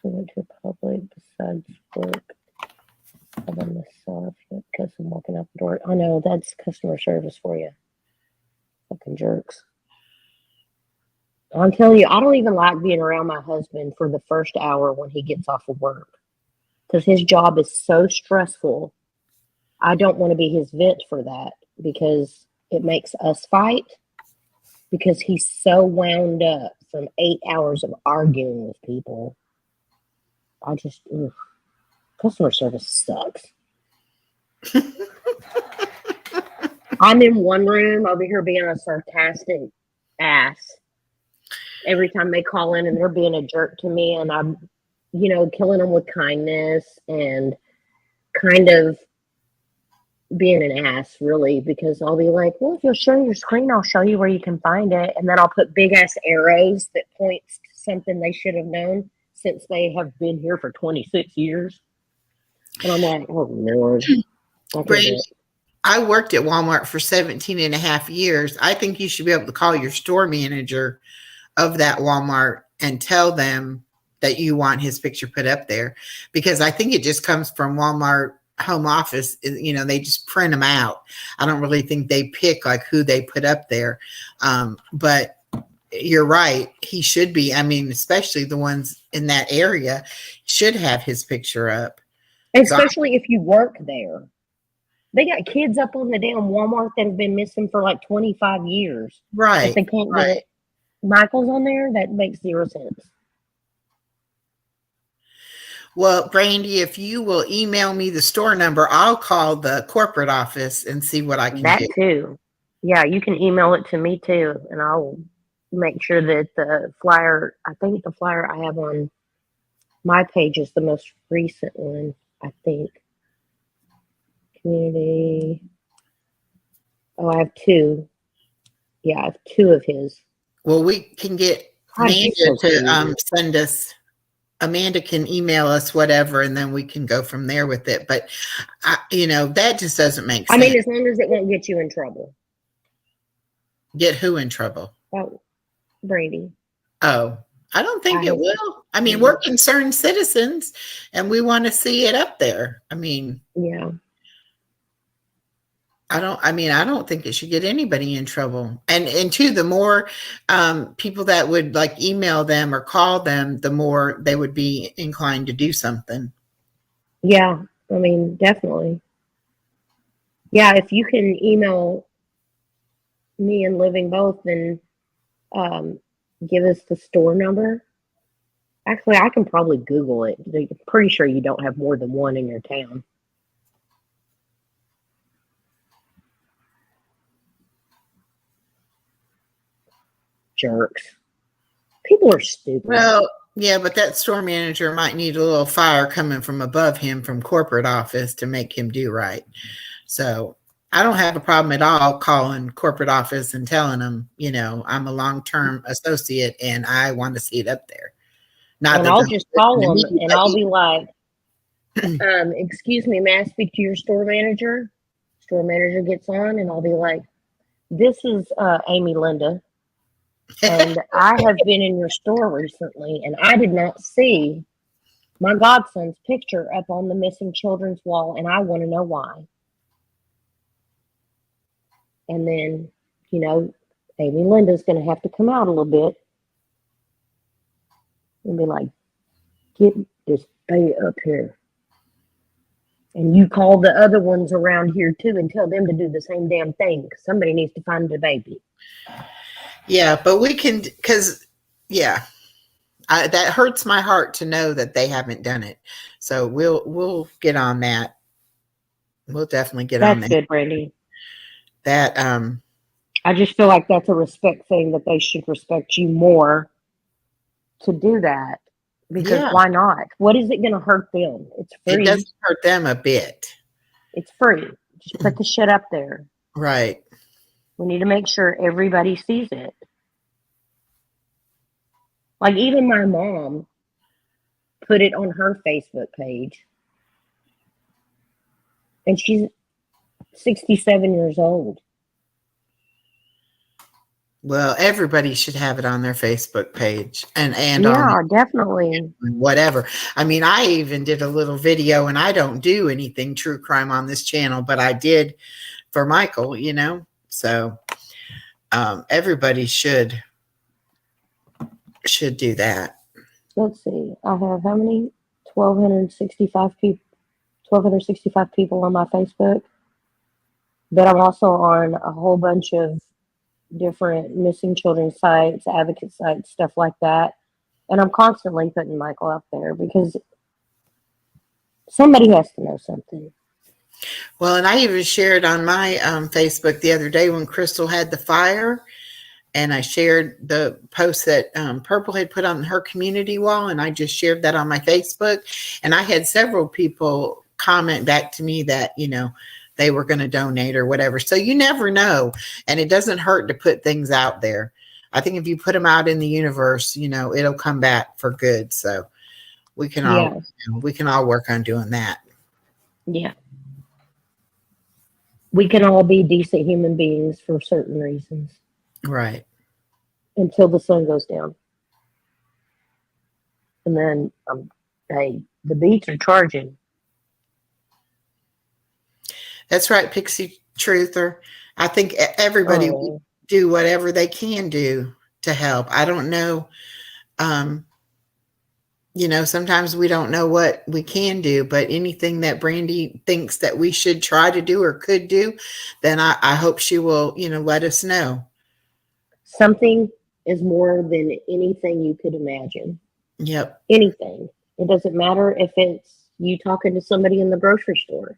Went to public besides work. I'm on the soft because I'm walking out the door. I know that's customer service for you. Fucking jerks. I'm telling you, I don't even like being around my husband for the first hour when he gets off of work because his job is so stressful. I don't want to be his vent for that because it makes us fight because he's so wound up from 8 hours of arguing with people. I just, customer service sucks. I'm in one room over here being a sarcastic ass every time they call in and they're being a jerk to me, and I'm, killing them with kindness and kind of being an ass, really, because I'll be like, well, if you'll show your screen, I'll show you where you can find it. And then I'll put big ass arrows that points to something they should have known since they have been here for 26 years. And I'm like, oh, Lord. Brandy, I worked at Walmart for 17 and a half years. I think you should be able to call your store manager of that Walmart and tell them that you want his picture put up there, because I think it just comes from Walmart home office. They just print them out. I don't really think they pick like who they put up there. But you're right. He should be. I mean, especially the ones in that area should have his picture up. Especially if you work there. They got kids up on the damn Walmart that have been missing for like 25 years. Right. If they can't get Michael's on there, that makes zero sense. Well, Brandy, if you will email me the store number, I'll call the corporate office and see what I can do. That too. Yeah, you can email it to me too, and I'll make sure that the flyer, I think the flyer I have on my page is the most recent one, I think. Community. Oh, I have two. Yeah, I have two of his. Well, we can get Amanda to send us. Amanda can email us whatever, and then we can go from there with it. But, that just doesn't make sense. I mean, as long as it won't get you in trouble. Get who in trouble? Oh, Brandy. Oh, I don't think it will. I mean, we're concerned citizens, and we want to see it up there. I mean, yeah. I don't think it should get anybody in trouble. And two, the more people that would like email them or call them, the more they would be inclined to do something. Yeah. I mean, definitely. Yeah, if you can email me and Living Both, then give us the store number. Actually, I can probably Google it. I'm pretty sure you don't have more than one in your town. Jerks. People are stupid. Well, yeah, but that store manager might need a little fire coming from above him from corporate office to make him do right. So I don't have a problem at all calling corporate office and telling them, I'm a long-term associate and I want to see it up there. Not And that I'll they'll just listen call to them me, and but I'll be like, excuse me, may I speak to your store manager? Store manager gets on and I'll be like, this is Amy Linda. And I have been in your store recently and I did not see my godson's picture up on the missing children's wall and I want to know why. And then, Amy Linda's going to have to come out a little bit and be like, get this baby up here. And you call the other ones around here too and tell them to do the same damn thing. Somebody needs to find the baby. Yeah, but we can, because, that hurts my heart to know that they haven't done it. So we'll get on that. We'll definitely get on That's that. good, Brandy. That I just feel like that's a respect thing that they should respect you more to do that. Because why not? What is it going to hurt them? It's free. It doesn't hurt them a bit. It's free. Just put the shit up there. Right. We need to make sure everybody sees it. Like even my mom put it on her Facebook page. And she's 67 years old. Well, everybody should have it on their Facebook page and yeah, on definitely. Whatever. I mean, I even did a little video and I don't do anything true crime on this channel, but I did for Michael, so everybody should do that. Let's see. I have how many? 1,265 people on my Facebook. But I'm also on a whole bunch of different missing children sites, advocate sites, stuff like that. And I'm constantly putting Michael up there because somebody has to know something. Well, and I even shared on my Facebook the other day when Crystal had the fire, and I shared the post that Purple had put on her community wall, and I just shared that on my Facebook. And I had several people comment back to me that, they were going to donate or whatever. So you never know. And it doesn't hurt to put things out there. I think if you put them out in the universe, it'll come back for good. So we can all work on doing that. Yeah. We can all be decent human beings for certain reasons. Right. Until the sun goes down. And then, hey, the beats are charging. That's right, Pixie Truther. I think everybody will do whatever they can do to help. I don't know. Sometimes we don't know what we can do, but anything that Brandy thinks that we should try to do or could do, then I hope she will, let us know. Something is more than anything you could imagine. Yep. Anything. It doesn't matter if it's you talking to somebody in the grocery store,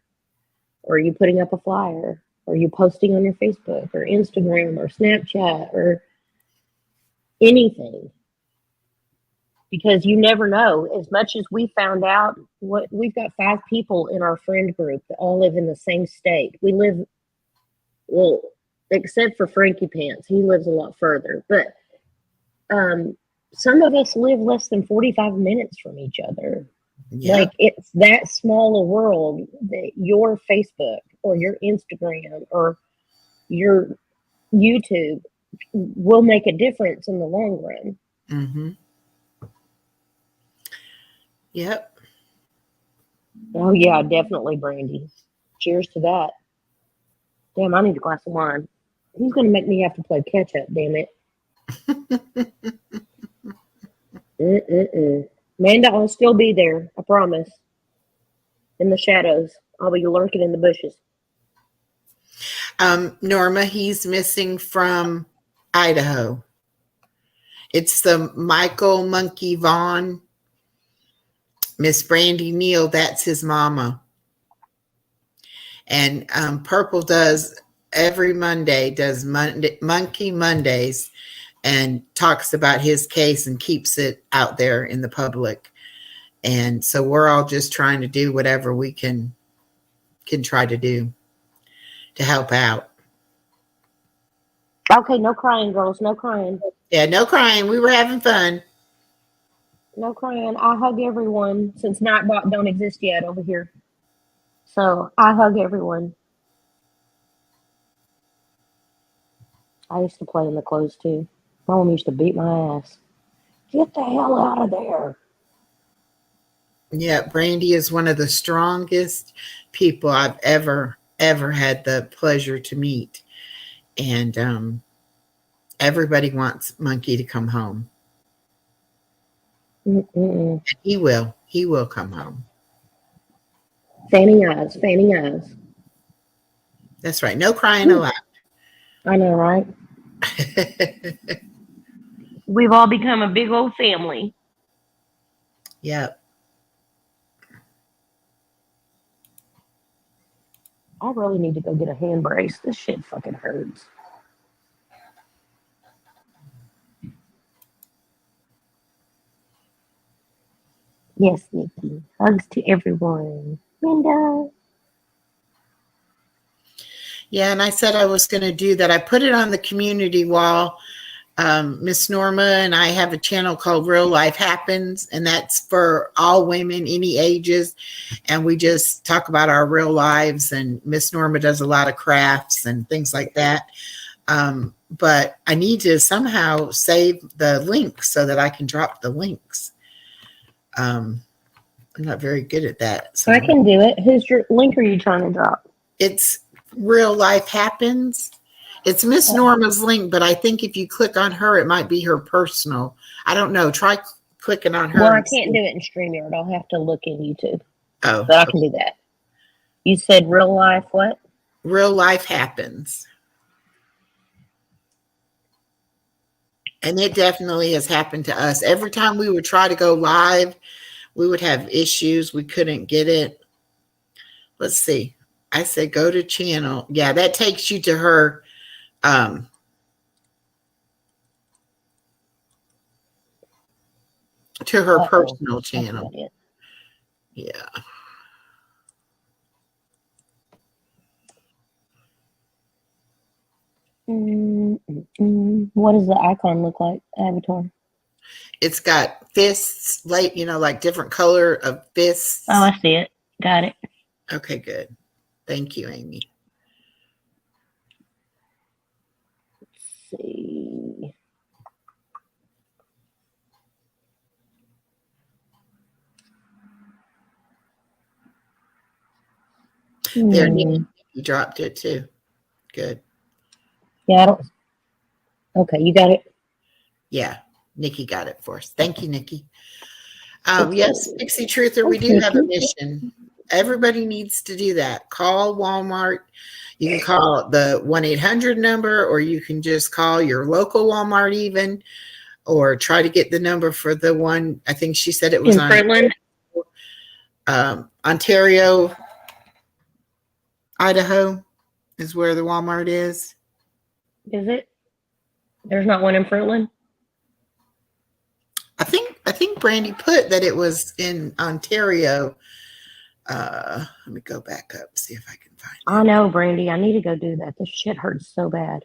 or you putting up a flyer, or you posting on your Facebook or Instagram or Snapchat or anything. Because you never know. As much as we found out, we've got 5 people in our friend group that all live in the same state. We live, well, except for Frankie Pants. He lives a lot further. But some of us live less than 45 minutes from each other. Yeah. Like it's that small a world that your Facebook or your Instagram or your YouTube will make a difference in the long run. Mm-hmm. Yep. Oh yeah, definitely, Brandy. Cheers to that. Damn, I need a glass of wine. He's gonna make me have to play catch up, damn it. Amanda, I'll still be there. I promise. in the shadows. I'll be lurking in the bushes. Norma, he's missing from Idaho. It's the Michael Monkey Vaughn. Miss Brandy Neal, that's his mama. And Purple does every Monday, does Monkey Mondays, and talks about his case and keeps it out there in the public. And so we're all just trying to do whatever we can try to do to help out. Okay, no crying, girls. No crying. Yeah, no crying. We were having fun. No crying. I hug everyone since Nightbot don't exist yet over here. So I hug everyone. I used to play in the clothes too. My mom used to beat my ass. Get the hell out of there. Yeah, Brandy is one of the strongest people I've ever had the pleasure to meet. And everybody wants Monkey to come home. Mm-mm. And he will come home. Fanning eyes, fanning eyes. That's right. No crying allowed. I know, right? We've all become a big old family. Yep. I really need to go get a hand brace. This shit fucking hurts. Yes, Nikki. Hugs to everyone. Linda. Yeah, and I said I was going to do that. I put it on the community wall. Miss Norma and I have a channel called Real Life Happens, and that's for all women, any ages. And we just talk about our real lives. And Miss Norma does a lot of crafts and things like that. But I need to somehow save the links so that I can drop the links. I'm not very good at that. So I can do it. Whose link are you trying to drop? It's Real Life Happens. It's Miss Norma's link, but I think if you click on her, it might be her personal. I don't know. Try clicking on her. Well, I can't do it in StreamYard. I'll have to look in YouTube. Oh, But I can do that. You said real life what? Real Life Happens. And it definitely has happened to us. Every time we would try to go live, we would have issues. We couldn't get it. Let's see. I said go to channel. Yeah, that takes you to her. To her personal channel. Yeah. What does the icon look like, Avatar? It's got fists, like, like different color of fists. Oh, I see it. Got it. Okay, good. Thank you, Amy. Let's see. There, Nikki, you dropped it too. Good. Yeah, I don't. Okay, you got it. Yeah, Nikki got it for us. Thank you, Nikki. Yes, Pixie Truther, we do have a mission. Everybody needs to do that. Call Walmart. You can call the 1-800 number, or you can just call your local Walmart even, or try to get the number for the one. I think she said it was in Franklin. Ontario, Idaho is where the Walmart is. Is it? There's not one in Fruitland? I think Brandy put that it was in Ontario. Let me go back up, see if I can find it. I know, Brandy. I need to go do that. This shit hurts so bad.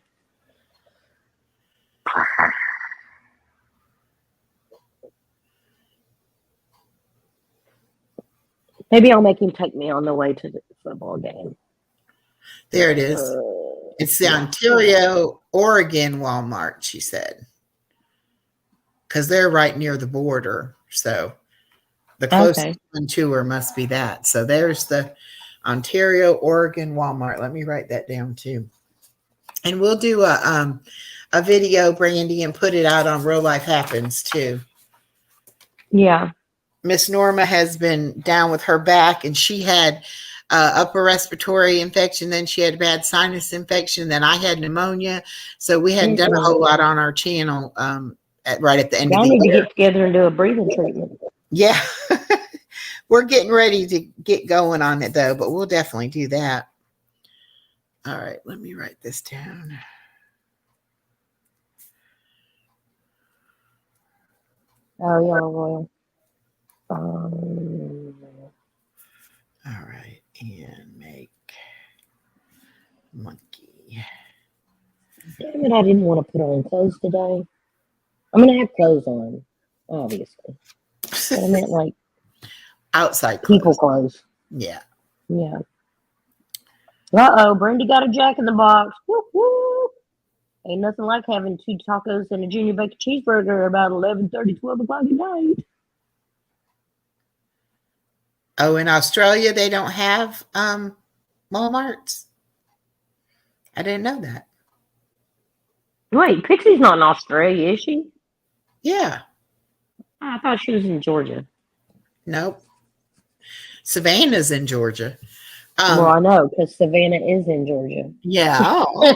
Maybe I'll make him take me on the way to the football game. There it is. It's the Ontario, Oregon Walmart, she said. Because they're right near the border. So the closest one to her must be that. So there's the Ontario, Oregon Walmart. Let me write that down too. And we'll do a video, Brandy, and put it out on Real Life Happens too. Yeah. Miss Norma has been down with her back, and she had upper respiratory infection. Then she had bad sinus infection. Then I had pneumonia. So we hadn't done a whole lot on our channel right at the end of Y'all the need to year. get together and do a breathing treatment. Yeah. We're getting ready to get going on it, though, but we'll definitely do that. All right, let me write this down. Oh, yeah, well. All right, and make monkey. Damn it, I didn't want to put on clothes today. I'm going to have clothes on, obviously. But I meant like Outside people clothes. clothes. Yeah. Yeah. Uh-oh, Brandy got a Jack in the Box. Woo woo. Ain't nothing like having 2 tacos and a junior bacon cheeseburger about 11:30, 12 o'clock at night. Oh, in Australia, they don't have Walmarts? I didn't know that. Wait, Pixie's not in Australia, is she? Yeah. I thought she was in Georgia. Nope. Savannah's in Georgia. Well, I know, because Savannah is in Georgia. Yeah. Oh.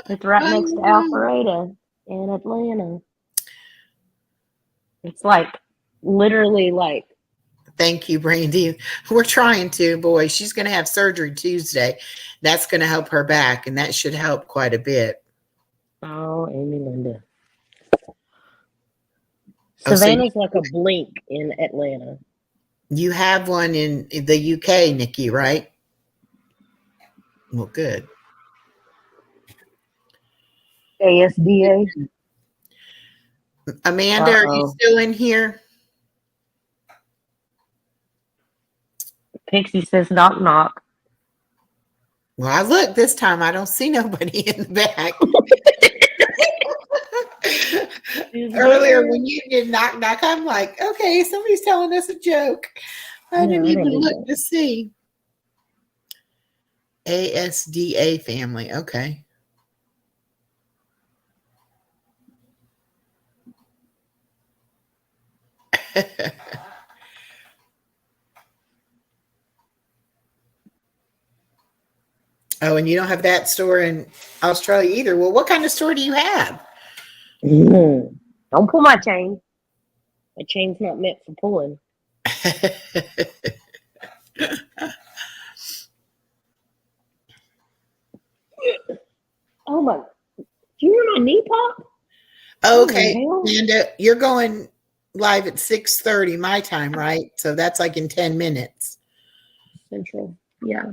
It's right next to Alpharetta in Atlanta. It's like literally like. Thank you, Brandy. We're trying to. Boy, she's going to have surgery Tuesday. That's going to help her back, and that should help quite a bit. Oh, Amy Linda. Oh, so Savannah's like a blink in Atlanta. you have one in the UK, Nikki, right? Well, good. ASDA. Amanda, are you still in here? Pixie says knock knock. Well, I look this time. I don't see nobody in the back. Earlier, when you did knock knock, I'm like, okay, somebody's telling us a joke. I didn't even look to see. ASDA family. Okay. Oh, and you don't have that store in Australia either. Well, what kind of store do you have? Don't pull my chain. My chain's not meant for pulling. Oh my! Do you hear my knee pop? Okay, Amanda, you're going live at 6:30 my time, right? So that's like in 10 minutes. Central. Yeah.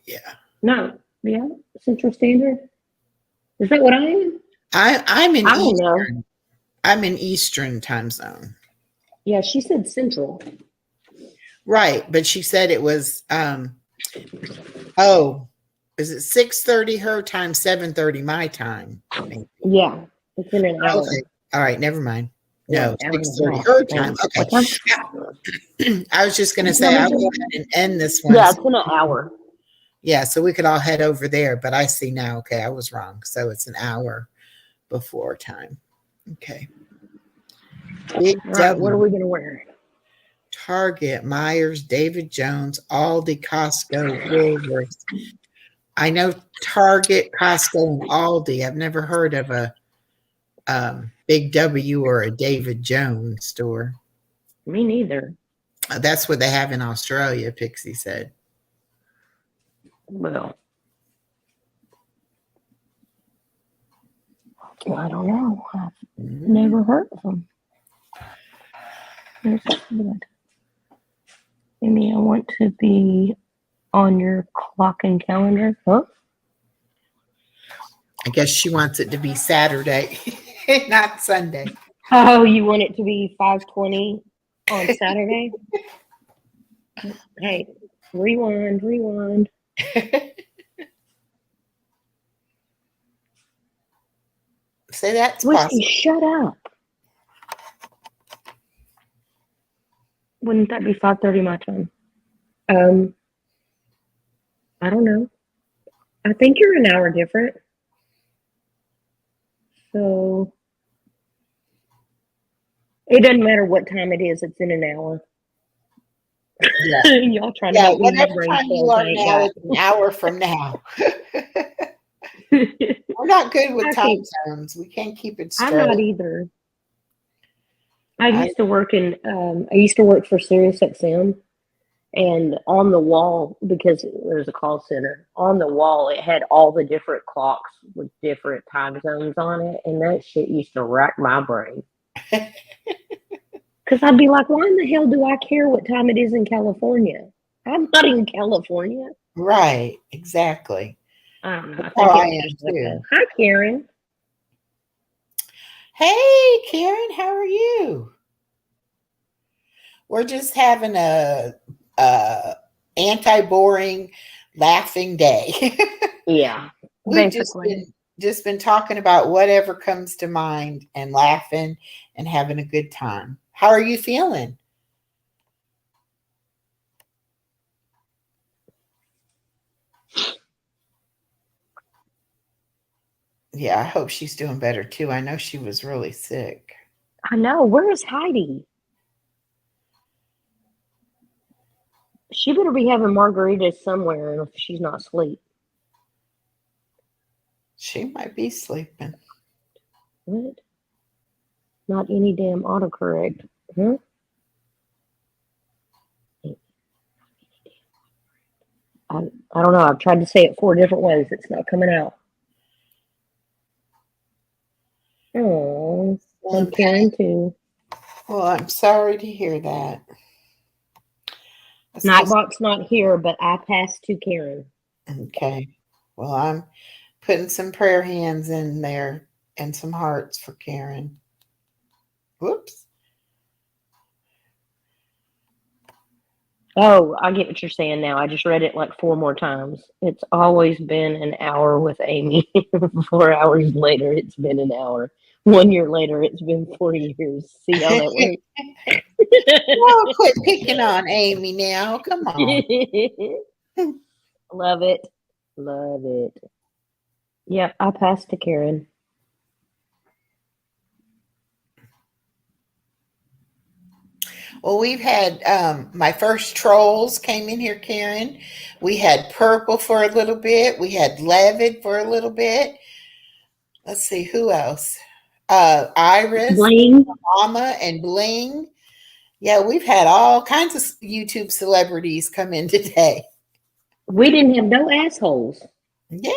Yeah. No. Yeah. Central Standard. Is that what I am? I'm in I don't Eastern. know. I'm in Eastern time zone. Yeah, she said Central. Right, but she said it was is it 6:30 her time, 7:30 my time? Yeah, it's in an hour. Okay. All right, never mind. No, Yeah, 6:30 her time. Okay. I was just gonna say I'll go ahead and end this one. Yeah, it's in an hour. Yeah, so we could all head over there, but I see now. Okay, I was wrong. So it's an hour before time. Okay. Right, what are we gonna wear? Target, Myers, David Jones, Aldi, Costco, Woolworths. I know Target, Costco, and Aldi. I've never heard of a Big W or a David Jones store. Me neither. That's what they have in Australia, Pixie said. Well, I don't know. I've never heard of them. Amy, I want to be on your clock and calendar. Huh? I guess she wants it to be Saturday, not Sunday. Oh, you want it to be 5:20 on Saturday? Hey, rewind. Say that's Whiskey, possible. shut up. Wouldn't that be 5:30 my time? I don't know. I think you're an hour different. So It doesn't matter what time it is, it's in an hour. Yeah. Y'all trying to Yeah, make me have whatever brain time you cells I are ain't now got. is an hour from now. We're not good with I time can't, zones. We can't keep it I'm not straight. either. I I used to work for Sirius XM, and on the wall, because there's a call center, on the wall it had all the different clocks with different time zones on it, and that shit used to rack my brain. Because I'd be like, why in the hell do I care what time it is in California? I'm not in California. right, exactly. I don't know. I That's think how I it's am just like too. hi, Karen. Hey, Karen, how are you? We're just having a anti-boring laughing day. Yeah, We've basically. just been talking about whatever comes to mind and laughing and having a good time. How are you feeling? Yeah, I hope she's doing better too. I know she was really sick. I know. Where is Heidi? She better be having margaritas somewhere if she's not asleep. She might be sleeping. What? Not any damn autocorrect. Huh? I don't know. I've tried to say it 4 different ways. It's not coming out. Oh, I'm Karen too. Well, I'm sorry to hear that. That's 'cause- Nightbot's not here, but I passed to Karen. okay. Well, I'm putting some prayer hands in there and some hearts for Karen. Whoops. Oh, I get what you're saying now. I just read it like 4 more times. It's always been an hour with Amy. 4 hours later, it's been an hour. 1 year later, it's been 4 years. See how that works? Well, quit picking on Amy now. Come on. Love it. Love it. Yep, I passed to Karen. Well, we've had my first trolls came in here, Karen. We had Purple for a little bit. We had Levitt for a little bit. Let's see who else. Iris, Bling. Mama, and Bling. Yeah, we've had all kinds of YouTube celebrities come in today. We didn't have no assholes. Yeah.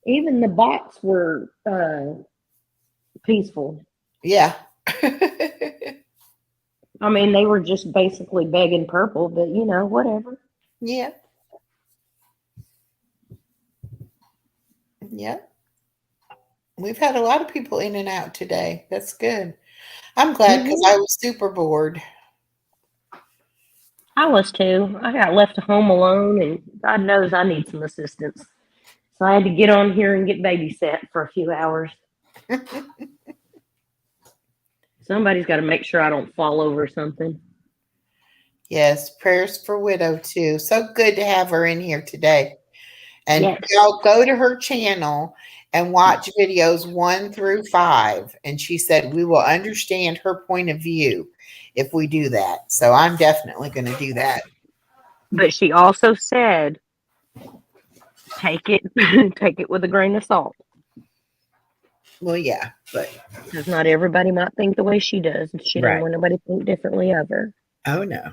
Even the bots were peaceful. Yeah. I mean, they were just basically begging Purple, but you know, whatever. Yeah. Yeah. We've had a lot of people in and out today. That's good. I'm glad because I was super bored. I was too. I got left home alone, and God knows I need some assistance. So I had to get on here and get babysat for a few hours. Somebody's got to make sure I don't fall over something. Yes, prayers for Widow too. So good to have her in here today. And Yes. y'all go to her channel and watch videos 1 through 5. And she said we will understand her point of view if we do that. So I'm definitely going to do that. But she also said, take it with a grain of salt. Well, yeah, but Because not everybody might think the way she does. And she Right. doesn't want nobody to think differently of her. oh no. And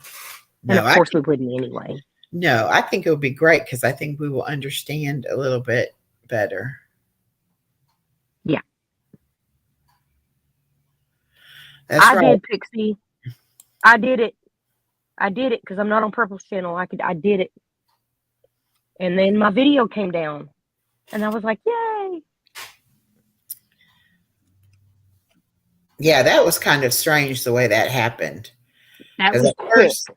No, of course we wouldn't anyway. no, I think it would be great because I think we will understand a little bit better. Yeah. That's I right. did, Pixie. I did it because I'm not on Purple's channel. I did it. And then my video came down. And I was like, yay. Yeah, that was kind of strange the way that happened. That 'Cause was at quick. first,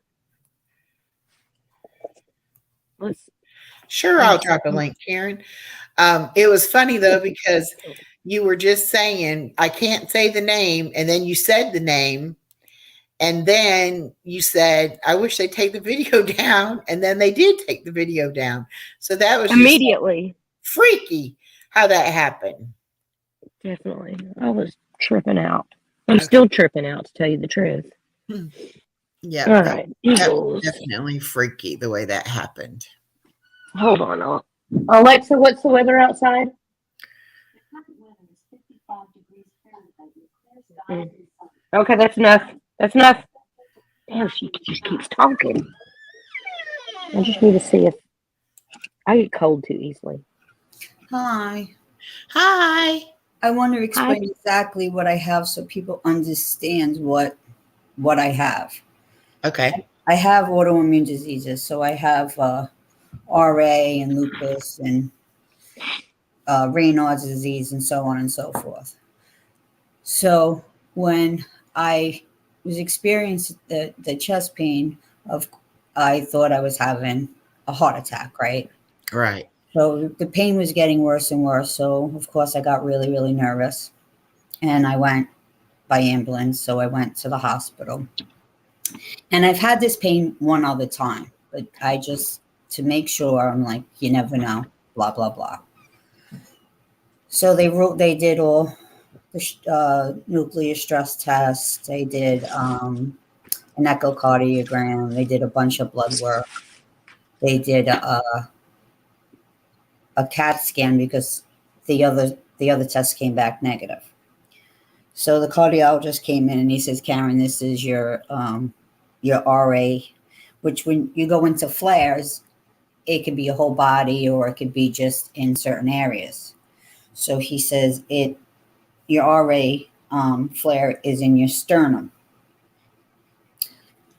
Let's sure, I'll drop a link, Karen. It was funny though because you were just saying I can't say the name, and then you said the name, and then you said I wish they'd take the video down, and then they did take the video down. So that was just immediately. freaky how that happened. Definitely. I was tripping out. I'm Okay. still tripping out, to tell you the truth. Yeah, All that, right, that was Eagles. definitely freaky the way that happened. Hold on. Alexa, what's the weather outside? The current weather is 55 degrees Fahrenheit with clear skies Mm. and sun. Okay, that's enough. That's enough. Damn, she just keeps talking. I just need to see if I get cold too easily. Hi. Hi. I want to explain exactly what I have so people understand what I have. Okay. I have autoimmune diseases, so I have RA and lupus and Raynaud's disease and so on and so forth. So when I was experiencing the chest pain I thought I was having a heart attack, right? Right. So the pain was getting worse and worse. So of course I got really, really nervous and I went by ambulance. So I went to the hospital and I've had this pain one other time, but I just, to make sure, I'm like, you never know, blah, blah, blah. So they did all the nuclear stress tests. They did an echocardiogram. They did a bunch of blood work. They did a CAT scan because the other test came back negative. So the cardiologist came in and he says, Karen, this is your RA, which when you go into flares, it could be a whole body or it could be just in certain areas. So he says your RA flare is in your sternum.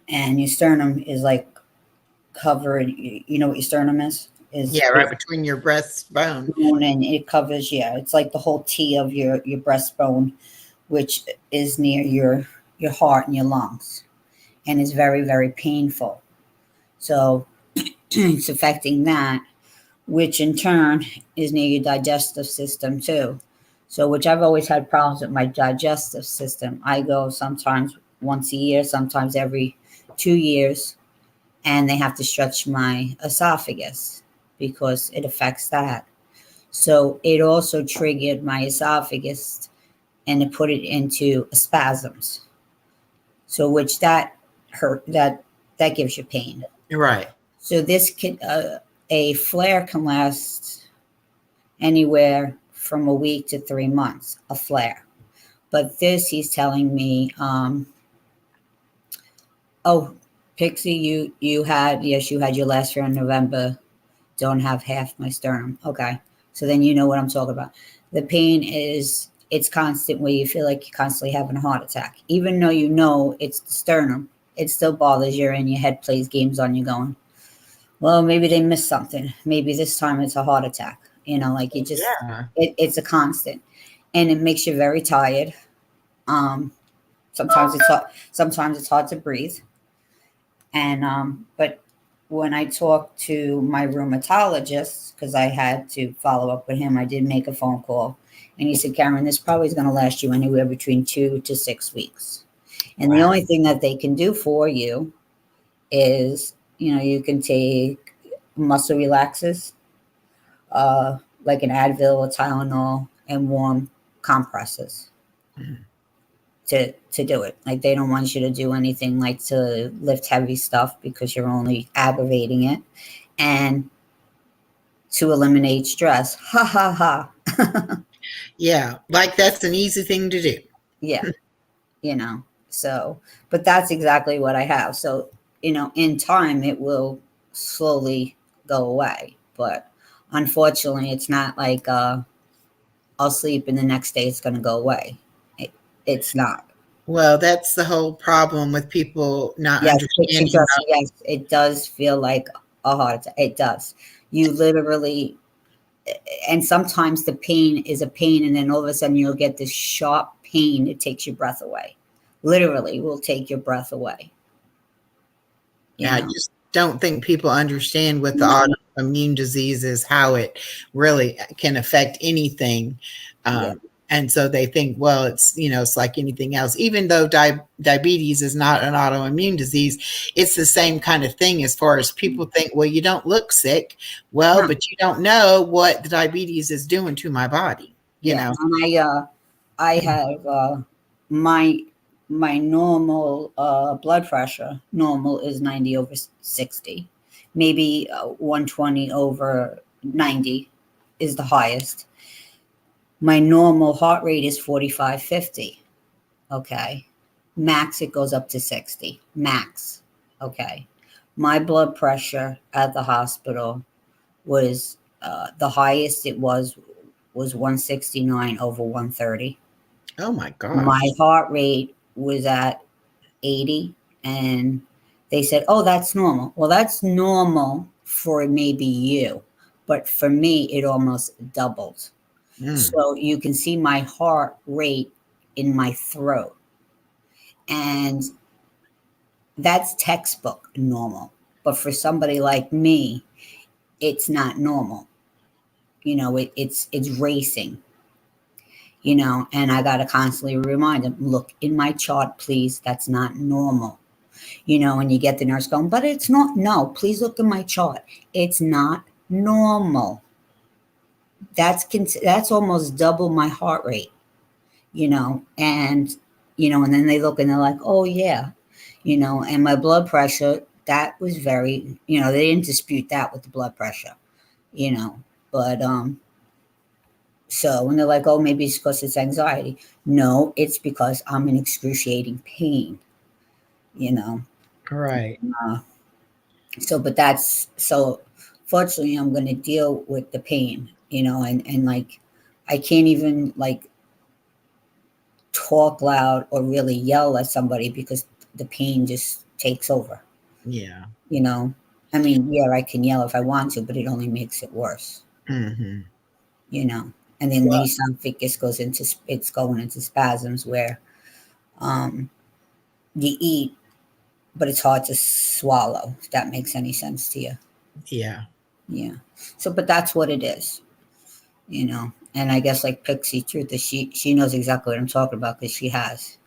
And your sternum is like covered, you know what your sternum is? Yeah, right between your breastbone. And it covers, it's like the whole T of your breastbone, which is near your heart and your lungs, and is very, very painful. So it's affecting that, which in turn is near your digestive system too. So which I've always had problems with my digestive system. I go sometimes once a year, sometimes every 2 years, and they have to stretch my esophagus because it affects that. So it also triggered my esophagus and it put it into spasms. So which that hurt, that gives you pain. Right. So this can a flare can last anywhere from a week to 3 months, a flare. But this, he's telling me, oh, Pixie, you had your last flare in November. Don't have half my sternum. Okay. So then you know what I'm talking about. The pain it's constant where you feel like you're constantly having a heart attack. Even though you know it's the sternum, it still bothers you and your head plays games on you going, well, maybe they missed something. Maybe this time it's a heart attack. Like you just, it's a constant. And it makes you very tired. Sometimes it's hard to breathe. And, but when I talked to my rheumatologist, because I had to follow up with him, I did make a phone call. And he said, Karen, this probably is going to last you anywhere between 2 to 6 weeks. And the only thing that they can do for you is, you can take muscle relaxers, like an Advil or Tylenol, and warm compresses to do it. Like they don't want you to do anything like to lift heavy stuff because you're only aggravating it. And to eliminate stress. Ha ha ha. Yeah, like that's an easy thing to do. Yeah. So, but that's exactly what I have. So, in time it will slowly go away. But unfortunately, it's not like I'll sleep and the next day it's going to go away. It's not. Well, that's the whole problem with people not understanding. Yes, it does feel like a heart attack. It does. You literally, and sometimes the pain is a pain, and then all of a sudden you'll get this sharp pain. It takes your breath away. Literally will take your breath away. I just don't think people understand with the autoimmune diseases how it really can affect anything. And so they think, well, it's, it's like anything else, even though diabetes is not an autoimmune disease. It's the same kind of thing as far as people think, well, you don't look sick. Well, but you don't know what the diabetes is doing to my body, you know? And I have my normal blood pressure normal is 90 over 60, maybe 120 over 90 is the highest. My normal heart rate is 45-50. Okay, max it goes up to 60 max. Okay, my blood pressure at the hospital was the highest it was 169 over 130. Oh my gosh. My heart rate was at 80, and they said, oh, that's normal. Well, that's normal for maybe you, but for me it almost doubled. So you can see my heart rate in my throat, and that's textbook normal. But for somebody like me, it's not normal. It's racing. And I got to constantly remind them, look in my chart, please. That's not normal. And you get the nurse going, but it's not. No, please look in my chart. It's not normal. That's almost double my heart rate, and then they look and they're like, oh yeah, and my blood pressure, that was very, they didn't dispute that with the blood pressure, but so when they're like, oh, maybe it's because it's anxiety. No, it's because I'm in excruciating pain, Right. So fortunately I'm going to deal with the pain, and like, I can't even like talk loud or really yell at somebody because the pain just takes over. Yeah. I mean, yeah, I can yell if I want to, but it only makes it worse. Mm-hmm. And then the esophagus it's going into spasms where you eat, but it's hard to swallow, if that makes any sense to you. Yeah. Yeah. So, but that's what it is, and I guess like Pixie Truth is she knows exactly what I'm talking about because she has.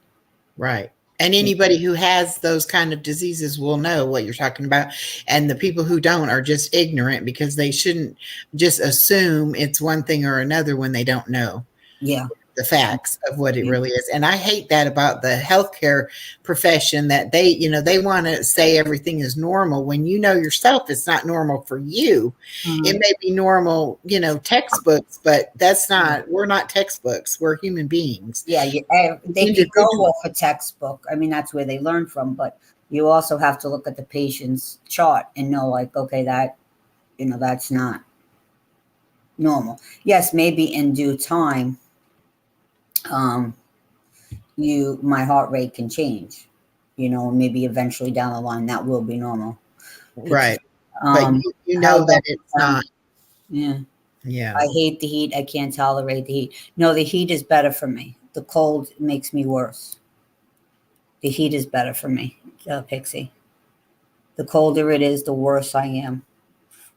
Right. And anybody who has those kind of diseases will know what you're talking about. And the people who don't are just ignorant because they shouldn't just assume it's one thing or another when they don't know. Yeah. The facts of what it really is. And I hate that about the healthcare profession, that they want to say everything is normal when yourself it's not normal for you. Mm-hmm. It may be normal, textbooks, but we're not textbooks. We're human beings. Yeah. They could go off a textbook. I mean, that's where they learn from, but you also have to look at the patient's chart and know like, okay, that's not normal. Yes. Maybe in due time, my heart rate can change, maybe eventually down the line that will be normal. Right. But you know that it's not. Yeah. Yeah. I hate the heat. I can't tolerate the heat. No, the heat is better for me. The cold makes me worse. The heat is better for me, Pixie. The colder it is, the worse I am.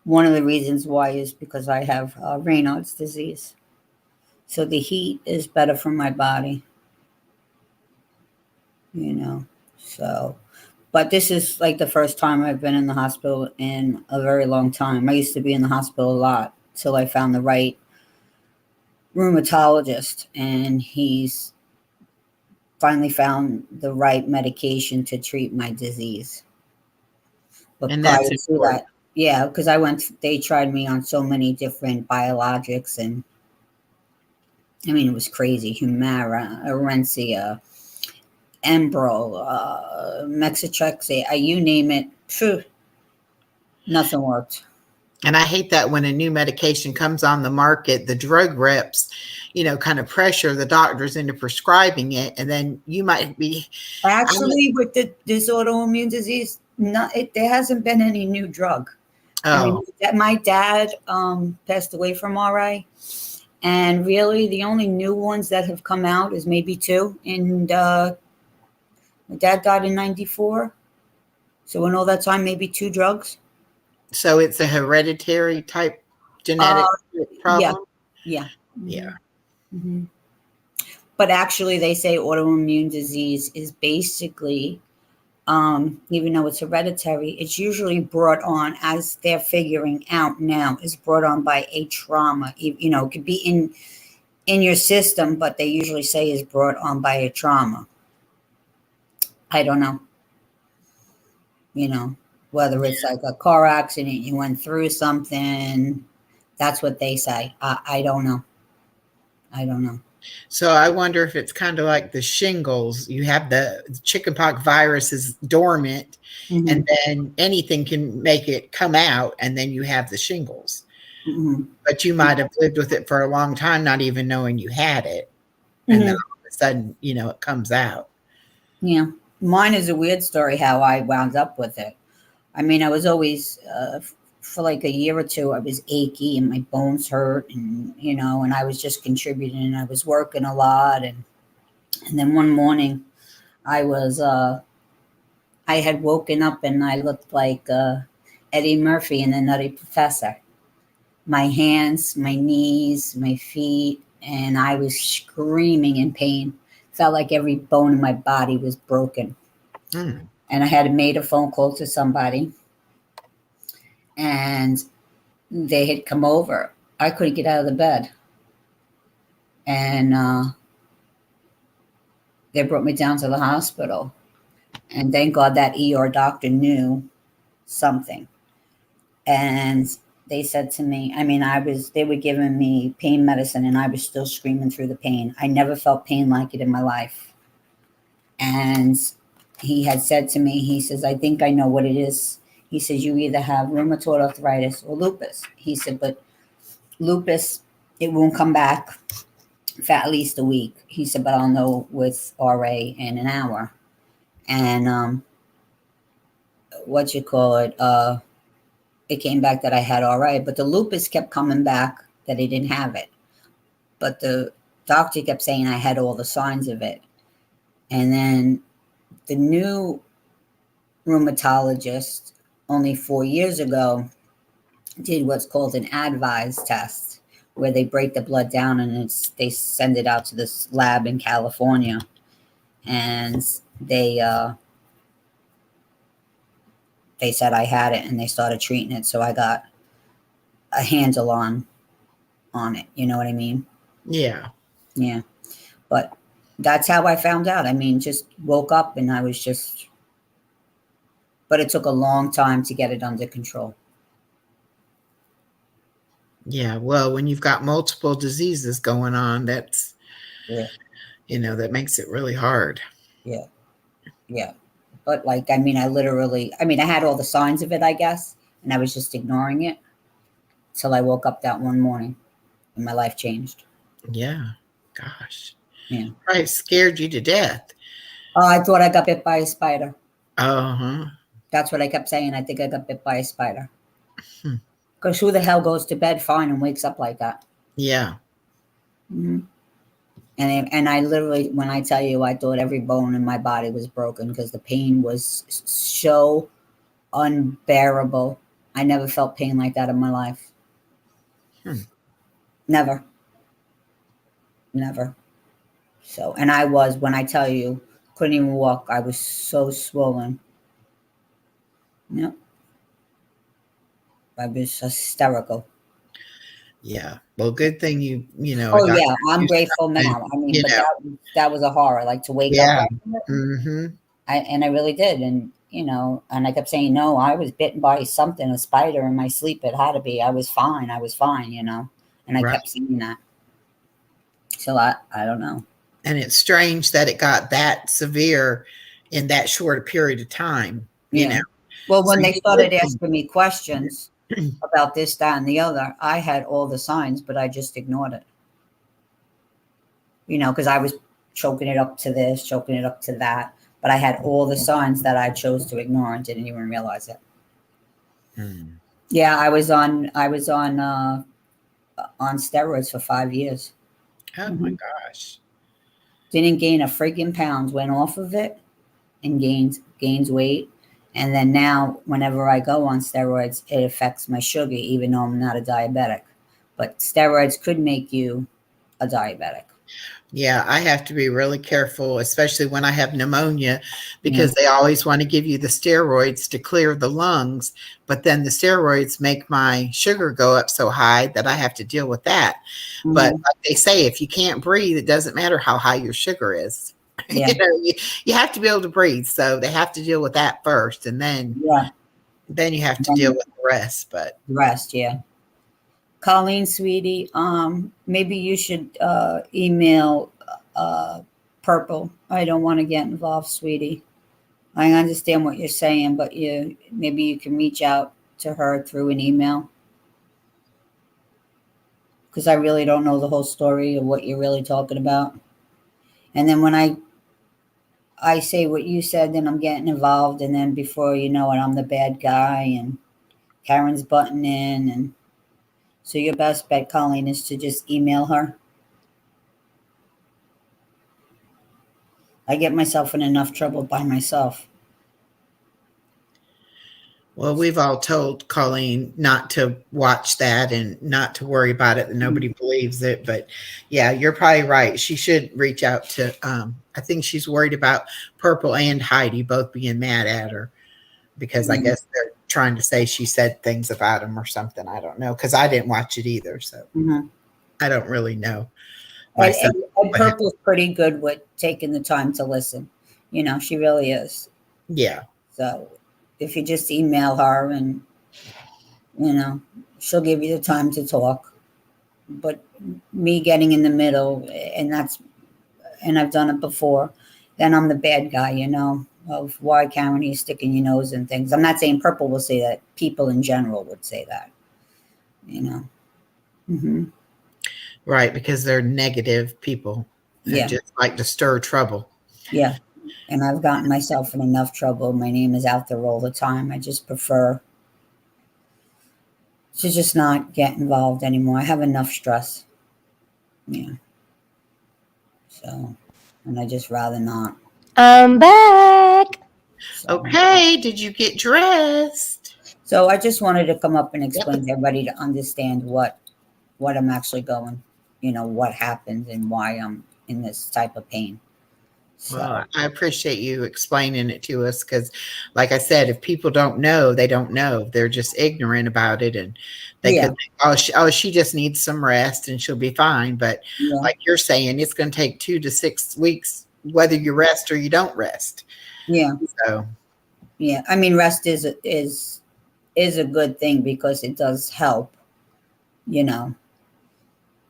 One of the reasons why is because I have Raynaud's disease. So the heat is better for my body, so, but this is like the first time I've been in the hospital in a very long time. I used to be in the hospital a lot till I found the right rheumatologist, and he's finally found the right medication to treat my disease. But and that's important. Yeah, because they tried me on so many different biologics, and I mean, it was crazy. Humira, Orencia, Enbrel, Methotrexate, you name it. Phew, nothing worked. And I hate that when a new medication comes on the market, the drug reps, kind of pressure the doctors into prescribing it. And then you might be. Actually, with this autoimmune disease, there hasn't been any new drug. Oh. I mean, my dad passed away from RA. And really, the only new ones that have come out is maybe 2. And my dad died in 94. So in all that time, maybe 2 drugs. So it's a hereditary type genetic problem? Yeah. Yeah. Mm-hmm. But actually, they say autoimmune disease is basically, even though it's hereditary, it's usually brought on, as they're figuring out now, is brought on by a trauma. It could be in your system, but they usually say is brought on by a trauma. I don't know. You know, whether it's like a car accident, you went through something. That's what they say. I don't know. I don't know. So I wonder if it's kind of like the shingles. You have the chickenpox virus is dormant, and then anything can make it come out, and then you have the shingles. But you might have lived with it for a long time, not even knowing you had it, and then all of a sudden, it comes out. Yeah, mine is a weird story how I wound up with it. I mean, I was always for like a year or two, I was achy and my bones hurt, and and I was just contributing, and I was working a lot, and then one morning, I had woken up and I looked like Eddie Murphy in The Nutty Professor. My hands, my knees, my feet, and I was screaming in pain. Felt like every bone in my body was broken. And I had made a phone call to somebody, and they had come over. I couldn't get out of the bed. And they brought me down to the hospital. And thank God that ER doctor knew something. And they said to me, I mean, they were giving me pain medicine and I was still screaming through the pain. I never felt pain like it in my life. And he had said to me, he says, I think I know what it is. He says, you either have rheumatoid arthritis or lupus. He said, but lupus, it won't come back for at least a week. He said, but I'll know with RA in an hour. And it came back that I had RA, but the lupus kept coming back that I didn't have it. But the doctor kept saying I had all the signs of it. And then the new rheumatologist, only 4 years ago, did what's called an ADVISE test, where they break the blood down and they send it out to this lab in California. And they said I had it, and they started treating it. So I got a handle on it. You know what I mean? Yeah. Yeah. But that's how I found out. I mean, just woke up and I was but it took a long time to get it under control. Yeah. Well, when you've got multiple diseases going on, that's, that makes it really hard. Yeah. Yeah. But I had all the signs of it, I guess, and I was just ignoring it till I woke up that one morning and my life changed. Yeah. Gosh. Yeah. Probably scared you to death. Oh, I thought I got bit by a spider. Uh-huh. That's what I kept saying. I think I got bit by a spider. Because who the hell goes to bed fine and wakes up like that? Yeah. Mm-hmm. And I literally, when I tell you, I thought every bone in my body was broken because the pain was so unbearable. I never felt pain like that in my life. Never. So, and when I tell you, couldn't even walk. I was so swollen. Yep. I was hysterical. Yeah. Well, good thing you Oh yeah, I'm grateful now. I mean, but that was a horror. Like to wake up. Mm-hmm. I really did, and and I kept saying, no, I was bitten by something, a spider in my sleep. It had to be. I was fine, and I kept saying that. So I don't know. And it's strange that it got that severe in that short a period of time. You know. Well, when they started asking me questions about this, that, and the other, I had all the signs, but I just ignored it. Because I was choking it up to this, choking it up to that, but I had all the signs that I chose to ignore and didn't even realize it. Yeah, I was on steroids for 5 years. Oh my gosh. Didn't gain a freaking pound, went off of it and gains weight. And then now, whenever I go on steroids, it affects my sugar, even though I'm not a diabetic. But steroids could make you a diabetic. Yeah, I have to be really careful, especially when I have pneumonia, because they always want to give you the steroids to clear the lungs, but then the steroids make my sugar go up so high that I have to deal with that. But Mhm. like they say, if you can't breathe, it doesn't matter how high your sugar is. Yeah. You have to be able to breathe. So they have to deal with that first, and Yeah. then you have to deal And with the rest. But the rest, yeah. Colleen, sweetie, maybe you should email Purple. I don't want to get involved, sweetie. I understand what you're saying, but maybe you can reach out to her through an email, because I really don't know the whole story of what you're really talking about. And then when I say what you said, then I'm getting involved, and then before you know it, I'm the bad guy, and Karen's butting in, and so your best bet, Colleen, is to just email her. I get myself in enough trouble by myself. well, we've all told Colleen not to watch that and not to worry about it, and nobody believes it. But yeah, you're probably right. She should reach out to, I think she's worried about Purple and Heidi both being mad at her because I guess they're trying to say she said things about him or something. I don't know, because I didn't watch it either. So Mm-hmm. I don't really know And, myself. and Purple's pretty good with taking the time to listen. She really is. Yeah. So if you just email her and, she'll give you the time to talk. But me getting in the middle, and I've done it before, then I'm the bad guy, of why Karen, you sticking your nose in things. I'm not saying Purple will say that. People in general would say that, Mm-hmm. Right. Because they're negative people and Yeah. just like to stir trouble. Yeah. And I've gotten myself in enough trouble. My name is out there all the time. I just prefer to just not get involved anymore. I have enough stress. Yeah. So, and I just rather not. I'm back. So. Okay. Did you get dressed? So I just wanted to come up and explain to everybody to understand what I'm actually going, what happened and why I'm in this type of pain. So. Well, I appreciate you explaining it to us because, like I said, if people don't know, they don't know. They're just ignorant about it, and they could think, she just needs some rest and she'll be fine. But like you're saying, it's going to take 2 to 6 weeks, whether you rest or you don't rest. Yeah. So. Yeah, I mean, rest is a good thing because it does help,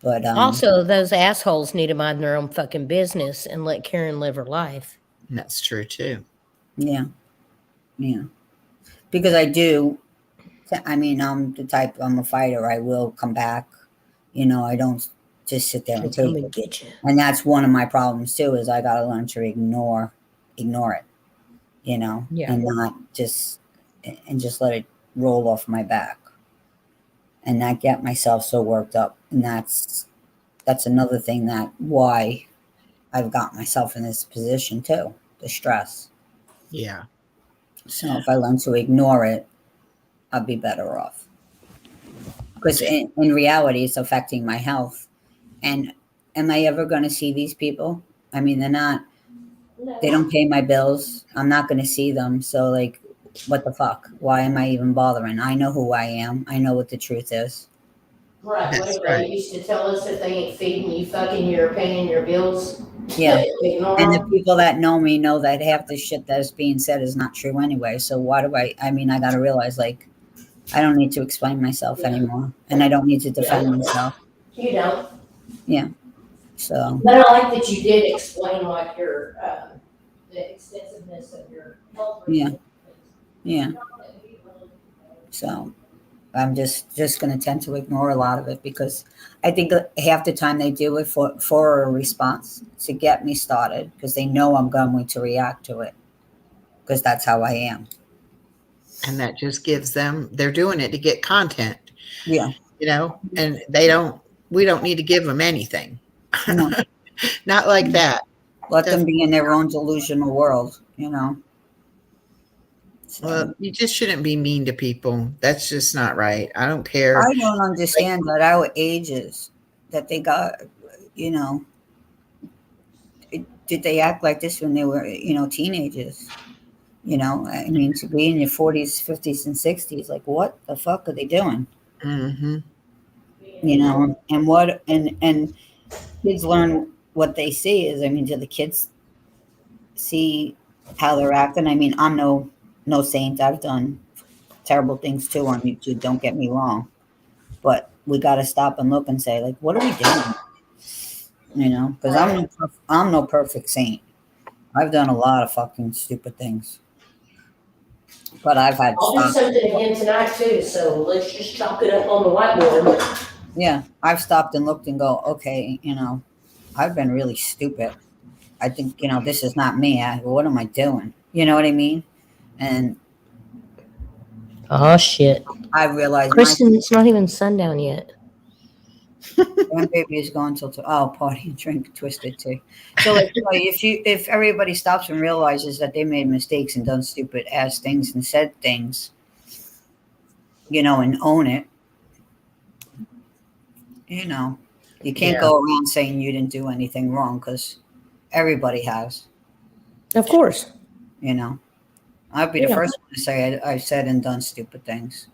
But also, those assholes need to mind their own fucking business and let Karen live her life. That's true too. Yeah. Because I do. I mean, I'm the type. I'm a fighter. I will come back. I don't just sit there and take it. Get you. And that's one of my problems too. Is I gotta learn to ignore it. And not just let it roll off my back, and not get myself so worked up. And that's another thing why I've got myself in this position too, the stress. Yeah. So if I learn to ignore it, I'll be better off. Because in reality, it's affecting my health. And am I ever going to see these people? I mean, they don't pay my bills. I'm not going to see them. So like, what the fuck? Why am I even bothering? I know who I am. I know what the truth is. Right, That's what right. they used to tell us, if they ain't feeding you, fucking, you're paying your bills. Yeah. Ignore And the them. people that know me know that half the shit that is being said is not true anyway. So why do I got to realize, like, I don't need to explain myself anymore. And I don't need to defend myself. You don't. Yeah. So. But I like that you did explain like your, the extensiveness of your health. Yeah. Yeah. So I'm just going to tend to ignore a lot of it because I think that half the time they do it for a response to get me started because they know I'm going to react to it because that's how I am. And that just gives them, they're doing it to get content. Yeah. And we don't need to give them anything. No. Not like that. Let them be in their own delusional world, So. Well, you just shouldn't be mean to people. That's just not right. I don't care. I don't understand that our ages that they got, did they act like this when they were, teenagers? I mean, to be in your 40s, 50s, and 60s, like, what the fuck are they doing? Mm-hmm. And what, and kids learn what they see is, I mean, do the kids see how they're acting? I mean, I'm no saint. I've done terrible things too on YouTube. Don't get me wrong, but we got to stop and look and say, like, what are we doing? Because I'm no perfect saint. I've done a lot of fucking stupid things, but I've had. I'll do something again tonight too, so let's just chalk it up on the whiteboard. Yeah, I've stopped and looked and go, okay, I've been really stupid. I think, this is not me. What am I doing? You know what I mean? And Oh shit. I realized Kristen, it's not even sundown yet. my baby is going till party and drink Twisted Tea. So like, if everybody stops and realizes that they made mistakes and done stupid ass things and said things, and own it, you can't go around saying you didn't do anything wrong, because everybody has. Of course. I'd be the first one to say I said and done stupid things.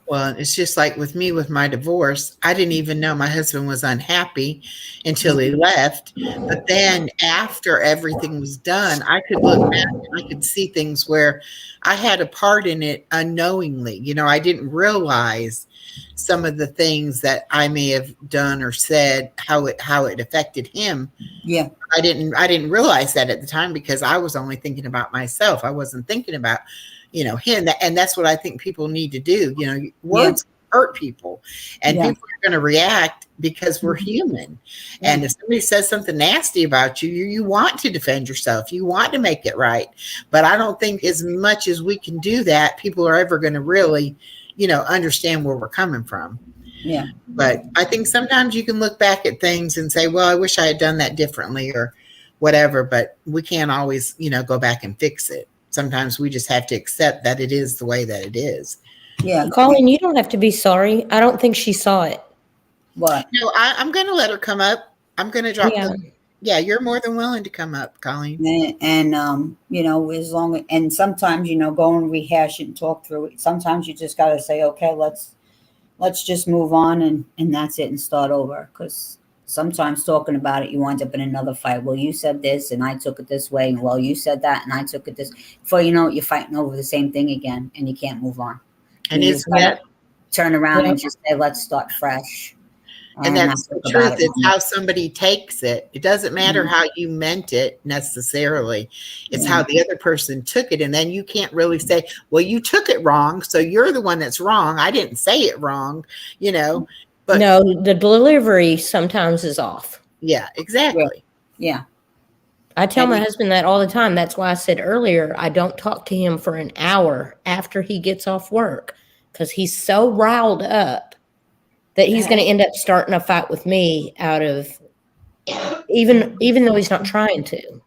Well, it's just like with me with my divorce. I didn't even know my husband was unhappy until he left. But then after everything was done, I could look back and I could see things where I had a part in it unknowingly. I didn't realize some of the things that I may have done or said, how it affected him. Yeah. I didn't realize that at the time, because I was only thinking about myself. I wasn't thinking about, him. And that's what I think people need to do. Words hurt people, and people are going to react because we're human. Yeah. And if somebody says something nasty about you, you want to defend yourself. You want to make it right. But I don't think as much as we can do that, people are ever going to really, understand where we're coming from. Yeah. But I think sometimes you can look back at things and say, well, I wish I had done that differently or whatever, but we can't always, go back and fix it. Sometimes we just have to accept that it is the way that it is. Yeah. Colin, you don't have to be sorry. I don't think she saw it. What? No, I'm going to let her come up. I'm going to drop Yeah. Yeah, you're more than willing to come up, Colleen. And as long and sometimes, go and rehash it and talk through it. Sometimes you just got to say, okay, let's just move on and that's it and start over. Because sometimes talking about it, you wind up in another fight. Well, you said this and I took it this way. And well, you said that and I took it this. Before you know it, you're fighting over the same thing again and you can't move on. And you it's that turn around and just say, let's start fresh. And that's the truth. It's how somebody takes it. It doesn't matter how you meant it necessarily. It's how the other person took it. And then you can't really say, well, you took it wrong, so you're the one that's wrong. I didn't say it wrong, But no, the delivery sometimes is off. Yeah, exactly. Yeah. I tell my husband that all the time. That's why I said earlier, I don't talk to him for an hour after he gets off work, because he's so riled up that he's going to end up starting a fight with me out of even though he's not trying to.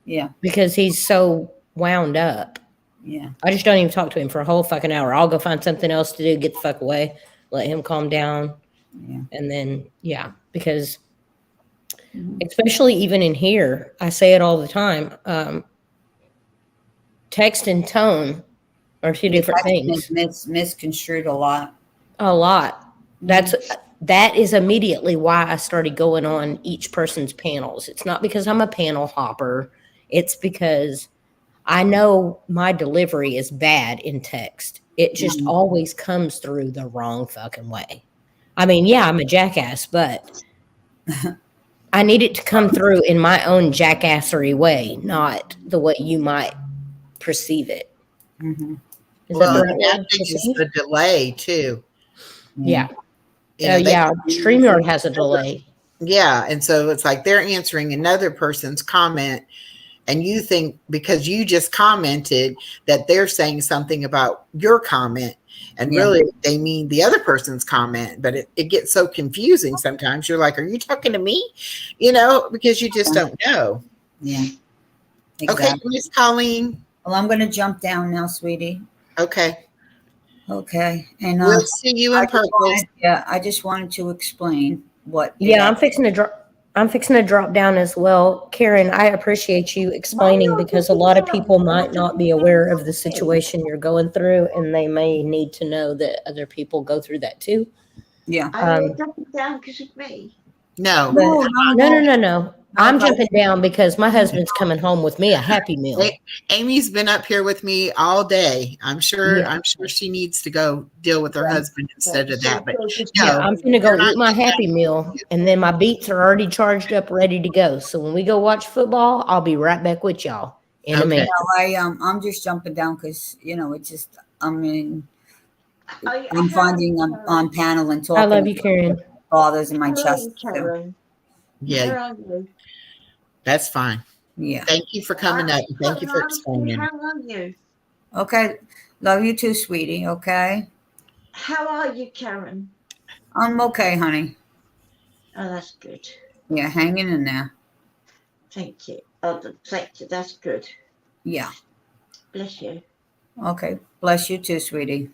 Yeah. Because he's so wound up. Yeah. I just don't even talk to him for a whole fucking hour. I'll go find something else to do, get the fuck away, let him calm down. Yeah. And then, because especially even in here, I say it all the time. Text and tone are two different things. Misconstrued a lot. A lot. That is immediately why I started going on each person's panels. It's not because I'm a panel hopper. It's because I know my delivery is bad in text. It just always comes through the wrong fucking way. I mean, I'm a jackass, but I need it to come through in my own jackassery way, not the way you might perceive it. Mm-hmm. Is that the right I way to think it's perceive? the delay too. Yeah. They- StreamYard has a delay. Yeah. And so it's like they're answering another person's comment, and you think because you just commented that they're saying something about your comment, and really they mean the other person's comment. But it gets so confusing sometimes. You're like, are you talking to me? Because you just don't know. Yeah. Exactly. Okay, Miss Colleen. Well, I'm going to jump down now, sweetie. Okay. Okay. And We'll see you in purple. I just wanted to explain what. Yeah, I'm fixing to drop. I'm fixing to drop down as well. Karen, I appreciate you explaining because a lot of people might not be aware of the situation you're going through, and they may need to know that other people go through that too. Yeah. Are you jumping down because of me? No, No, No. I'm but- jumping down because my husband's coming home with me a Happy Meal. Amy's been up here with me all day. I'm sure. Yeah. I'm sure she needs to go deal with her husband instead of that. But Yeah, no, I'm gonna go eat my Happy Meal, and then my beats are already charged up, ready to go. So when we go watch football, I'll be right back with y'all in a Okay. minute. I'm just jumping down because it's just I'm How finding I'm on panel and talking. I love you, Karen. Bothers in my are chest. you, So, Karen? yeah, Where are you? that's fine. yeah. Thank you for coming up. And thank you for explaining. How are you? Okay. Love you too, sweetie. Okay. How are you, Karen? I'm okay, honey. Oh, that's good. Yeah, hanging in there. Thank you. Oh, thank you. That's good. Yeah. Bless you. Okay. Bless you too, sweetie.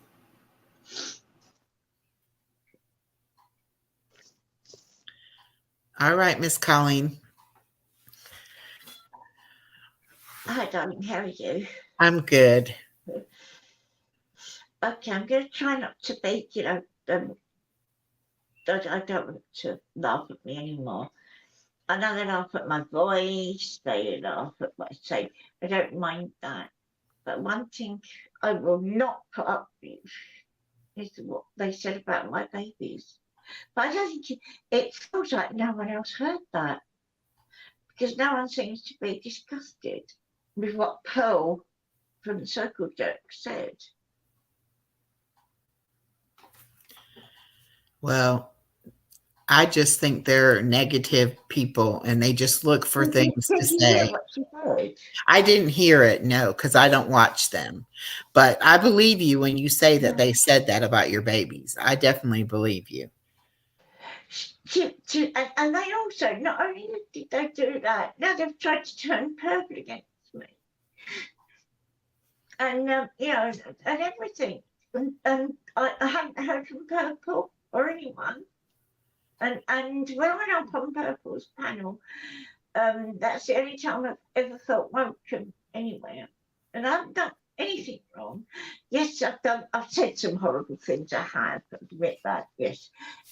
All right, Miss Colleen. Hi, darling. How are you? I'm good. Okay, I'm going to try not to be, I don't want to laugh at me anymore. I know they laugh at my voice, they laugh at what I say. I don't mind that. But one thing I will not put up with is what they said about my babies. But I don't think it feels like no one else heard that. Because no one seems to be disgusted with what Pearl from the Circle Jerk said. Well, I just think they're negative people and they just look for things to Did you hear say. what she said? I didn't hear it, no, because I don't watch them. But I believe you when you say that they said that about your babies. I definitely believe you. And they also, not only did they do that, now they've tried to turn Purple against me. And, and everything. And I haven't heard from Purple or anyone. And when I went up on Purple's panel, that's the only time I've ever felt welcome anywhere. And I haven't done anything wrong. Yes, I've said some horrible things. I have, admit that, yes.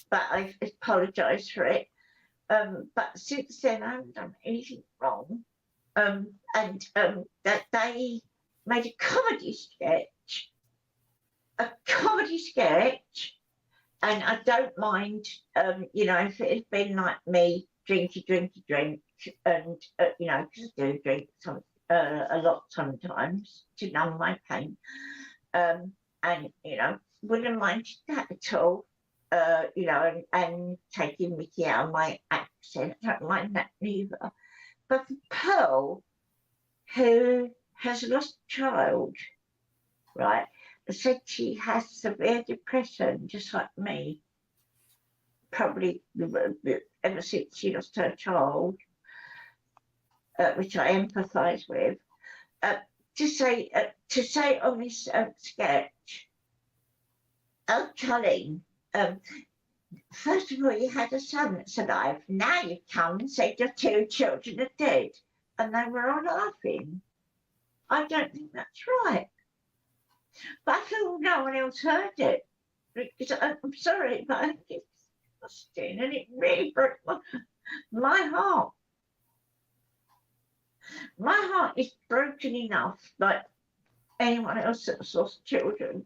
But I've apologised for it. But since then, I haven't done anything wrong. That they made a comedy sketch. And I don't mind, if it had been like me, drink, and, because I do drink a lot sometimes to numb my pain. Wouldn't mind that at all, and taking Mickey out of my accent. I don't mind that neither. But for Pearl, who has lost a child, right, said she has severe depression, just like me, probably ever since she lost her child, which I empathise with. To say on this sketch, oh, Colleen, first of all, you had a son that's alive. Now you come and said your 2 children are dead, and they were all laughing. I don't think that's right. But I feel no one else heard it. Because I'm sorry, but I think it's disgusting, and it really broke my heart. My heart is broken enough, like anyone else that's lost children,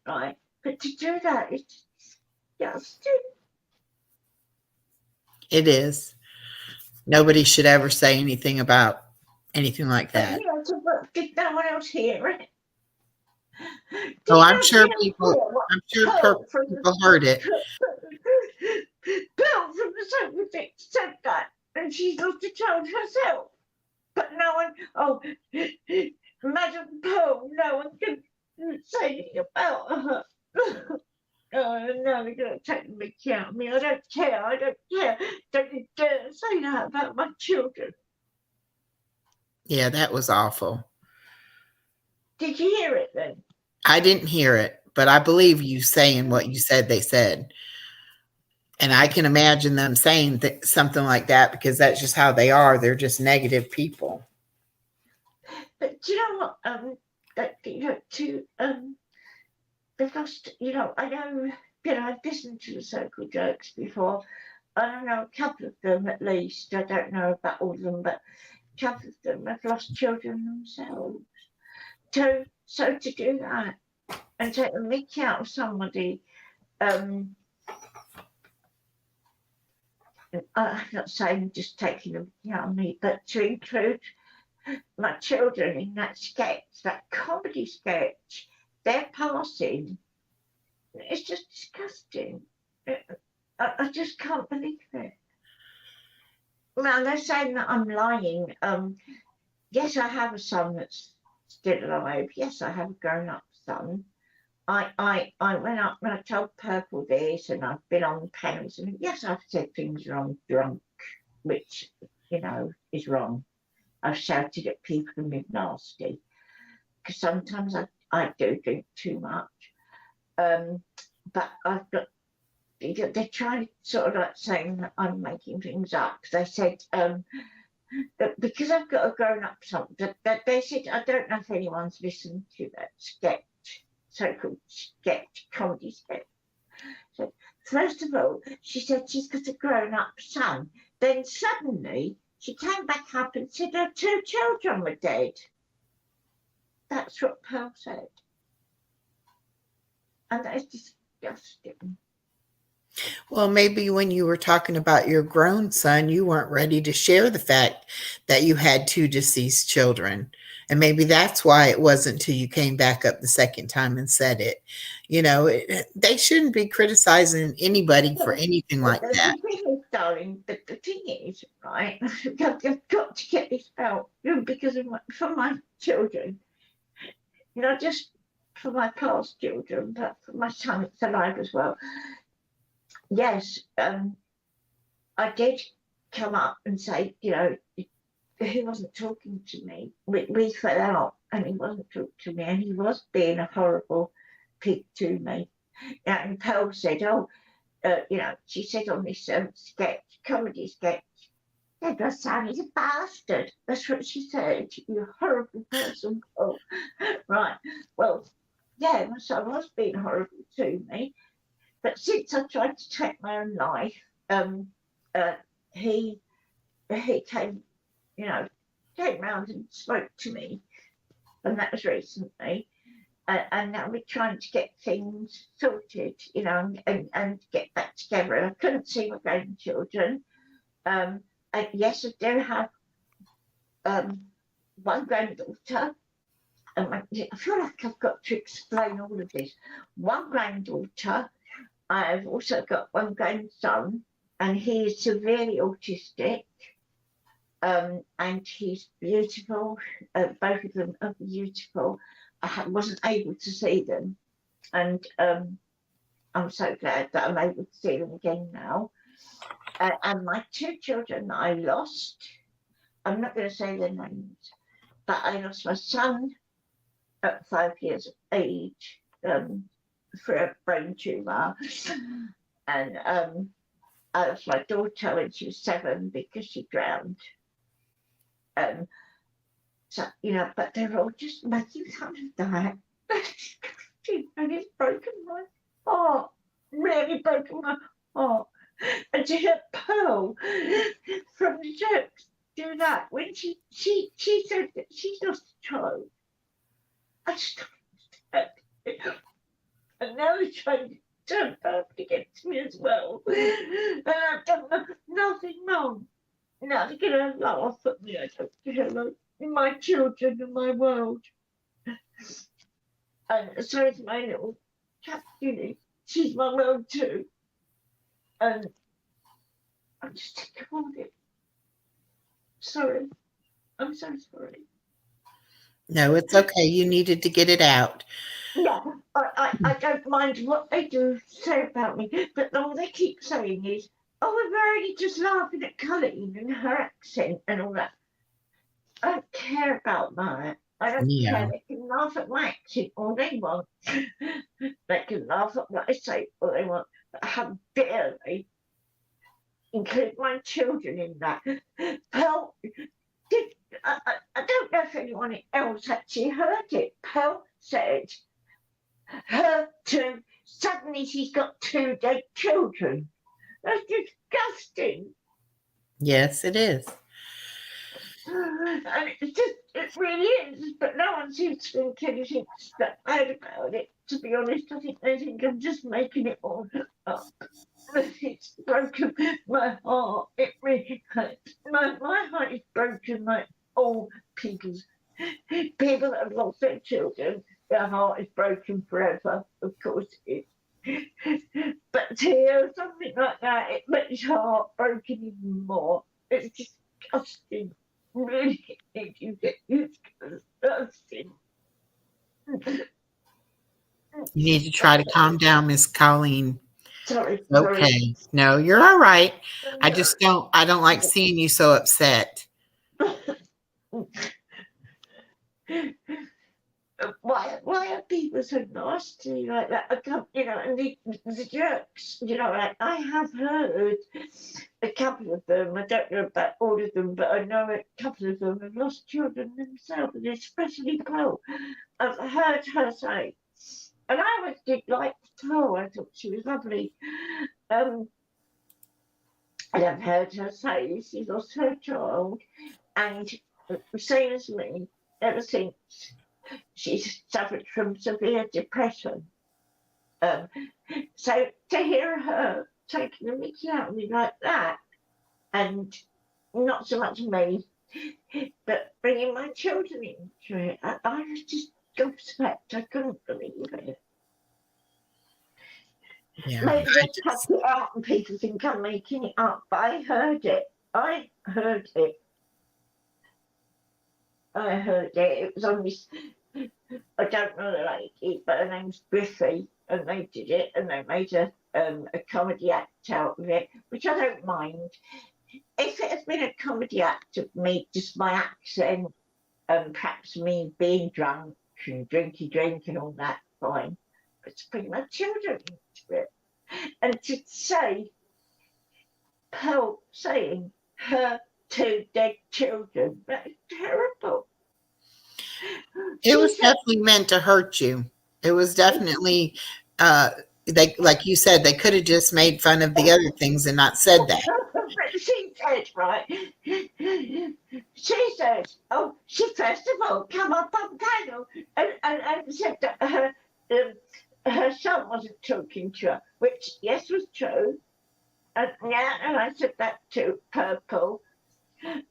right? But to do that, it's disgusting. It is. Nobody should ever say anything about anything like that. Did no one else hear it? Oh, I'm sure people heard it. Bill from the Circle Jerk said that, and she's lost a child herself. But no one, Madam Pearl, no one can say anything about her. Oh, no, you're going to take the mickey out of me. I don't care. Don't you dare say that about my children. Yeah, that was awful. Did you hear it then? I didn't hear it, but I believe you saying what you said they said. And I can imagine them saying something like that because that's just how they are. They're just negative people. But do you know what? They've lost. I know. I've listened to the circle jerks before. I don't know a couple of them at least. I don't know about all of them, but a couple of them have lost children themselves. So to do that and take the mickey out of somebody, I'm not saying just taking the mickey out of me, but to include my children in that sketch, that comedy sketch, their passing, it's just disgusting. I just can't believe it. Well, they're saying that I'm lying. Yes, I have a son that's still alive. Yes, I have a grown-up son. I went up and I told Purple this, and I've been on panels, and yes, I've said things wrong, drunk, which is wrong. I've shouted at people and been nasty because sometimes I do drink too much. But I've got. They're trying to sort of like saying that I'm making things up. They said that because I've got a grown-up son, that they said, I don't know if anyone's listened to that sketch, so-called sketch, comedy sketch. So first of all, she said she's got a grown-up son. Then suddenly she came back up and said her 2 children were dead. That's what Pearl said. And that is disgusting. Well, maybe when you were talking about your grown son, you weren't ready to share the fact that you had 2 deceased children. And maybe that's why it wasn't until you came back up the second time and said it. They shouldn't be criticizing anybody for anything like that. The thing is, darling, the thing is, right, I've got to get this out because for my children, not just for my past children, but for my son that's alive as well. Yes, I did come up and say, he wasn't talking to me. We fell out and he wasn't talking to me, and he was being a horrible pig to me. And Pearl said, she said on this comedy sketch, my son is a bastard. That's what she said. You're a horrible person, Pearl. Right. Well, yeah, my son was being horrible to me. But since I tried to take my own life, he came round and spoke to me, and that was recently. And now we're trying to get things sorted, and get back together. I couldn't see my grandchildren. And yes, I do have one granddaughter. I feel like I've got to explain all of this. One granddaughter. I've also got one grandson, and he is severely autistic, and he's beautiful. Both of them are beautiful. I wasn't able to see them, and I'm so glad that I'm able to see them again now. And my 2 children that I lost, I'm not going to say their names, but I lost my son at 5 years of age, for a brain tumor, and I lost my daughter when she was 7 because she drowned. So but they're all just making fun of that, and it's broken my heart. Really broken my heart. And to hear Pearl from the jokes do that when she said that she's lost a child, I just don't understand. And now they're trying to turn Pearl against me as well. And I've done nothing wrong. Now they're going to laugh at me. I don't care about my children and my world. And so is my little cat, she's my world too. And I'm just sick of all it. Sorry. I'm so sorry. No, it's okay. You needed to get it out. Yeah, I don't mind what they do say about me, but all they keep saying is, we're only just laughing at Colleen and her accent and all that. I don't care about that. I don't care. They can laugh at my accent all they want. They can laugh at what I say all they want. But how dare they include my children in that. Pearl, I don't know if anyone else actually heard it. Pearl said suddenly she's got 2 dead children. That's disgusting. Yes, it is. And it really is, but no one seems to think anything that bad about it. To be honest, I think they think I'm just making it all up. It's broken my heart. It really hurts. My heart is broken like all people that have lost their children. Their heart is broken forever. Of course it is. But to hear something like that, it makes your heart broken even more. It's disgusting. Really, you get disgusting. You need to try to calm down, Miss Colleen. Sorry. Okay. No, you're all right. I don't like seeing you so upset. Why are people so nasty like that? I can't, and the jerks, like I have heard a couple of them, I don't know about all of them, but I know a couple of them have lost children themselves, and especially Pearl. I've heard her say, and I always did like Pearl, I thought she was lovely. And I've heard her say she lost her child, and same as me, ever since she's suffered from severe depression. So to hear her taking the mickey out of me like that, and not so much me, but bringing my children into it, I was just gobsmacked. I couldn't believe it. Yeah. Maybe they cut it out and people think I'm making it up, but I heard it. I heard it. It was on this, I don't know the lady, but her name's Griffey, and they did it, and they made a comedy act out of it, which I don't mind. If it had been a comedy act of me, just my accent, and perhaps me being drunk and drink and all that, fine. But to bring my children into it, and to say, Pearl saying her 2 dead children, that is terrible. It was definitely meant to hurt you. It was definitely, they, like you said, they could have just made fun of the other things and not said that. But she said, right? She said, oh, she first of all come up on panel and said that her son wasn't talking to her, which, yes, was true. And I said that to Purple.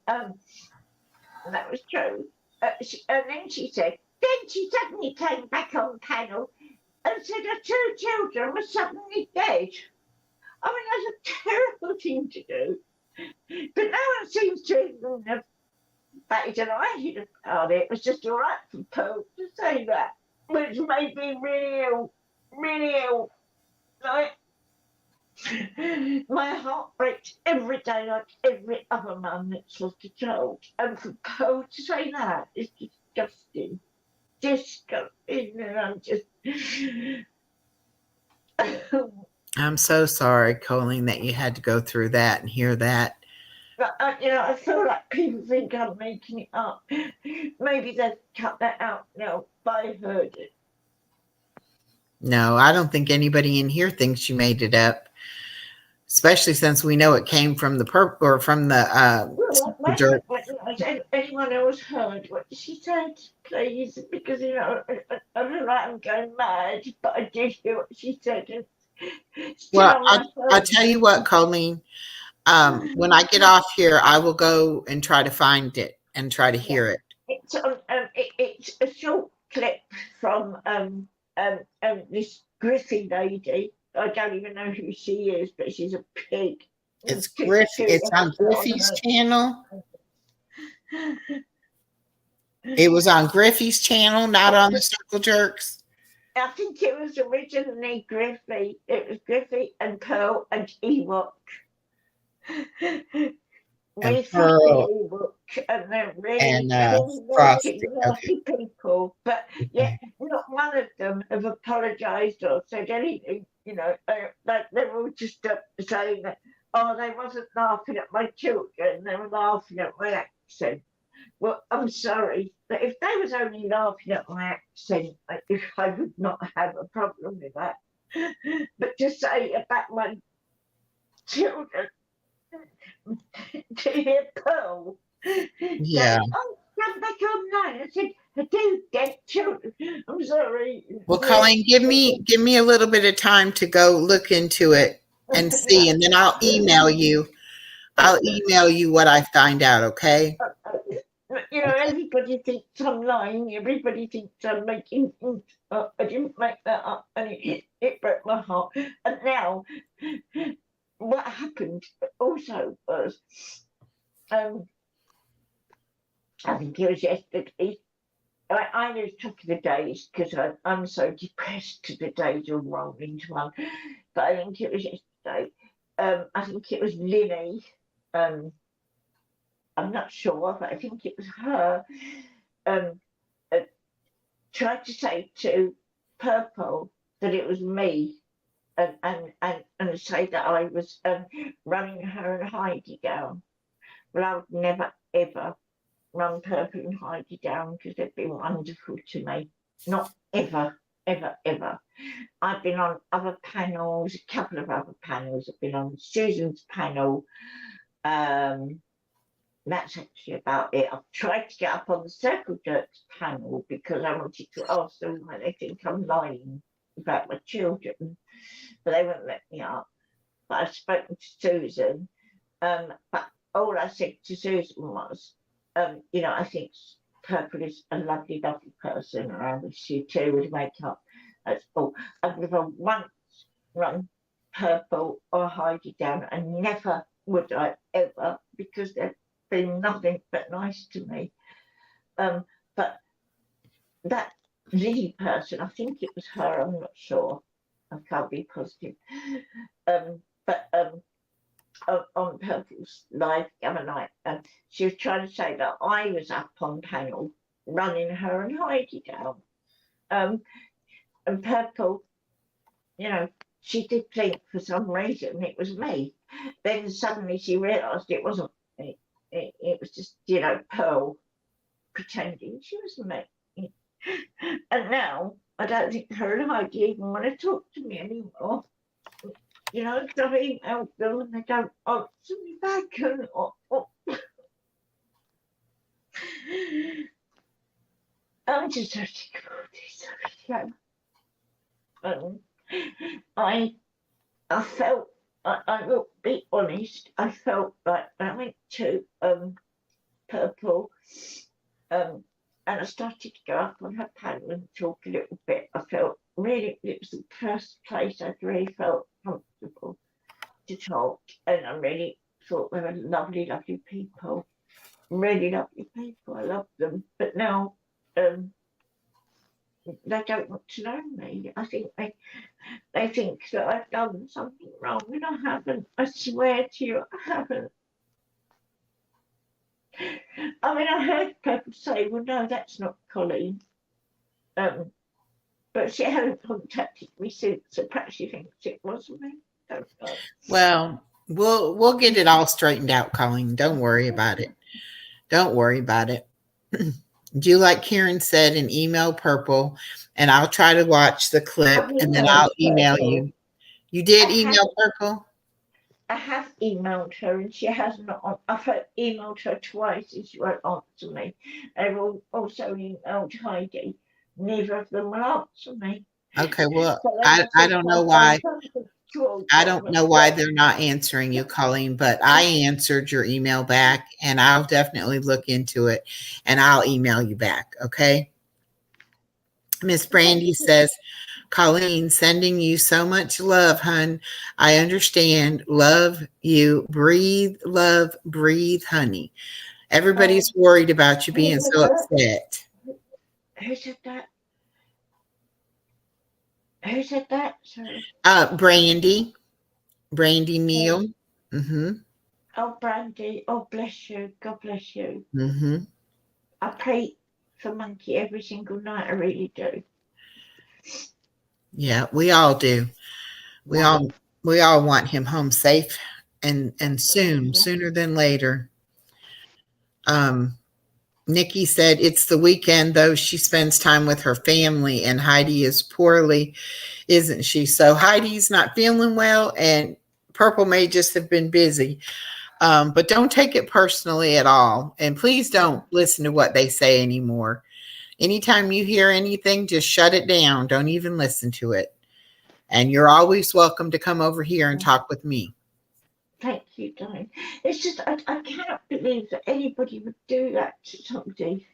That was true. And then she suddenly came back on panel and said her 2 children were suddenly dead. I mean, that's a terrible thing to do. But no one seems to even have batted an eyelid about it. It was just all right for Pearl to say that, which made me really ill. Like, my heart breaks every day, like every other mum that's lost a child. And for Pearl to say that is disgusting. And I'm just. I'm so sorry, Colleen, that you had to go through that and hear that. I feel like people think I'm making it up. Maybe they've cut that out now, but I heard it. No, I don't think anybody in here thinks you made it up, especially since we know it came from the jerk. Anyone else heard what she said, please? Because I feel like I'm going mad, but I did hear what she said. Well, I'll tell you what, Colleen. When I get off here, I will go and try to find it and try to hear it. It's a short clip from this Griffey lady. I don't even know who she is, but she's a pig. It's Griffey. It's on Griffey's channel. It was on Griffey's channel, not on the Circle Jerks. I think it was originally Griffey. It was Griffey and Pearl and Ewok. And Pearl and they're really and Frosty. nasty people, but yeah, not one of them have apologized or said anything. Like they're all just saying that, oh, they wasn't laughing at my children, they were laughing at my accent. Well, I'm sorry, but if they was only laughing at my accent, I would not have a problem with that. But to say about my children, to hear Pearl Yeah. say, oh, come back online. I said, I do get children. I'm sorry. Well, Colleen, give me a little bit of time to go look into it and see, and then I'll email you. I'll email you what I find out, okay? You know, everybody thinks I'm lying. Everybody thinks I'm making things up. I didn't make that up, and it broke my heart. And now, what happened also was, I think it was yesterday. I lose track of the days because I'm so depressed because the days are rolled into one. But I think it was yesterday. I think it was Lily. I'm not sure, but I think it was her. Tried to say to Purple that it was me, and say that I was running her and Heidi down. Well, I would never ever run Purple and Heidi down because they've been wonderful to me. Not ever, ever, ever. I've been on other panels, a couple of other panels. I've been on Susan's panel. That's actually about it. I've tried to get up on the Circle Jerks panel because I wanted to ask them why they think I'm lying about my children, but they wouldn't let me up. But I've spoken to Susan. But all I said to Susan was, you know, I think Purple is a lovely, lovely person, and I wish you too would make up. That's all. I've never once run Purple or Heidi down, and never would I ever, because they've been nothing but nice to me. But that Lily person, I think it was her, I'm not sure. I can't be positive. But on Purple's live the other night, she was trying to say that I was up on panel running her and Heidi down. And Purple, you know, she did think for some reason it was me. Then suddenly she realised it wasn't me. It was just, you know, Pearl pretending she was me. And now I don't think her and Heidi even want to talk to me anymore. You know, because I've emailed them and they don't answer me back. And, I'm just so sick of all this. I felt, I will be honest, I felt like when I went to Purple, and I started to go up on her panel and talk a little bit, I felt really, it was the first place I'd really felt comfortable to talk, and I really thought they were lovely, lovely people. Really lovely people, I love them. But now they don't want to know me. I think they think that I've done something wrong, and I haven't. I swear to you, I haven't. I mean, I heard people say, well, no, that's not Colleen. But she hasn't contacted me since, so perhaps she thinks it was me. Don't know. Well, we'll get it all straightened out, Colleen. Don't worry about it. Don't worry about it. Do like Karen said, and email Purple, and I'll try to watch the clip, and then I'll email you. You did email Purple? I have emailed her, and she hasn't. I've emailed her twice, and she won't answer me. I've also emailed Heidi. Neither of them will answer me. Okay, well, I don't know why. I don't know why they're not answering you, Colleen, but I answered your email back, and I'll definitely look into it, and I'll email you back, okay? Miss Brandy says, Colleen, sending you so much love, hun. I understand. Love you. Breathe, love, breathe, honey. Everybody's worried about you being so upset. Who said that? Who said that? Sorry. Brandy Neal. Mm-hmm. Oh, Brandy. Oh, bless you. God bless you. Mm-hmm. I pray for Monkey every single night. I really do. Yeah, we all do. We all want him home safe and sooner than later. Nikki said it's the weekend, though she spends time with her family, and Heidi is poorly, isn't she? So Heidi's not feeling well, and Purple may just have been busy. But don't take it personally at all. And please don't listen to what they say anymore. Anytime you hear anything, just shut it down. Don't even listen to it. And you're always welcome to come over here and talk with me. Thank you, darling. It's just, I cannot believe that anybody would do that to somebody,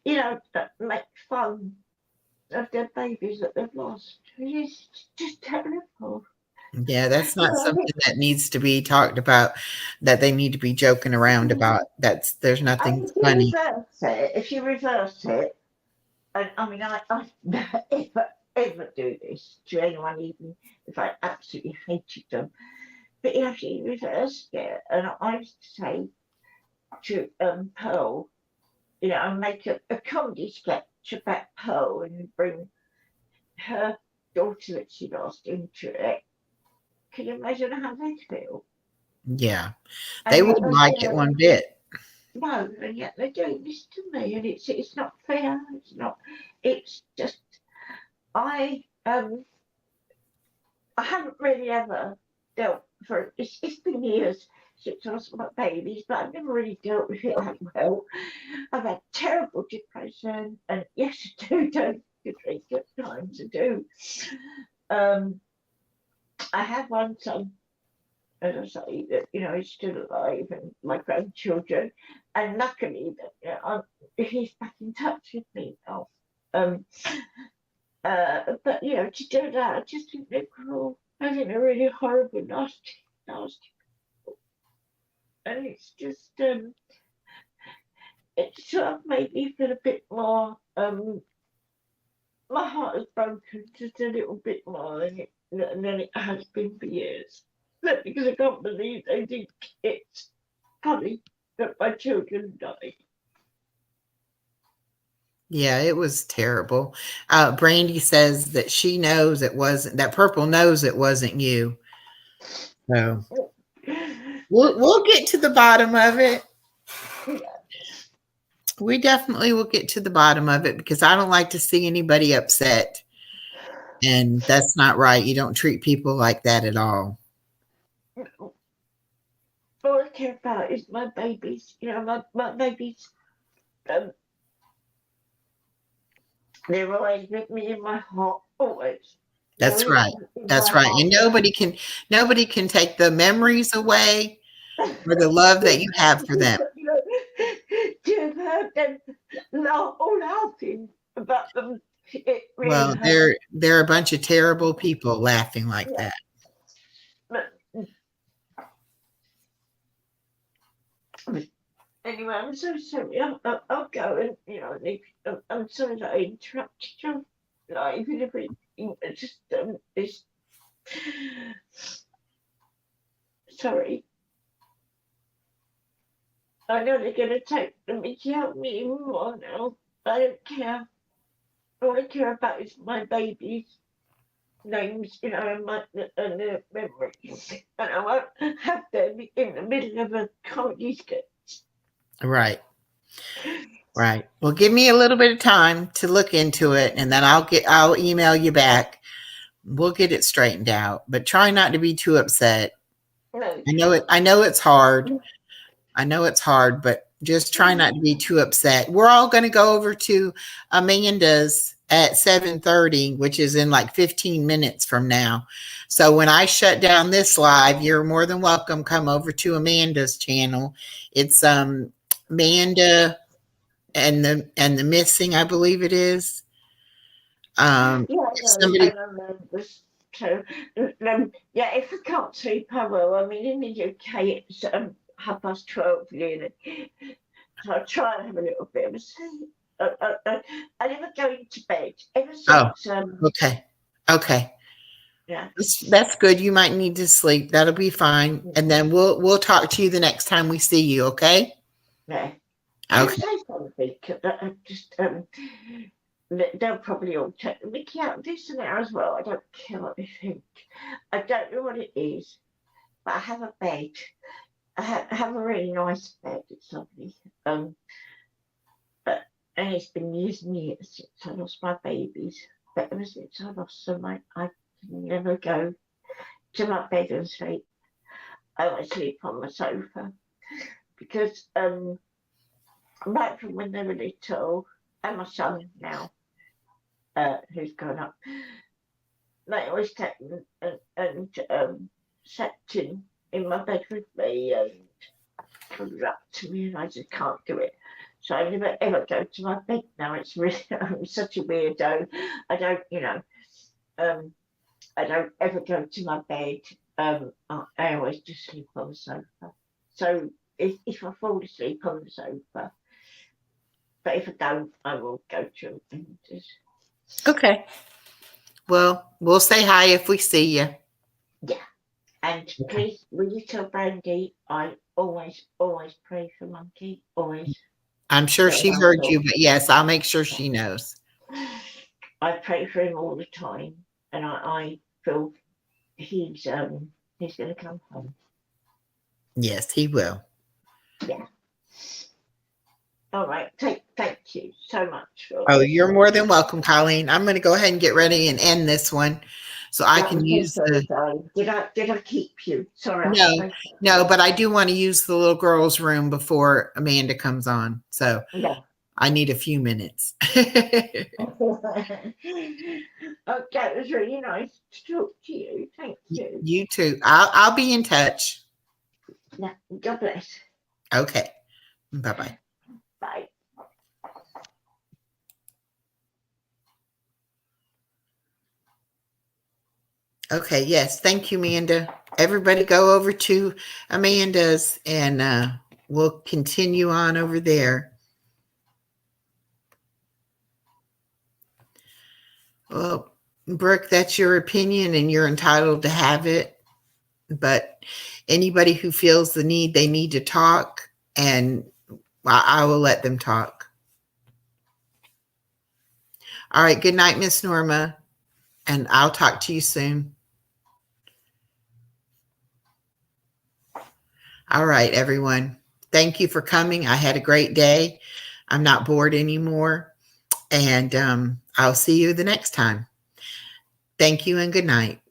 you know, that make fun of their babies that they've lost. It's just terrible. Yeah, that's not something that needs to be talked about, that they need to be joking around about. There's nothing funny. If you reverse it, and I mean, I never ever do this to anyone, even if I absolutely hated them. But you actually reverse it, and I used to say to Pearl, you know, and make a comedy sketch about Pearl and bring her daughter that she lost into it. Can you imagine how they feel? Yeah, they wouldn't like it one bit. No, and yet they're doing this to me, and it's not fair. It's not. It's just I haven't really ever dealt for. It's been years since I was my babies, but I've never really dealt with it that well. I've had terrible depression, and yes, I do take good times. I do. I have one son, as I say, that you know is still alive, and my grandchildren, and luckily that you know, he's back in touch with me now. But you know, to do that, I just think they're cruel. I think they're really horrible, nasty, people. And it's just it's sort of made me feel a bit more. My heart is broken just a little bit more than it has been for years. Because I can't believe they think it's funny that my children died. Yeah, it was terrible. Brandy says that she knows it wasn't, that Purple knows it wasn't you. So we'll get to the bottom of it. We definitely will get to the bottom of it, because I don't like to see anybody upset. And that's not right. You don't treat people like that at all. All I care about is my babies. You know, my babies, they're always with me in my heart, always. That's right. That's right. And nobody can take the memories away or the love that you have for them. To have heard them all laughing about them. Really well, they're a bunch of terrible people laughing like that. But anyway, I'm so sorry. I'll go, and you know, I'm sorry that I interrupted your life and everything. I just it's sorry. I know they're gonna take the mickey out of me even more now. I don't care. All I care about is my babies' names, you know, and their memories. And I won't have them in the middle of a comedy sketch. Right. Right. Well, give me a little bit of time to look into it, and then I'll email you back. We'll get it straightened out, but try not to be too upset. No. I know it's hard. I know it's hard, but just try not to be too upset. We're all going to go over to Amanda's at 7:30, which is in like 15 minutes from now. So when I shut down this live, you're more than welcome. Come over to Amanda's channel. It's Amanda and the missing, I believe it is. Somebody. Yeah, if I can't sleep, I will. I mean, in the UK, it's 12:30, really. So I'll try and have a little bit of a sleep. I never go into bed ever since. Okay. Yeah, that's good. You might need to sleep. That'll be fine, and then we'll talk to you the next time we see you. Okay. Yeah. Okay. Say something. Just they'll probably all take the mickey out of this and that as well. I don't care what they think. I don't know what it is. but I have a bed. I have a really nice bed. It's lovely. But and it's been years and years since I lost my babies. But ever since I lost them, I can never go to my bed and sleep. I always sleep on the sofa because right from when they were little, and my son now, who's grown up, they always sat and sat in my bed with me and cuddled up to me, and I just can't do it. So I never ever go to my bed now. It's really I'm such a weirdo. I don't, I don't ever go to my bed. I always just sleep on the sofa. So if I fall asleep on the sofa, but if I don't, I will go to and just. Okay. Well, we'll say hi if we see you. Yeah. And please, will you tell Brandy I always pray for Monkey? Always. I'm sure she heard you, but yes, I'll make sure she knows. I pray for him all the time, and I feel he's going to come home. Yes, he will. Yeah. All right. Thank you so much. Oh, you're more than welcome, Colleen. I'm going to go ahead and get ready and end this one so I can use the. Did I keep you? Sorry. No, but I do want to use the little girl's room before Amanda comes on. So Yeah. I need a few minutes. Okay, it was really nice to talk to you. Thank you. You too. I'll be in touch. Yeah, God bless. Okay. Bye-bye. Bye. Okay, yes. Thank you, Amanda. Everybody go over to Amanda's and we'll continue on over there. Well, Brooke, that's your opinion and you're entitled to have it. But anybody who feels the need, they need to talk, and I will let them talk. All right. Good night, Miss Norma. And I'll talk to you soon. All right, everyone. Thank you for coming. I had a great day. I'm not bored anymore. And I'll see you the next time. Thank you and good night.